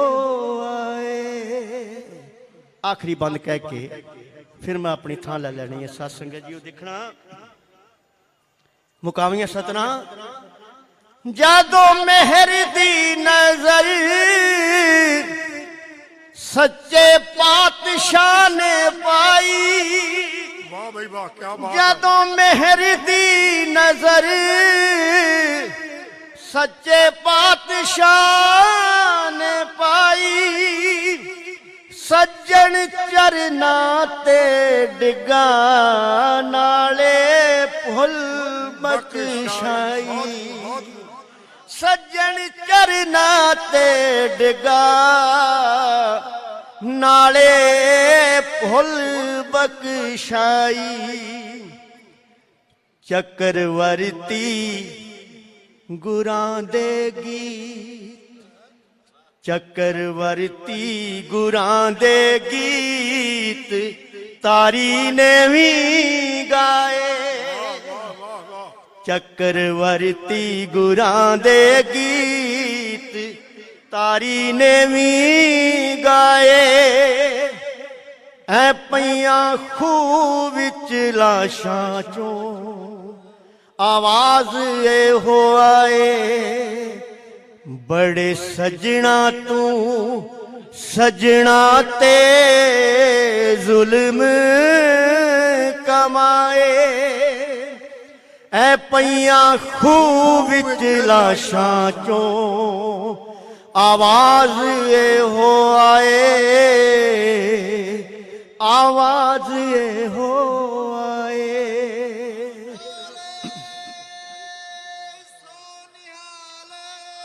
ਆਏ। ਆਖਰੀ ਬੰਦ ਕਹਿ ਕੇ ਫਿਰ ਮੈਂ ਆਪਣੀ ਥਾਂ ਲੈ ਲੈਣੀ ਹੈ। ਸਤ ਸੰਗਤ ਜੀ, ਉਹ ਦੇਖਣਾ ਮੁਕਾਵੀਆਂ ਸਤਨਾ, ਜਦੋਂ ਮਿਹਰ ਦੀ ਨਜ਼ਰ ਸੱਚੇ ਪਾਤਸ਼ਾਹ ਨੇ ਪਾਈ, ਵਾਹ ਬਈ ਵਾਹ, ਕੀ ਬਾਤ। ਜਦੋਂ ਮਿਹਰ ਦੀ ਨਜ਼ਰ ਸੱਚੇ ਪਾਤਸ਼ਾਹ ਨੇ ਪਾਈ, ਸੱਜਣ ਚਰਨਾਂ ਤੇ ਡਿੱਗਾ ਨਾਲੇ ਭੁੱਲ ਬਖਸ਼ਾਈ, ਸੱਜਣ ਚਰਨਾਂ ਤੇ ਡਿੱਗਾ ਨਾਲੇ ਭੁੱਲ ਬਖਸ਼ਾਈ। ਚੱਕਰਵਰਤੀ ਗੁਰਾਂ ਦੇ ਗੀਤ, ਚੱਕਰਵਰਤੀ ਗੁਰਾਂ ਦੇ ਗੀਤ ਤਾਰੀ ਨੇ ਵੀ ਗਾਏ, ਚੱਕਰਵਰਤੀ ਗੁਰਾਂ ਦੇ ਗੀਤ ਤਾਰੀ ਨੇ ਵੀ ਗਾਏ। ਐ ਪਈਆਂ ਖੂਹ ਵਿੱਚ ਲਾਸ਼ਾਂ ਚੋਂ ਆਵਾਜ਼ ਇਹੋ ਆਏ, ਬੜੇ ਸਜਣਾ ਤੂੰ ਸਜਣਾ ਤੇ ਜ਼ੁਲਮ ਕਮਾਏ। ਐ ਪਈਆਂ ਖੂਹ ਵਿੱਚ ਲਾਸ਼ਾਂ ਚੋਂ ਆਵਾਜ਼ ਇਹੋ ਆਏ, ਆਵਾਜ਼ ਇਹੋ ਆਏ।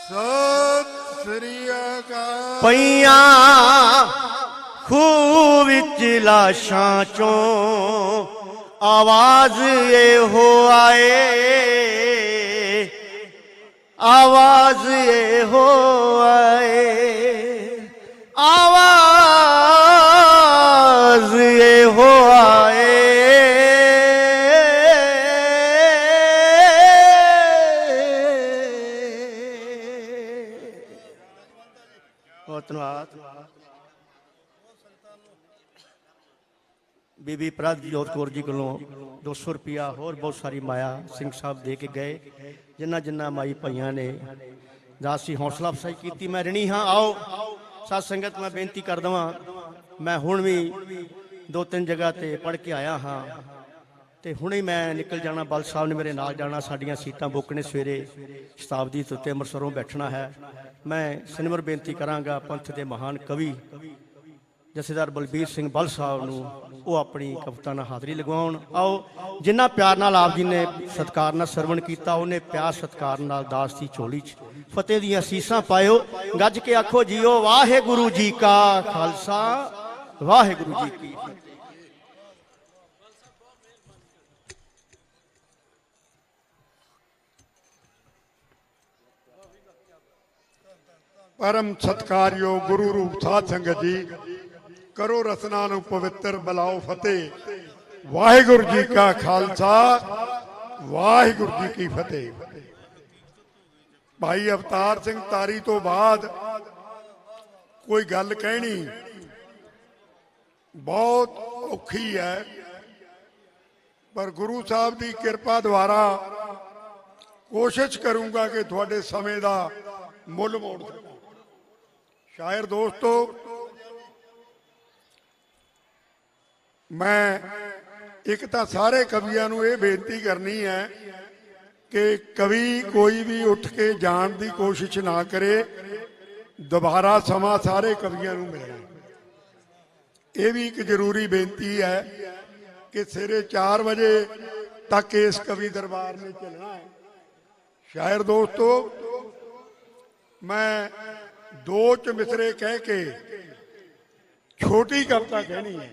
ਸਤਿ ਸ੍ਰੀ ਅਕਾਲ। ਪਈਆਂ ਖੂਹ ਵਿੱਚ ਲਾਸ਼ਾਂ ਚੋਂ ਆਵਾਜ਼ ਇਹੋ ਆਏ, ਆਵਾਜ਼ ਇਹੋ ਆਏ, ਆਵਾਜ਼ ਇਹੋ ਆਏ। ਬਹੁਤ ਧੰਨਵਾਦ। ਬੀਬੀ ਪ੍ਰਭਜੋਤ ਕੌਰ ਜੀ ਕੋਲੋਂ 200 ਰੁਪਇਆ ਹੋਰ ਬਹੁਤ ਸਾਰੀ ਮਾਇਆ ਸਿੰਘ ਸਾਹਿਬ ਦੇ ਕੇ ਗਏ, ਜਿਨ੍ਹਾਂ ਜਿਨ੍ਹਾਂ ਮਾਈ ਭਾਈਆਂ ਨੇ ਦਾਸੀ ਹੌਸਲਾ ਅਫਜ਼ਾਈ ਕੀਤੀ। ਮੈਂ ਰਣੀ ਹਾਂ। ਆਓ ਸਾਧ ਸੰਗਤ, ਮੈਂ ਬੇਨਤੀ ਕਰ ਦਵਾਂ, ਮੈਂ ਹੁਣ ਵੀ 2-3 ਜਗ੍ਹਾ ਤੇ ਪੜ੍ਹ ਕੇ ਆਇਆ ਹਾਂ ਤੇ ਹੁਣੇ ਮੈਂ ਨਿਕਲ ਜਾਣਾ। ਬਲ ਸਾਹਿਬ ਨੇ ਮੇਰੇ ਨਾਲ ਜਾਣਾ, ਸਾਡੀਆਂ ਸੀਟਾਂ ਬੁੱਕ ਨੇ, ਸਵੇਰੇ ਸ਼ਤਾਬਦੀ ਦੇ ਉੱਤੇ ਅੰਮ੍ਰਿਤਸਰੋਂ ਬੈਠਣਾ ਹੈ। ਮੈਂ ਸਿਨਮਰ ਬੇਨਤੀ ਕਰਾਂਗਾ ਪੰਥ ਦੇ ਮਹਾਨ ਕਵੀ ਜਥੇਦਾਰ ਬਲਬੀਰ ਸਿੰਘ ਬਲ ਸਾਹਿਬ ਨੂੰ, ਉਹ ਆਪਣੀ ਕਵਿਤਾ ਨਾਲ ਹਾਜ਼ਰੀ ਲਗਵਾਉਣ। ਆਓ, ਜਿੰਨਾ ਪਿਆਰ ਨਾਲ ਆਪ ਜੀ ਨੇ ਸਤਿਕਾਰ ਨਾਲ ਸਰਵਣ ਕੀਤਾ, ਉਹਨੇ ਪਿਆਰ ਸਤਿਕਾਰ ਨਾਲ ਦਾਸ ਦੀ ਝੋਲੀ 'ਚ ਫਤਿਹ ਦੀਆਂ ਅਸੀਸਾਂ ਪਾਇਓ। ਗੱਜ ਕੇ ਆਖੋ ਜੀਓ ਵਾਹਿਗੁਰੂ ਜੀ ਕਾ ਖਾਲਸਾ, ਵਾਹਿਗੁਰੂ ਜੀ ਕੀ ਫਤਿਹ। परम सत्कारयोग गुरु रूप साध संगत जी, करो रसना नूं पवित्र बुलाओ फतेह। वाहिगुरु जी का खालसा, वाहिगुरु जी की फतेह। भाई अवतार सिंह तारी तो बाद कोई गल कहनी बहुत औखी है, पर गुरु साहब की कृपा द्वारा कोशिश करूंगा कि थोड़े समय का मुल मोड़ सकूं। शायर दोस्तों, मैं एक तो सारे कवियों को यह बेनती करनी है कि कवि कोई भी उठ के जान की कोशिश ना करे, दोबारा समा सारे कवियों को मिलना। ये भी एक जरूरी बेनती है कि सवेरे 4 बजे तक इस कवि दरबार में चलना है। शायर दोस्तों, मैं 2 चमिसरे कह के छोटी कविता कहनी है,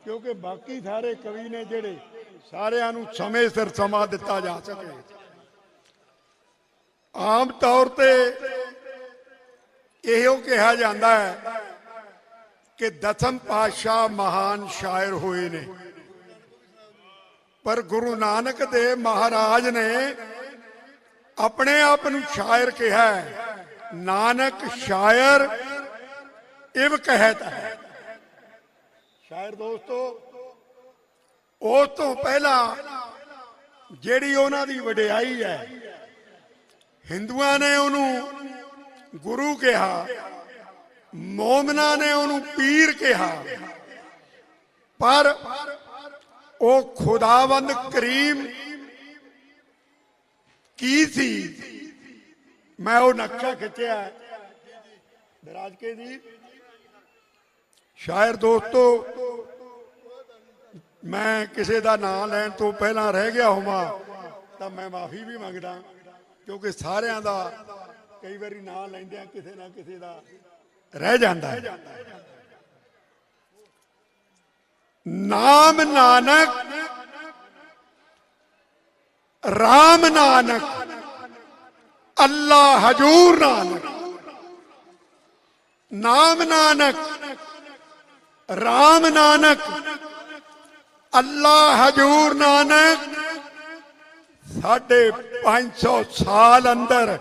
क्योंकि बाकी सारे कवि ने जेड़े सारिਆਂ ਨੂੰ समय सिर समा दिता जा सके। आम तौर ते ਇਹੋ ਕਿਹਾ ਜਾਂਦਾ ਹੈ ਕਿ ਦਸਮ ਪਾਤਸ਼ਾਹ ਮਹਾਨ ਸ਼ਾਇਰ ਹੋਏ ਨੇ, ਪਰ ਗੁਰੂ ਨਾਨਕ ਦੇਵ ਮਹਾਰਾਜ ਨੇ ਆਪਣੇ ਆਪ ਨੂੰ ਸ਼ਾਇਰ ਕਿਹਾ ਹੈ। ਨਾਨਕ ਸ਼ਾਇਰ ਇਵ ਕਹਿਤਾ ਹੈ। ਸ਼ਾਇਰ ਦੋਸਤੋ, ਉਸ ਤੋਂ ਪਹਿਲਾਂ ਜਿਹੜੀ ਉਹਨਾਂ ਦੀ ਵਡਿਆਈ ਹੈ, ਹਿੰਦੂਆਂ ਨੇ ਉਹਨੂੰ ਗੁਰੂ ਕਿਹਾ, ਮੋਮਨਾਂ ਨੇ ਉਹਨੂੰ ਪੀਰ ਕਿਹਾ, ਪਰ ਉਹ ਖੁਦਾਵੰਦ ਕਰੀਮ ਕੀ ਸੀ? ਮੈਂ ਉਹ ਨਕਸ਼ਾ ਖਿੱਚਿਆ ਵਿਰਾਜ ਕੇ ਜੀ। ਸ਼ਾਇਰ ਦੋਸਤੋ, ਮੈਂ ਕਿਸੇ ਦਾ ਨਾਮ ਲੈਣ ਤੋਂ ਪਹਿਲਾਂ ਰਹਿ ਗਿਆ ਹੋਵਾਂ ਤਾਂ ਮੈਂ ਮਾਫੀ ਵੀ ਮੰਗਦਾ, ਕਿਉਂਕਿ ਸਾਰਿਆਂ ਦਾ ਕਈ ਵਾਰੀ ਨਾਮ ਲੈਂਦਿਆਂ ਕਿਸੇ ਨਾ ਕਿਸੇ ਦਾ ਰਹਿ ਜਾਂਦਾ ਹੈ। ਨਾਮ ਨਾਨਕ ਰਾਮ ਨਾਨਕ ਅੱਲਾ ਹਜੂਰ ਨਾਨਕ। ਨਾਮ ਨਾਨਕ ਰਾਮ ਨਾਨਕ ਅੱਲਾ ਹਜੂਰ ਨਾਨਕ। 550 ਸਾਲ ਅੰਦਰ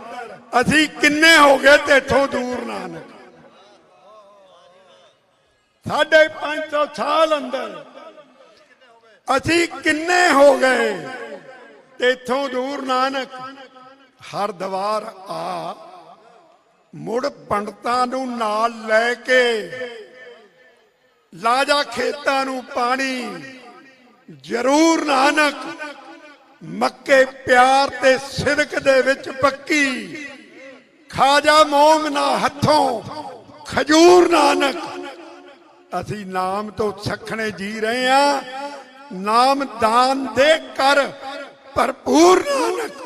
ਅਸੀਂ ਕਿੰਨੇ ਹੋ ਗਏ ਤੇਥੋਂ ਦੂਰ ਨਾਨਕ। 550 ਸਾਲ ਅੰਦਰ ਅਸੀਂ ਕਿੰਨੇ ਹੋ ਗਏ ਤੇਥੋਂ ਦੂਰ ਨਾਨਕ। ਹਰ ਦਵਾਰ ਆ ਮੁੜ ਪੰਡਤਾਂ ਨੂੰ ਨਾਲ ਲੈ ਕੇ ਲਾਜਾ ਖੇਤਾਂ ਨੂੰ ਪਾਣੀ ਜ਼ਰੂਰ ਨਾਨਕ। ਮੱਕੇ ਪਿਆਰ ਤੇ ਸਿਦਕ ਦੇ ਵਿੱਚ ਪੱਕੀ, ਖਾਜਾ ਮੋਮਨਾ ਹੱਥੋਂ ਖਜੂਰ ਨਾਨਕ। ਅਸੀਂ ਨਾਮ ਤੋਂ ਸਖਣੇ ਜੀ ਰਹੇ ਹਾਂ, ਨਾਮ ਦਾਨ ਦੇ ਕਰ ਭਰਪੂਰ ਨਾਨਕ।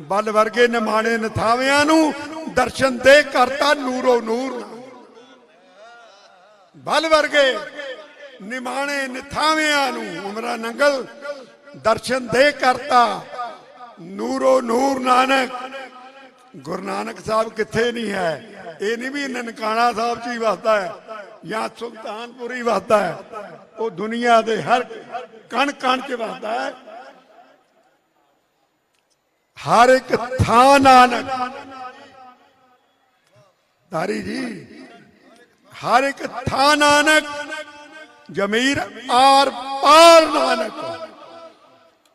ਬਲ ਵਰਗੇ ਨਿਮਾਣੇ ਨਥਾਵਿਆਂ ਨੂੰ ਦਰਸ਼ਨ ਦੇ ਕਰਤਾ ਨੂਰੋ ਨੂਰ। ਬਲ ਵਰਗੇ ਨਿਮਾਣੇ ਨਿਥਾਵਿਆਂ ਨੂੰ ਉਮਰਾਂ ਨੰਗਲ ਦਰਸ਼ਨ ਦੇ ਕਰਤਾ ਨੂਰੋ ਨੂਰ ਨਾਨਕ। ਗੁਰੂ ਨਾਨਕ ਸਾਹਿਬ ਕਿੱਥੇ ਨਹੀਂ ਹੈ? ਇਹ ਨਹੀਂ ਵੀ ਨਨਕਾਣਾ ਸਾਹਿਬ ਚ ਹੀ ਵਸਦਾ ਹੈ ਜਾਂ ਸੁਲਤਾਨਪੁਰ ਹੀ ਵਸਦਾ ਹੈ, ਉਹ ਦੁਨੀਆ ਦੇ ਹਰ ਕਣ ਕਣ ਚ ਵਸਦਾ ਹੈ। ਹਰ ਇੱਕ ਥਾਂ ਨਾਨਕ ਤਾਰੀ ਜੀ, ਹਰ ਇੱਕ ਥਾਂ ਨਾਨਕ। ਜਮੀਰ ਆਰ ਪਾਰ ਨਾਨਕ।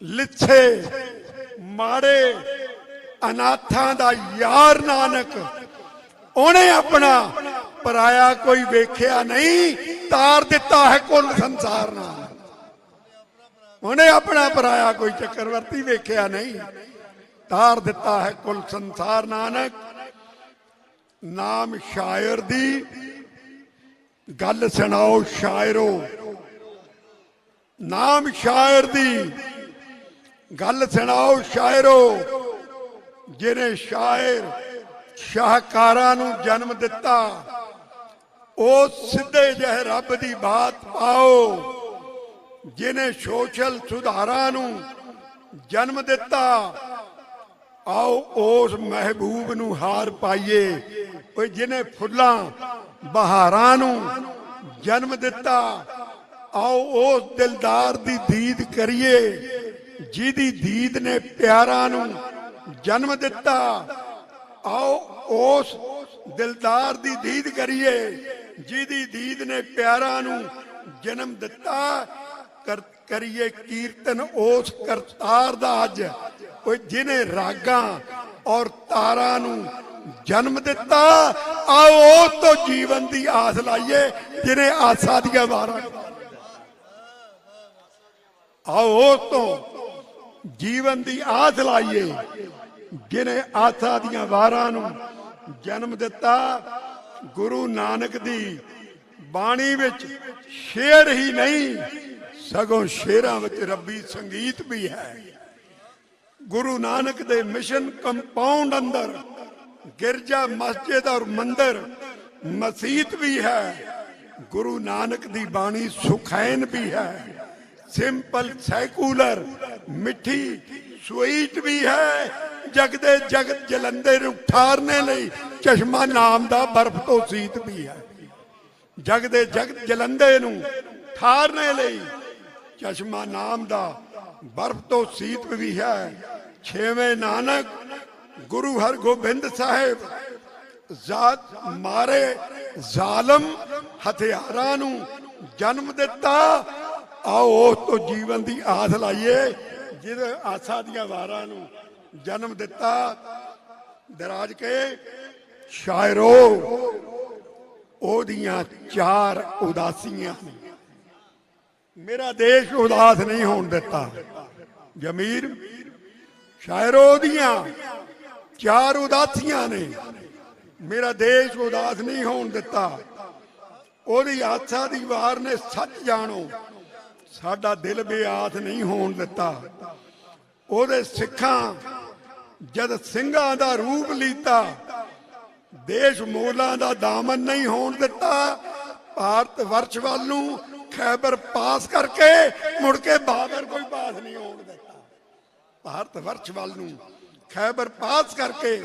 ਲਿੱਛੇ ਮਾੜੇ ਅਨਾਥਾਂ ਦਾ ਯਾਰ ਨਾਨਕ। ਉਹਨੇ ਆਪਣਾ ਪਰਾਇਆ ਕੋਈ ਵੇਖਿਆ ਨਹੀਂ, ਤਾਰ ਦਿੱਤਾ ਹੈ ਕੁੱਲ ਸੰਸਾਰ ਨਾਲ। ਉਹਨੇ ਆਪਣਾ ਪਰਾਇਆ ਕੋਈ ਚੱਕਰਵਰਤੀ ਵੇਖਿਆ ਨਹੀਂ, ਤਾਰ ਦਿੱਤਾ ਹੈ ਕੁੱਲ ਸੰਸਾਰ ਨਾਨਕ। ਨਾਮ ਸ਼ਾਇਰ ਦੀ ਗੱਲ ਸੁਣਾਓ ਸ਼ਾਇਰੋ। ਨਾਮ ਸ਼ਾਇਰ ਦੀ ਗੱਲ ਸੁਣਾਓ ਸ਼ਾਇਰੋ। ਜਿਹਨੇ ਸ਼ਾਇਰ ਸ਼ਾਹਕਾਰਾਂ ਨੂੰ ਜਨਮ ਦਿੱਤਾ, ਉਹ ਸਿੱਧੇ ਜਿਹੇ ਰੱਬ ਦੀ ਬਾਤ ਪਾਓ। ਜਿਹਨੇ ਸੋਸ਼ਲ ਸੁਧਾਰਾਂ ਨੂੰ ਜਨਮ ਦਿੱਤਾ, ਆਓ ਉਸ ਮਹਿਬੂਬ ਨੂੰ ਹਾਰ ਪਾਈਏ। ਉਹ ਜਿਹਨੇ ਫੁੱਲਾਂ ਬਹਾਰਾਂ ਨੂੰ ਜਨਮ ਦਿੱਤਾ, ਆਓ ਉਸ ਦਿਲਦਾਰ ਦੀ ਦੀਦ ਕਰੀਏ। ਜਿਹਦੀ ਦੀਦ ਨੇ ਪਿਆਰਾਂ ਨੂੰ ਜਨਮ ਦਿੱਤਾ, ਆਓ ਉਸ ਦਿਲਦਾਰ ਦੀ ਦੀਦ ਕਰੀਏ। ਜਿਹਦੀ ਦੀਦ ਨੇ ਪਿਆਰਾਂ ਨੂੰ ਜਨਮ ਦਿੱਤਾ, ਕਰੀਏ ਕੀਰਤਨ ਉਸ ਕਰਤਾਰ ਦਾ ਅੱਜ। ਉਹ ਜਿਹਨੇ ਰਾਗਾਂ ਔਰ ਤਾਰਾਂ ਨੂੰ ਜਨਮ ਦਿੱਤਾ, ਆਓ ਉਸ ਤੋਂ ਜੀਵਨ ਦੀ ਆਸ ਲਾਈਏ। ਜਿਹਨੇ ਆਸਾਂ ਦੀਆਂ ਵਾਰਾਂ, ਆਓ ਉਸ ਤੋਂ ਜੀਵਨ ਦੀ ਆਸ ਲਾਈਏ। ਜਿਹਨੇ ਆਸਾਂ ਦੀਆਂ ਵਾਰਾਂ ਨੂੰ ਜਨਮ ਦਿੱਤਾ। ਗੁਰੂ ਨਾਨਕ ਦੀ ਬਾਣੀ ਵਿੱਚ ਸ਼ੇਰ ਹੀ ਨਹੀਂ, ਸਗੋਂ ਸ਼ੇਰਾਂ ਵਿੱਚ ਰੱਬੀ ਸੰਗੀਤ ਵੀ ਹੈ। ਗੁਰੂ ਨਾਨਕ ਦੇ ਮਿਸ਼ਨ ਕੰਪਾਊਂਡ ਅੰਦਰ ਗਿਰਜਾ, ਮਸਜਿਦ ਔਰ ਮੰਦਰ, ਮਸੀਤ ਵੀ ਹੈ। ਗੁਰੂ ਨਾਨਕ ਦੀ ਬਾਣੀ ਸੁਖੈਨ ਵੀ ਹੈ। ਸਿੰਪਲ ਸੈਕੂਲਰ ਮਿੱਠੀ ਸਵੀਟ ਵੀ ਹੈ। ਜਗਦੇ ਜਗਤ ਜਲੰਦੇ ਨੂੰ ਠਾਰਨੇ ਲਈ ਚਸ਼ਮਾ ਨਾਮ ਦਾ ਬਰਫ਼ ਤੋਂ ਸੀਤ ਵੀ ਹੈ। ਜਗ ਦੇ ਜਗਤ ਜਲੰਦੇ ਨੂੰ ਠਾਰਨੇ ਲਈ ਚਸ਼ਮਾ ਨਾਮ ਦਾ ਬਰਫ਼ ਤੋਂ ਸੀਤ ਵੀ ਹੈ। ਛੇਵੇਂ ਨਾਨਕ ਗੁਰੂ ਹਰਗੋਬਿੰਦ ਸਾਹਿਬ ਜ਼ਾਤ ਮਾਰੇ ਜ਼ਾਲਮ ਹਥਿਆਰਾਂ ਨੂੰ ਜਨਮ ਦਿੱਤਾ। ਆਓ ਉਸ ਤੋਂ ਜੀਵਨ ਦੀ ਆਸ ਲਾਈਏ ਜਿਹਦੇ ਆਸਾ ਦੀਆਂ ਵਾਰਾਂ ਨੂੰ ਜਨਮ ਦਿੱਤਾ। ਦਰਾਜ ਕੇ ਸ਼ਾਇਰੋ ਉਹਦੀਆਂ ਚਾਰ ਉਦਾਸੀਆਂ ਨੇ, ਮੇਰਾ ਦੇਸ਼ ਉਦਾਸ ਨਹੀਂ ਹੋਣ ਦਿੱਤਾ। ਜਮੀਰ ਸ਼ਾਇਰੋ ਦੀਆਂ ਚਾਰ ਉਦਾਸੀਆਂ ਨੇ, ਮੇਰਾ ਦੇਸ਼ ਉਦਾਸ ਨਹੀਂ ਹੋਣ ਦਿੱਤਾ। ਉਹਦੀ ਆਸਾ ਦੀ ਵਾਰ ਨੇ ਸੱਚ ਜਾਣੋ, ਸਾਡਾ ਦਿਲ ਬੇਆਸ ਨਹੀਂ ਹੋਣ ਦਿੱਤਾ। ਉਹਦੇ ਸਿੱਖਾਂ ਜਦ ਸਿੰਘਾਂ ਦਾ ਰੂਪ ਲੀਤਾ, ਦੇਸ਼ ਮੋਲਾਂ ਦਾ ਦਾਮਨ ਨਹੀਂ ਹੋਣ ਦਿੱਤਾ। ਭਾਰਤ ਵਰਸ਼ ਵੱਲ ਨੂੰ ਖੈਬਰ ਪਾਸ ਕਰਕੇ ਮੁੜ ਕੇ ਬਾਬਰ ਕੋਈ ਪਾਸ ਨਹੀਂ ਹੋਣ ਦਿੱਤਾ। ਭਾਰਤ ਵਰਸ਼ ਵੱਲ ਨੂੰ ਖੈਬਰ ਪਾਸ ਕਰਕੇ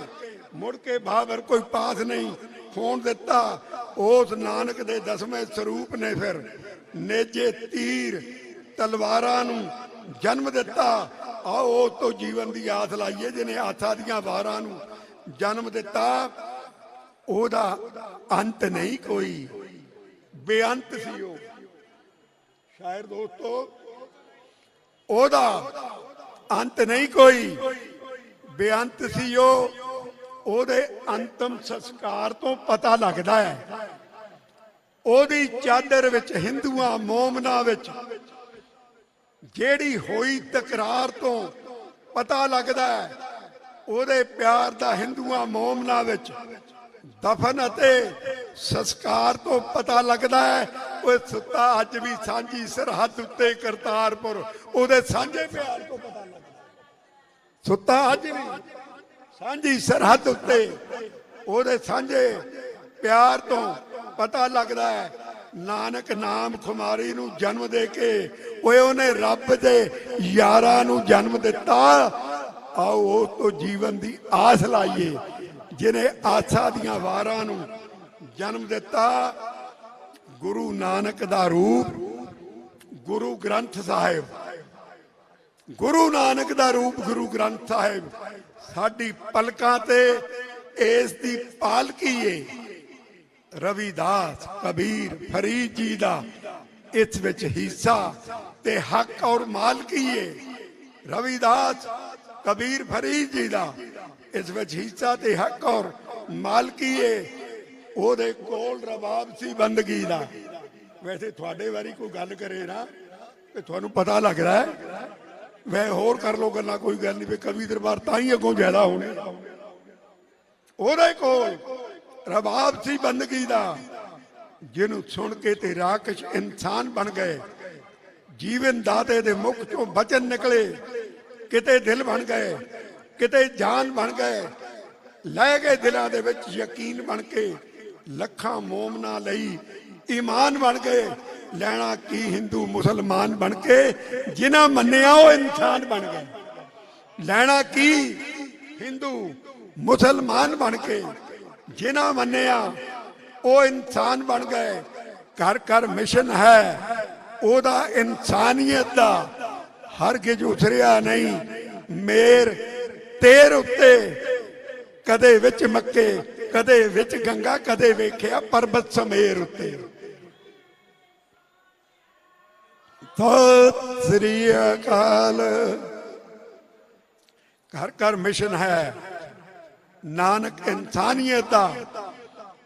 ਮੁੜ ਕੇ ਬਾਬਰ ਕੋਈ ਪਾਸ ਨਹੀਂ ਹੋਣ ਦਿੱਤਾ। ਉਸ ਨਾਨਕ ਦੇ 10ਵੇਂ ਸਰੂਪ ਨੇ ਫਿਰ ਨੇਜੇ ਤੀਰ ਤਲਵਾਰਾਂ ਨੂੰ ਜਨਮ ਦਿੱਤਾ। ਆਓ ਉਸ ਤੋਂ ਜੀਵਨ ਦੀ ਆਸ ਲਾਈਏ ਜਿਹਨੇ ਆਸਾ ਦੀਆਂ ਵਾਰਾਂ ਨੂੰ ਜਨਮ ਦਿੱਤਾ। ਉਹਦਾ ਅੰਤ ਨਹੀਂ ਕੋਈ, ਬੇਅੰਤ ਸੀ ਉਹ ਸ਼ਾਇਰ ਦੋਸਤੋ। ਉਹਦਾ ਅੰਤ ਨਹੀਂ ਕੋਈ, ਬੇਅੰਤ ਸੀ ਉਹ। ਉਹਦੇ ਅੰਤਮ ਸੰਸਕਾਰ ਤੋਂ ਪਤਾ ਲੱਗਦਾ ਹੈ ਉਹਦੀ ਚਾਦਰ ਵਿੱਚ ਹਿੰਦੂਆਂ ਮੋਮਨਾਂ ਵਿੱਚ ਜਿਹੜੀ ਹੋਈ ਤਕਰਾਰ ਤੋਂ ਪਤਾ ਲੱਗਦਾ ਹੈ ਉਹਦੇ ਪਿਆਰ ਦਾ ਹਿੰਦੂਆਂ ਮੋਮਨਾਂ ਵਿੱਚ ਦਫਨ ਅਤੇ ਸੰਸਕਾਰ ਤੋਂ ਪਤਾ ਲੱਗਦਾ ਹੈ ਉਹ ਸੁੱਤਾ ਅੱਜ ਵੀ ਸਾਂਝੀ ਸਰਹੱਦ ਉੱਤੇ ਕਰਤਾਰਪੁਰ, ਉਹਦੇ ਸਾਂਝੇ ਪਿਆਰ ਤੋਂ ਪਤਾ ਲੱਗਦਾ। ਸੁੱਤਾ ਅੱਜ ਵੀ ਸਾਂਝੀ ਸਰਹੱਦ ਉੱਤੇ ਉਹਦੇ ਸਾਂਝੇ ਪਿਆਰ ਤੋਂ ਪਤਾ ਲੱਗਦਾ ਹੈ। ਨਾਨਕ ਨਾਮ ਖੁਮਾਰੀ ਨੂੰ ਜਨਮ ਦੇ ਕੇ ਉਹਨੇ ਰੱਬ ਦੇ ਯਾਰਾਂ ਨੂੰ ਜਨਮ ਦਿੱਤਾ। ਆਓ ਉਸ ਤੋਂ ਜੀਵਨ ਦੀ ਆਸ ਲਾਈਏ ਜਿਹਨੇ ਆਸਾ ਦੀਆਂ ਵਾਰਾਂ ਨੂੰ ਜਨਮ ਦਿੱਤਾ। ਗੁਰੂ ਨਾਨਕ ਦਾ ਰੂਪ ਗੁਰੂ ਗ੍ਰੰਥ ਸਾਹਿਬ, ਗੁਰੂ ਨਾਨਕ ਦਾ ਰੂਪ ਗੁਰੂ ਗ੍ਰੰਥ ਸਾਹਿਬ ਸਾਡੀ ਪਲਕਾਂ ਤੇ ਇਸ ਦੀ ਪਾਲਕੀ ਏ। ਰਵਿਦਾਸ ਕਬੀਰ ਫਰੀਦ ਜੀ ਦਾ ਇਸ ਵਿੱਚ ਹਿੱਸਾ ਤੇ ਹੱਕ ਔਰ ਮਾਲਕੀ ਏ। ਰਵਿਦਾਸ ਕਬੀਰ ਫਰੀਦ ਜੀ ਦਾ ਇਸ ਵਿੱਚ ਹਿੱਸਾ ਤੇ ਹੱਕ ਔਰ ਮਾਲਕੀ ਏ। ਉਹਦੇ ਕੋਲ ਰਬਾਬ ਸੀ ਬੰਦਗੀ ਦਾ। ਵੈਸੇ ਤੁਹਾਡੇ ਵਾਰੀ ਕੋਈ ਗੱਲ ਕਰੇ ਨਾ ਤੇ ਤੁਹਾਨੂੰ ਪਤਾ ਲੱਗਦਾ ਹੈ। ਵੈ ਹੋਰ ਕਰ ਲੋ ਗੱਲਾਂ, ਕੋਈ ਗੱਲ ਨਹੀਂ। ਵੀ ਕਵੀ ਦਰਬਾਰ ਤਾਂ ਹੀ ਅੱਗੋਂ ਜ਼ਿਆਦਾ ਹੋਣੇ। ਉਹਦੇ ਕੋਲ ਰਬਾਬ ਸੀ ਬੰਦਗੀ ਦਾ, ਜਿਹਨੂੰ ਸੁਣ ਕੇ ਤੇ ਰਾਕਸ਼ ਇਨਸਾਨ ਬਣ ਗਏ। ਜੀਵਨ ਦਾਤੇ ਦੇ ਮੁਖ ਚੋਂ ਬਚਨ ਨਿਕਲੇ, ਕਿਤੇ ਦਿਲ ਬਣ ਗਏ, ਕਿਤੇ ਜਾਨ ਬਣ ਗਏ। ਲੈ ਗਏ ਦਿਲਾਂ ਦੇ ਵਿੱਚ ਯਕੀਨ ਬਣ ਕੇ, ਲੱਖਾਂ ਮੋਮਨਾਂ ਲਈ ਈਮਾਨ ਬਣ ਗਏ। ਲੈਣਾ ਕੀ ਹਿੰਦੂ ਮੁਸਲਮਾਨ ਬਣ ਕੇ, ਜਿਨ੍ਹਾਂ ਮੰਨਿਆ ਉਹ ਇਨਸਾਨ ਬਣ ਗਏ। ਲੈਣਾ ਕੀ ਹਿੰਦੂ ਮੁਸਲਮਾਨ ਬਣ ਕੇ, ਜਿਨ੍ਹਾਂ ਮੰਨਿਆ ਉਹ ਇਨਸਾਨ ਬਣ ਗਏ। ਘਰ ਘਰ ਮਿਸ਼ਨ ਹੈ ਉਹਦਾ ਇਨਸਾਨੀਅਤ ਦਾ, ਹਰਗਿਜ਼ ਉਸਰਿਆ ਨਹੀਂ ਮੇਰ ਤੇਰ ਉੱਤੇ। ਕਦੇ ਵਿੱਚ ਮੱਕੇ, ਕਦੇ ਵਿੱਚ ਗੰਗਾ, ਕਦੇ ਵੇਖਿਆ ਪਰਬਤ ਸਮੇਰ ਉੱਤੇ। ਸਤਿ ਸ੍ਰੀ ਅਕਾਲ। ਘਰ ਘਰ ਮਿਸ਼ਨ ਹੈ ਨਾਨਕ ਇਨਸਾਨੀਅਤ ਦਾ,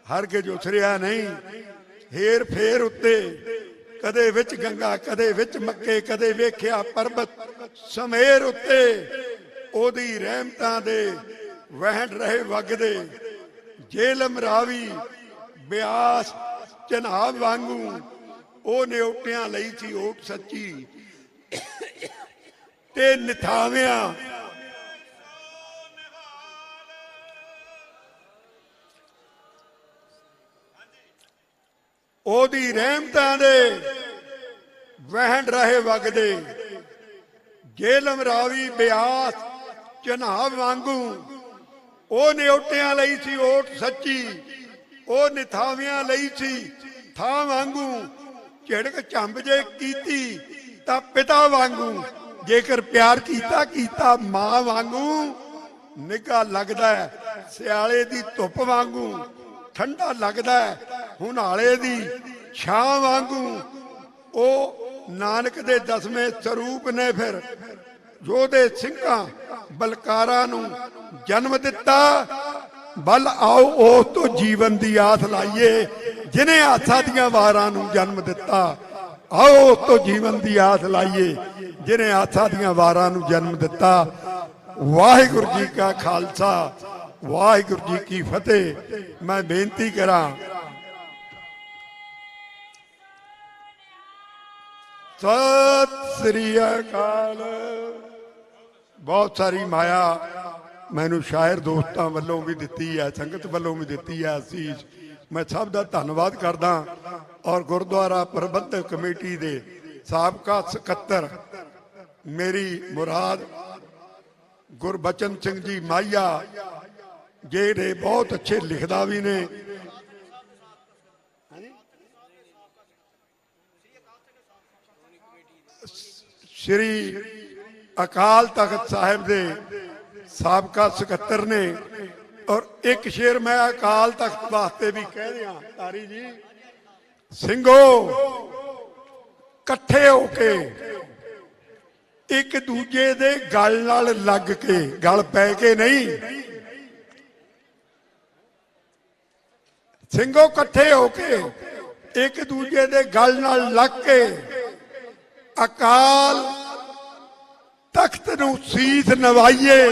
ਹਰਗਿਜ਼ ਉਸਰਿਆ ਨਹੀਂ ਹੇਰ ਫੇਰ ਉੱਤੇ। ਕਦੇ ਵਿੱਚ ਗੰਗਾ, ਕਦੇ ਵਿੱਚ ਮੱਕੇ, ਕਦੇ ਵੇਖਿਆ ਪਰਬਤ ਸਮੇਰ ਉੱਤੇ। ਉਹਦੀ ਰਹਿਮਤਾਂ ਦੇ ਵਹਿਣ ਰਹੇ ਵਗਦੇ, ਜੇਲਮ ਰਾਵੀ ਬਿਆਸ ਚਨਾਬ ਵਾਂਗੂ। ਉਹ ਨਿਉਟਿਆਂ ਲਈ ਸੀ ਓਟ ਸੱਚੀ ਤੇ ਨਿਥਾਵਿਆਂ ਉਹਦੀ ਰਹਿਮਤਾਂ ਦੇ ਵਹਿਣ ਰਹੇ ਵਗਦੇ, ਜੇਲਮ ਰਾਵੀ ਬਿਆਸ ਚਨਾਬ ਵਾਂਗੂ। ਉਹ ਨਿਉਟਿਆਂ ਲਈ ਸੀ ਓਟ ਸੱਚੀ, ਉਹ ਨਿਥਾਵਿਆਂ ਲਈ ਸੀ ਥਾਂ ਵਾਂਗੂ ਝਿੜਕ ਝੰਬ ਜੇ ਕੀਤੀ ਤਾਂ ਪਿਤਾ ਵਾਂਗੂ, ਜੇਕਰ ਪਿਆਰ ਕੀਤਾ ਮਾਂ ਵਾਂਗੂ। ਨਿੱਘਾ ਲੱਗਦਾ ਹੈ ਸਿਆਲੇ ਦੀ ਧੁੱਪ ਵਾਂਗੂ, ਠੰਡਾ ਲੱਗਦਾ ਹੈ ਹੁਨਾਲੇ ਦੀ ਛਾਂ ਵਾਂਗੂ। ਉਹ ਨਾਨਕ ਦੇ 10ਵੇਂ ਸਰੂਪ ਨੇ ਫਿਰ ਯੋਧੇ ਸਿੰਘਾਂ ਬਲਕਾਰਾਂ ਨੂੰ ਜਨਮ ਦਿੱਤਾ। ਬਲ ਆਓ ਉਸ ਤੋਂ ਜੀਵਨ ਦੀ ਆਸ ਲਾਈਏ, ਜਿਨੇ ਆਸਾਂ ਦੀਆਂ ਵਾਰਾਂ ਨੂੰ ਜਨਮ ਦਿੱਤਾ। ਆਓ ਉਸ ਤੋਂ ਜੀਵਨ ਦੀ ਆਸ ਲਾਈਏ, ਜਿਨੇ ਆਸਾਂ ਦੀਆਂ ਵਾਰਾਂ ਨੂੰ ਜਨਮ ਦਿੱਤਾ। ਵਾਹਿਗੁਰੂ ਜੀ ਕਾ ਖਾਲਸਾ, ਵਾਹਿਗੁਰੂ ਜੀ ਕੀ ਫਤਿਹ। ਮੈਂ ਬੇਨਤੀ ਕਰਾਂ, ਸਤਿ ਸ੍ਰੀ ਅਕਾਲ। ਬਹੁਤ ਸਾਰੀ ਮਾਇਆ ਮੈਨੂੰ ਸ਼ਾਇਰ ਦੋਸਤਾਂ ਵੱਲੋਂ ਵੀ ਦਿੱਤੀ ਹੈ, ਸੰਗਤ ਵੱਲੋਂ ਵੀ ਦਿੱਤੀ ਹੈ ਅਸੀਸ। ਮੈਂ ਸਭ ਦਾ ਧੰਨਵਾਦ ਕਰਦਾ। ਔਰ ਗੁਰਦੁਆਰਾ ਪ੍ਰਬੰਧਕ ਕਮੇਟੀ ਦੇ ਸਾਬਕਾ ਸਕੱਤਰ ਮੇਰੀ ਮੁਰਾਦ ਗੁਰਬਚਨ ਸਿੰਘ ਜੀ ਮਾਈਆ, ਜਿਹੜੇ ਬਹੁਤ ਅੱਛੇ ਲਿਖਦਾ ਵੀ ਨੇ। ਸ਼੍ਰੀ ਅਕਾਲ ਤਖਤ ਸਾਹਿਬ ਦੇ ਸਾਬਕਾ ਸਕੱਤਰ ਨੇ। ਔਰ ਇੱਕ ਸ਼ੇਰ ਮੈਂ ਅਕਾਲ ਤਖਤ ਵਾਸਤੇ ਵੀ ਕਹਿ ਦਿਆਂ, ਤਾਰੀ ਜੀ ਸਿੰਘੋ ਇਕੱਠੇ ਹੋ ਕੇ ਇੱਕ ਦੂਜੇ ਦੇ ਗਲ ਨਾਲ ਲੱਗ ਕੇ, ਗਲ ਪੈ ਕੇ ਨਹੀਂ, ਸਿੰਘੋ ਇਕੱਠੇ ਹੋ ਕੇ ਇੱਕ ਦੂਜੇ ਦੇ ਗਲ ਨਾਲ ਲੱਗ ਕੇ ਅਕਾਲ ਤਖਤ ਨੂੰ ਸੀਸ ਨਵਾਈਏ।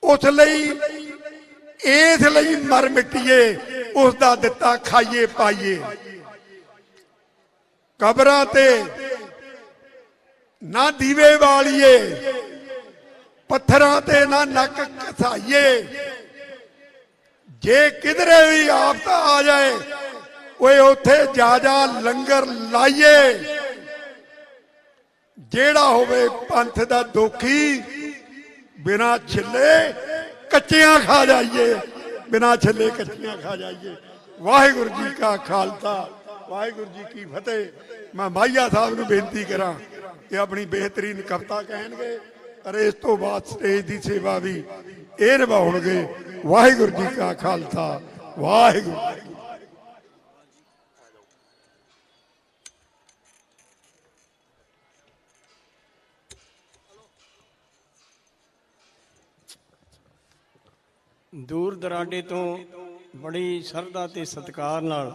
ਉਸ ਲਈ ਇਸ ਲਈ ਮਰ ਮਿਟੀਏ, ਉਸ ਦਾ ਦਿੱਤਾ ਖਾਈਏ ਪਾਈਏ। ਕਬਰਾਂ ਤੇ ਨਾ ਦੀਵੇ ਵਾਲੀਏ, ਪੱਥਰਾਂ ਤੇ ਨਾ ਨੱਕ ਘਸਾਈਏ। ਜੇ ਕਿਧਰੇ ਵੀ ਆਫਤ ਆ ਜਾਏ, ਓਏ ਉੱਥੇ ਜਾ ਲੰਗਰ ਲਾਈਏ। ਜਿਹੜਾ ਹੋਵੇ ਪੰਥ ਦਾ ਦੋਖੀ, ਬਿਨਾ ਛਿੱਲੇ ਕੱਚੀਆਂ ਖਾ ਜਾਈਏ, ਬਿਨਾ ਛਿੱਲੇ ਕੱਚੀਆਂ ਖਾ ਜਾਈਏ। ਵਾਹਿਗੁਰੂ ਜੀ ਕਾ ਖਾਲਸਾ, ਵਾਹਿਗੁਰੂ ਜੀ ਕੀ ਫਤਿਹ। ਮੈਂ ਮਾਈਆ ਸਾਹਿਬ ਨੂੰ ਬੇਨਤੀ ਕਰਾਂ ਕਿ ਆਪਣੀ ਬਿਹਤਰੀਨ ਕਵਿਤਾ ਕਹਿਣਗੇ, ਅਰੇ ਇਸ ਤੋਂ ਬਾਅਦ ਸਟੇਜ ਦੀ ਸੇਵਾ ਵੀ ਇਹ ਨਿਭਾਉਣਗੇ। ਵਾਹਿਗੁਰੂ ਜੀ ਕਾ ਖਾਲਸਾ, ਵਾਹਿਗੁਰੂ। ਦੂਰ ਦਰਾਡੇ ਤੋਂ ਬੜੀ ਸ਼ਰਧਾ ਤੇ ਸਤਿਕਾਰ ਨਾਲ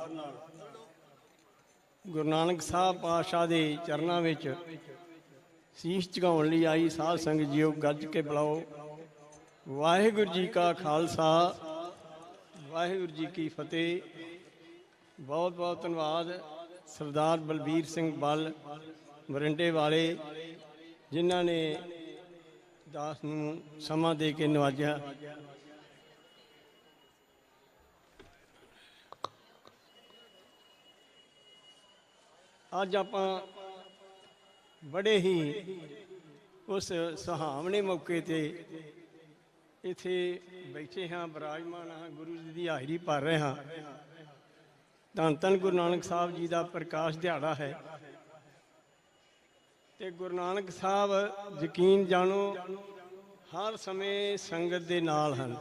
ਗੁਰੂ ਨਾਨਕ ਸਾਹਿਬ ਪਾਤਸ਼ਾਹ ਦੇ ਚਰਨਾਂ ਵਿੱਚ ਸੀਸ ਝੁਕਾਉਣ ਲਈ ਆਈ ਸਾਧ ਸੰਗਤ ਜੀਓ, ਗੱਜ ਕੇ ਬੁਲਾਓ। ਵਾਹਿਗੁਰੂ ਜੀ ਕਾ ਖਾਲਸਾ, ਵਾਹਿਗੁਰੂ ਜੀ ਕੀ ਫਤਿਹ। ਬਹੁਤ ਬਹੁਤ ਧੰਨਵਾਦ ਸਰਦਾਰ ਬਲਬੀਰ ਸਿੰਘ ਬਲ ਮਰਿੰਡੇ ਵਾਲੇ, ਜਿਨ੍ਹਾਂ ਨੇ ਦਾਸ ਨੂੰ ਸਮਾਂ ਦੇ ਕੇ ਨਵਾਜਿਆ। ਅੱਜ ਆਪਾਂ ਬੜੇ ਹੀ ਉਸ ਸੁਹਾਵਣੇ ਮੌਕੇ ਤੇ ਇੱਥੇ ਬੈਠੇ ਹਾਂ, ਬਿਰਾਜਮਾਨ ਹਾਂ, ਗੁਰੂ ਜੀ ਦੀ ਹਾਜ਼ਰੀ ਭਰ ਰਹੇ ਹਾਂ। ਧੰਨ ਧੰਨ ਗੁਰੂ ਨਾਨਕ ਸਾਹਿਬ ਜੀ ਦਾ ਪ੍ਰਕਾਸ਼ ਦਿਹਾੜਾ ਹੈ ਤੇ ਗੁਰੂ ਨਾਨਕ ਸਾਹਿਬ ਯਕੀਨ ਜਾਣੋ ਹਰ ਸਮੇਂ ਸੰਗਤ ਦੇ ਨਾਲ ਹਨ।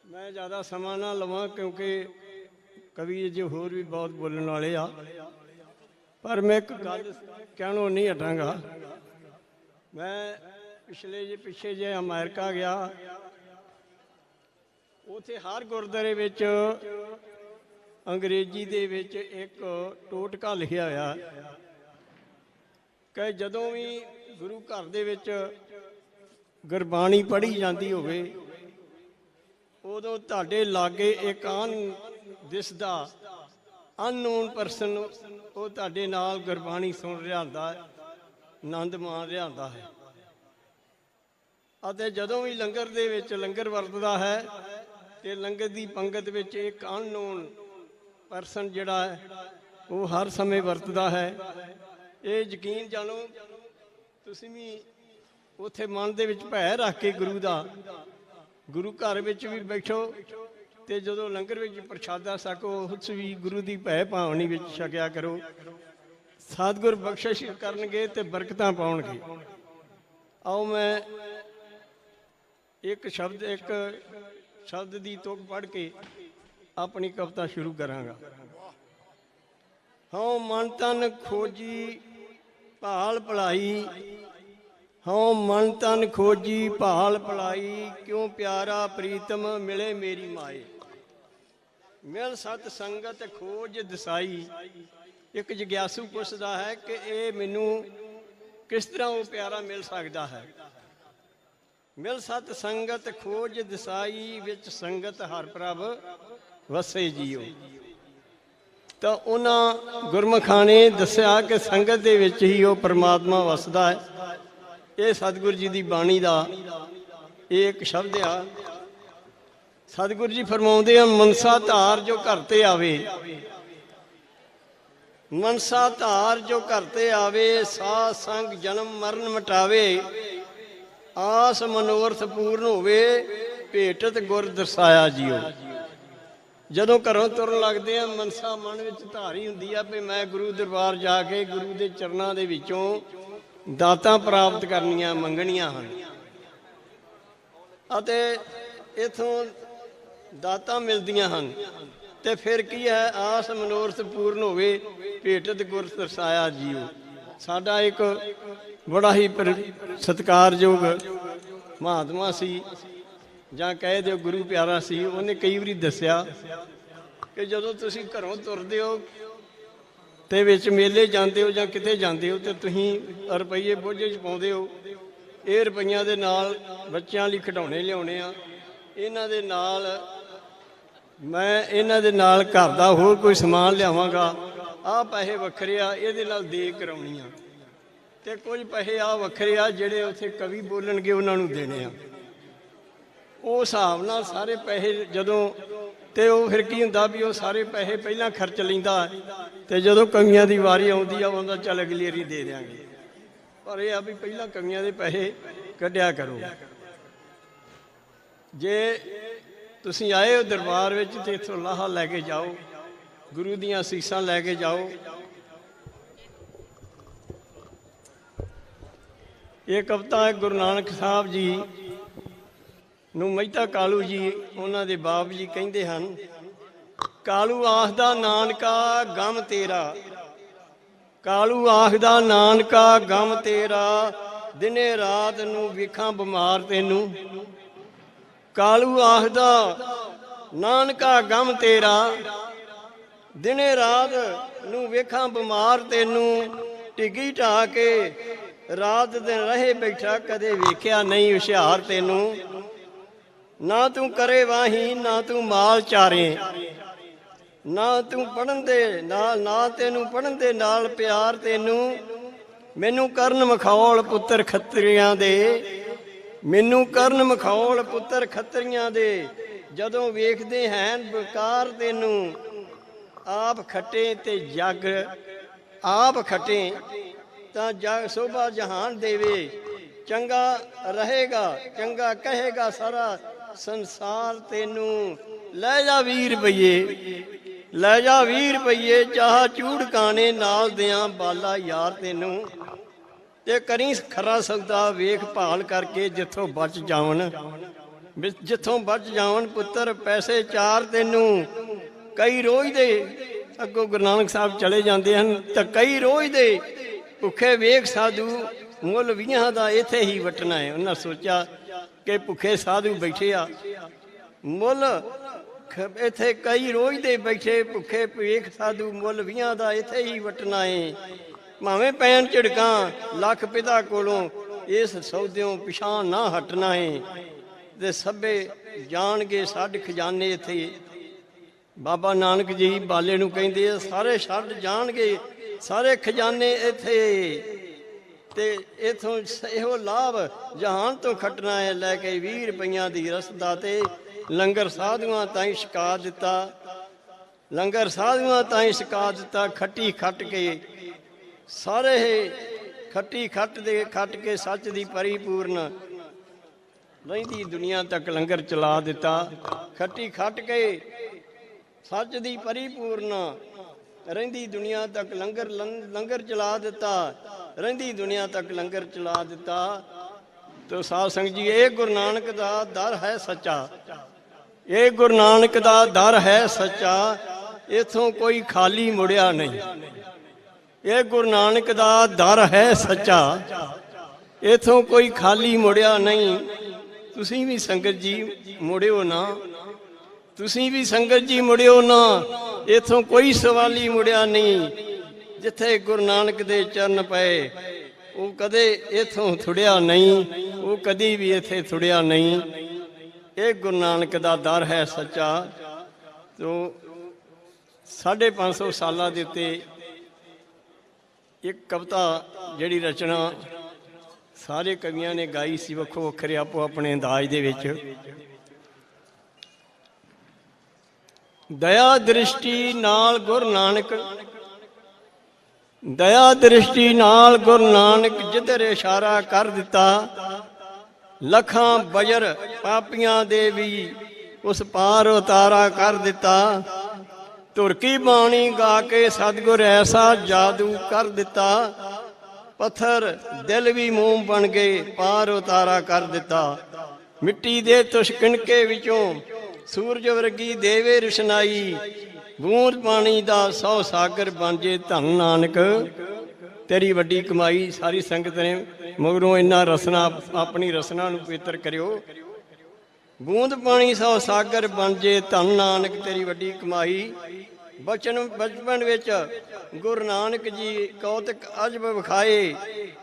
ਮੈਂ ਜ਼ਿਆਦਾ ਸਮਾਂ ਨਾ ਲਵਾਂ ਕਿਉਂਕਿ ਕਵੀ ਜੀ ਹੋਰ ਵੀ ਬਹੁਤ ਬੋਲਣ ਵਾਲੇ ਆ, ਪਰ ਮੈਂ ਇੱਕ ਗੱਲ ਕਹਿਣੋਂ ਨਹੀਂ ਹਟਾਂਗਾ। ਮੈਂ ਪਿੱਛੇ ਜੇ ਅਮਰੀਕਾ ਗਿਆ, ਉੱਥੇ ਹਰ ਗੁਰਦੁਆਰੇ ਵਿੱਚ ਅੰਗਰੇਜ਼ੀ ਦੇ ਵਿੱਚ ਇੱਕ ਟੋਟਕਾ ਲਿਖਿਆ ਹੋਇਆ ਕਿ ਜਦੋਂ ਵੀ ਗੁਰੂ ਘਰ ਦੇ ਵਿੱਚ ਗੁਰਬਾਣੀ ਪੜ੍ਹੀ ਜਾਂਦੀ ਹੋਵੇ, ਉਦੋਂ ਤੁਹਾਡੇ ਲਾਗੇ ਇੱਕ ਦਿਸਦਾ ਅਨਨੋਨ ਪਰਸਨ ਉਹ ਤੁਹਾਡੇ ਨਾਲ ਗੁਰਬਾਣੀ ਸੁਣ ਰਿਹਾ ਹੁੰਦਾ, ਆਨੰਦ ਮਾਣ ਰਿਹਾ ਹੁੰਦਾ ਹੈ। ਅਤੇ ਜਦੋਂ ਵੀ ਲੰਗਰ ਦੇ ਵਿੱਚ ਲੰਗਰ ਵਰਤਦਾ ਹੈ ਤੇ ਲੰਗਰ ਦੀ ਪੰਗਤ ਵਿੱਚ ਇੱਕ ਅਨਨੋਨ ਪਰਸਨ ਜਿਹੜਾ ਹੈ ਉਹ ਹਰ ਸਮੇਂ ਵਰਤਦਾ ਹੈ। ਇਹ ਯਕੀਨ ਜਾਣੋ ਤੁਸੀਂ ਵੀ ਉੱਥੇ ਮਨ ਦੇ ਵਿੱਚ ਭੈ ਰੱਖ ਕੇ ਗੁਰੂ ਘਰ ਵਿੱਚ ਵੀ ਬੈਠੋ ਤੇ ਜਦੋਂ ਲੰਗਰ ਵਿੱਚ ਪ੍ਰਸ਼ਾਦਾ ਛਕੋ ਉਸ ਵੀ ਗੁਰੂ ਦੀ ਭੈ ਭਾਵਨੀ ਵਿੱਚ ਛਕਿਆ ਕਰੋ। ਸਤਿਗੁਰ ਬਖਸ਼ਿਸ਼ ਕਰਨਗੇ ਤੇ ਬਰਕਤਾਂ ਪਾਉਣਗੇ। ਆਓ ਮੈਂ ਇੱਕ ਸ਼ਬਦ ਦੀ ਤੁਕ ਪੜ੍ਹ ਕੇ ਆਪਣੀ ਕਵਿਤਾ ਸ਼ੁਰੂ ਕਰਾਂਗਾ। ਹਉ ਮਨ ਤਨ ਖੋਜੀ ਭਾਲ ਭਲਾਈ, ਹਉ ਮਨ ਤਨ ਖੋਜੀ ਭਾਲ ਭਲਾਈ, ਕਿਉਂ ਪਿਆਰਾ ਪ੍ਰੀਤਮ ਮਿਲੇ ਮੇਰੀ ਮਾਏ। ਮਿਲ ਸਤ ਸੰਗਤ ਖੋਜ ਦਸਾਈ। ਇੱਕ ਜਗਿਆਸੂ ਪੁੱਛਦਾ ਹੈ ਕਿ ਇਹ ਮੈਨੂੰ ਕਿਸ ਤਰ੍ਹਾਂ ਉਹ ਪਿਆਰਾ ਮਿਲ ਸਕਦਾ ਹੈ। ਮਿਲ ਸਤ ਸੰਗਤ ਖੋਜ ਦਸਾਈ, ਵਿੱਚ ਸੰਗਤ ਹਰ ਪ੍ਰਭ ਵਸੇ ਜੀਓ। ਤਾਂ ਉਹਨਾਂ ਗੁਰਮੁਖਾਂ ਨੇ ਦੱਸਿਆ ਕਿ ਸੰਗਤ ਦੇ ਵਿੱਚ ਹੀ ਉਹ ਪਰਮਾਤਮਾ ਵਸਦਾ ਹੈ। ਇਹ ਸਤਿਗੁਰੂ ਜੀ ਦੀ ਬਾਣੀ ਦਾ ਇਹ ਇੱਕ ਸ਼ਬਦ ਆ। ਸਤਿਗੁਰੂ ਜੀ ਫਰਮਾਉਂਦੇ ਆ, ਮਨਸਾ ਧਾਰ ਜੋ ਘਰ ਤੇ ਆਵੇ, ਮਨਸਾ ਧਾਰ ਜੋ ਘਰ ਤੇ ਆਵੇ, ਸਾਧ ਸੰਗ ਜਨਮ ਮਰਨ ਮਿਟਾਵੇ, ਆਸ ਮਨੋਰਥ ਪੂਰਨ ਹੋਵੇ, ਭੇਟਤ ਗੁਰ ਦਰਸਾਇਆ ਜੀਓ। ਜਦੋਂ ਘਰੋਂ ਤੁਰਨ ਲੱਗਦੇ ਆ, ਮਨਸਾ ਮਨ ਵਿੱਚ ਧਾਰੀ ਹੁੰਦੀ ਆ ਵੀ ਮੈਂ ਗੁਰੂ ਦਰਬਾਰ ਜਾ ਕੇ ਗੁਰੂ ਦੇ ਚਰਨਾਂ ਦੇ ਵਿੱਚੋਂ ਦਾਤਾਂ ਪ੍ਰਾਪਤ ਕਰਨੀਆਂ ਮੰਗਣੀਆਂ ਹਨ ਅਤੇ ਇਥੋਂ ਦਾਤਾਂ ਮਿਲਦੀਆਂ ਹਨ। ਤੇ ਫਿਰ ਕੀ ਹੈ, ਆਸ ਮਨੋਰਥ ਪੂਰਨ ਹੋਵੇ, ਭੇਟਤ ਗੁਰ ਦਰਸਾਇਆ ਜੀਓ। ਸਾਡਾ ਇੱਕ ਬੜਾ ਹੀ ਸਤਿਕਾਰਯੋਗ ਮਹਾਤਮਾ ਸੀ, ਜਾਂ ਕਹਿ ਦਿਓ ਗੁਰੂ ਪਿਆਰਾ ਸੀ। ਉਹਨੇ ਕਈ ਵਾਰੀ ਦੱਸਿਆ ਕਿ ਜਦੋਂ ਤੁਸੀਂ ਘਰੋਂ ਤੁਰਦੇ ਹੋ ਤੇ ਵਿੱਚ ਮੇਲੇ ਜਾਂਦੇ ਹੋ ਜਾਂ ਕਿਤੇ ਜਾਂਦੇ ਹੋ ਤੇ ਤੁਸੀਂ ਰੁਪਈਏ ਬੋਝੇ 'ਚ ਪਾਉਂਦੇ ਹੋ। ਇਹ ਰੁਪਈਆਂ ਦੇ ਨਾਲ ਬੱਚਿਆਂ ਲਈ ਖਿਡੌਣੇ ਲਿਆਉਣੇ ਆ, ਇਹਨਾਂ ਦੇ ਨਾਲ ਮੈਂ ਇਹਨਾਂ ਦੇ ਨਾਲ ਘਰ ਦਾ ਹੋਰ ਕੋਈ ਸਮਾਨ ਲਿਆਵਾਂਗਾ, ਆਹ ਪੈਸੇ ਵੱਖਰੇ ਆ, ਇਹਦੇ ਨਾਲ ਦੇ ਕਰਾਉਣੀ ਆ, ਤੇ ਕੁਝ ਪੈਸੇ ਆ ਵੱਖਰੇ ਆ ਜਿਹੜੇ ਉੱਥੇ ਕਵੀ ਬੋਲਣਗੇ ਉਹਨਾਂ ਨੂੰ ਦੇਣੇ ਆ। ਉਹ ਹਿਸਾਬ ਨਾਲ ਸਾਰੇ ਪੈਸੇ ਜਦੋਂ, ਤੇ ਉਹ ਫਿਰ ਕੀ ਹੁੰਦਾ ਵੀ ਉਹ ਸਾਰੇ ਪੈਸੇ ਪਹਿਲਾਂ ਖਰਚ ਲੈਂਦਾ ਤੇ ਜਦੋਂ ਕਵੀਆਂ ਦੀ ਵਾਰੀ ਆਉਂਦੀ ਆ ਉਹਦਾ ਚੱਲ ਅਗਲੀ ਵਾਰੀ ਦੇ ਦਿਆਂਗੇ। ਪਰ ਇਹ ਆ ਵੀ ਪਹਿਲਾਂ ਕਵੀਆਂ ਦੇ ਪੈਸੇ ਕੱਢਿਆ ਕਰੋ। ਜੇ ਤੁਸੀਂ ਆਏ ਹੋ ਦਰਬਾਰ ਵਿੱਚ ਤੇ ਇੱਥੋਂ ਲਾਹਾ ਲੈ ਕੇ ਜਾਓ, ਗੁਰੂ ਦੀਆਂ ਅਸੀਸਾਂ ਲੈ ਕੇ ਜਾਓ। ਇਹ ਕਵਿਤਾ ਹੈ ਗੁਰੂ ਨਾਨਕ ਸਾਹਿਬ ਜੀ ਨੂੰ ਮਹਿਤਾ ਕਾਲੂ ਜੀ ਉਹਨਾਂ ਦੇ ਬਾਪ ਜੀ ਕਹਿੰਦੇ ਹਨ, ਕਾਲੂ ਆਖਦਾ ਨਾਨਕਾ ਗਮ ਤੇਰਾ, ਕਾਲੂ ਆਖਦਾ ਨਾਨਕਾ ਗਮ ਤੇਰਾ, ਦਿਨੇ ਰਾਤ ਨੂੰ ਵੇਖਾਂ ਬਿਮਾਰ ਤੈਨੂੰ। ਕਾਲੂ ਆਖਦਾ ਨਾਨਕਾ ਗਮ ਤੇਰਾ, ਦਿਨੇ ਰਾਤ ਨੂੰ ਵੇਖਾਂ ਬਿਮਾਰ ਤੈਨੂੰ। ਟਿੱਗੀ ਢਾ ਕੇ ਰਾਤ ਦਿਨ ਰਹੇ ਬੈਠਾ, ਕਦੇ ਵੇਖਿਆ ਨਹੀਂ ਹੁਸ਼ਿਆਰ ਤੈਨੂੰ। ਨਾ ਤੂੰ ਕਰੇ ਵਾਹੀ ਨਾ ਤੂੰ ਮਾਲ ਚਾਰੇ, ਨਾ ਤੂੰ ਪੜਨ ਦੇ ਨਾਲ, ਨਾ ਤੈਨੂੰ ਪੜਨ ਦੇ ਨਾਲ ਪਿਆਰ ਤੈਨੂੰ। ਮੈਨੂੰ ਕਰਨ ਮਖੌਲ ਪੁੱਤਰ ਖੱਤਰੀਆਂ ਦੇ, ਮੈਨੂੰ ਕਰਨ ਮਖੌਲ ਪੁੱਤਰ ਖੱਤਰੀਆਂ ਦੇ। ਜਦੋਂ ਵੇਖਦੇ ਹੈਨ ਬਕਾਰ ਤੈਨੂੰ, ਆਪ ਖੱਟੇ ਤੇ ਜੱਗ ਆਪ ਖੱਟੇ ਤਾਂ ਜਗ ਸੋਭਾ ਜਹਾਨ ਦੇਵੇ। ਚੰਗਾ ਰਹੇਗਾ ਚੰਗਾ ਕਹੇਗਾ ਸਾਰਾ ਸੰਸਾਰ ਤੈਨੂੰ। ਲੈ ਜਾ 20 ਰੁਪਈਏ, ਲੈ ਜਾ 20 ਰੁਪਈਏ, ਚਾਹ ਚੂੜ ਕਾਣੇ ਨਾਲ ਦਿਆਂ ਬਾਲਾ ਯਾਰ ਤੈਨੂੰ। ਤੇ ਕਰੀ ਖਰਾ ਸੌਦਾ ਵੇਖ ਭਾਲ ਕਰਕੇ, ਜਿੱਥੋਂ ਬਚ ਜਾਵਣ, ਜਿੱਥੋਂ ਬਚ ਜਾਵਣ ਪੁੱਤਰ ਪੈਸੇ ਚਾਰ ਤੈਨੂੰ। ਕਈ ਰੋਜ਼ ਦੇ ਅੱਗੋਂ ਗੁਰੂ ਨਾਨਕ ਸਾਹਿਬ ਚਲੇ ਜਾਂਦੇ ਹਨ ਤਾਂ ਕਈ ਰੋਜ਼ ਦੇ ਭੁੱਖੇ ਵੇਖ ਸਾਧੂ, ਮੁੱਲ 20 ਦਾ ਇੱਥੇ ਹੀ ਵਟਣਾ ਹੈ। ਉਹਨਾਂ ਸੋਚਿਆ ਕਿ ਭੁੱਖੇ ਸਾਧੂ ਬੈਠੇ ਆ, ਮੁੱਲ ਇੱਥੇ ਕਈ ਰੋਜ਼ ਦੇ ਬੈਠੇ ਭੁੱਖੇ ਵੇਖ ਸਾਧੂ, ਮੁੱਲ 20 ਦਾ ਇੱਥੇ ਹੀ ਵਟਣਾ ਏ। ਭਾਵੇਂ ਪੈਣ ਝਿੜਕਾਂ ਲੱਖ ਪਿਤਾ ਕੋਲੋਂ, ਇਸ ਸੌਦਿਓਂ ਪਿਛਾਂ ਨਾ ਹਟਣਾ ਏ। ਤੇ ਸਭੇ ਜਾਣਗੇ ਛੱਡ ਖਜ਼ਾਨੇ ਇੱਥੇ। ਬਾਬਾ ਨਾਨਕ ਜੀ ਬਾਲੇ ਨੂੰ ਕਹਿੰਦੇ ਆ, ਸਾਰੇ ਛੱਡ ਜਾਣਗੇ ਸਾਰੇ ਖਜ਼ਾਨੇ ਇੱਥੇ। ਤੇ ਇਥੋਂ ਇਹੋ ਲਾਭ ਜਹਾਨ ਤੋਂ ਖੱਟਣਾ ਹੈ। ਲੈ ਕੇ 20 ਰੁਪਈਆਂ ਦੀ ਰਸਦਾ ਤੇ ਲੰਗਰ ਸਾਧੂਆਂ ਤਾਈਂ ਛਕਾ ਦਿੱਤਾ, ਲੰਗਰ ਸਾਧੂਆਂ ਤਾਈਂ ਛਕਾ ਦਿੱਤਾ। ਖੱਟੀ ਖੱਟ ਕੇ ਸਾਰੇ ਖੱਟੀ ਖੱਟ ਕੇ ਸੱਚ ਦੀ ਪਰਿਪੂਰਨ ਰਹਿੰਦੀ ਦੁਨੀਆ ਤੱਕ ਲੰਗਰ ਚਲਾ ਦਿੱਤਾ। ਖੱਟੀ ਖੱਟ ਕੇ ਸੱਚ ਦੀ ਪਰਿਪੂਰਨ ਰਹਿੰਦੀ ਦੁਨੀਆ ਤੱਕ ਲੰਗਰ ਚਲਾ ਦਿੱਤਾ। ਰਹਿੰਦੀ ਦੁਨੀਆ ਤੱਕ ਲੰਗਰ ਚਲਾ ਦਿੱਤਾ। ਤੋ ਸਾਧ ਸੰਗਤ ਜੀ, ਇਹ ਗੁਰੂ ਨਾਨਕ ਦਾ ਦਰ ਹੈ ਸੱਚਾ। ਇਹ ਗੁਰੂ ਨਾਨਕ ਦਾ ਦਰ ਹੈ ਸੱਚਾ। ਇਥੋਂ ਕੋਈ ਖਾਲੀ ਮੁੜਿਆ ਨਹੀਂ। ਇਹ ਗੁਰੂ ਨਾਨਕ ਦਾ ਦਰ ਹੈ ਸੱਚਾ। ਇਥੋਂ ਕੋਈ ਖਾਲੀ ਮੁੜਿਆ ਨਹੀਂ। ਤੁਸੀਂ ਵੀ ਸੰਗਤ ਜੀ ਮੁੜਿਓ ਨਾ। ਤੁਸੀਂ ਵੀ ਸੰਗਤ ਜੀ ਮੁੜਿਓ ਨਾ। ਇਥੋਂ ਕੋਈ ਸਵਾਲੀ ਮੁੜਿਆ ਨਹੀਂ। ਜਿੱਥੇ ਗੁਰੂ ਨਾਨਕ ਦੇ ਚਰਨ ਪਏ ਉਹ ਕਦੇ ਇਥੋਂ ਥੁੜਿਆ ਨਹੀਂ। ਉਹ ਕਦੀ ਵੀ ਇੱਥੇ ਥੁੜਿਆ ਨਹੀਂ। ਇਹ ਗੁਰੂ ਨਾਨਕ ਦਾ ਦਰ ਹੈ ਸੱਚਾ। ਤੋ 550 ਸਾਲਾਂ ਦੇ ਉੱਤੇ ਇੱਕ ਕਵਿਤਾ ਜਿਹੜੀ ਰਚਨਾ ਸਾਰੇ ਕਵੀਆਂ ਨੇ ਗਾਈ ਸੀ, ਵੱਖੋ ਵੱਖਰੇ ਆਪੋ ਆਪਣੇ ਅੰਦਾਜ਼ ਦੇ ਵਿੱਚ। ਦਇਆ ਦ੍ਰਿਸ਼ਟੀ ਨਾਲ ਗੁਰੂ ਨਾਨਕ, ਦਇਆ ਦ੍ਰਿਸ਼ਟੀ ਨਾਲ ਗੁਰੂ ਨਾਨਕ ਜਿੱਧਰ ਇਸ਼ਾਰਾ ਕਰ ਦਿੱਤਾ। ਲੱਖਾਂ ਬਜਰ ਪਾਪੀਆਂ ਦੇ ਵੀ ਉਸ ਪਾਰ ਉਤਾਰਾ ਕਰ ਦਿੱਤਾ। ਧੁਰ ਕੀ ਬਾਣੀ ਗਾ ਕੇ ਸਤਿਗੁਰ ਐਸਾ ਜਾਦੂ ਕਰ ਦਿੱਤਾ। ਪੱਥਰ ਦਿਲ ਵੀ ਮੋਮ ਬਣ ਗਏ, ਪਾਰ ਉਤਾਰਾ ਕਰ ਦਿੱਤਾ। ਮਿੱਟੀ ਦੇ ਤੁਸ਼ ਕਿਣਕੇ ਵਿੱਚੋਂ ਸੂਰਜ ਵਰਗੀ ਦੇਵੇ ਰਸ਼ਨਾਈ। ਬੂੰਦ ਪਾਣੀ ਦਾ 100 ਸਾਗਰ ਬਣ ਜੇ ਧੰਨ ਨਾਨਕ ਤੇਰੀ ਵੱਡੀ ਕਮਾਈ। ਸਾਰੀ ਸੰਗਤ ਨੇ ਮਗਰੋਂ ਇੰਨਾ ਰਸਨਾ, ਆਪਣੀ ਰਸਨਾ ਨੂੰ ਪਵਿੱਤਰ ਕਰਿਓ। ਬੂੰਦ ਪਾਣੀ 100 ਸਾਗਰ ਬਣ ਜੇ ਧੰਨ ਨਾਨਕ ਤੇਰੀ ਵੱਡੀ ਕਮਾਈ। ਬਚਪਨ ਵਿੱਚ ਗੁਰੂ ਨਾਨਕ ਜੀ ਕੌਤਕ ਅਜਬ ਵਿਖਾਏ।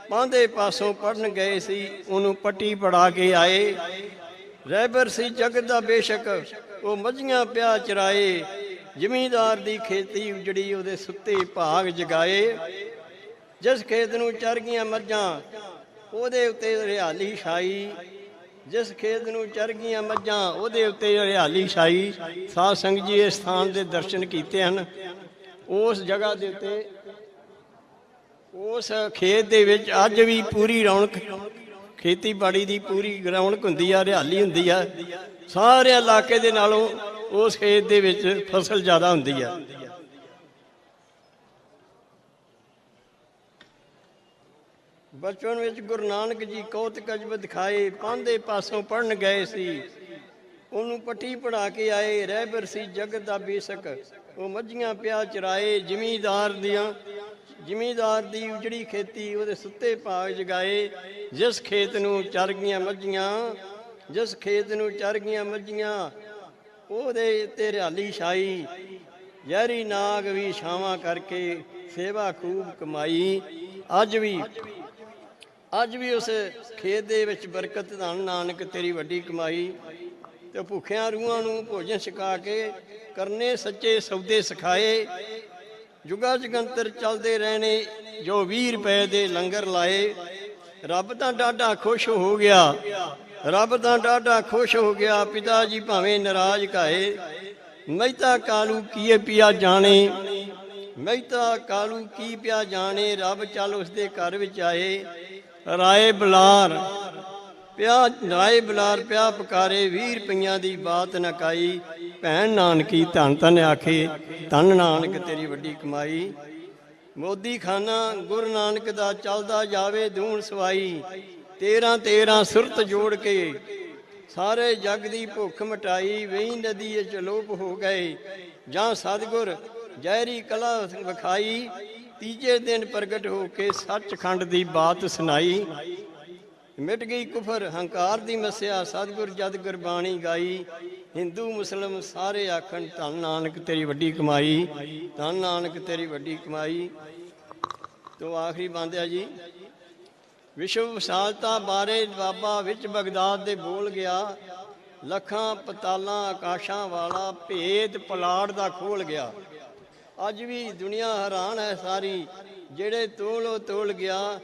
ਪਾਂਦੇ ਪਾਸੋਂ ਪੜਨ ਗਏ ਸੀ, ਉਹਨੂੰ ਪੱਟੀ ਪੜਾ ਕੇ ਆਏ। ਰਹਿਬਰ ਸੀ ਜਗਤ ਦਾ ਬੇਸ਼ੱਕ, ਉਹ ਮੱਝੀਆਂ ਪਿਆ ਚਰਾਏ। ਜ਼ਿਮੀਂਦਾਰ ਦੀ ਖੇਤੀ ਉਜੜੀ, ਉਹਦੇ ਸੁੱਤੇ ਭਾਗ ਜਗਾਏ। ਜਿਸ ਖੇਤ ਨੂੰ ਚਰ ਗਈਆਂ ਮੱਝਾਂ ਉਹਦੇ ਉੱਤੇ ਹਰਿਆਲੀ ਛਾਈ। ਜਿਸ ਖੇਤ ਨੂੰ ਚਰ ਗਈਆਂ ਮੱਝਾਂ ਉਹਦੇ ਉੱਤੇ ਹਰਿਆਲੀ ਛਾਈ। ਸਾਧ ਸੰਗਤ ਜੀ, ਇਸ ਸਥਾਨ ਦੇ ਦਰਸ਼ਨ ਕੀਤੇ ਹਨ। ਉਸ ਜਗ੍ਹਾ ਦੇ ਉੱਤੇ, ਉਸ ਖੇਤ ਦੇ ਵਿੱਚ ਅੱਜ ਵੀ ਪੂਰੀ ਰੌਣਕ, ਖੇਤੀਬਾੜੀ ਦੀ ਪੂਰੀ ਰੌਣਕ ਹੁੰਦੀ ਆ, ਹਰਿਆਲੀ ਹੁੰਦੀ ਆ। ਸਾਰੇ ਇਲਾਕੇ ਦੇ ਨਾਲੋਂ ਉਸ ਖੇਤ ਦੇ ਵਿੱਚ ਫਸਲ ਜ਼ਿਆਦਾ ਹੁੰਦੀ ਆ। ਬਚਪਨ ਵਿੱਚ ਗੁਰੂ ਨਾਨਕ ਜੀ ਕੌਤਕ ਅਜਬ ਦਿਖਾਏ। ਪਾਂਦੇ ਪਾਸੋਂ ਪੜਨ ਗਏ ਸੀ, ਉਹਨੂੰ ਪੱਟੀ ਪੜਾ ਕੇ ਆਏ। ਰਹਿਬਰ ਸੀ ਜਗਤ ਦਾ ਬੇਸ਼ੱਕ, ਉਹ ਮੱਝੀਆਂ ਪਿਆ ਚਰਾਏ। ਜ਼ਿਮੀਂਦਾਰ ਦੀ ਉਜੜੀ ਖੇਤੀ, ਉਹਦੇ ਸੁੱਤੇ ਭਾਗ ਜਗਾਏ। ਜਿਸ ਖੇਤ ਨੂੰ ਚਰ ਗਈਆਂ ਮੱਝੀਆਂ, ਜਿਸ ਖੇਤ ਨੂੰ ਚਰ ਗਈਆਂ ਮੱਝੀਆਂ ਉਹਦੇ ਉੱਤੇ ਹਰਿਆਲੀ ਛਾਈ। ਜ਼ਹਿਰੀ ਨਾਗ ਵੀ ਛਾਵਾਂ ਕਰਕੇ ਸੇਵਾ ਖੂਬ ਕਮਾਈ। ਅੱਜ ਵੀ ਉਸ ਖੇਤ ਦੇ ਵਿੱਚ ਬਰਕਤ ਧੰਨ ਨਾਨਕ ਤੇਰੀ ਵੱਡੀ ਕਮਾਈ। ਤੇ ਭੁੱਖਿਆਂ ਰੂਹਾਂ ਨੂੰ ਭੋਜਨ ਛਕਾ ਕੇ ਕਰਨੇ ਸੱਚੇ ਸੌਦੇ ਸਿਖਾਏ। ਜੁਗਾ ਜਗੰਤਰ ਚੱਲਦੇ ਰਹਿਣੇ ਜੋ 20 ਰੁਪਏ ਦੇ ਲੰਗਰ ਲਾਏ। ਰੱਬ ਤਾਂ ਡਾਢਾ ਖੁਸ਼ ਹੋ ਗਿਆ, ਰੱਬ ਤਾਂ ਡਾਢਾ ਖੁਸ਼ ਹੋ ਗਿਆ। ਪਿਤਾ ਜੀ ਭਾਵੇਂ ਨਾਰਾਜ਼ ਕਾਏ। ਮਹਿਤਾ ਕਾਲੂ ਕੀਏ ਪਿਆ ਜਾਣੇ, ਮਹਿਤਾ ਕਾਲੂ ਕੀ ਪਿਆ ਜਾਣੇ। ਰੱਬ ਚੱਲ ਉਸਦੇ ਘਰ ਵਿੱਚ ਆਏ। ਰਾਏ ਬਲਾਰ ਪਿਆ ਪੁਕਾਰੇ। 20 ਰੁਪਈਆਂ ਦੀ ਬਾਤ ਨਾ ਕਾਈ। ਭੈਣ ਨਾਨਕੀ ਧੰਨ ਧੰਨ ਆਖੇ, ਧੰਨ ਨਾਨਕ ਤੇਰੀ ਵੱਡੀ ਕਮਾਈ। ਮੋਦੀ ਖਾਨਾ ਗੁਰੂ ਨਾਨਕ ਦਾ ਚੱਲਦਾ ਜਾਵੇ ਦੂਣ ਸਵਾਈ। 13 ਸੁਰਤ ਜੋੜ ਕੇ ਸਾਰੇ ਜਗ ਦੀ ਭੁੱਖ ਮਿਟਾਈ। ਵੇਈ ਨਦੀ ਵਿੱਚ ਲੋਪ ਹੋ ਗਏ ਜਾਂ ਸਤਿਗੁਰ ਜ਼ਹਿਰੀ ਕਲਾ ਵਿਖਾਈ। ਤੀਜੇ ਦਿਨ ਪ੍ਰਗਟ ਹੋ ਕੇ ਸੱਚਖੰਡ ਦੀ ਬਾਤ ਸੁਣਾਈ। ਮਿਟ ਗਈ ਕੁਫਰ ਹੰਕਾਰ ਦੀ ਮੱਸਿਆ, ਸਤਿਗੁਰ ਜਦ ਗੁਰਬਾਣੀ ਗਾਈ। ਹਿੰਦੂ ਮੁਸਲਮ ਸਾਰੇ ਆਖਣ ਧੰਨ ਨਾਨਕ ਤੇਰੀ ਵੱਡੀ ਕਮਾਈ, ਧੰਨ ਨਾਨਕ ਤੇਰੀ ਵੱਡੀ ਕਮਾਈ। ਤੋ ਆਖਰੀ ਬੰਦ ਹੈ ਜੀ। ਵਿਸ਼ਵ ਵਿਸ਼ਾਲਤਾ ਬਾਰੇ ਬਾਬਾ ਵਿੱਚ ਬਗਦਾਦ ਦੇ ਬੋਲ ਗਿਆ। ਲੱਖਾਂ ਪਤਾਲਾਂ ਆਕਾਸ਼ਾਂ ਵਾਲਾ ਭੇਦ ਪਲਾੜ ਦਾ ਖੋਲ ਗਿਆ। ਅੱਜ ਵੀ ਦੁਨੀਆ ਹੈਰਾਨ ਹੈ ਸਾਰੀ, ਜਿਹੜੇ ਤੋਲੋ ਤੋਲ ਗਿਆ।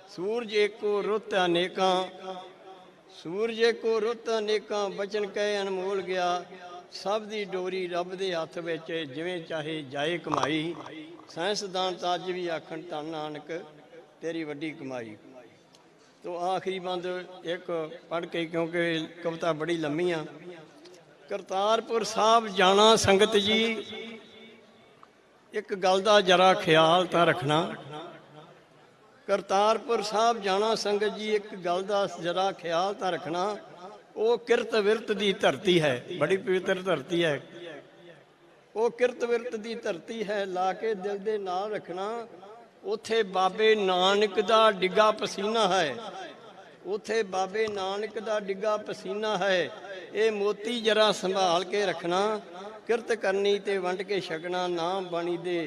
ਸੂਰਜ ਏਕੋ ਰੁੱਤ ਅਨੇਕਾਂ, ਸੂਰਜ ਏਕੋ ਰੁੱਤ ਅਨੇਕਾਂ। ਬਚਨ ਕਹੇ ਅਨਮੋਲ ਗਿਆ। ਸਭ ਦੀ ਡੋਰੀ ਰੱਬ ਦੇ ਹੱਥ ਵਿੱਚ, ਜਿਵੇਂ ਚਾਹੇ ਜਾਏ ਕਮਾਈ। ਸਾਇੰਸਦਾਨ ਤਾਂ ਅੱਜ ਵੀ ਆਖਣ ਧੰਨ ਨਾਨਕ ਤੇਰੀ ਵੱਡੀ ਕਮਾਈ। तो आखिरी बंद एक पढ़ के, क्योंकि कविता बड़ी लम्मी आ। करतारपुर साहब जाना संगत जी, एक गल दा जरा ख्याल तां रखना। करतारपुर साहब जाना संगत जी, एक गल दा जरा ख्याल तां रखना। वो किरत विरत दी धरती है, बड़ी पवित्र धरती है। वो किरत विरत दी धरती है, ला के दिल दे नाल रखना। उथे बाबे नानक दा डिगा पसीना है, उथे बाबे नानक दा डिगा पसीना है। ये मोती जरा संभाल के रखना। किरत करनी ते वंड के छकना, नाम बाणी दे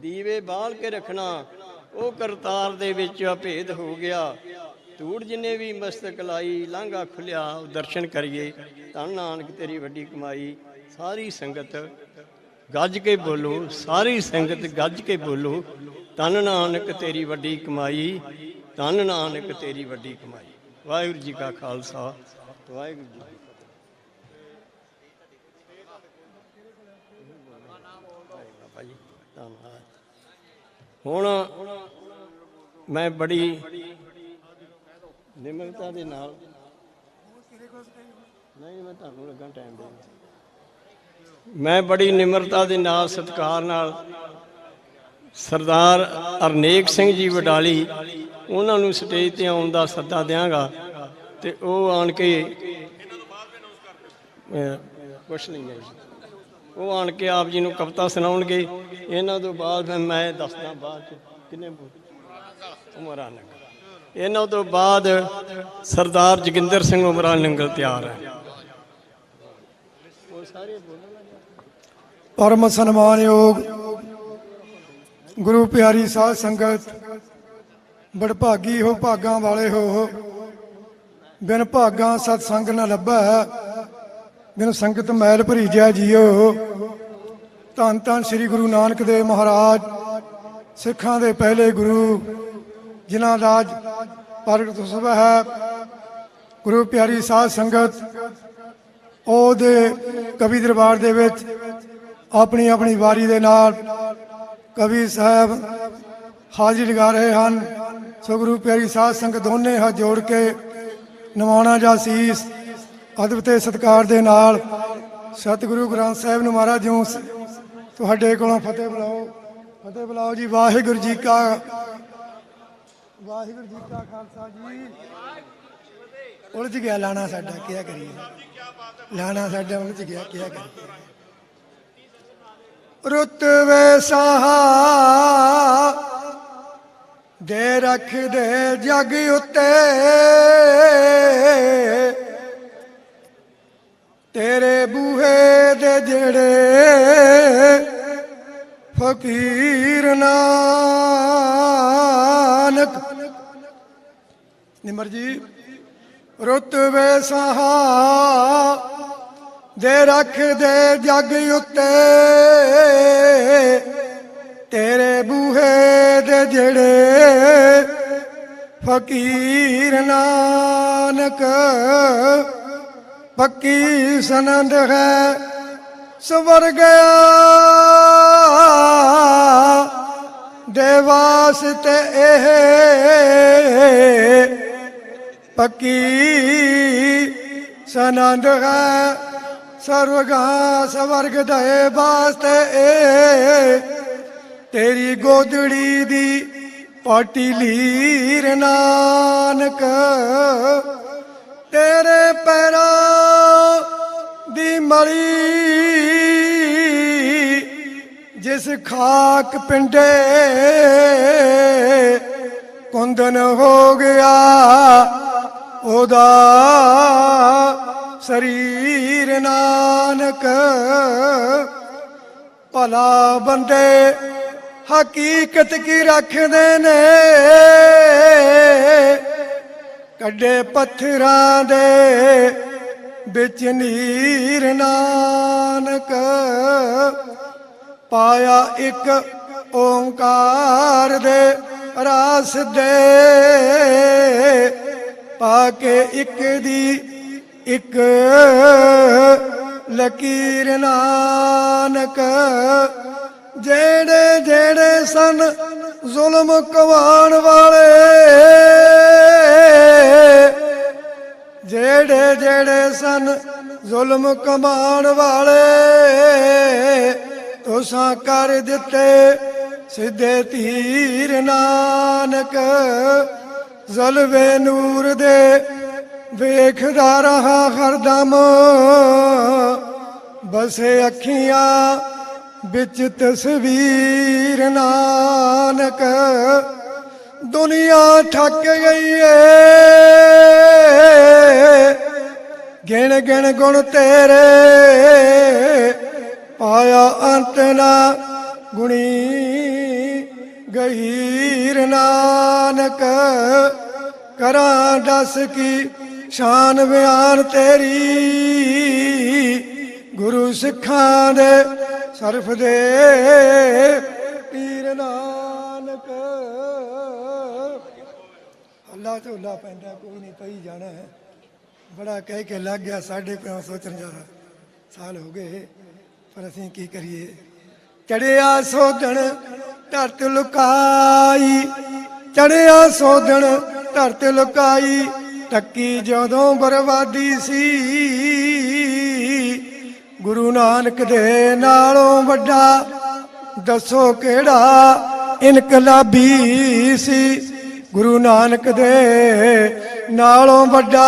दीवे बाल के रखना। वो करतार दे विच भेद हो गया, धूड़ जिन्ने भी मस्तक लाई। लांघा खुलिया दर्शन करिए, धन नानक तेरी वड्डी कमाई। सारी संगत गज के बोलो, सारी संगत गज के बोलो, धन नानक तेरी वड्डी कमाई, धन नानक तेरी वड्डी कमाई। वाहिगुरू जी का खालसा, वाहिगुरू जी की फतेह। हुण मैं बड़ी निमरता दे नाल, नहीं मैं तुहानूं लगा टाइम देना, मैं बड़ी निमरता दे नाल सत्कार नाल सरदार हरनेक सिंह जी वडाली उन्होंने स्टेज ते आउण दा सद्दा देंगा। तो वो आन के कुछ नहीं है, वो आन के आप जी नूं कविता सुनाउणगे। इन्हां तों बाद फिर मैं दसदा बाद किन्ने उमरा नंगल। इन्हां तों बाद सरदार जोगिंदर सिंह उमरा नंगल तैयार है। वो सारे परम सन्मानयोग गुरु प्यारी साध संगत, बड़भागी हो भागां वाले हो। बिन भागां सतसंग न लभै, बिन संगत मैल भरीजै जियो। धन धन श्री गुरु नानक देव महाराज, सिखां दे पहले गुरु, जिन्हां दा प्रगट उत्सव है। गुरु प्यारी साध संगत ਉਹਦੇ कवि दरबार ਦੇ ਵਿੱਚ ਆਪਣੀ ਆਪਣੀ ਵਾਰੀ ਦੇ ਨਾਲ कवि साहब हाजिरी लगा रहे हैं। सो गुरु प्यारी साध संगत दोने हाथ जोड़ के नवाणा जा सीस अदब ते सत्कार दे नाल सतगुरु ग्रंथ साहिब नूं महाराज जी तुहाडे कोलों फतेह बुलाओ जी। वाहिगुरू जी का खालसा जी। उलझ गया लाना साडा, क्या करिए, लाना साडा उलझ गया, क्या करिए। रुतबे साहा दे रख दे जग उत्ते, तेरे बूहे दे जेड़े फकीर नानक। निमर जी। रुतबे साहा दे रख दे जग उत्ते, तेरे बूहे दे जड़े फकीर नानक। पक्की सनंद है सवर गया देवास ते एह, पक्की सनंद है सर्वगा स्वर्ग दे वास्ते। तेरी गोदड़ी दी पाटी लीर नानक, तेरे पैरां दी मली जिस खाक पिंडे कुंदन हो गया ओदा शरीर नानक। भला बंदे हकीकत की रखदे ने, कड्डे पत्थरां दे बिच नीर नानक। पाया एक ओंकार दे रास दे, पाके एक दी एक लकीर नानक। जेड़े जेड़े सन जुल्म कवाण वाले, ਜਿਹੜੇ ਸਨ ਜ਼ੁਲਮ ਕਮਾਉਣ ਵਾਲੇ ਤੁਸਾਂ ਕਰ ਦਿੱਤੇ ਸਿੱਧੇ ਤੀਰ ਨਾਨਕ ਜ਼ਲਵੇ ਨੂਰ ਦੇ ਵੇਖਦਾ ਰਹਾ ਹਰਦਮ ਬਸੇ ਅੱਖੀਆਂ ਵਿੱਚ ਤਸਵੀਰ ਨਾਨਕ ਦੁਨੀਆ ਥੱਕ ਗਈ ਏ ਗਿਣ ਗਿਣ ਗੁਣ ਤੇਰੇ ਪਾਇਆ ਅੰਤ ਨਾ ਗੁਣੀ ਗਹੀਰ ਨਾਨਕ ਕਰਾਂ ਦੱਸ ਕੀ ਸ਼ਾਨ ਬਿਆਨ ਤੇਰੀ ਗੁਰੂ ਸਿੱਖਾਂ ਦੇ ਸਰਫ ਦੇ ਪੀਰ ਨਾਨਕ ਅੱਲਾ ਝੋਲਾ ਪੈਂਦਾ ਕੋਈ ਨਹੀਂ ਪਈ ਜਾਣਾ ਹੈ ਬੜਾ ਕਹਿ ਕੇ ਲੱਗ ਗਿਆ 550 ਸਾਲ ਹੋ ਗਏ ਪਰ ਅਸੀਂ ਕੀ ਕਰੀਏ ਚੜਿਆ ਸੋਧਣ ਧਰਤ ਲੁਕਾਈ ਚੜਿਆ ਸੋਧਣ ਧਰਤ ਲੁਕਾਈ ਟੱਕੀ ਜਦੋਂ ਬਰਬਾਦੀ ਸੀ ਗੁਰੂ ਨਾਨਕ ਦੇ ਨਾਲੋਂ ਵੱਡਾ ਦੱਸੋ ਕਿਹੜਾ ਇਨਕਲਾਬੀ ਸੀ ਗੁਰੂ ਨਾਨਕ ਦੇ ਨਾਲੋਂ ਵੱਡਾ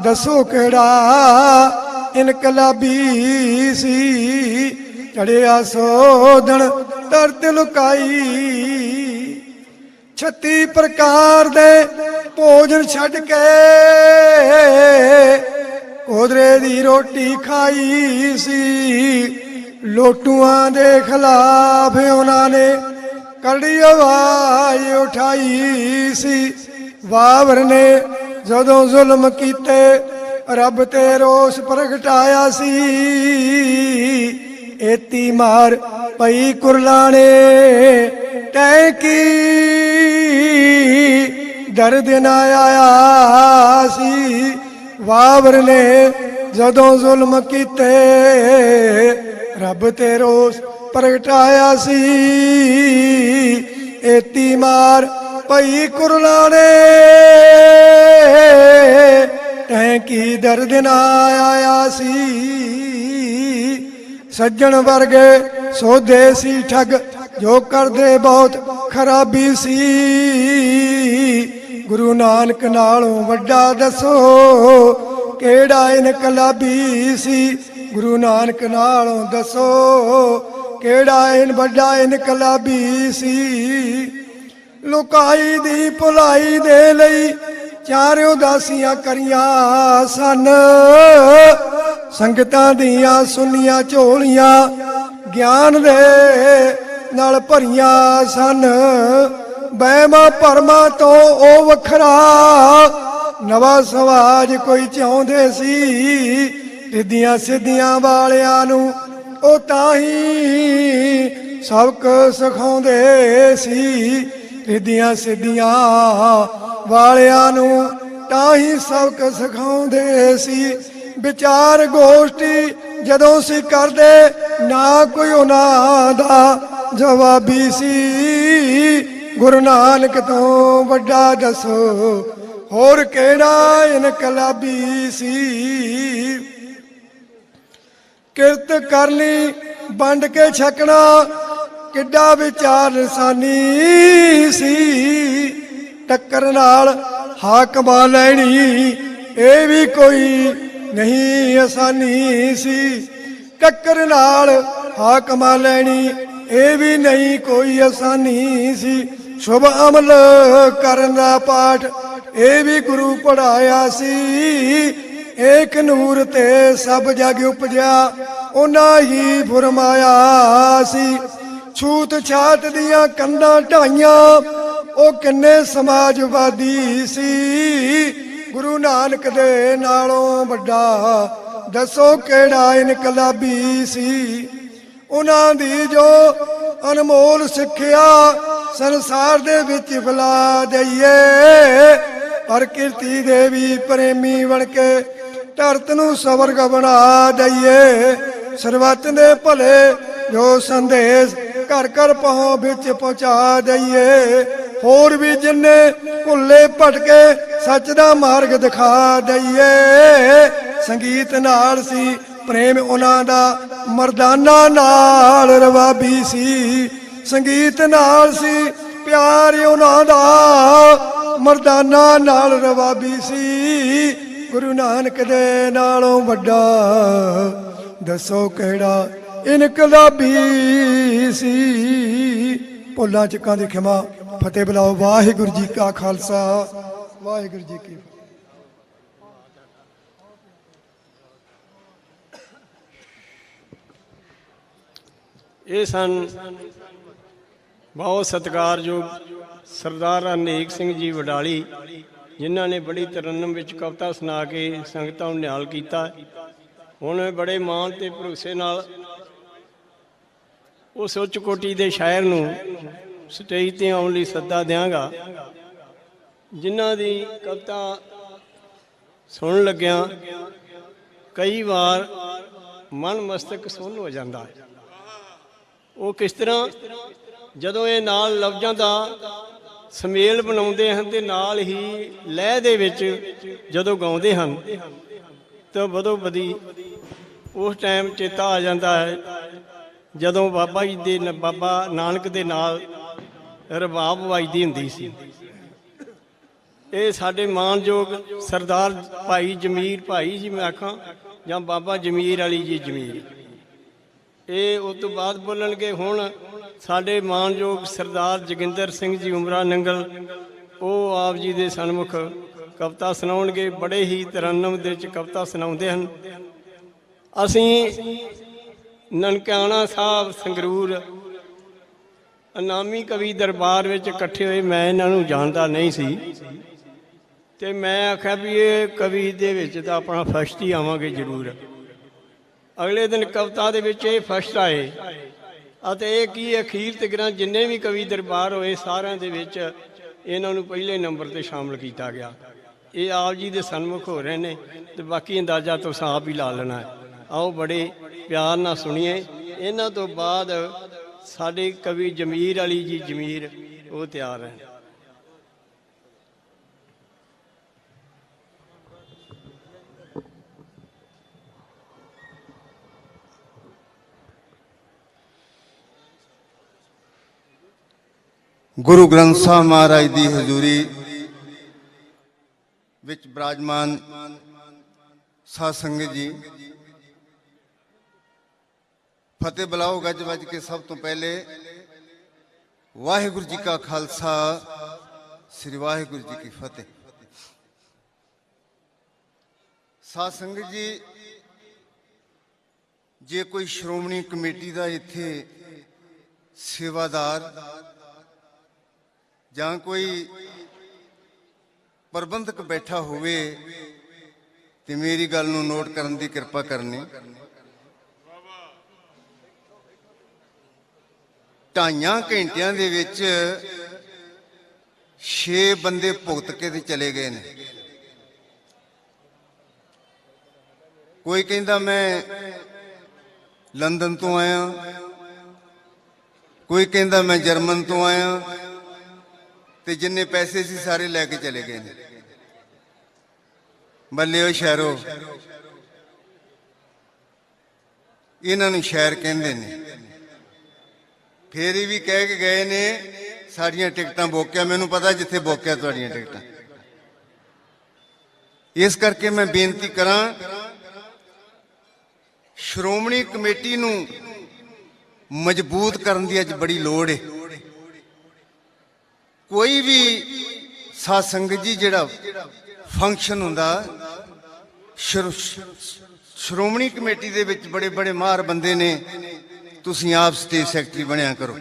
ਦੱਸੋ ਕਿਹੜਾ ਇਨਕਲਾਬੀ ਸੀ ਚੜਿਆ ਸੋਧਣ ਧਰਤ ਲੁਕਾਈ 36 ਪ੍ਰਕਾਰ ਦੇ ਭੋਜਨ ਛੱਡ ਕੇ ਕੋਦਰੇ ਦੀ ਰੋਟੀ ਖਾਈ ਸੀ ਲੋਟੂਆਂ ਦੇ ਖਿਲਾਫ ਉਹਨਾਂ ਨੇ ਕਰੜੀ ਆਵਾਜ਼ ਉਠਾਈ ਸੀ ਬਾਬਰ ਨੇ ਜਦੋਂ ਜ਼ੁਲਮ ਕੀਤੇ ਰੱਬ ਤੇ ਰੋਸ ਪ੍ਰਗਟਾਇਆ ਸੀ ਏਤੀ ਮਾਰ ਪਈ ਕੁਰਲਾਣੇ ਤੈ ਕੀ ਦਰਦ ਨਾ ਆਇਆ ਸੀ ਬਾਬਰ ਨੇ ਜਦੋਂ ਜ਼ੁਲਮ ਕੀਤੇ ਰੱਬ ਤੇ ਰੋਸ ਪ੍ਰਗਟਾਇਆ ਸੀ ਏਤੀ ਮਾਰ ਪਈ ਕੁਰਲਾਣੇ ਤੈ ਕੀ ਦਰਦ ਨਾ ਆਇਆ ਸੀ ਸੱਜਣ ਵਰਗੇ ਸੋਧੇ ਸੀ ਠੱਗ ਜੋ ਕਰਦੇ ਬਹੁਤ ਖਰਾਬੀ ਸੀ ਗੁਰੂ ਨਾਨਕ ਨਾਲੋਂ ਵੱਡਾ ਦੱਸੋ ਕਿਹੜਾ ਇਨਕਲਾਬੀ ਸੀ ਗੁਰੂ ਨਾਨਕ ਨਾਲੋਂ ਦੱਸੋ ਕਿਹੜਾ ਵੱਡਾ ਇਨਕਲਾਬੀ ਸੀ ਲੁਕਾਈ ਦੀ ਭੁਲਾਈ ਦੇ ਲਈ ਚਾਰ ਉਦਾਸੀਆਂ ਕਰੀਆਂ ਸਨ ਸੰਗਤਾਂ ਦੀਆਂ ਸੁੰਨੀਆਂ ਝੋਲੀਆਂ ਗਿਆਨ ਦੇ ਨਾਲ ਭਰੀਆਂ ਸਨ ਵਹਿਮਾਂ ਭਰਮਾਂ ਤੋਂ ਉਹ ਵੱਖਰਾ ਨਵਾਂ ਸਮਾਜ ਕੋਈ ਚਾਹੁੰਦੇ ਸੀ ਰਿੱਧੀਆਂ ਸਿੱਧੀਆਂ ਵਾਲਿਆਂ ਨੂੰ ਉਹ ਤਾਂ ਹੀ ਸਬਕ ਸਿਖਾਉਂਦੇ ਸੀ ਰਿੱਧੀਆਂ ਸਿੱਧੀਆਂ ਵਾਲਿਆਂ ਨੂੰ ਤਾਂ ਹੀ ਸਬਕ ਸਿਖਾਉਂਦੇ ਸੀ ਵਿਚਾਰ ਗੋਸ਼ਟੀ ਜਦੋਂ ਸੀ ਕਰਦੇ ਨਾ ਕੋਈ ਉਹਨਾਂ ਦਾ ਜਵਾਬੀ ਸੀ ਗੁਰੂ ਨਾਨਕ ਤੋਂ ਵੱਡਾ ਦੱਸੋ ਹੋਰ ਕਿਹੜਾ ਇਨਕਲਾਬੀ ਸੀ ਕਿਰਤ ਕਰਨੀ ਵੰਡ ਕੇ ਛਕਣਾ ਕਿੱਡਾ ਵਿਚਾਰ ਇਨਸਾਨੀ ਸੀ ਟੱਕਰ ਨਾਲ ਹਾਕਮਾਂ ਲੈਣੀ ਇਹ ਵੀ ਕੋਈ ਨਹੀਂ ਆਸਾਨੀ ਸੀ ਟੱਕਰ ਨਾਲ ਹਾਕਮਾਂ ਲੈਣੀ ਇਹ ਵੀ ਨਹੀਂ ਕੋਈ ਆਸਾਨੀ ਸੀ ਸ਼ੁਭ ਅਮਲ ਕਰਨ ਦਾ ਪਾਠ ਇਹ ਵੀ ਗੁਰੂ ਪੜਾਇਆ ਸੀ ਏਕ ਨੂਰ ਤੇ ਸਭ ਜਗ ਉਪਜਿਆ ਉਹਨਾਂ ਹੀ ਫਰਮਾਇਆ ਸੀ ਛੂਤ ਛਾਤ ਦੀਆਂ ਕੰਧਾਂ ਢਾਈਆਂ ਉਹ ਕਿੰਨੇ ਸਮਾਜਵਾਦੀ ਸੀ ਗੁਰੂ ਨਾਨਕ ਦੇ ਨਾਲੋਂ ਵੱਡਾ ਦੱਸੋ ਕਿਹੜਾ ਇਨਕਲਾਬੀ ਸੀ ਉਹਨਾਂ ਦੀ ਜੋ ਅਨਮੋਲ ਸਿੱਖਿਆ ਸੰਸਾਰ ਦੇ ਵਿੱਚ ਫੈਲਾ ਦਈਏ ਪ੍ਰਕਿਰਤੀ ਦੇ ਵੀ ਪ੍ਰੇਮੀ ਬਣ ਕੇ ਧਰਤ ਨੂੰ ਸਵਰਗ ਬਣਾ ਦਈਏ ਸਰਬੱਤ ਦੇ ਭਲੇ ਜੋ ਸੰਦੇਸ਼ ਘਰ ਘਰ ਪਹੁੰਚ ਵਿੱਚ ਪਹੁੰਚਾ ਦਈਏ ਹੋਰ ਵੀ ਜਿੰਨੇ ਭੁੱਲੇ ਭਟਕੇ ਸੱਚ ਦਾ ਮਾਰਗ ਦਿਖਾ ਦਈਏ। ਸੰਗੀਤ ਨਾਲ ਸੀ ਪ੍ਰੇਮ ਉਹਨਾਂ ਦਾ, ਮਰਦਾਨਾ ਨਾਲ ਰਵਾਬੀ ਸੀ। ਸੰਗੀਤ ਨਾਲ ਸੀ ਪਿਆਰ ਉਹਨਾਂ ਦਾ, ਮਰਦਾਨਾ ਨਾਲ ਰਵਾਬੀ ਸੀ। ਗੁਰੂ ਨਾਨਕ ਦੇ ਨਾਲੋਂ ਵੱਡਾ ਦੱਸੋ ਕਿਹੜਾ ਇਨਕਲਾਬੀ ਸੀ। ਭੁੱਲਾਂ ਚੁੱਕਾਂ ਦੀ ਖਿਮਾ, ਫਤਿਹ ਬੁਲਾਓ। ਵਾਹਿਗੁਰੂ ਜੀ ਕਾ ਖਾਲਸਾ, ਵਾਹਿਗੁਰੂ ਜੀ ਕੀ ਫਤਿਹ। ਇਹ ਸਨ ਬਹੁਤ ਸਤਿਕਾਰਯੋਗ ਸਰਦਾਰ ਅਨੇਕ ਸਿੰਘ ਜੀ ਵਡਾਲੀ, ਜਿਨ੍ਹਾਂ ਨੇ ਬੜੀ ਤਰੰਨਮ ਵਿੱਚ ਕਵਿਤਾ ਸੁਣਾ ਕੇ ਸੰਗਤਾਂ ਨੂੰ ਨਿਹਾਲ ਕੀਤਾ। ਹੁਣ ਬੜੇ ਮਾਣ ਤੇ ਭਰੋਸੇ ਨਾਲ ਉਸ ਉੱਚ ਕੋਟੀ ਦੇ ਸ਼ਾਇਰ ਨੂੰ ਸਟੇਜ ਤੇ ਆਉਣ ਲਈ ਸੱਦਾ ਦਿਆਂਗਾ, ਜਿਨ੍ਹਾਂ ਦੀ ਕਵਿਤਾ ਸੁਣਨ ਲੱਗਿਆਂ ਕਈ ਵਾਰ ਮਨ ਮਸਤਕ ਸੁੰਨ ਹੋ ਜਾਂਦਾ ਹੈ। ਉਹ ਕਿਸ ਤਰ੍ਹਾਂ, ਜਦੋਂ ਇਹ ਨਾਲ ਲਫ਼ਜ਼ਾਂ ਦਾ ਸੁਮੇਲ ਬਣਾਉਂਦੇ ਹਨ ਤੇ ਨਾਲ ਹੀ ਲਹਿ ਦੇ ਵਿੱਚ ਜਦੋਂ ਗਾਉਂਦੇ ਹਨ ਤਾਂ ਬਦੋ ਬਦੀ ਉਸ ਟਾਈਮ ਚੇਤਾ ਆ ਜਾਂਦਾ ਹੈ ਜਦੋਂ ਬਾਬਾ ਜੀ ਦੇ ਬਾਬਾ ਨਾਨਕ ਦੇ ਨਾਲ ਰਬਾਬ ਵੱਜਦੀ ਹੁੰਦੀ ਸੀ। ਇਹ ਸਾਡੇ ਮਾਣਯੋਗ ਸਰਦਾਰ ਭਾਈ ਜਮੀਰ ਭਾਈ ਜੀ ਮੈਂ ਆਖਾਂ ਜਾਂ ਬਾਬਾ ਜਮੀਰ ਵਾਲੀ ਜੀ ਜਮੀਰ, ਇਹ ਉਸ ਤੋਂ ਬਾਅਦ ਬੋਲਣਗੇ। ਹੁਣ ਸਾਡੇ ਮਾਣਯੋਗ ਸਰਦਾਰ ਜੋਗਿੰਦਰ ਸਿੰਘ ਜੀ ਉਮਰਾ ਨੰਗਲ, ਉਹ ਆਪ ਜੀ ਦੇ ਸਨਮੁਖ ਕਵਿਤਾ ਸੁਣਾਉਣਗੇ। ਬੜੇ ਹੀ ਤਰੰਨਮ ਦੇ ਵਿੱਚ ਕਵਿਤਾ ਸੁਣਾਉਂਦੇ ਹਨ। ਅਸੀਂ ਨਨਕਾਣਾ ਸਾਹਿਬ ਸੰਗਰੂਰ ਇਨਾਮੀ ਕਵੀ ਦਰਬਾਰ ਵਿੱਚ ਇਕੱਠੇ ਹੋਏ। ਮੈਂ ਇਹਨਾਂ ਨੂੰ ਜਾਣਦਾ ਨਹੀਂ ਸੀ ਤੇ ਮੈਂ ਆਖਿਆ ਵੀ ਇਹ ਕਵੀ ਦੇ ਵਿੱਚ ਤਾਂ ਆਪਣਾ ਫਸਟ ਹੀ ਆਵਾਂਗੇ ਜ਼ਰੂਰ। ਅਗਲੇ ਦਿਨ ਕਵਿਤਾ ਦੇ ਵਿੱਚ ਇਹ ਫਸਟ ਆਏ ਅਤੇ ਇਹ ਕੀ ਅਖੀਰ ਤੱਕ ਜਿੰਨੇ ਵੀ ਕਵੀ ਦਰਬਾਰ ਹੋਏ ਸਾਰਿਆਂ ਦੇ ਵਿੱਚ ਇਹਨਾਂ ਨੂੰ ਪਹਿਲੇ ਨੰਬਰ ਤੇ ਸ਼ਾਮਲ ਕੀਤਾ ਗਿਆ। ਇਹ ਆਪ ਜੀ ਦੇ ਸਨਮੁਖ ਹੋ ਰਹੇ ਨੇ ਤੇ ਬਾਕੀ ਅੰਦਾਜ਼ਾ ਤੁਸੀਂ ਆਪ ਹੀ ਲਾ ਲੈਣਾ ਹੈ। ਆਓ ਬੜੇ ਪਿਆਰ ਨਾਲ ਸੁਣੀਏ। ਇਹਨਾਂ ਤੋਂ ਬਾਅਦ ਸਾਡੇ ਕਵੀ ਜਮੀਰ ਵਾਲੀ ਜੀ ਜਮੀਰ ਉਹ ਤਿਆਰ ਹੈ। ਗੁਰੂ ਗ੍ਰੰਥ ਸਾਹਿਬ ਮਹਾਰਾਜ ਦੀ ਹਜ਼ੂਰੀ ਵਿੱਚ ਬਿਰਾਜਮਾਨ ਸਾਧ ਸੰਗਤ ਜੀ, ਫਤਿਹ ਬੁਲਾਓ ਗੱਜ ਵੱਜ ਕੇ। ਸਭ ਤੋਂ ਪਹਿਲੇ ਵਾਹਿਗੁਰੂ ਜੀ ਕਾ ਖਾਲਸਾ, ਸ੍ਰੀ ਵਾਹਿਗੁਰੂ ਜੀ ਕੀ ਫਤਿਹ। ਸਾਧ ਸੰਗਤ ਜੀ, ਜੇ ਕੋਈ ਸ਼੍ਰੋਮਣੀ ਕਮੇਟੀ ਦਾ ਇੱਥੇ ਸੇਵਾਦਾਰ ਜਾਂ ਕੋਈ ਪ੍ਰਬੰਧਕ ਬੈਠਾ ਹੋਵੇ ਤੇ ਮੇਰੀ ਗੱਲ ਨੂੰ ਨੋਟ ਕਰਨ ਦੀ ਕਿਰਪਾ ਕਰਨੀ। 2.5 ਘੰਟਿਆਂ ਦੇ ਵਿੱਚ 6 ਬੰਦੇ ਭੁਗਤ ਕੇ ਤੇ ਚਲੇ ਗਏ ਨੇ। ਕੋਈ ਕਹਿੰਦਾ ਮੈਂ ਲੰਡਨ ਤੋਂ ਆਇਆ, ਕੋਈ ਕਹਿੰਦਾ ਮੈਂ ਜਰਮਨ ਤੋਂ ਆਇਆ, ਤੇ ਜਿੰਨੇ ਪੈਸੇ ਸੀ ਸਾਰੇ ਲੈ ਕੇ ਚਲੇ ਗਏ ਨੇ। ਬੱਲੇ ਓ ਸ਼ਹਿਰੋ, ਇਹਨਾਂ ਨੂੰ ਸ਼ਹਿਰ ਕਹਿੰਦੇ ਨੇ। ਫੇਰ ਇਹ ਵੀ ਕਹਿ ਕੇ ਗਏ ਨੇ ਸਾਡੀਆਂ ਟਿਕਟਾਂ ਬੋਕਿਆ। ਮੈਨੂੰ ਪਤਾ ਜਿੱਥੇ ਬੋਕਿਆ ਤੁਹਾਡੀਆਂ ਟਿਕਟਾਂ। ਇਸ ਕਰਕੇ ਮੈਂ ਬੇਨਤੀ ਕਰਾਂ, ਸ਼੍ਰੋਮਣੀ ਕਮੇਟੀ ਨੂੰ ਮਜ਼ਬੂਤ ਕਰਨ ਦੀ ਅੱਜ ਬੜੀ ਲੋੜ ਹੈ। ਕੋਈ ਵੀ ਸਾਧ ਸੰਗਤ ਜੀ ਜਿਹੜਾ ਫੰਕਸ਼ਨ ਹੁੰਦਾ, ਸ਼੍ਰੋਮਣੀ ਕਮੇਟੀ ਦੇ ਵਿੱਚ ਬੜੇ ਬੜੇ ਮਾਹਰ ਬੰਦੇ ਨੇ, ਤੁਸੀਂ ਆਪ ਸਟੇਜ ਸੈਕਟਰੀ ਬਣਿਆ ਕਰੋ।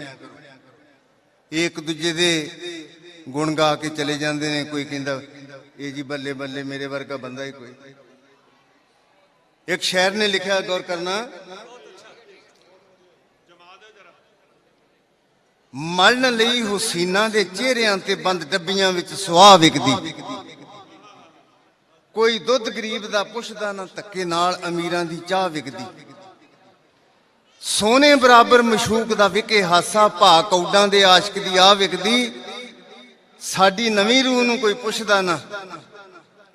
ਇੱਕ ਦੂਜੇ ਦੇ ਗੁਣ ਗਾ ਕੇ ਚਲੇ ਜਾਂਦੇ ਨੇ। ਕੋਈ ਕਹਿੰਦਾ ਇਹ ਜੀ ਬੱਲੇ ਬੱਲੇ, ਮੇਰੇ ਵਰਗਾ ਬੰਦਾ ਹੀ ਕੋਈ। ਇੱਕ ਸ਼ਾਇਰ ਨੇ ਲਿਖਿਆ, ਗੌਰ ਕਰਨਾ, ਮਲਣ ਲਈ ਹੁਸੀਨਾ ਦੇ ਚਿਹਰਿਆਂ ਤੇ ਬੰਦ ਡੱਬੀਆਂ ਵਿੱਚ ਸੁਆਹ ਵਿਕਦੀ। ਕੋਈ ਦੁੱਧ ਗਰੀਬ ਦਾ ਪੁੱਛਦਾ ਨਾ, ਧੱਕੇ ਨਾਲ ਅਮੀਰਾਂ ਦੀ ਚਾਹ ਵਿਕਦੀ। ਸੋਨੇ ਬਰਾਬਰ ਮਸ਼ੂਕ ਦਾ ਵਿਕੇ ਹਾਸਾ, ਭਾ ਕੌਡਾਂ ਦੇ ਆਸ਼ਕ ਦੀ ਆ ਵਿਕਦੀ। ਸਾਡੀ ਨਵੀਂ ਰੂਹ ਨੂੰ ਕੋਈ ਪੁੱਛਦਾ ਨਾ।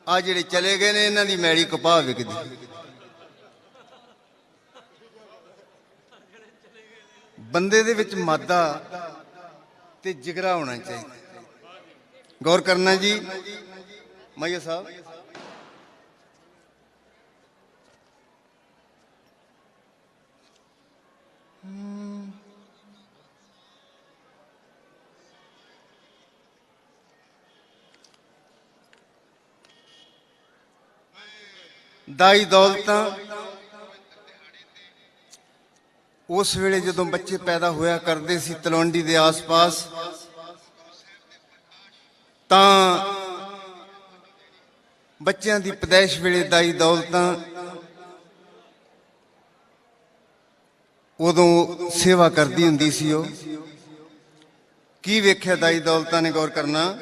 ਆ ਜਿਹੜੇ ਚਲੇ ਗਏ ਨੇ ਇਹਨਾਂ ਦੀ ਮੈਲੀ ਕਪਾਹ ਵਿਕਦੀ। ਬੰਦੇ ਦੇ ਵਿੱਚ ਮਾਦਾ ਤੇ ਜਿਗਰਾ ਹੋਣਾ ਚਾਹੀਦਾ। ਗੌਰ ਕਰਨਾ ਜੀ ਮਾਈਆ ਸਾਹਿਬ। ਦਾਈ ਦੌਲਤਾਂ ਉਸ ਵੇਲੇ ਜਦੋਂ ਬੱਚੇ ਪੈਦਾ ਹੋਇਆ ਕਰਦੇ ਸੀ ਤਲਵੰਡੀ ਦੇ ਆਸ-ਪਾਸ, ਤਾਂ ਬੱਚਿਆਂ ਦੀ ਪੈਦਾਇਸ਼ ਵੇਲੇ ਦਾਈ ਦੌਲਤਾਂ ਉਦੋਂ ਸੇਵਾ ਕਰਦੀ ਹੁੰਦੀ ਸੀ। ਉਹ ਕੀ ਵੇਖਿਆ ਦਾਈ ਦੌਲਤਾਂ ਨੇ? ਗੌਰ ਕਰਨਾ।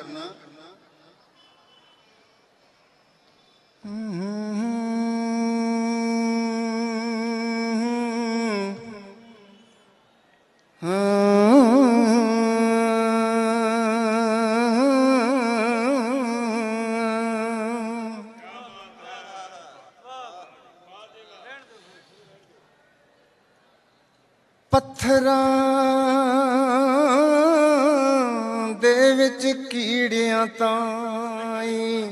ਪੱਥਰਾਂ ਦੇ ਵਿੱਚ ਕੀੜਿਆਂ ਤਾਈਂ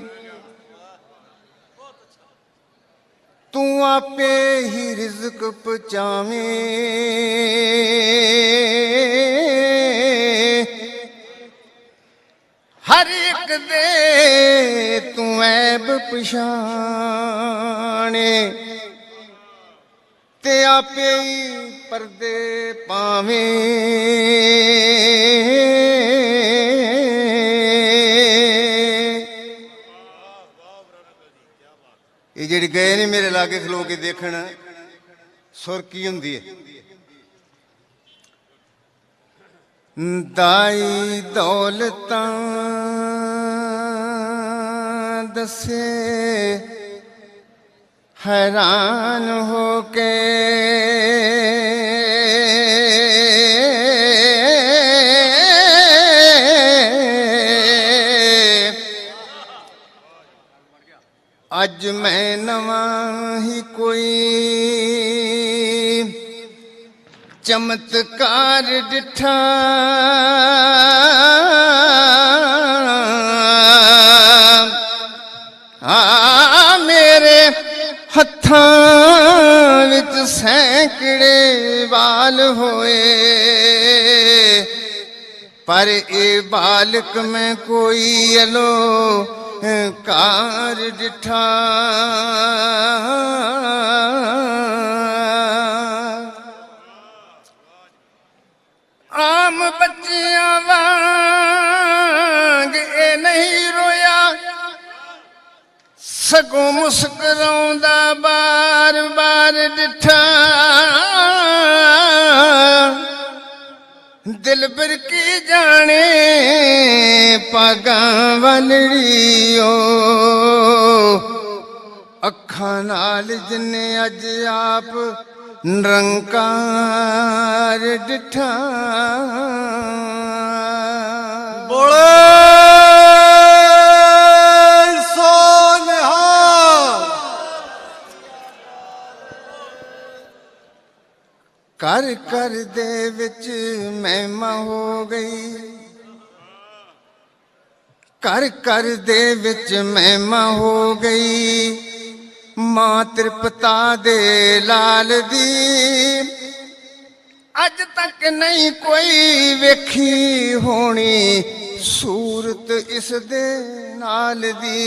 ਤੂੰ ਆਪੇ ਹੀ ਰਿਜ਼ਕ ਪਹੁੰਚਾਵੇਂ। ਹਰ ਇੱਕ ਦੇ ਤੂੰ ਐਬ ਪਛਾਣੇ ਤੇ ਆਪੇ ਹੀ ਪਰਦੇ ਪਾਵੇਂ। ਇਹ ਜਿਹੜੇ ਗਏ ਨੇ ਮੇਰੇ ਲਾਗੇ ਖਲੋ ਕੇ ਦੇਖਣ, ਸੁਰ ਕੀ ਹੁੰਦੀ ਹੈ? ਦਾਈ ਦੌਲਤਾਂ ਦੱਸੇ हैरान होके अज मैं नवा ही कोई चमत्कार डिठा। मेरे हत्थां विच सैकड़े वाल होए, पर ए बालक मैं कोई अलो कार डिठा। आम बच्चियां वांग ए नहीं रोया, सगों मुस्कराउंदा बार बार डिठा। दिल भर की जाने पागां वालड़ियो, अखां नाल जिन्ने अज आप निरंकार डिठा। बोले कर कर दे विच महिमा हो गई, कर कर दे विच महिमा हो गई। मां त्रिपता दे लाल दी अज तक नहीं कोई वेखी होनी सूरत इस दे नाल दी।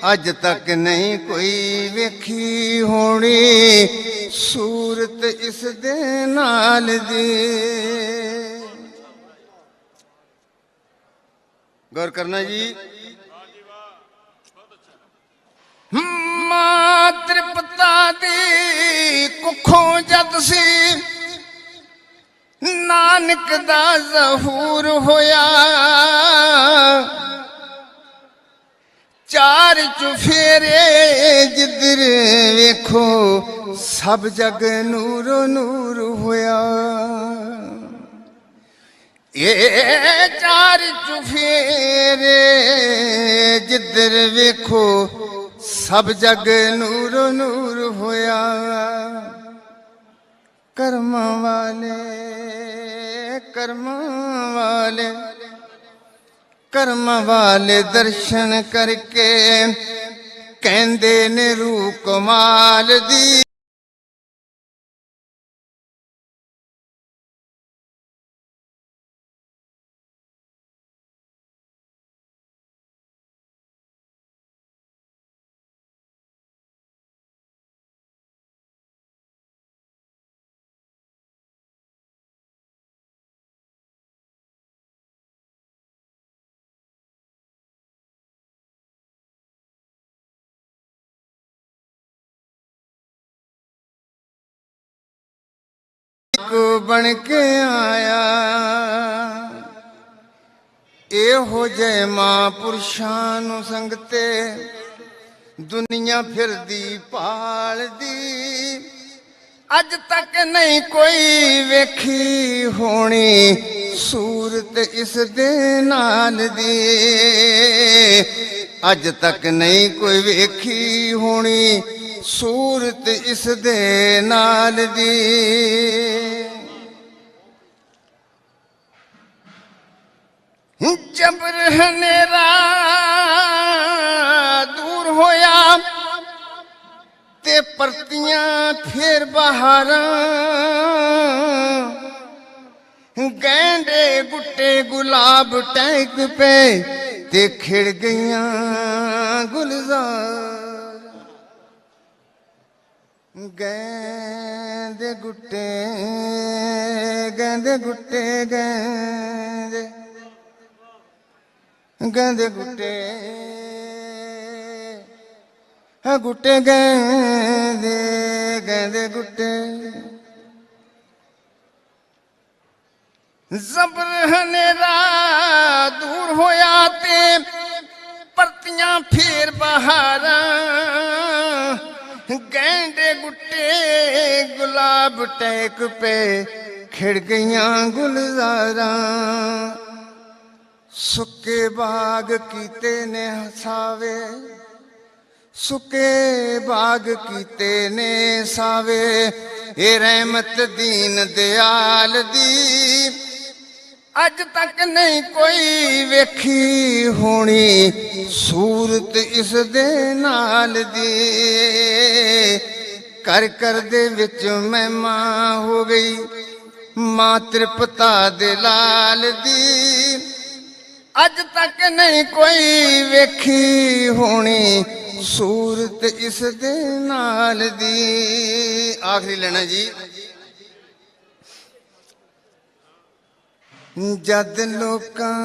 अज तक नहीं कोई वेखी होनी सूरत इस दे नाल दी। गौर करना जी। मां त्रिपता दी कुखों जद सी नानक दा ज़हूर होया, चार चुफेरे जिधर वेखो सब जग नूरो नूर होया। ਇਹ ਚਾਰ ਚੁਫੇਰੇ ਜਿੱਧਰ ਵੇਖੋ ਸਭ ਜਗ ਨੂਰ ਨੂਰ ਹੋਇਆ। ਕਰਮਾਂ ਵਾਲੇ ਕਰਮਾਂ ਵਾਲੇ ਕਰਮਾਂ ਵਾਲੇ ਦਰਸ਼ਨ ਕਰਕੇ ਕਹਿੰਦੇ ਨੇ ਰੂਹ ਕਮਾਲ ਦੀ। ਬਣ ਕੇ ਆਇਆ ਇਹੋ ਜਿਹੇ ਮਹਾਂਪੁਰਸ਼ਾਂ ਨੂੰ ਸੰਗਤੇ ਦੁਨੀਆ ਫਿਰਦੀ ਭਾਲਦੀ। ਅੱਜ ਤੱਕ ਨਹੀਂ ਕੋਈ ਵੇਖੀ ਹੋਣੀ ਸੂਰਤ ਇਸ ਦੇ ਨਾਲ ਦੀ। ਅੱਜ ਤੱਕ ਨਹੀਂ ਕੋਈ ਵੇਖੀ ਹੋਣੀ ਸੂਰਤ ਇਸ ਦੇ ਨਾਲ ਦੀ। ਜਬਰ ਹਨੇਰਾ ਦੂਰ ਹੋਇਆ ਤੇ ਪਰਤੀਆਂ ਫੇਰ ਬਹਾਰਾਂ। ਗੈਂਦੇ ਗੁੱਟੇ ਗੁਲਾਬ ਟਹਿਕ ਪਏ ਤੇ ਖਿੜ ਗਈਆਂ ਗੁਲਜ਼ਾਰ। ਗੈਂਦੇ ਗੁੱਟੇ ਗੈਂਦੇ ਗੁੱਟੇ ਗੈਂਦੇ ਗੈਂਦੇ ਗੁੱਟੇ ਗੁੱਟੇ ਗੈਂਦੇ ਗੈਂਦੇ ਗੁੱਟੇ। ਜ਼ਬਰ ਹਨੇਰਾ ਦੂਰ ਹੋਇਆ ਤੇ ਪਰਤੀਆਂ ਫੇਰ ਬਹਾਰਾਂ। ਗੈਂਦੇ ਗੁੱਟੇ ਗੁਲਾਬ ਟਹਿਕ ਪਏ ਖਿੜ ਗਈਆਂ ਗੁਲਜ਼ਾਰਾਂ। ਸੁੱਕੇ ਬਾਗ ਕੀਤੇ ਨੇ ਹਸਾਵੇ ਸੁੱਕੇ ਬਾਗ ਕੀਤੇ ਨੇ ਸਾਵੇ। ਇਹ ਰਹਿਮਤ ਦੀਨ ਦਿਆਲ ਦੀ। ਅੱਜ ਤੱਕ ਨਹੀਂ ਕੋਈ ਵੇਖੀ ਹੋਣੀ ਸੂਰਤ ਇਸ ਦੇ ਨਾਲ ਦੀ। ਕਰ ਕਰ ਦੇ ਵਿੱਚ ਮਹਿਮਾ ਹੋ ਗਈ ਮਾਂ ਤ੍ਰਿਪਤਾ ਦੇ ਲਾਲ ਦੀ। ਅੱਜ ਤੱਕ ਨਹੀਂ ਕੋਈ ਵੇਖੀ ਹੋਣੀ ਸੂਰਤ ਇਸ ਦੇ ਨਾਲ ਦੀ। ਆਖਰੀ ਲੈਣਾ ਜੀ। ਜਦ ਲੋਕਾਂ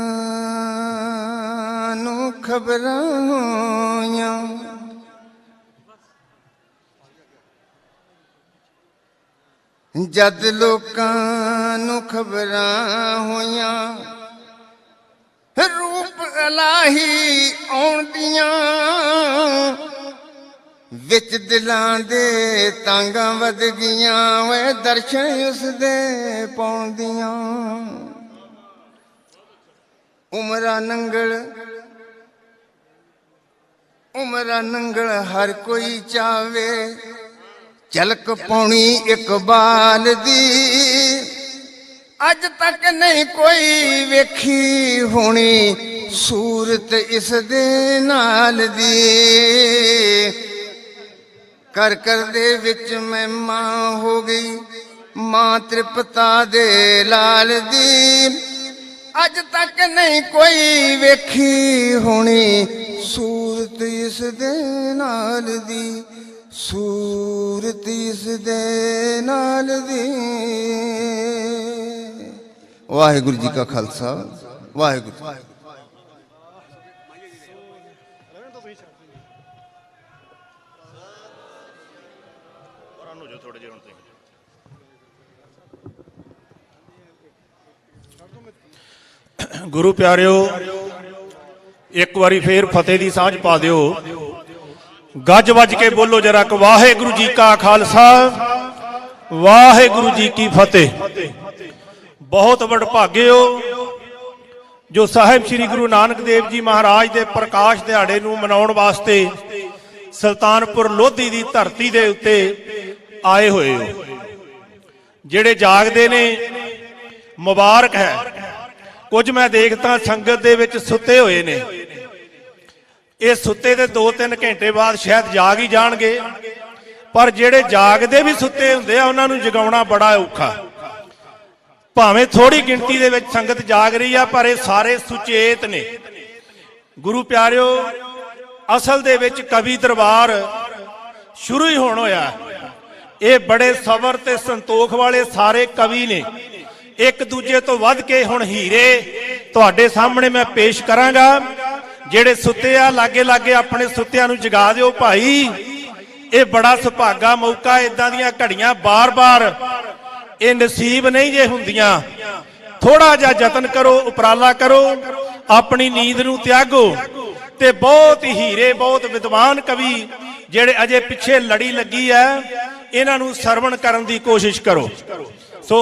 ਨੂੰ ਖਬਰਾਂ ਹੋਈਆਂ ਜਦ ਲੋਕਾਂ ਨੂੰ ਖਬਰਾਂ ਹੋਈਆਂ ਰੂਪ ਇਲਾਹੀ ਆਉਂਦੀਆਂ ਵਿੱਚ ਦਿਲਾਂ ਦੇ ਤਾਂਗਾਂ ਵਧ ਗਈਆਂ ਵੇ ਦਰਸ਼ਨ ਉਸ ਦੇ ਪਾਉਂਦੀਆਂ। ਉਮਰਾਂ ਨੰਗਲ ਹਰ ਕੋਈ ਚਾਵੇ ਝਲਕ ਪਾਉਣੀ ਇਕਬਾਲ ਦੀ। ਅੱਜ ਤੱਕ ਨਹੀਂ ਕੋਈ ਵੇਖੀ ਹੋਣੀ ਸੂਰਤ ਇਸ ਦੇ ਨਾਲ ਦੀ। ਕਰ ਕਰ ਦੇ ਵਿੱਚ ਮਹਿਮਾ ਹੋ ਗਈ ਮਾਂ ਤ੍ਰਿਪਤਾ ਦੇ ਲਾਲ ਦੀ। ਅੱਜ ਤੱਕ ਨਹੀਂ ਕੋਈ ਵੇਖੀ ਹੋਣੀ ਸੂਰਤ ਇਸ ਦੇ ਨਾਲ ਦੀ। ਸੂਰਤ ਇਸ ਦੇ ਨਾਲ ਦੀ। ਵਾਹਿਗੁਰੂ ਜੀ ਕਾ ਖਾਲਸਾ ਵਾਹਿਗੁਰੂ। ਗੁਰੂ ਪਿਆਰਿਓ ਇੱਕ ਵਾਰੀ ਫੇਰ ਫਤਿਹ ਦੀ ਸਾਂਝ ਪਾ ਦਿਓ। ਗੱਜ ਵੱਜ ਕੇ ਬੋਲੋ ਜਰਾ ਕਿ ਵਾਹਿਗੁਰੂ ਜੀ ਕਾ ਖਾਲਸਾ ਵਾਹਿਗੁਰੂ ਜੀ ਕੀ ਫਤਿਹ। ਬਹੁਤ ਵਡਭਾਗੇ ਹੋ ਜੋ ਸਾਹਿਬ ਸ੍ਰੀ ਗੁਰੂ ਨਾਨਕ ਦੇਵ ਜੀ ਮਹਾਰਾਜ ਦੇ ਪ੍ਰਕਾਸ਼ ਦਿਹਾੜੇ ਨੂੰ ਮਨਾਉਣ ਵਾਸਤੇ ਸੁਲਤਾਨਪੁਰ ਲੋਧੀ ਦੀ ਧਰਤੀ ਦੇ ਉੱਤੇ ਆਏ ਹੋਏ ਹੋ। ਜਿਹੜੇ ਜਾਗਦੇ ਨੇ ਮੁਬਾਰਕ ਹੈ। ਕੁਝ ਮੈਂ ਦੇਖਦਾ ਸੰਗਤ ਦੇ ਵਿੱਚ ਸੁੱਤੇ ਹੋਏ ਨੇ। ਇਹ ਸੁੱਤੇ ਦੇ 2-3 ਘੰਟੇ ਬਾਅਦ ਸ਼ਾਇਦ ਜਾਗ ਹੀ ਜਾਣਗੇ, ਪਰ ਜਿਹੜੇ ਜਾਗਦੇ ਵੀ ਸੁੱਤੇ ਹੁੰਦੇ ਆ ਉਹਨਾਂ ਨੂੰ ਜਗਾਉਣਾ ਬੜਾ ਔਖਾ। ਭਾਵੇਂ ਥੋੜੀ ਗਿਣਤੀ ਦੇ ਵਿੱਚ ਸੰਗਤ ਜਾਗ ਰਹੀ ਆ, ਪਰ ਇਹ ਸਾਰੇ ਸੁਚੇਤ ਨੇ। ਗੁਰੂ ਪਿਆਰਿਓ, ਅਸਲ ਦੇ ਵਿੱਚ ਕਵੀ ਦਰਬਾਰ ਸ਼ੁਰੂ ਹੀ ਹੋਣ ਹੋਇਆ। ਇਹ ਬੜੇ ਸਬਰ ਤੇ ਸੰਤੋਖ ਵਾਲੇ ਸਾਰੇ ਕਵੀ ਨੇ। ਇੱਕ ਦੂਜੇ ਤੋਂ ਵੱਧ ਕੇ ਹੁਣ ਹੀਰੇ ਤੁਹਾਡੇ ਸਾਹਮਣੇ ਮੈਂ ਪੇਸ਼ ਕਰਾਂਗਾ। ਜਿਹੜੇ ਸੁੱਤੇ ਆ ਲਾਗੇ ਲਾਗੇ ਆਪਣੇ ਸੁੱਤਿਆਂ ਨੂੰ ਜਗਾ ਦਿਓ ਭਾਈ। ਇਹ ਬੜਾ ਸੁਭਾਗਾ ਮੌਕਾ। ਇਦਾਂ ਦੀਆਂ ਘੜੀਆਂ ਬਾਰ-ਬਾਰ ਇਹ ਨਸੀਬ ਨਹੀਂ ਜੇ ਹੁੰਦੀਆਂ। ਥੋੜਾ ਜਿਹਾ ਯਤਨ ਕਰੋ, ਉਪਰਾਲਾ ਕਰੋ, ਆਪਣੀ ਨੀਂਦ ਨੂੰ ਤਿਆਗੋ ਤੇ ਬਹੁਤ ਹੀਰੇ, ਬਹੁਤ ਵਿਦਵਾਨ ਕਵੀ ਜਿਹੜੇ ਅਜੇ ਪਿੱਛੇ ਲੜੀ ਲੱਗੀ ਹੈ, ਇਹਨਾਂ ਨੂੰ ਸਰਵਣ ਕਰਨ ਦੀ ਕੋਸ਼ਿਸ਼ ਕਰੋ। ਸੋ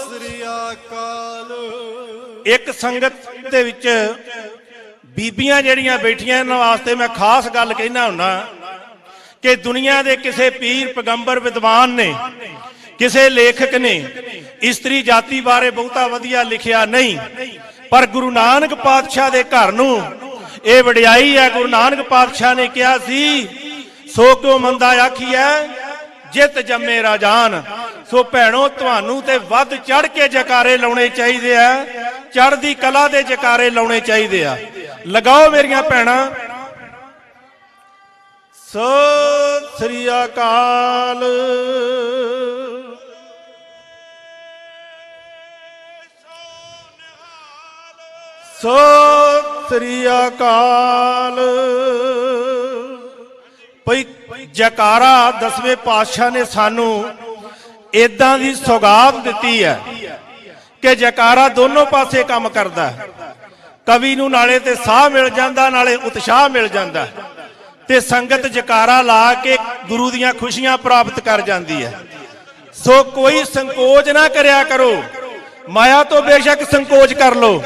ਸ੍ਰੀ ਅਕਾਲ। ਇੱਕ ਸੰਗਤ ਦੇ ਵਿੱਚ ਬੀਬੀਆਂ ਜਿਹੜੀਆਂ ਬੈਠੀਆਂ, ਇਹਨਾਂ ਵਾਸਤੇ ਮੈਂ ਖਾਸ ਗੱਲ ਕਹਿਣਾ ਹੁੰਨਾ ਕਿ ਦੁਨੀਆ ਦੇ ਕਿਸੇ ਪੀਰ ਪੈਗੰਬਰ ਵਿਦਵਾਨ ਨੇ, ਕਿਸੇ ਲੇਖਕ ਨੇ ਇਸਤਰੀ ਜਾਤੀ ਬਾਰੇ ਬਹੁਤਾ ਵਧੀਆ ਲਿਖਿਆ ਨਹੀਂ, ਪਰ ਗੁਰੂ ਨਾਨਕ ਪਾਤਸ਼ਾਹ ਦੇ ਘਰ ਨੂੰ ਇਹ ਵਡਿਆਈ ਹੈ। ਗੁਰੂ ਨਾਨਕ ਪਾਤਸ਼ਾਹ ਨੇ ਕਿਹਾ ਸੀ, ਸੋ ਕਿਉ ਮੰਦਾ ਆਖੀਐ ਜਿਤ ਜੰਮੇ ਰਾਜਾਨ। ਸੋ ਭੈਣੋ, ਤੁਹਾਨੂੰ ਤੇ ਵੱਧ ਚੜ ਕੇ ਜਕਾਰੇ ਲਾਉਣੇ ਚਾਹੀਦੇ ਆ, ਚੜ੍ਹਦੀ ਕਲਾ ਦੇ ਜਕਾਰੇ ਲਾਉਣੇ ਚਾਹੀਦੇ ਆ। ਲਗਾਓ ਮੇਰੀਆਂ ਭੈਣਾਂ। ਸਤਿ ਸ੍ਰੀ ਅਕਾਲ। ਸਤਿ ਸ੍ਰੀ ਅਕਾਲ। ਭਈ ਜਕਾਰਾ ਦਸਵੇਂ ਪਾਤਸ਼ਾਹ ਨੇ ਸਾਨੂੰ ਇਦਾਂ ਦੀ ਸੌਗਾਤ ਦਿੱਤੀ ਹੈ ਕਿ ਜਕਾਰਾ ਦੋਨੋਂ ਪਾਸੇ ਕੰਮ ਕਰਦਾ। ਕਵੀ ਨੂੰ ਨਾਲੇ ਤੇ ਸਾਹ ਮਿਲ ਜਾਂਦਾ, ਨਾਲੇ ਉਤਸ਼ਾਹ ਮਿਲ ਜਾਂਦਾ, ਤੇ ਸੰਗਤ ਜਕਾਰਾ ਲਾ ਕੇ ਗੁਰੂ ਦੀਆਂ ਖੁਸ਼ੀਆਂ ਪ੍ਰਾਪਤ ਕਰ ਜਾਂਦੀ ਹੈ। ਸੋ ਕੋਈ ਸੰਕੋਚ ਨਾ ਕਰਿਆ ਕਰੋ। ਮਾਇਆ ਤੋਂ ਬੇਸ਼ੱਕ ਸੰਕੋਚ ਕਰ ਲੋ,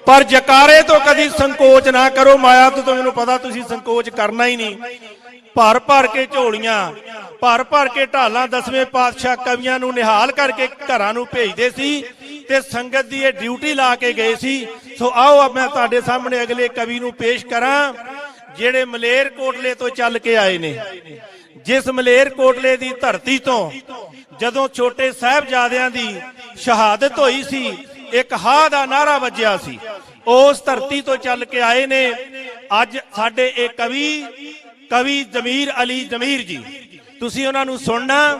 ਪਰ ਜਕਾਰੇ ਤੋਂ ਕਦੀ ਸੰਕੋਚ ਨਾ ਕਰੋ। ਮਾਇਆ ਤੋਂ ਮੈਨੂੰ ਪਤਾ ਤੁਸੀਂ ਸੰਕੋਚ ਕਰਨਾ ਹੀ ਨਹੀਂ। ਭਰ ਭਰ ਕੇ ਝੋਲੀਆਂ, ਭਰ ਭਰ ਕੇ ਢਾਲਾਂ ਦਸਵੇਂ ਪਾਤਸ਼ਾਹ ਕਵੀਆਂ ਨੂੰ ਨਿਹਾਲ ਕਰਕੇ ਘਰਾਂ ਨੂੰ ਭੇਜਦੇ ਸੀ ਤੇ ਸੰਗਤ ਦੀ ਇਹ ਡਿਊਟੀ ਲਾ ਕੇ ਗਏ ਸੀ। ਸੋ ਆਓ ਮੈਂ ਤੁਹਾਡੇ ਸਾਹਮਣੇ ਅਗਲੇ ਕਵੀ ਨੂੰ ਪੇਸ਼ ਕਰਾਂ, ਜਿਹੜੇ ਮਲੇਰ ਕੋਟਲੇ ਤੋਂ ਚੱਲ ਕੇ ਆਏ ਨੇ। ਜਿਸ ਮਲੇਰ ਕੋਟਲੇ ਦੀ ਧਰਤੀ ਤੋਂ ਜਦੋਂ ਛੋਟੇ ਸਾਹਿਬਜ਼ਾਦਿਆਂ ਦੀ ਸ਼ਹਾਦਤ ਹੋਈ ਸੀ, ਇੱਕ ਹਾ ਦਾ ਨਾਰਾ ਵੱਜਿਆ ਸੀ, ਉਸ ਧਰਤੀ ਤੋਂ ਚੱਲ ਕੇ ਆਏ ਨੇ। ਅੱਜ ਸਾਡੇ ਇਹ ਕਵੀ ਜ਼ਮੀਰ ਅਲੀ ਜ਼ਮੀਰ ਜੀ, ਤੁਸੀਂ ਉਹਨਾਂ ਨੂੰ ਸੁਣਨਾ,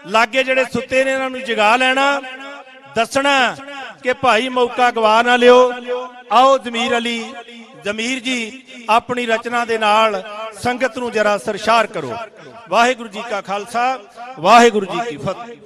ਲਾਗੇ ਜਿਹੜੇ ਸੁੱਤੇ ਨੇ ਇਹਨਾਂ ਨੂੰ ਜਗਾ ਲੈਣਾ, ਦੱਸਣਾ ਕਿ ਭਾਈ ਮੌਕਾ ਗਵਾ ਨਾ ਲਿਓ। ਆਓ ਜ਼ਮੀਰ ਅਲੀ ਜ਼ਮੀਰ ਜੀ ਆਪਣੀ ਰਚਨਾ ਦੇ ਨਾਲ ਸੰਗਤ ਨੂੰ ਜਰਾ ਸਰਸ਼ਾਰ ਕਰੋ। ਵਾਹਿਗੁਰੂ ਜੀ ਕਾ ਖਾਲਸਾ, ਵਾਹਿਗੁਰੂ ਜੀ ਕੀ ਫਤਿਹ।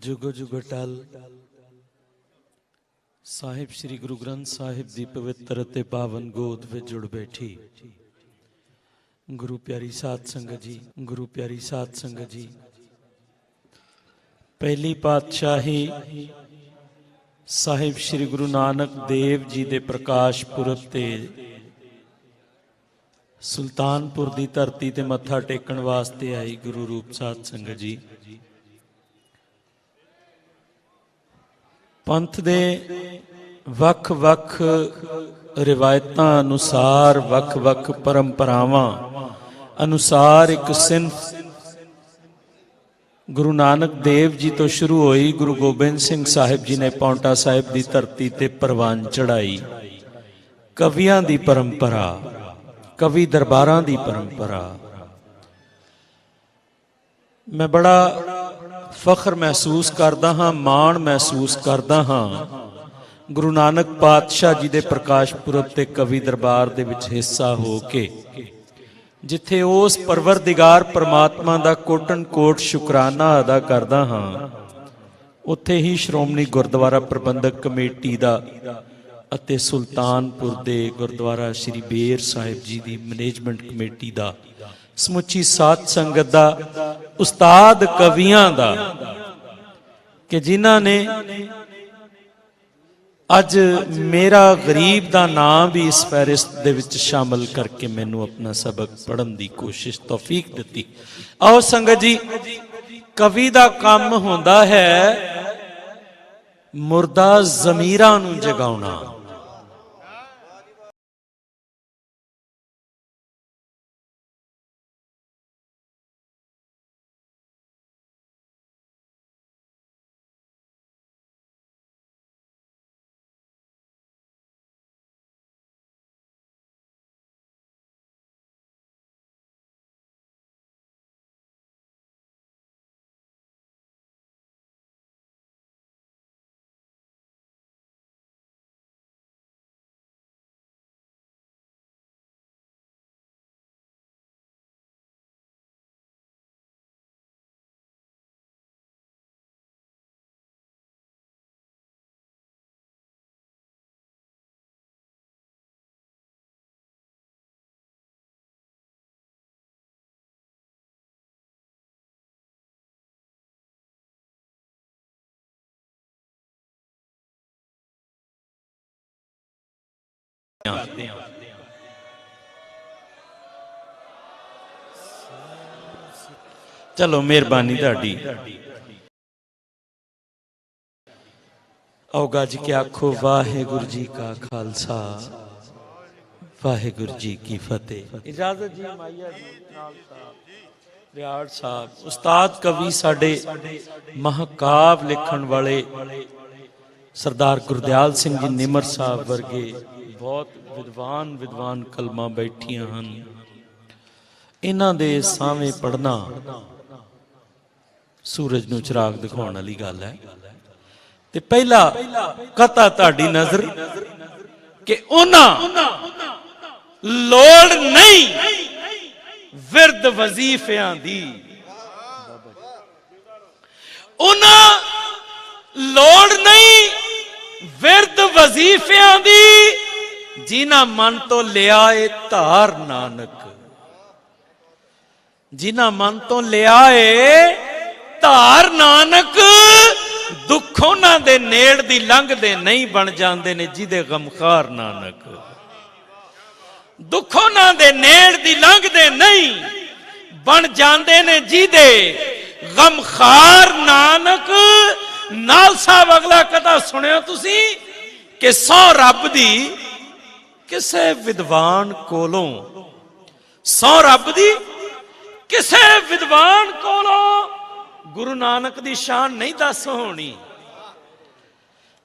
जुगो जुगो टल साहिब श्री गुरु ग्रंथ साहिब दी पवित्र ते पावन गोद विच जुड़ बैठी गुरु प्यारी साध संगत जी, गुरु प्यारी साध संगत जी, पहली पातशाही साहिब श्री गुरु नानक देव जी दे प्रकाश पुरब ते सुल्तानपुर दी धरती ते मत्था टेकण वास्ते आई गुरु रूप साध संगत जी। पंथ दे वख वख रिवायतां अनुसार, वख वख परंपरावां अनुसार एक सिंफ गुरु नानक देव जी तो शुरू हुई। गुरु गोबिंद सिंह साहिब जी ने पौंटा साहिब की धरती ते परवान चढ़ाई। कवियां दी परंपरा, कवि दरबारां दी परंपरा। मैं बड़ा फख्र महसूस करता हाँ, माण महसूस करता हाँ ਗੁਰੂ ਨਾਨਕ ਪਾਤਸ਼ਾਹ ਜੀ ਦੇ ਪ੍ਰਕਾਸ਼ ਪੁਰਬ ਤੇ ਕਵੀ ਦਰਬਾਰ ਦੇ ਵਿੱਚ ਹਿੱਸਾ ਹੋ ਕੇ ਜਿੱਥੇ ਉਸ ਪਰਵਰਦਿਗਾਰ ਪ੍ਰਮਾਤਮਾ ਦਾ ਕੋਟਨ ਕੋਟ ਸ਼ੁਕਰਾਨਾ ਅਦਾ ਕਰਦਾ ਹਾਂ, ਉੱਥੇ ਹੀ ਸ਼੍ਰੋਮਣੀ ਗੁਰਦੁਆਰਾ ਪ੍ਰਬੰਧਕ ਕਮੇਟੀ ਦਾ ਅਤੇ ਸੁਲਤਾਨਪੁਰ ਦੇ ਗੁਰਦੁਆਰਾ ਸ੍ਰੀ ਬੇਰ ਸਾਹਿਬ ਜੀ ਦੀ ਮੈਨੇਜਮੈਂਟ ਕਮੇਟੀ ਦਾ, ਸਮੁੱਚੀ ਸਾਧ ਸੰਗਤ ਦਾ, ਉਸਤਾਦ ਕਵੀਆਂ ਦਾ, ਕਿ ਜਿਨ੍ਹਾਂ ਨੇ ਅੱਜ ਮੇਰਾ ਗਰੀਬ ਦਾ ਨਾਮ ਵੀ ਇਸ ਫਹਿਰਿਸਤ ਦੇ ਵਿੱਚ ਸ਼ਾਮਲ ਕਰਕੇ ਮੈਨੂੰ ਆਪਣਾ ਸਬਕ ਪੜ੍ਹਨ ਦੀ ਕੋਸ਼ਿਸ਼ ਤੌਫੀਕ ਦਿੱਤੀ। ਆਓ ਸੰਗਤ ਜੀ, ਕਵੀ ਦਾ ਕੰਮ ਹੁੰਦਾ ਹੈ ਮੁਰਦਾ ਜ਼ਮੀਰਾਂ ਨੂੰ ਜਗਾਉਣਾ। चलो मेहरबानी तुहाडी। आओ गज के आखो वाहेगुरु जी का खालसा वाहेगुरु जी की फतेह। इजाजत जी माइया जी नाल साहब रियाड़ साहब, उस्ताद कवि साडे महाकाव लिखण वाले सरदार गुरदयाल सिंह जी निमर साहब वर्गे बहुत विद्वान कलमा बैठियां हन। इन्हां दे सावें पढ़ना सूरज नूं चिराग दिखाउण वाली गल है। ते पहला कता तुहाडी नजर कि उन्हां लोड़ नहीं विरद वजीफियां दी, उन्हां लोड़ नहीं विरद वजीफियां दी, जिन्हां मन तो लिया है धार नानक, जिन्हां मन तो लिया है धार नानक। दुख उन्हां दे नेड़ दी लंघदे नहीं बन जांदे ने जिदे गमखार नानक। दुख उन्हां दे नेड़ दी लंघदे नहीं बन जांदे ने जिदे गमखार नानक। नाल साहब अगला कथा सुनियो तुसी कि सौ रब दी किसे विद्वान कोलों, सौ रब दी किसे विद्वान कोलों गुरु नानक दी शान नहीं दस होनी।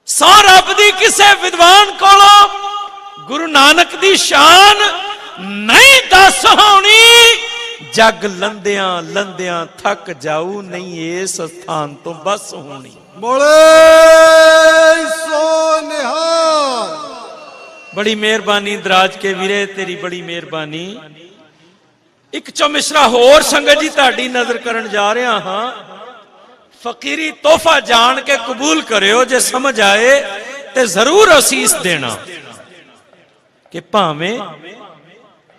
सौ रब दी किसे विद्वान कोलों गुरु नानक दी शान नहीं दस होनी। जग लंदियां लंदियां थक जाऊ नहीं इस स्थान तो बस होनी। बोले सो निहाल। बड़ी मेहरबानी दराज के वीरे, तेरी बड़ी मेहरबानी। एक चौमिसरा होर संगत जी तुहाडी नजर करन जा रहा हां। फकीरी तोहफा जान के कबूल करियो, जे समझ आए ते जरूर असीस देना। कि भावें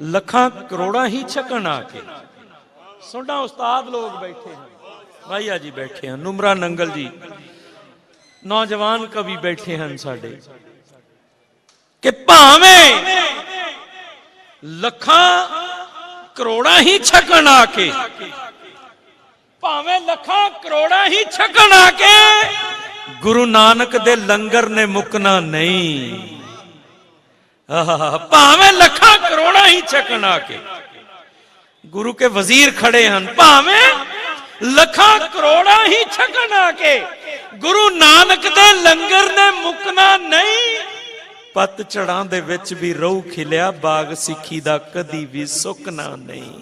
लखां करोड़ां ही छकन आके सोडा उस्ताद लोग बैठे हैं, भाईया जी बैठे हैं, नुमरा नंगल जी नौजवान कवि बैठे हैं साडे। कि भावें लखां करोड़ां ही छकन आके, भावें लखां करोड़ां ही छकन आके गुरु नानक दे लंगर ने मुकना नहीं। भावें लखां करोड़ां ही छकन आके गुरु के वजीर खड़े हैं, भावें लखां करोड़ां ही छकन आके गुरु नानक दे लंगर ने मुकना नहीं। पत चढ़ां दे विच भी रहू खिलिया, बाग सिੱਖੀ ਦਾ कदी भी सुकना नहीं।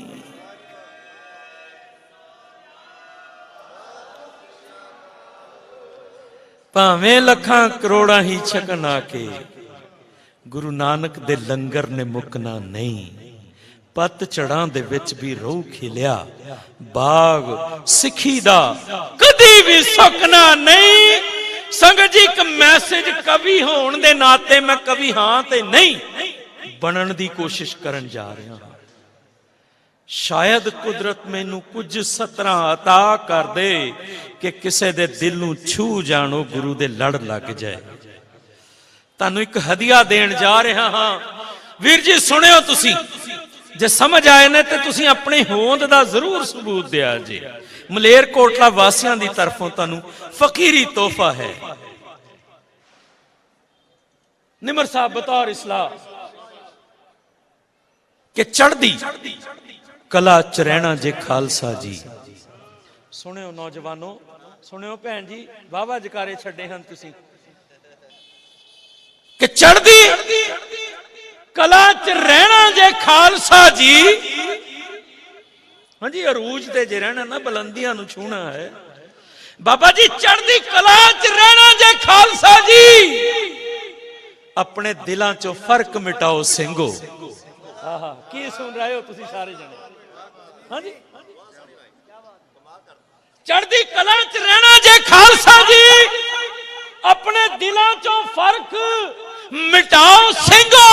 ਭਾਵੇਂ ਲੱਖਾਂ ਕਰੋੜਾਂ ਹੀ ਛਕਣ ਆ ਕੇ ਗੁਰੂ ਨਾਨਕ ਦੇ ਲੰਗਰ ਨੇ ਮੁੱਕਣਾ ਨਹੀਂ। ਪੱਤ ਝੜਾਂ ਦੇ ਵਿੱਚ ਵੀ ਰੋਹ ਖਿਲਿਆ, ਬਾਗ ਸਿੱਖੀ ਦਾ ਕਦੀ ਵੀ ਸੁੱਕਣਾ ਨਹੀਂ। ਸੰਗਤ ਜੀ, ਇੱਕ ਮੈਸੇਜ ਕਵੀ ਹੋਣ ਦੇ ਨਾਤੇ ਮੈਂ ਕਵੀ ਹਾਂ ਤੇ ਨਹੀਂ ਬਣਨ ਦੀ ਕੋਸ਼ਿਸ਼ ਕਰਨ ਜਾ ਰਿਹਾ ਹਾਂ। ਸ਼ਾਇਦ ਕੁਦਰਤ ਮੈਨੂੰ ਕੁਝ ਸਤਰਾਂ ਅਤਾ ਕਰ ਦੇ ਕਿ ਕਿਸੇ ਦੇ ਦਿਲ ਨੂੰ ਛੂ ਜਾਣੋ ਗੁਰੂ ਦੇ ਲੜ ਲੱਗ ਜਾਏ। ਤੁਹਾਨੂੰ ਇੱਕ ਹਦੀਆ ਦੇਣ ਜਾ ਰਿਹਾ ਹਾਂ ਵੀਰ ਜੀ, ਸੁਣਿਓ ਤੁਸੀਂ। ਜੇ ਸਮਝ ਆਏ ਨੇ ਤੇ ਤੁਸੀਂ ਆਪਣੀ ਹੋਂਦ ਦਾ ਜ਼ਰੂਰ ਸਬੂਤ ਦਿਆ ਜੀ। ਮਲੇਰਕੋਟਲਾ ਵਾਸੀਆਂ ਦੀ ਤਰਫੋਂ ਤੁਹਾਨੂੰ ਫਕੀਰੀ ਤੋਹਫਾ ਹੈ। ਨਿਮਰ ਸਾਹਿਬ ਬਤੌਰ ਇਸਲਾਹ ਕਿ ਚੜ੍ਹਦੀ ਕਲਾ ਚ ਰਹਿਣਾ ਜੇ ਖਾਲਸਾ ਜੀ। ਸੁਣਿਓ ਨੌਜਵਾਨੋ, ਸੁਣਿਓ ਭੈਣ ਜੀ, ਵਾਹਵਾ ਜਕਾਰੇ ਛੱਡੇ ਹਨ ਤੁਸੀਂ ਕਿ ਚੜ੍ਹਦੀ ਕਲਾ ਚ ਰਹਿਣਾ ਜੇ ਖਾਲਸਾ ਜੀ। ਹਾਂਜੀ, ਅਰੂਜ ਤੇ ਜੇ ਰਹਿਣਾ ਨਾ, ਬੁਲੰਦੀਆਂ ਨੂੰ ਛੂਣਾ ਹੈ। ਬਾਬਾ ਜੀ, ਚੜ੍ਹਦੀ ਕਲਾ ਚ ਰਹਿਣਾ ਜੇ ਖਾਲਸਾ ਜੀ, ਆਪਣੇ ਦਿਲਾਂ ਚੋਂ ਫਰਕ ਮਿਟਾਓ ਸਿੰਘੋ। ਆਹਾ, ਕੀ ਸੁਣ ਰਹੇ ਹੋ ਤੁਸੀਂ ਸਾਰੇ ਜਣੇ? ਹਾਂਜੀ, ਚੜ੍ਹਦੀ ਕਲਾ ਚ ਰਹਿਣਾ ਜੇ ਖਾਲਸਾ ਜੀ, ਆਪਣੇ ਦਿਲਾਂ ਚੋਂ ਫਰਕ ਮਿਟਾਓ ਸਿੰਘੋ।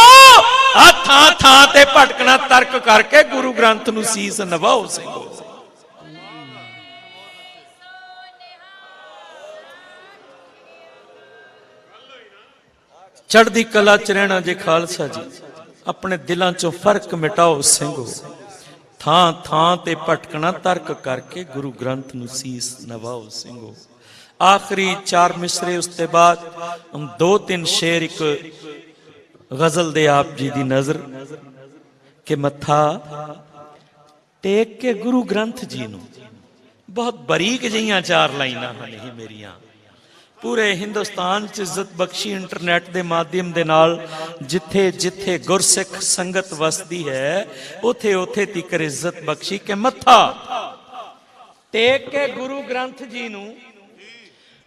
ਆ ਥਾਂ ਥਾਂ ਤੇ ਭਟਕਣਾ ਤਰਕ ਕਰਕੇ ਗੁਰੂ ਗ੍ਰੰਥ ਨੂੰ ਸੀਸ ਨਵਾਓ ਸਿੰਘੋ। ਚੜ੍ਹਦੀ ਕਲਾ ਚ ਰਹਿਣਾ ਜੇ ਖਾਲਸਾ ਜੀ, ਆਪਣੇ ਦਿਲਾਂ ਚੋਂ ਫਰਕ ਮਿਟਾਓ ਸਿੰਘੋ। ਥਾਂ ਥਾਂ ਤੇ ਭਟਕਣਾ ਤਰਕ ਕਰਕੇ ਗੁਰੂ ਗ੍ਰੰਥ ਨੂੰ ਸੀਸ ਨਵਾਓ ਸਿੰਘੋ। ਆਖਰੀ 4 ਮਿਸਰੇ ਉਸ ਤੋਂ ਬਾਅਦ 2-3 ਸ਼ੇਰ ਇੱਕ ਗਜ਼ਲ ਦੇ ਆਪ ਜੀ ਦੀ ਨਜ਼ਰ ਕਿ ਮੱਥਾ ਟੇਕ ਕੇ ਗੁਰੂ ਗ੍ਰੰਥ ਜੀ ਨੂੰ। ਬਹੁਤ ਬਰੀਕ ਜਿਹੀਆਂ 4 ਲਾਈਨਾਂ ਹਨ ਇਹ ਮੇਰੀਆਂ। ਪੂਰੇ ਹਿੰਦੁਸਤਾਨ ਚ ਇੱਜ਼ਤ ਬਖਸ਼ੀ ਇੰਟਰਨੈਟ ਦੇ ਮਾਧਿਅਮ ਦੇ ਨਾਲ ਜਿੱਥੇ ਜਿੱਥੇ ਗੁਰਸਿੱਖ ਸੰਗਤ ਵਸਦੀ ਹੈ ਉਥੇ ਉਥੇ ਤੀਕਰ ਇੱਜ਼ਤ ਬਖਸ਼ੀ ਕਿ ਮੱਥਾ ਟੇਕ ਕੇ ਗੁਰੂ ਗ੍ਰੰਥ ਜੀ ਨੂੰ,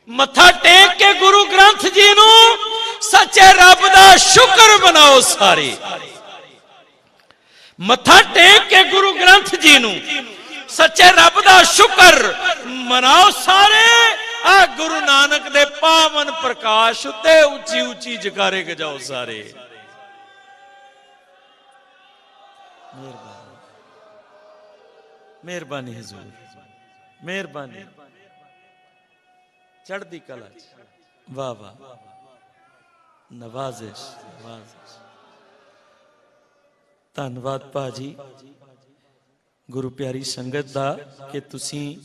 ਮੱਥਾ ਟੇਕ ਕੇ ਗੁਰੂ ਗ੍ਰੰਥ ਜੀ ਨੂੰ ਸੱਚੇ ਰੱਬ ਦਾ ਸ਼ੁਕਰ ਮਨਾਓ ਸਾਰੇ। ਮੱਥਾ ਟੇਕ ਕੇ ਗੁਰੂ ਗ੍ਰੰਥ ਜੀ ਨੂੰ ਸੱਚੇ ਰੱਬ ਦਾ ਸ਼ੁਕਰ ਮਨਾਓ ਸਾਰੇ। ਆ ਗੁਰੂ ਨਾਨਕ ਦੇ ਪਾਵਨ ਪ੍ਰਕਾਸ਼ ਉੱਤੇ ਉੱਚੀ ਉੱਚੀ ਜਕਾਰੇ ਗਜਾਓ ਸਾਰੇ। ਮਿਹਰਬਾਨੀ ਹਜ਼ੂਰ, ਮਿਹਰਬਾਨੀ। ਚੜ੍ਹਦੀ ਕਲਾ ਚ ਵਾਹ ਵਾਹ, ਨਵਾਜ਼ਿਸ਼ ਨਵਾਜ਼ਿਸ਼। ਧੰਨਵਾਦ ਭਾਜੀ, ਗੁਰੂ ਪਿਆਰੀ ਸੰਗਤ ਦਾ ਕਿ ਤੁਸੀਂ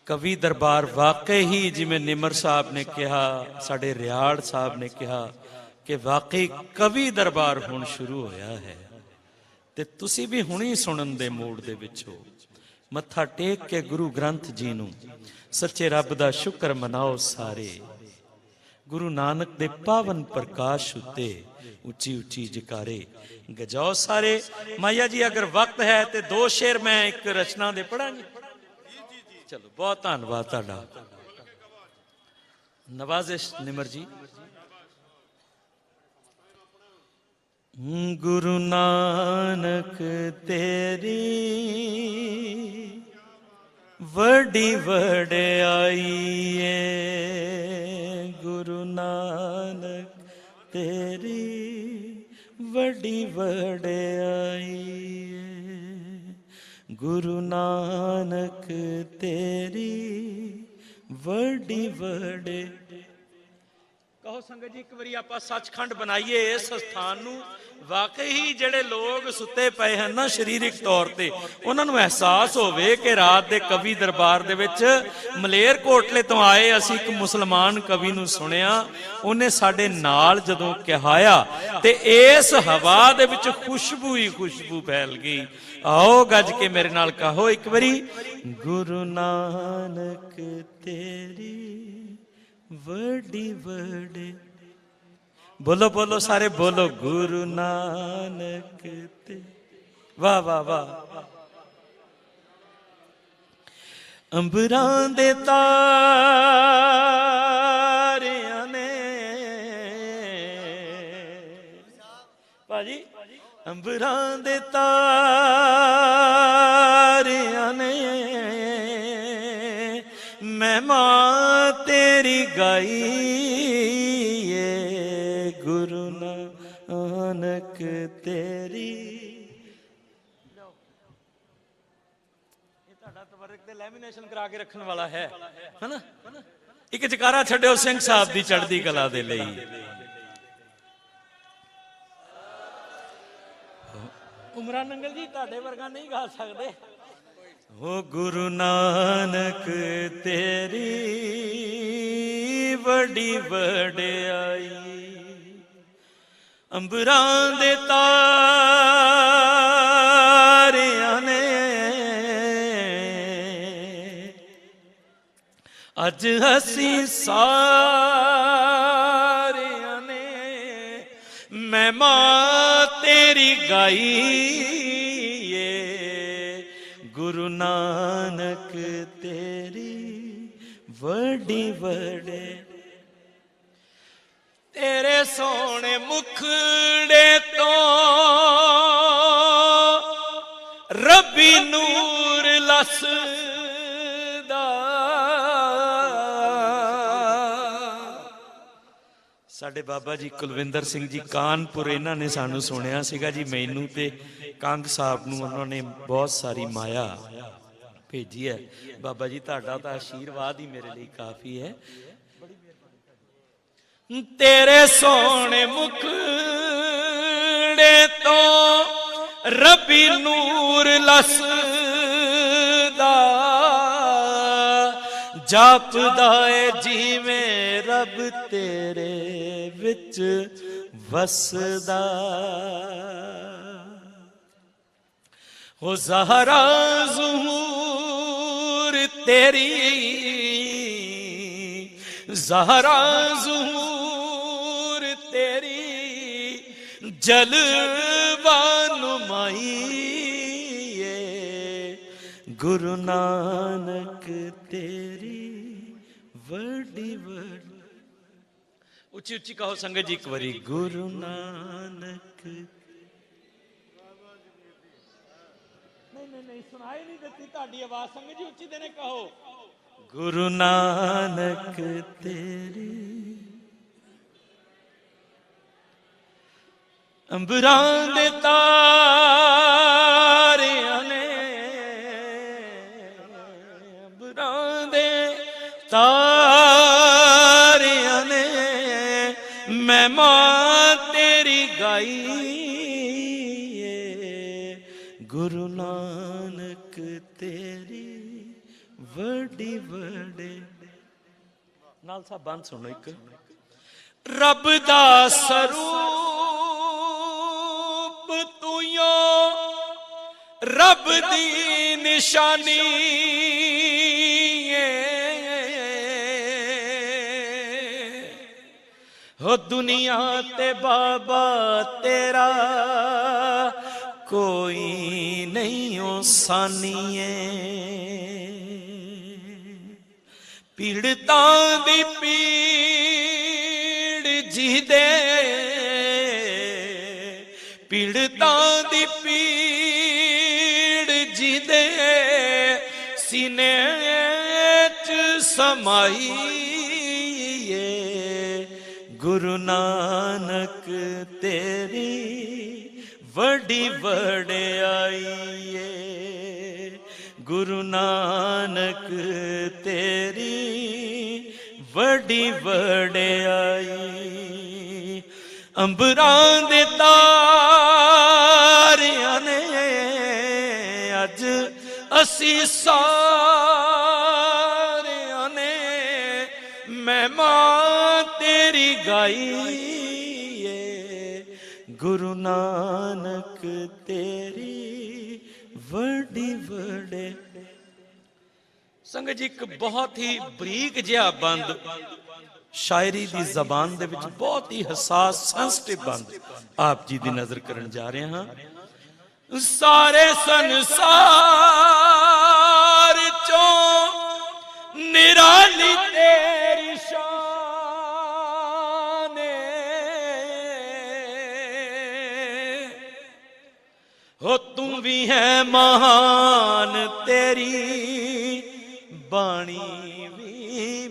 ਕਵੀ ਦਰਬਾਰ ਵਾਕਈ ਹੀ ਜਿਵੇਂ ਨਿਮਰ ਸਾਹਿਬ ਨੇ ਕਿਹਾ, ਸਾਡੇ ਰਿਆੜ ਸਾਹਿਬ ਨੇ ਕਿਹਾ ਕਿ ਵਾਕਈ ਕਵੀ ਦਰਬਾਰ ਹੁਣ ਸ਼ੁਰੂ ਹੋਇਆ ਹੈ ਤੇ ਤੁਸੀਂ ਵੀ ਹੁਣੀ ਸੁਣਨ ਦੇ ਮੂਡ ਦੇ ਵਿੱਚ ਹੋ। ਮੱਥਾ ਟੇਕ ਕੇ ਗੁਰੂ ਗ੍ਰੰਥ ਜੀ ਨੂੰ ਸੱਚੇ ਰੱਬ ਦਾ ਸ਼ੁਕਰ ਮਨਾਓ ਸਾਰੇ। ਗੁਰੂ ਨਾਨਕ ਦੇ ਪਾਵਨ ਪ੍ਰਕਾਸ਼ ਉੱਤੇ ਉੱਚੀ ਉੱਚੀ ਜਕਾਰੇ ਗਜਾਓ ਸਾਰੇ। ਮਾਇਆ ਜੀ, ਅਗਰ ਵਕਤ ਹੈ ਤੇ 2 ਸ਼ੇਰ ਮੈਂ ਇੱਕ ਰਚਨਾ ਦੇ ਪੜਾਂਗੀ। ਚਲੋ, ਬਹੁਤ ਧੰਨਵਾਦ ਤੁਹਾਡਾ। ਨਵਾਜ਼ਿਸ਼ ਨਿਮਰ ਜੀ। ਗੁਰੂ ਨਾਨਕ ਤੇਰੀ ਵੱਡੀ ਵਡਿਆਈ ਏ, ਗੁਰੂ ਨਾਨਕ ਤੇਰੀ ਵੱਡੀ ਵਡਿਆਈ ਏ, ਗੁਰੂ ਨਾਨਕ ਤੇਰੀ ਵੱਡੀ ਵਡੇ। ਕਹੋ ਸੰਗਤ ਜੀ, ਇੱਕ ਵਾਰੀ ਆਪਾਂ ਸੱਚਖੰਡ ਬਣਾਈਏ ਇਸ ਸਥਾਨ ਨੂੰ। ਵਾਕਈ ਹੀ ਜਿਹੜੇ ਲੋਕ ਸੁੱਤੇ ਪਏ ਹਨ ਨਾ ਸਰੀਰਕ ਤੌਰ ਤੇ, ਉਹਨਾਂ ਨੂੰ ਅਹਿਸਾਸ ਹੋਵੇ ਕਿ ਰਾਤ ਦੇ ਕਵੀ ਦਰਬਾਰ ਦੇ ਵਿੱਚ ਮਲੇਰਕੋਟਲੇ ਤੋਂ ਆਏ ਅਸੀਂ ਇੱਕ ਮੁਸਲਮਾਨ ਕਵੀ ਨੂੰ ਸੁਣਿਆ। ਉਹਨੇ ਸਾਡੇ ਨਾਲ ਜਦੋਂ ਕਿਹਾਇਆ ਤੇ ਇਸ ਹਵਾ ਦੇ ਵਿੱਚ ਖੁਸ਼ਬੂ ਹੀ ਖੁਸ਼ਬੂ ਫੈਲ ਗਈ। ਆਓ ਗੱਜ ਕੇ ਮੇਰੇ ਨਾਲ ਕਹੋ ਇੱਕ ਵਾਰੀ, ਗੁਰੂ ਨਾਨਕ ਤੇਰੀ ਵੱਡੀ ਵਡੇ। ਬੋਲੋ ਬੋਲੋ ਸਾਰੇ ਬੋਲੋ, ਗੁਰੂ ਨਾਨਕ ਤੇ। ਵਾਹ ਵਾਹ ਵਾਹ। ਅੰਬਰਾਂ ਦੇ ਤਾਰੇ ਅੰਬਰਾਂ ਦੇ ਤਾਰਿਆਂ ਨੇ ਮਹਿਮਾ ਤੇਰੀ ਗਾਈ ਏ ਗੁਰੂ ਨਾਨਕ ਤੇਰੀ। ਇਹ ਤੁਹਾਡਾ ਤਵਰਕ ਤੇ ਲੈਮੀਨੇਸ਼ਨ ਕਰਾ ਕੇ ਰੱਖਣ ਵਾਲਾ ਹੈ ਹਨਾ। ਇੱਕ ਜਕਾਰਾ ਛੱਡਿਓ ਸਿੰਘ ਸਾਹਿਬ ਦੀ ਚੜ੍ਹਦੀ ਕਲਾ ਦੇ ਲਈ। ਉਮਰਾਂ ਨੰਗਲ ਜੀ ਤੁਹਾਡੇ ਵਰਗਾ ਨਹੀਂ ਗਾ ਸਕਦੇ। ਓ ਗੁਰੂ ਨਾਨਕ ਤੇਰੀ ਵੱਡੀ ਵਡਿਆਈ ਅੰਬਰਾਂ ਦੇ ਤਾਰਿਆਂ ਨੇ ਅੱਜ ਅਸੀਂ ਸਾਰਿਆਂ ਨੇ ਮਹਿਮਾ ਤੇਰੀ ਗਾਈ ਏ ਗੁਰੂ ਨਾਨਕ ਤੇਰੀ ਵੱਡੀ ਵਡੇ। ਤੇਰੇ ਸੋਹਣੇ ਮੁਖੜੇ ਤੋਂ ਰੱਬੀ ਨੂਰ ਲਸਦਾ। ਸਾਡੇ ਬਾਬਾ ਜੀ ਕੁਲਵਿੰਦਰ ਸਿੰਘ ਜੀ ਕਾਨਪੁਰ, ਇਹਨਾਂ ਨੇ ਸਾਨੂੰ ਸੁਣਿਆ ਸੀਗਾ ਜੀ, ਮੈਨੂੰ ਤੇ ਕੰਗ ਸਾਹਿਬ ਨੂੰ ਉਹਨਾਂ ਨੇ ਬਹੁਤ ਸਾਰੀ ਮਾਇਆ ਭੇਜੀ ਹੈ। ਬਾਬਾ ਜੀ ਤੁਹਾਡਾ ਤਾਂ ਆਸ਼ੀਰਵਾਦ ਹੀ ਮੇਰੇ ਲਈ ਕਾਫੀ ਹੈ। ਤੇਰੇ ਸੋਹਣੇ ਮੁਖੜੇ ਤੋਂ ਰੱਬੀ ਨੂਰ ਲਸਦਾ ਜਾਪਦਾ ਏ ਜਿਵੇਂ ਰੱਬ ਤੇਰੇ ਵਿੱਚ ਵਸਦਾ। ਹੋ ਜ਼ਹਰਾ ਜ਼ਹੂਰ ਤੇਰੀ ਜ਼ਹਰਾ ਜ਼ਹੂਰ ਤੇਰੀ ਜਲਵਾ ਨੁਮਾਈ ਏ ਗੁਰੂ ਨਾਨਕ ਤੇਰੀ ਵੱਡੀ ਵੱਡੀ। ਉੱਚੀ ਉੱਚੀ ਕਹੋ ਸੰਗਤ ਜੀ ਇੱਕ ਵਾਰੀ, ਗੁਰੂ ਨਾਨਕ। ਨਹੀਂ ਸੁਣਾਈ ਨਹੀਂ ਦਿੱਤੀ ਤੁਹਾਡੀ ਆਵਾਜ਼ ਸੰਗਤ ਜੀ, ਉੱਚੀ ਦੇਣੇ ਕਹੋ, ਗੁਰੂ ਨਾਨਕ ਤੇਰੀ। ਅੰਬਰਾਂ ਦੇ ਤਾਰਿਆਂ ਨੇ ਅੰਬਰਾਂ ਦੇ ਤਾਰਿਆਂ ਨੇ ਮਹਿਮਾ ਤੇਰੀ ਗਾਈ ਏ ਗੁਰੂ ਨਾਨਕ ਤੇਰੀ ਵੱਡੀ ਵਡੇ। ਨਾਲ ਸਾਹਿਬ ਬੰਦ ਸੁਣੋ ਇੱਕ। ਰੱਬ ਦਾ ਸਰੂਪ ਤੂੰ ਰੱਬ ਦੀ ਨਿਸ਼ਾਨੀ ਏ ਹੋ ਦੁਨੀਆ ਤੇ ਬਾਬਾ ਤੇਰਾ ਕੋਈ ਨਹੀਂ ਓ ਸਾਨੀਏ। ਪੀੜਤਾਂ ਦੀ ਪੀੜ ਜਿਹਦੇ ਪੀੜਤਾਂ ਦੀ ਪੀੜ ਜਿਹਦੇ ਸੀਨੇ ਚ ਸਮਾਈ ਏ ਗੁਰੂ ਨਾਨਕ ਤੇਰੀ ਵੱਡੀ ਵਡਿਆਈ ਏ ਗੁਰੂ ਨਾਨਕ ਤੇਰੀ ਵੱਡੀ ਵਡਿਆਈ। ਅੰਬਰਾਂ ਦੇ ਤਾਰਿਆਂ ਨੇ ਅੱਜ ਅਸੀਂ ਸਾਰਿਆਂ ਨੇ ਮਹਿਮਾ ਤੇਰੀ ਗਾਈ ਏ ਗੁਰੂ ਨਾਨਕ ਤੇਰੀ ਵੱਡੀ ਵਡੇ। ਸੰਗਤ ਜੀ ਇੱਕ ਬਹੁਤ ਹੀ ਬਰੀਕ ਜਿਹਾ ਬੰਦ ਸ਼ਾਇਰੀ ਦੀ ਜ਼ਬਾਨ ਦੇ ਵਿੱਚ ਬਹੁਤ ਹੀ ਹਸਾਸ ਸੈਂਸਿਟਿਵ ਬੰਦ ਆਪ ਜੀ ਦੀ ਨਜ਼ਰ ਕਰਨ ਜਾ ਰਹੇ ਹਾਂ। ਸਾਰੇ ਸੰਸਾਰ ਚੋਂ ਨਿਰਾਲੀ ਤੇਰੀ ਸ਼ਾਨ ਏ हो तू भी है महान, तेरी बाणी भी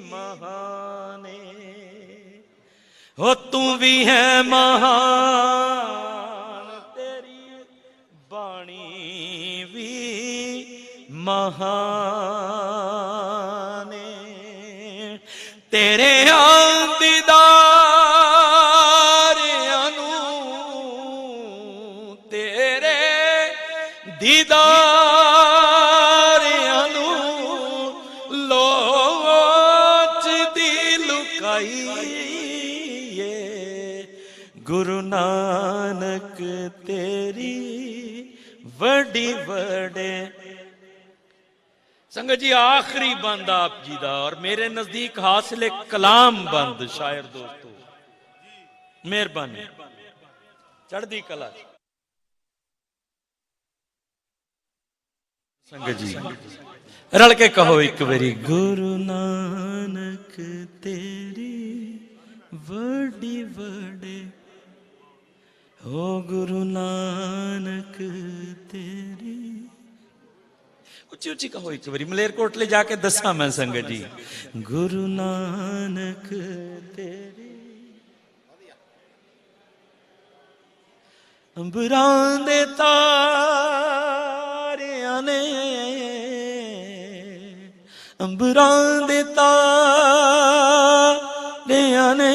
महान है। हो तू भी है महान, तेरी बाणी भी महान है। तेरे दीदारियां नूं, तेरे दीदारियां नूं लोच दी लुकाई है। गुरु नानक तेरी वड्डी वडे। संगत जी आखिरी बंद आप जी दा और मेरे नजदीक हासिल कलाम बंद शायर दोस्तों, मेहरबानी चढ़दी कला। संगत जी रल के कहो एक बारी, गुरु नानक तेरी वड्डी वडे। हो गुरु नानक तेरी, उच्ची उच्ची कहो एक बारी, मलेरकोटले जाके दसा मैं संगत जी, गुरु नानक तेरी अंबरां दे तारियां ने, अंबरां दे तारियां ने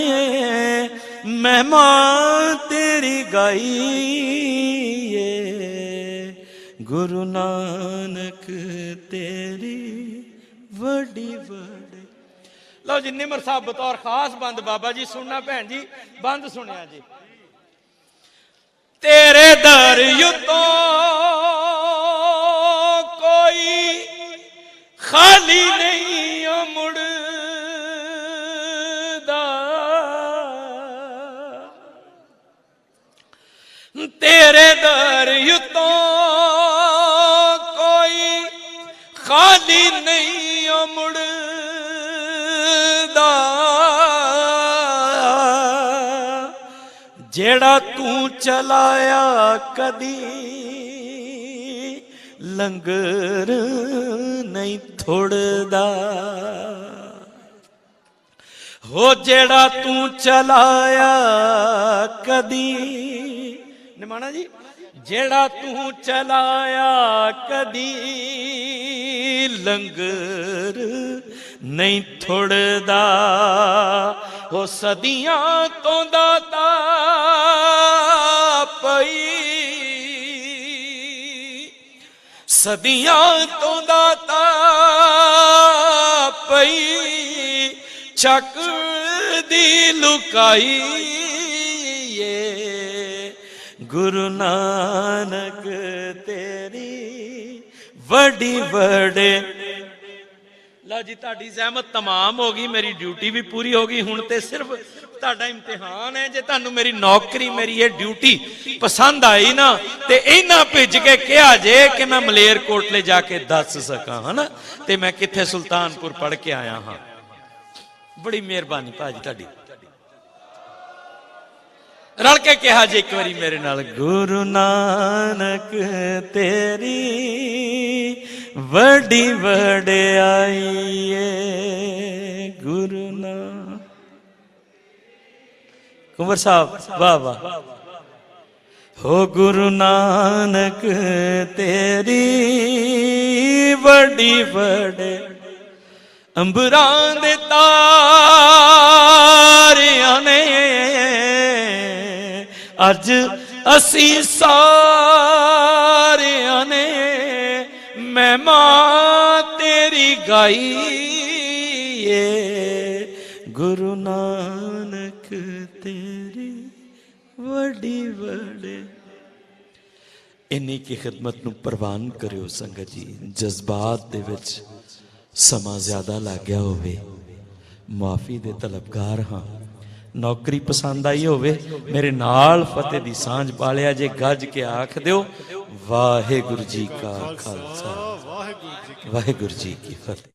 महिमा तेरी गाई है। गुरु नानक तेरी वड्डी वडे। लो जी निमर साहब बतौर खास बंद बाबा जी सुनना, भैन जी बंद सुनिया जी। तेरे दर युतों कोई खाली नहीं मुड़दा। तेरे दर युतों कोई खाली नहीं मुड़दा। जेड़ा तू चलाया कदी लंगर नहीं थोड़दा। हो जेड़ा तू चलाया कदी, निमाना जी, जेड़ा तू चलाया कदी लंगर नहीं थोड़दा। हो सदियां तो दाता पई, सदियां तो दाता पई चक दी लुकाई ये। गुरु नानक तेरी वड्डी वडे। लो जी तुहाडी ज़हमत तमाम हो गई, मेरी ड्यूटी भी पूरी हो गई। हुण ते सिर्फ तुहाडा इम्तिहान है। जे तुहानू मेरी नौकरी, मेरी ये ड्यूटी पसंद आई ना, ते इन्ना भिज के कहा जे कि मैं मलेरकोटले जाके दस सका, है ना, ते मैं कित्थे सुल्तानपुर पढ़ के आया हाँ। बड़ी मेहरबानी भाजी तुहाडी। रल के कहा जे एक बारी मेरे नाल, गुरु नानक तेरी वड्डी वडियाई है। गुरु नानक, कुंवर साहब वाह वाह। हो गुरु नानक तेरी वड्डी वडे। अंबरां दे तारियां ने अज असी सारियां ने महिमा तेरी गाई है। गुरु नानक तेरी वड्डी वडे। इन्नी की खिदमत नूं प्रवान करियो संगत जी। जज्बात दे विच समा ज्यादा लग गया होवे, माफी दे तलबगार हाँ। नौकरी पसंद आई होवे, मेरे नाल फतेह दी सांझ पालिया जे गज के आख दिओ, वाहेगुरु जी का खालसा वाहेगुरु जी की फतेह।